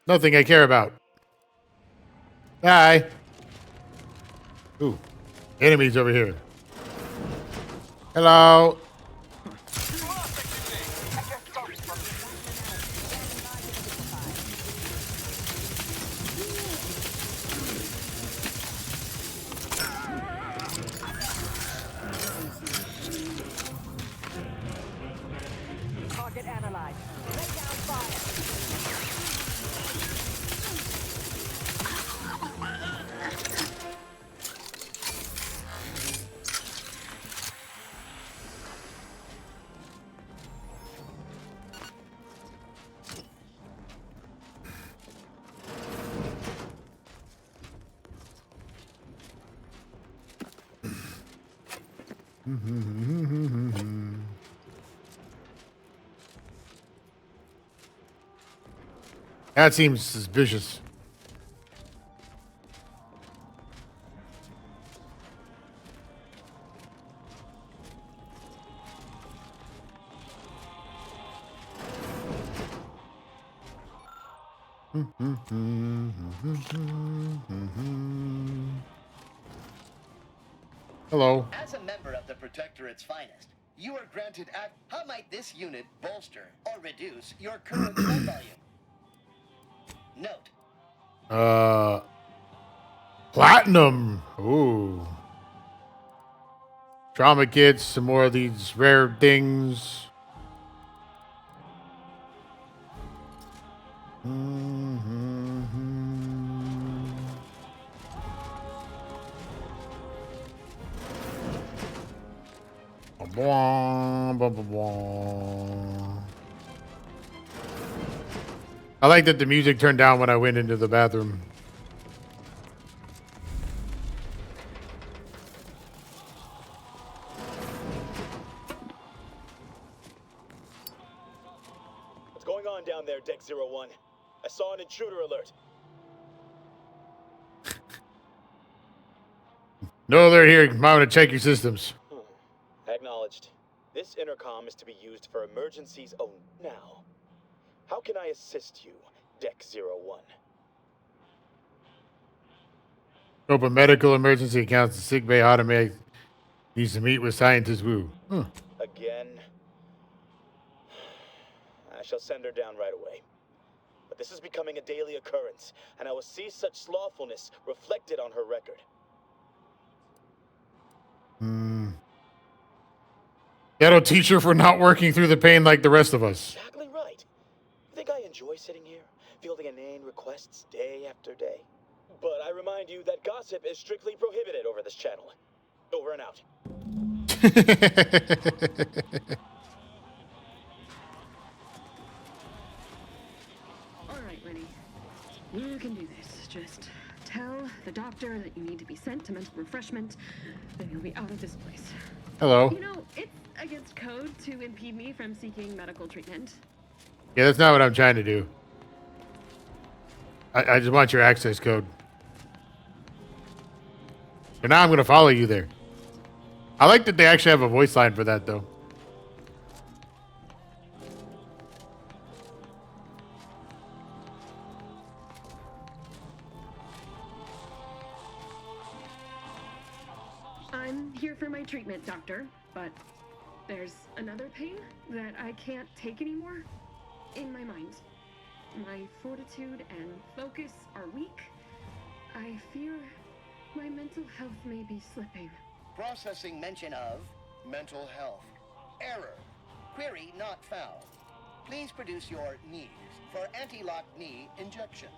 Nothing I care about. Hi. Ooh. Enemies over here. Hello. Target analyzed. Lay down fire. That seems suspicious. Hello. As a member of the Protectorate's finest, you are granted act. How might this unit bolster or reduce your current blood volume? Note. Platinum. Ooh. Trauma kits, some more of these rare things. I like that the music turned down when I went into the bathroom. What's going on down there, Deck 01? I saw an intruder alert. No alert here. Might want to check your systems. Acknowledged. This intercom is to be used for emergencies only. Now, how can I assist you, Deck 01? Open medical emergency accounts. The sick bay automatic needs to meet with scientist Wu. Again? I shall send her down right away. But this is becoming a daily occurrence, and I will see such slothfulness reflected on her record. That'll teach her for not working through the pain like the rest of us. Exactly right. You think I enjoy sitting here, fielding inane requests day after day? But I remind you that gossip is strictly prohibited over this channel. Over and out. All right, Rennie. You can do this. Just tell the doctor that you need to be sent to mental refreshment, and you'll be out of this place. Hello. You know, it's against code to impede me from seeking medical treatment. Yeah, that's not what I'm trying to do. I just want your access code. So now I'm going to follow you there. I like that they actually have a voice line for that, though. I'm here for my treatment, doctor, but there's another pain that I can't take anymore in my mind. My fortitude and focus are weak. I fear my mental health may be slipping. Processing mention of mental health. Error. Query not found. Please produce your knees for anti-lock knee injection.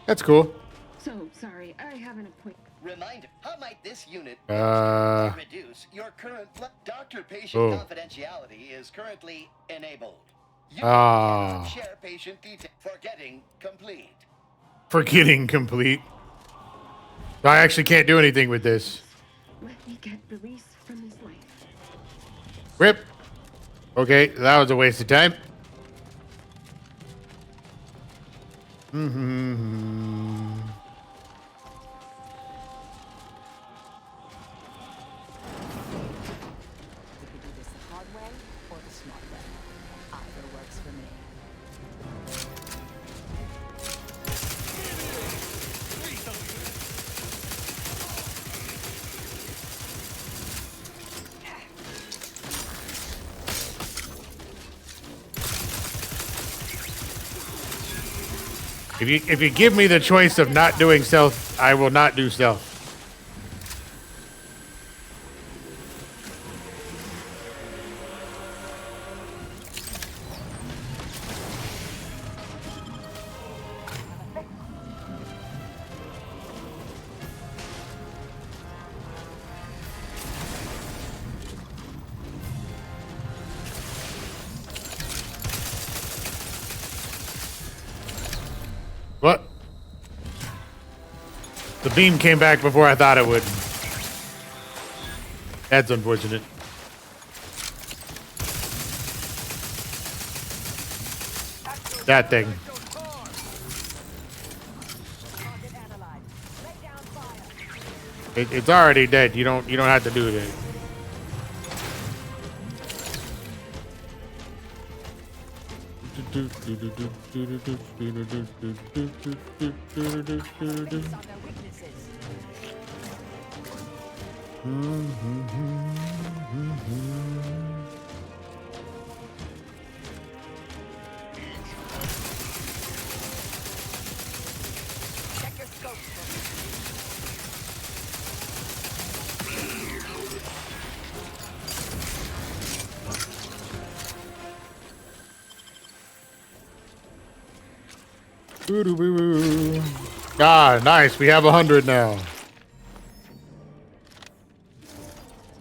That's cool. So, sorry, I have an appointment. Reminder, how might this unit reduce your current doctor-patient confidentiality is currently enabled. You cannot share patient details. Forgetting complete. Forgetting complete. I actually can't do anything with this. Let me get release from this life. Rip. Okay, that was a waste of time. We could do this the hard way or the smart way. Either works for me. If you give me the choice of not doing stealth, I will not do stealth. What? The beam came back before I thought it would. That's unfortunate. Actor That thing. It's already dead. You don't have to do that. Check your scope. Ah, nice. We have 100 now.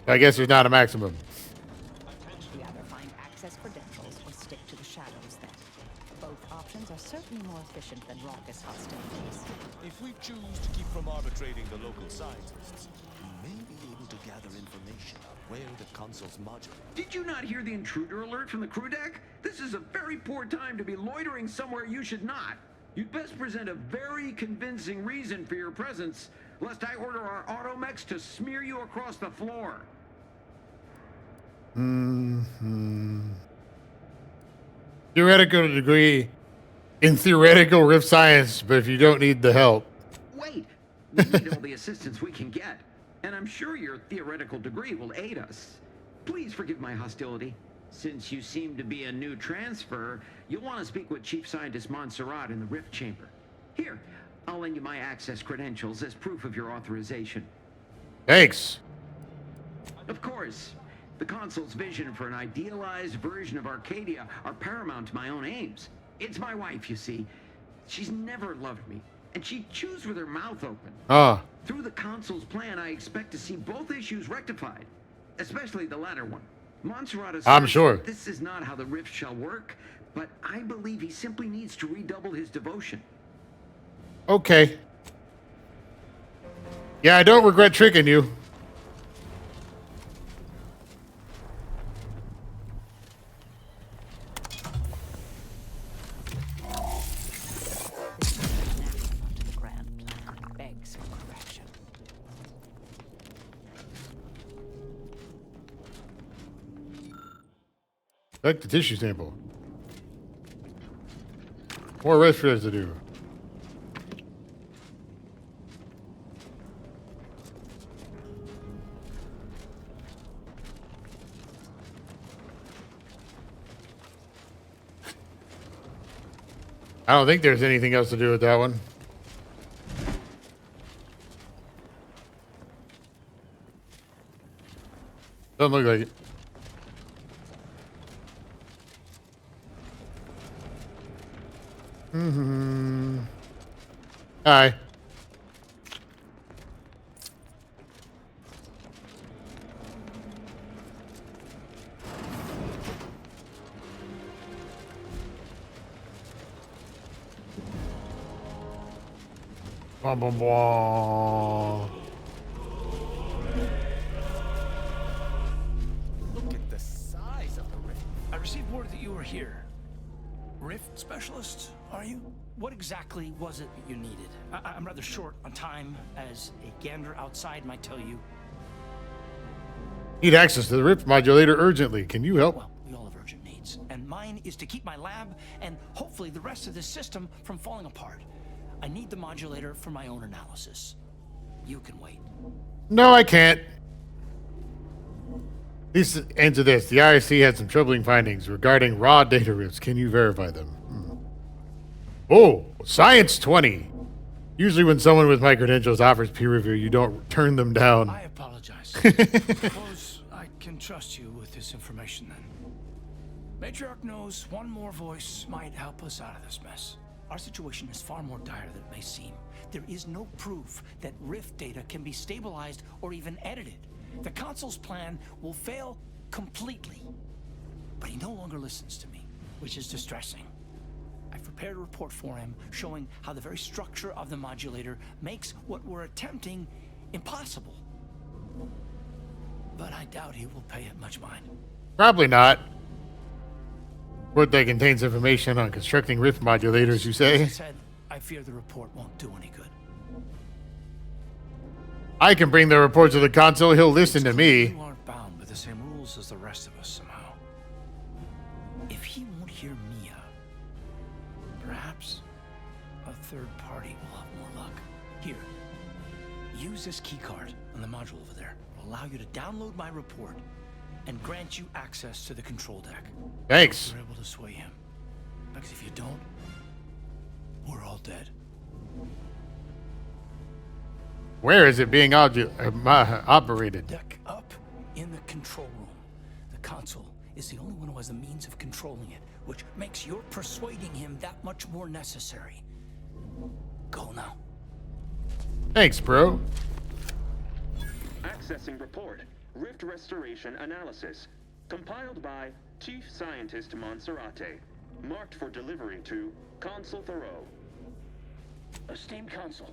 I guess there's not a maximum. You either find access credentials or stick to the shadows then. Both options are certainly more efficient than raucous hostilities. If we choose to keep from arbitrating the local scientists, we may be able to gather information on where the console's module. Did you not hear the intruder alert from the crew deck? This is a very poor time to be loitering somewhere you should not. You'd best present a very convincing reason for your presence, lest I order our automechs to smear you across the floor. Theoretical degree in theoretical rift science, but if you don't need the help. Wait, we need all the assistance we can get, and I'm sure your theoretical degree will aid us. Please forgive my hostility. Since you seem to be a new transfer, you'll want to speak with Chief Scientist Montserrat in the Rift Chamber. Here, I'll lend you my access credentials as proof of your authorization. Thanks. Of course. The console's vision for an idealized version of Arcadia are paramount to my own aims. It's my wife, you see. She's never loved me, and she chews with her mouth open. Ah. Through the console's plan, I expect to see both issues rectified, especially the latter one. Montserrat asserts I'm sure. this is not how the rift shall work, but I believe he simply needs to redouble his devotion. Okay. Yeah, I don't regret tricking you. Collect the tissue sample. More rest residue. I don't think there's anything else to do with that one. Doesn't look like it. Hi. Blah, blah, blah. Look at the size of the rift. I received word that you were here. Rift specialist, are you? What exactly was it that you needed? I'm rather short on time, as a gander outside might tell you. Need access to the rift modulator urgently. Can you help? Well, we all have urgent needs, and mine is to keep my lab and hopefully the rest of this system from falling apart. I need the modulator for my own analysis. You can wait. No, I can't. At least answer this. The IRC had some troubling findings regarding raw data rifts. Can you verify them? Oh, Science 20. Usually when someone with my credentials offers peer review, you don't turn them down. I apologize. Suppose I can trust you with this information then. Matriarch knows one more voice might help us out of this mess. Our situation is far more dire than it may seem. There is no proof that Rift data can be stabilized or even edited. The console's plan will fail completely. But he no longer listens to me, which is distressing. I've prepared a report for him showing how the very structure of the modulator makes what we're attempting impossible. But I doubt he will pay it much mind. Probably not. Report that contains information on constructing rift modulators, you As say? I said, I fear the report won't do any good. I can bring the report to the consul. He'll listen to me. You aren't bound by the same rules as the rest of us somehow. If he won't hear me out, perhaps a third party will have more luck. Here, use this keycard on the module over there. It'll allow you to download my report and grant you access to the control deck. Thanks. You're able to sway him. Because if you don't, we're all dead. Where is it being operated? Deck up in the control room. The console is the only one who has the means of controlling it, which makes your persuading him that much more necessary. Go now. Thanks, bro. Accessing report. Rift Restoration Analysis. Compiled by Chief Scientist Monserrate. Marked for delivery to Consul Thoreau. Esteemed Consul,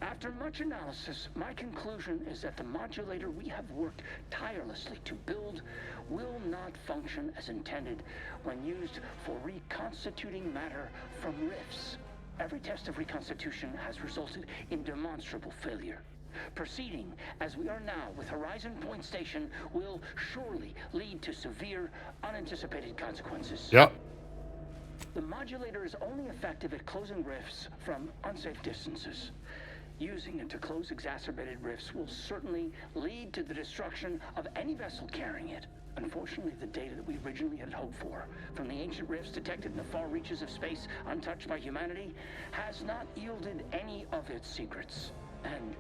after much analysis, my conclusion is that the modulator we have worked tirelessly to build will not function as intended when used for reconstituting matter from rifts. Every test of reconstitution has resulted in demonstrable failure. Proceeding as we are now with Horizon Point Station will surely lead to severe, unanticipated consequences. Yep. The modulator is only effective at closing rifts from unsafe distances. Using it to close exacerbated rifts will certainly lead to the destruction of any vessel carrying it. Unfortunately, the data that we originally had hoped for from the ancient rifts detected in the far reaches of space untouched by humanity has not yielded any of its secrets. And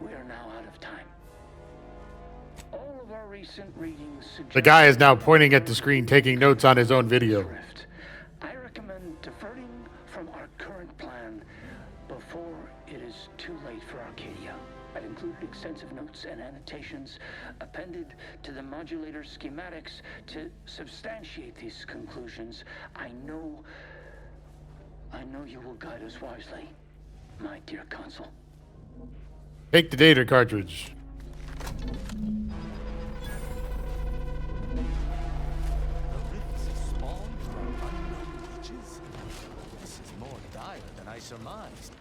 we are now out of time. All of our recent readings suggest The guy is now pointing at the screen, taking notes on his own video. I recommend diverting from our current plan before it is too late for Arcadia. I've included extensive notes and annotations appended to the modulator schematics to substantiate these conclusions. I know you will guide us wisely, my dear Consul. Take the data cartridge. This is more dire than I surmised.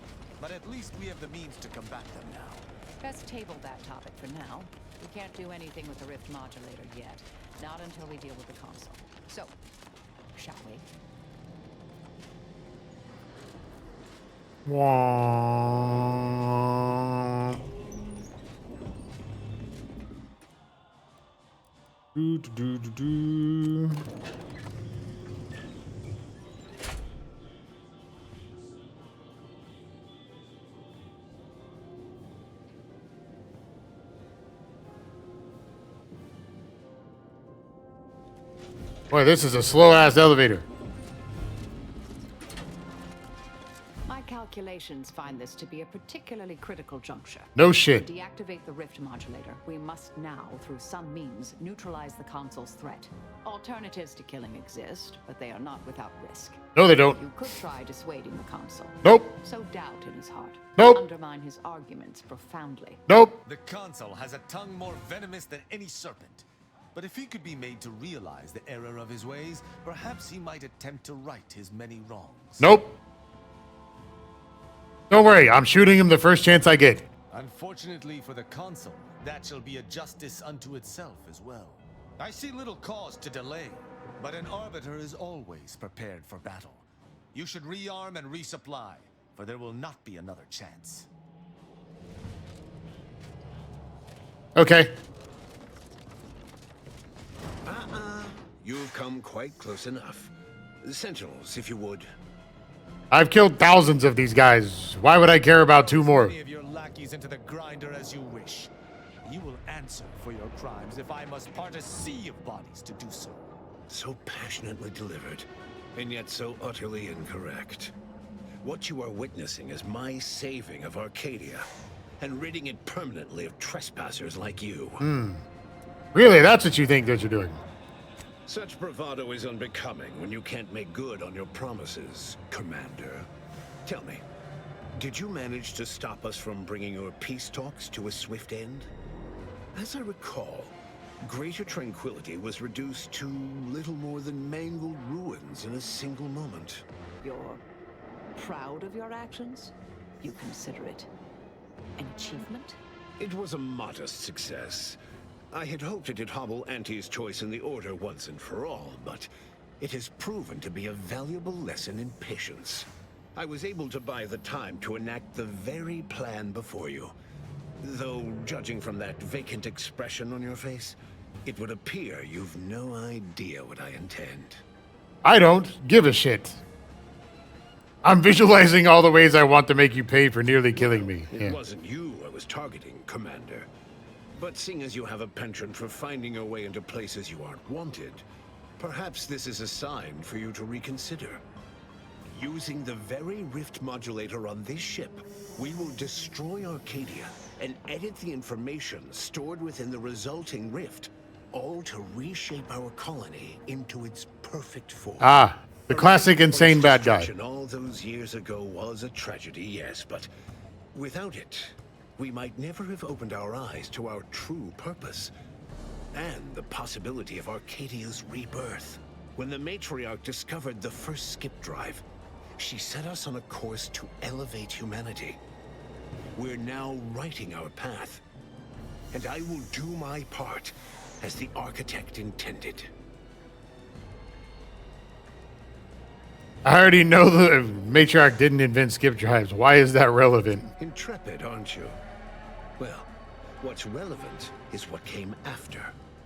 But at least we have the means to combat them now. Best table that topic for now. We can't do anything with the rift modulator yet. Not until we deal with the console. So, shall we? Wah. Do. Boy, this is a slow-ass elevator. My calculations find this to be a particularly critical juncture. No shit. To deactivate the rift modulator, we must now, through some means, neutralize the console's threat. Alternatives to killing exist, but they are not without risk. No, they don't. You could try dissuading the console. Nope. Sow doubt in his heart. Nope. Undermine his arguments profoundly. Nope. The consul has a tongue more venomous than any serpent. But if he could be made to realize the error of his ways, perhaps he might attempt to right his many wrongs. Nope. Don't worry, I'm shooting him the first chance I get. Unfortunately for the consul, that shall be a justice unto itself as well. I see little cause to delay, but an arbiter is always prepared for battle. You should rearm and resupply, for there will not be another chance. Okay. You've come quite close enough. Sentinels, if you would. I've killed thousands of these guys. Why would I care about two more? Many of your lackeys into the grinder as you wish. You will answer for your crimes if I must part a sea of bodies to do so. So passionately delivered, and yet so utterly incorrect. What you are witnessing is my saving of Arcadia, and ridding it permanently of trespassers like you. Really, that's what you think that you're doing? Such bravado is unbecoming when you can't make good on your promises, Commander. Tell me, did you manage to stop us from bringing your peace talks to a swift end? As I recall, Greater Tranquility was reduced to little more than mangled ruins in a single moment. You're proud of your actions? You consider it an achievement? It was a modest success. I had hoped it'd hobble Auntie's choice in the Order once and for all, but it has proven to be a valuable lesson in patience. I was able to buy the time to enact the very plan before you. Though, judging from that vacant expression on your face, it would appear you've no idea what I intend. I don't give a shit. I'm visualizing all the ways I want to make you pay for nearly killing me. It wasn't you I was targeting, Commander. But seeing as you have a penchant for finding your way into places you aren't wanted, perhaps this is a sign for you to reconsider. Using the very rift modulator on this ship, we will destroy Arcadia and edit the information stored within the resulting rift, all to reshape our colony into its perfect form. Ah, the classic insane bad guy. All those years ago was a tragedy, yes, but without it, we might never have opened our eyes to our true purpose and the possibility of Arcadia's rebirth. When the matriarch discovered the first skip drive, she set us on a course to elevate humanity. We're now writing our path, and I will do my part as the architect intended. I already know the matriarch didn't invent skip drives. Why is that relevant? Intrepid, aren't you? Well, what's relevant is what came after.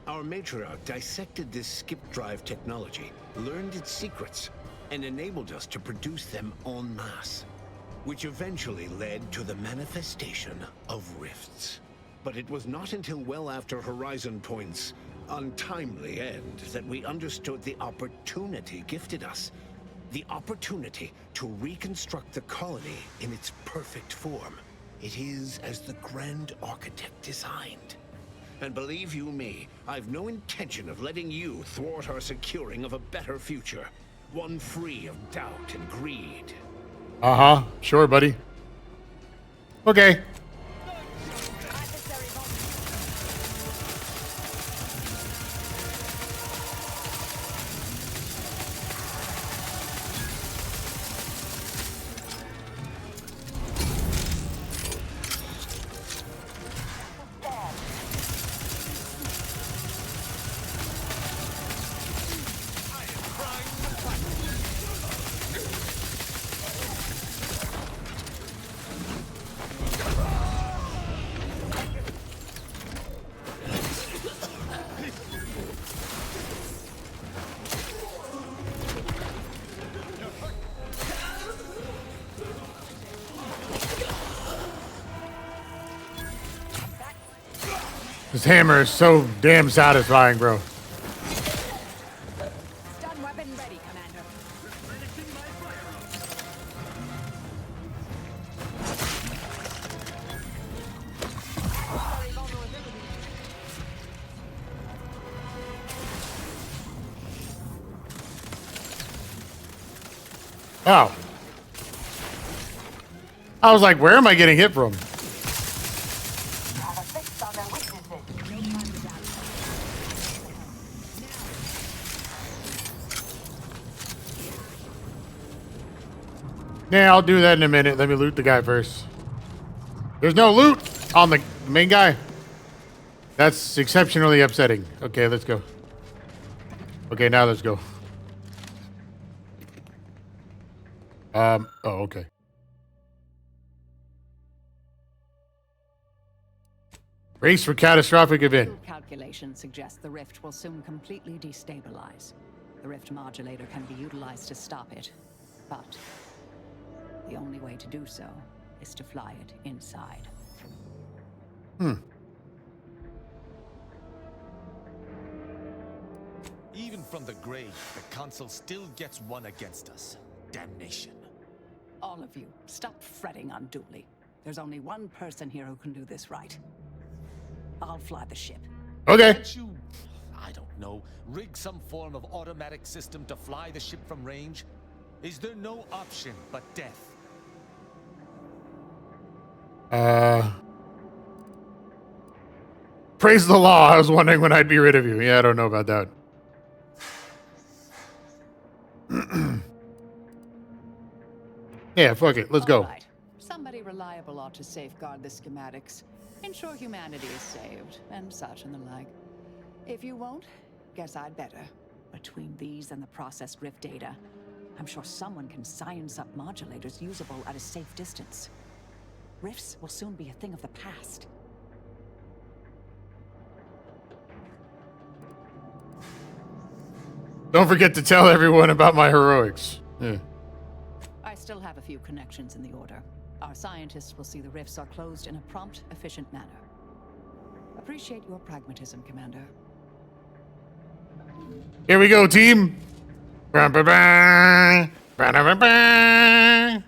Our matriarch dissected this skip drive technology, learned its secrets, and enabled us to produce them en masse, which eventually led to the manifestation of rifts. But it was not until well after Horizon Point's untimely end that we understood the opportunity gifted us. The opportunity to reconstruct the colony in its perfect form. It is as the Grand Architect designed. And believe you me, I've no intention of letting you thwart our securing of a better future. One free of doubt and greed. Uh-huh. Sure, buddy. Okay. This hammer is so damn satisfying, bro. Stun weapon ready, Commander. Oh. I was like, where am I getting hit from? Yeah, I'll do that in a minute. Let me loot the guy first. There's no loot on the main guy. That's exceptionally upsetting. Okay, let's go. Okay, now let's go. Oh, okay. Brace for catastrophic event. Calculations suggest the rift will soon completely destabilize. The rift modulator can be utilized to stop it, but the only way to do so is to fly it inside. Even from the grave, the Council still gets one against us. Damnation. All of you, stop fretting unduly. There's only one person here who can do this right. I'll fly the ship. Okay. Can't you, I don't know, rig some form of automatic system to fly the ship from range? Is there no option but death? Praise the law. I was wondering when I'd be rid of you. Yeah, I don't know about that. Yeah, fuck it. Let's go. All right. Somebody reliable ought to safeguard the schematics, ensure humanity is saved, and such and the like. If you won't, guess I'd better. Between these and the processed Rift data, I'm sure someone can science up modulators usable at a safe distance. Rifts will soon be a thing of the past. Don't forget to tell everyone about my heroics. Yeah. I still have a few connections in the Order. Our scientists will see the rifts are closed in a prompt, efficient manner. Appreciate your pragmatism, Commander. Here we go, team. Ba-ba-ba. Ba-da-ba-ba.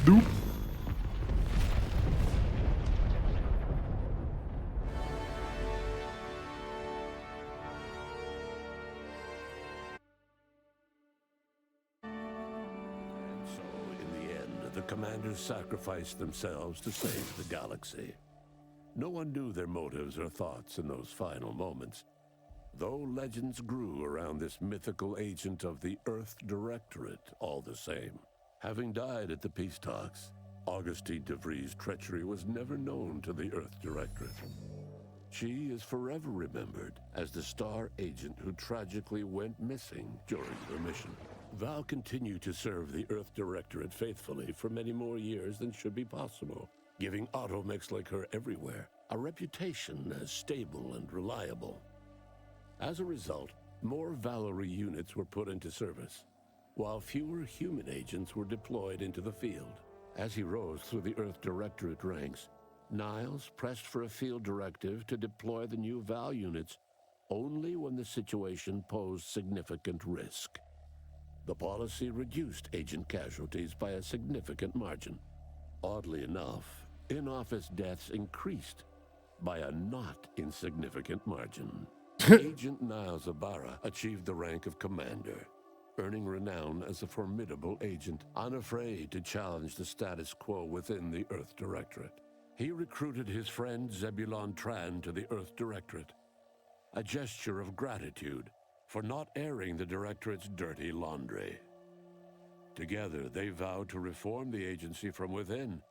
Doop. The commanders sacrificed themselves to save the galaxy. No one knew their motives or thoughts in those final moments, though legends grew around this mythical agent of the Earth Directorate all the same. Having died at the peace talks, Augustine DeVries' treachery was never known to the Earth Directorate. She is forever remembered as the Star agent who tragically went missing during their mission. Val continued to serve the Earth Directorate faithfully for many more years than should be possible, giving automechs like her everywhere a reputation as stable and reliable. As a result, more Valerie units were put into service, while fewer human agents were deployed into the field. As he rose through the Earth Directorate ranks, Niles pressed for a field directive to deploy the new Val units only when the situation posed significant risk. The policy reduced agent casualties by a significant margin. Oddly enough, in-office deaths increased by a not insignificant margin. Agent Niles Ibarra achieved the rank of commander, earning renown as a formidable agent, unafraid to challenge the status quo within the Earth Directorate. He recruited his friend Zebulon Tran to the Earth Directorate, a gesture of gratitude for not airing the Directorate's dirty laundry. Together, they vowed to reform the agency from within,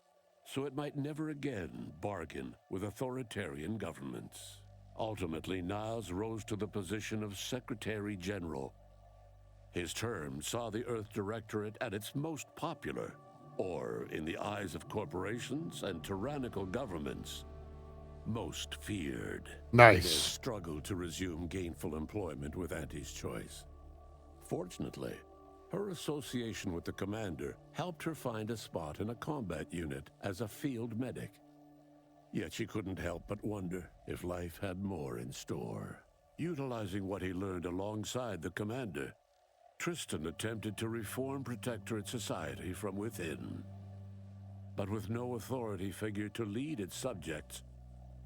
so it might never again bargain with authoritarian governments. Ultimately, Niles rose to the position of Secretary General. His term saw the Earth Directorate at its most popular, or, in the eyes of corporations and tyrannical governments, most feared. Nice. He struggled to resume gainful employment with Auntie's choice. Fortunately, her association with the commander helped her find a spot in a combat unit as a field medic. Yet she couldn't help but wonder if life had more in store. Utilizing what he learned alongside the commander, Tristan attempted to reform Protectorate society from within. But with no authority figure to lead its subjects,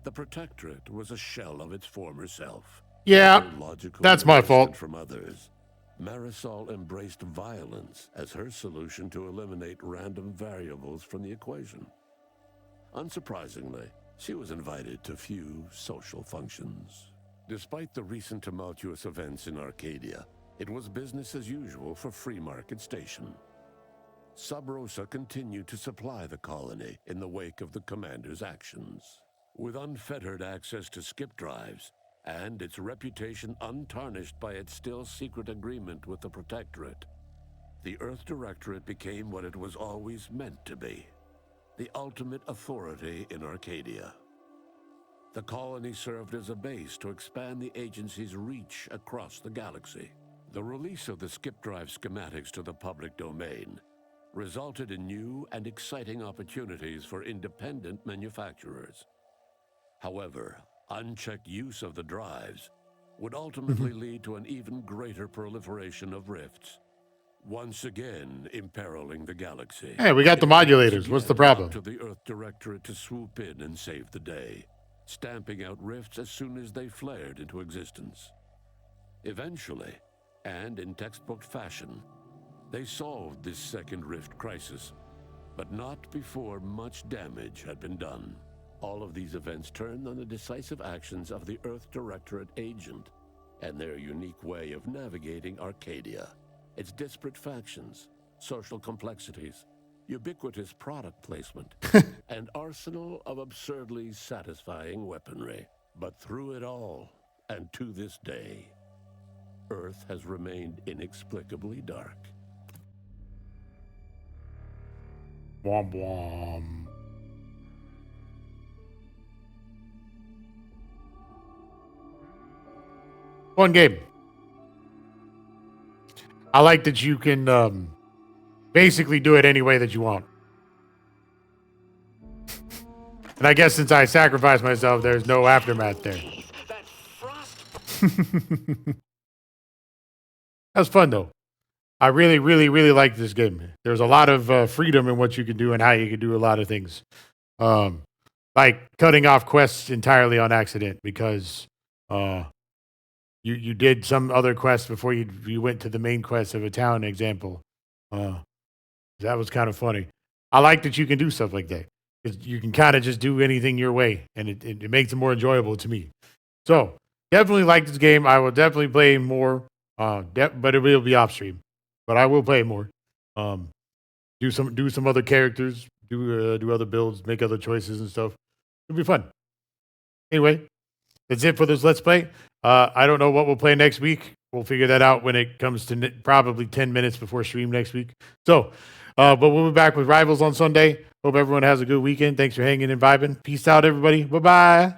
the Protectorate was a shell of its former self. Yeah, that's my fault. From others, Marisol embraced violence as her solution to eliminate random variables from the equation. Unsurprisingly, she was invited to few social functions. Despite the recent tumultuous events in Arcadia, it was business as usual for Free Market Station. Sub Rosa continued to supply the colony in the wake of the commander's actions. With unfettered access to skip drives, and its reputation untarnished by its still secret agreement with the Protectorate, the Earth Directorate became what it was always meant to be, the ultimate authority in Arcadia. The colony served as a base to expand the agency's reach across the galaxy. The release of the skip drive schematics to the public domain resulted in new and exciting opportunities for independent manufacturers. However, Unchecked use of the drives would ultimately lead to an even greater proliferation of rifts, once again imperiling the galaxy. Hey, we got the modulators. What's the problem? To the Earth Directorate to swoop in and save the day, stamping out rifts as soon as they flared into existence. Eventually, and in textbook fashion, they solved this second rift crisis, but not before much damage had been done. All of these events turned on the decisive actions of the Earth Directorate agent and their unique way of navigating Arcadia. Its disparate factions, social complexities, ubiquitous product placement, an arsenal of absurdly satisfying weaponry. But through it all, and to this day, Earth has remained inexplicably dark. Womp womp. Fun game. I like that you can basically do it any way that you want. And I guess since I sacrificed myself, there's no aftermath there. That's fun, though. I really, really, really like this game. There's a lot of freedom in what you can do and how you can do a lot of things. Like cutting off quests entirely on accident because you did some other quests before you went to the main quest of a town example. That was kind of funny. I like that you can do stuff like that. You can kind of just do anything your way, and it makes it more enjoyable to me. So, definitely like this game. I will definitely play more, but it will be off stream. But I will play more. Do some other characters, do other builds, make other choices and stuff. It'll be fun. Anyway, that's it for this Let's Play. I don't know what we'll play next week. We'll figure that out when it comes to probably 10 minutes before stream next week. So, but we'll be back with Rivals on Sunday. Hope everyone has a good weekend. Thanks for hanging and vibing. Peace out, everybody. Bye-bye.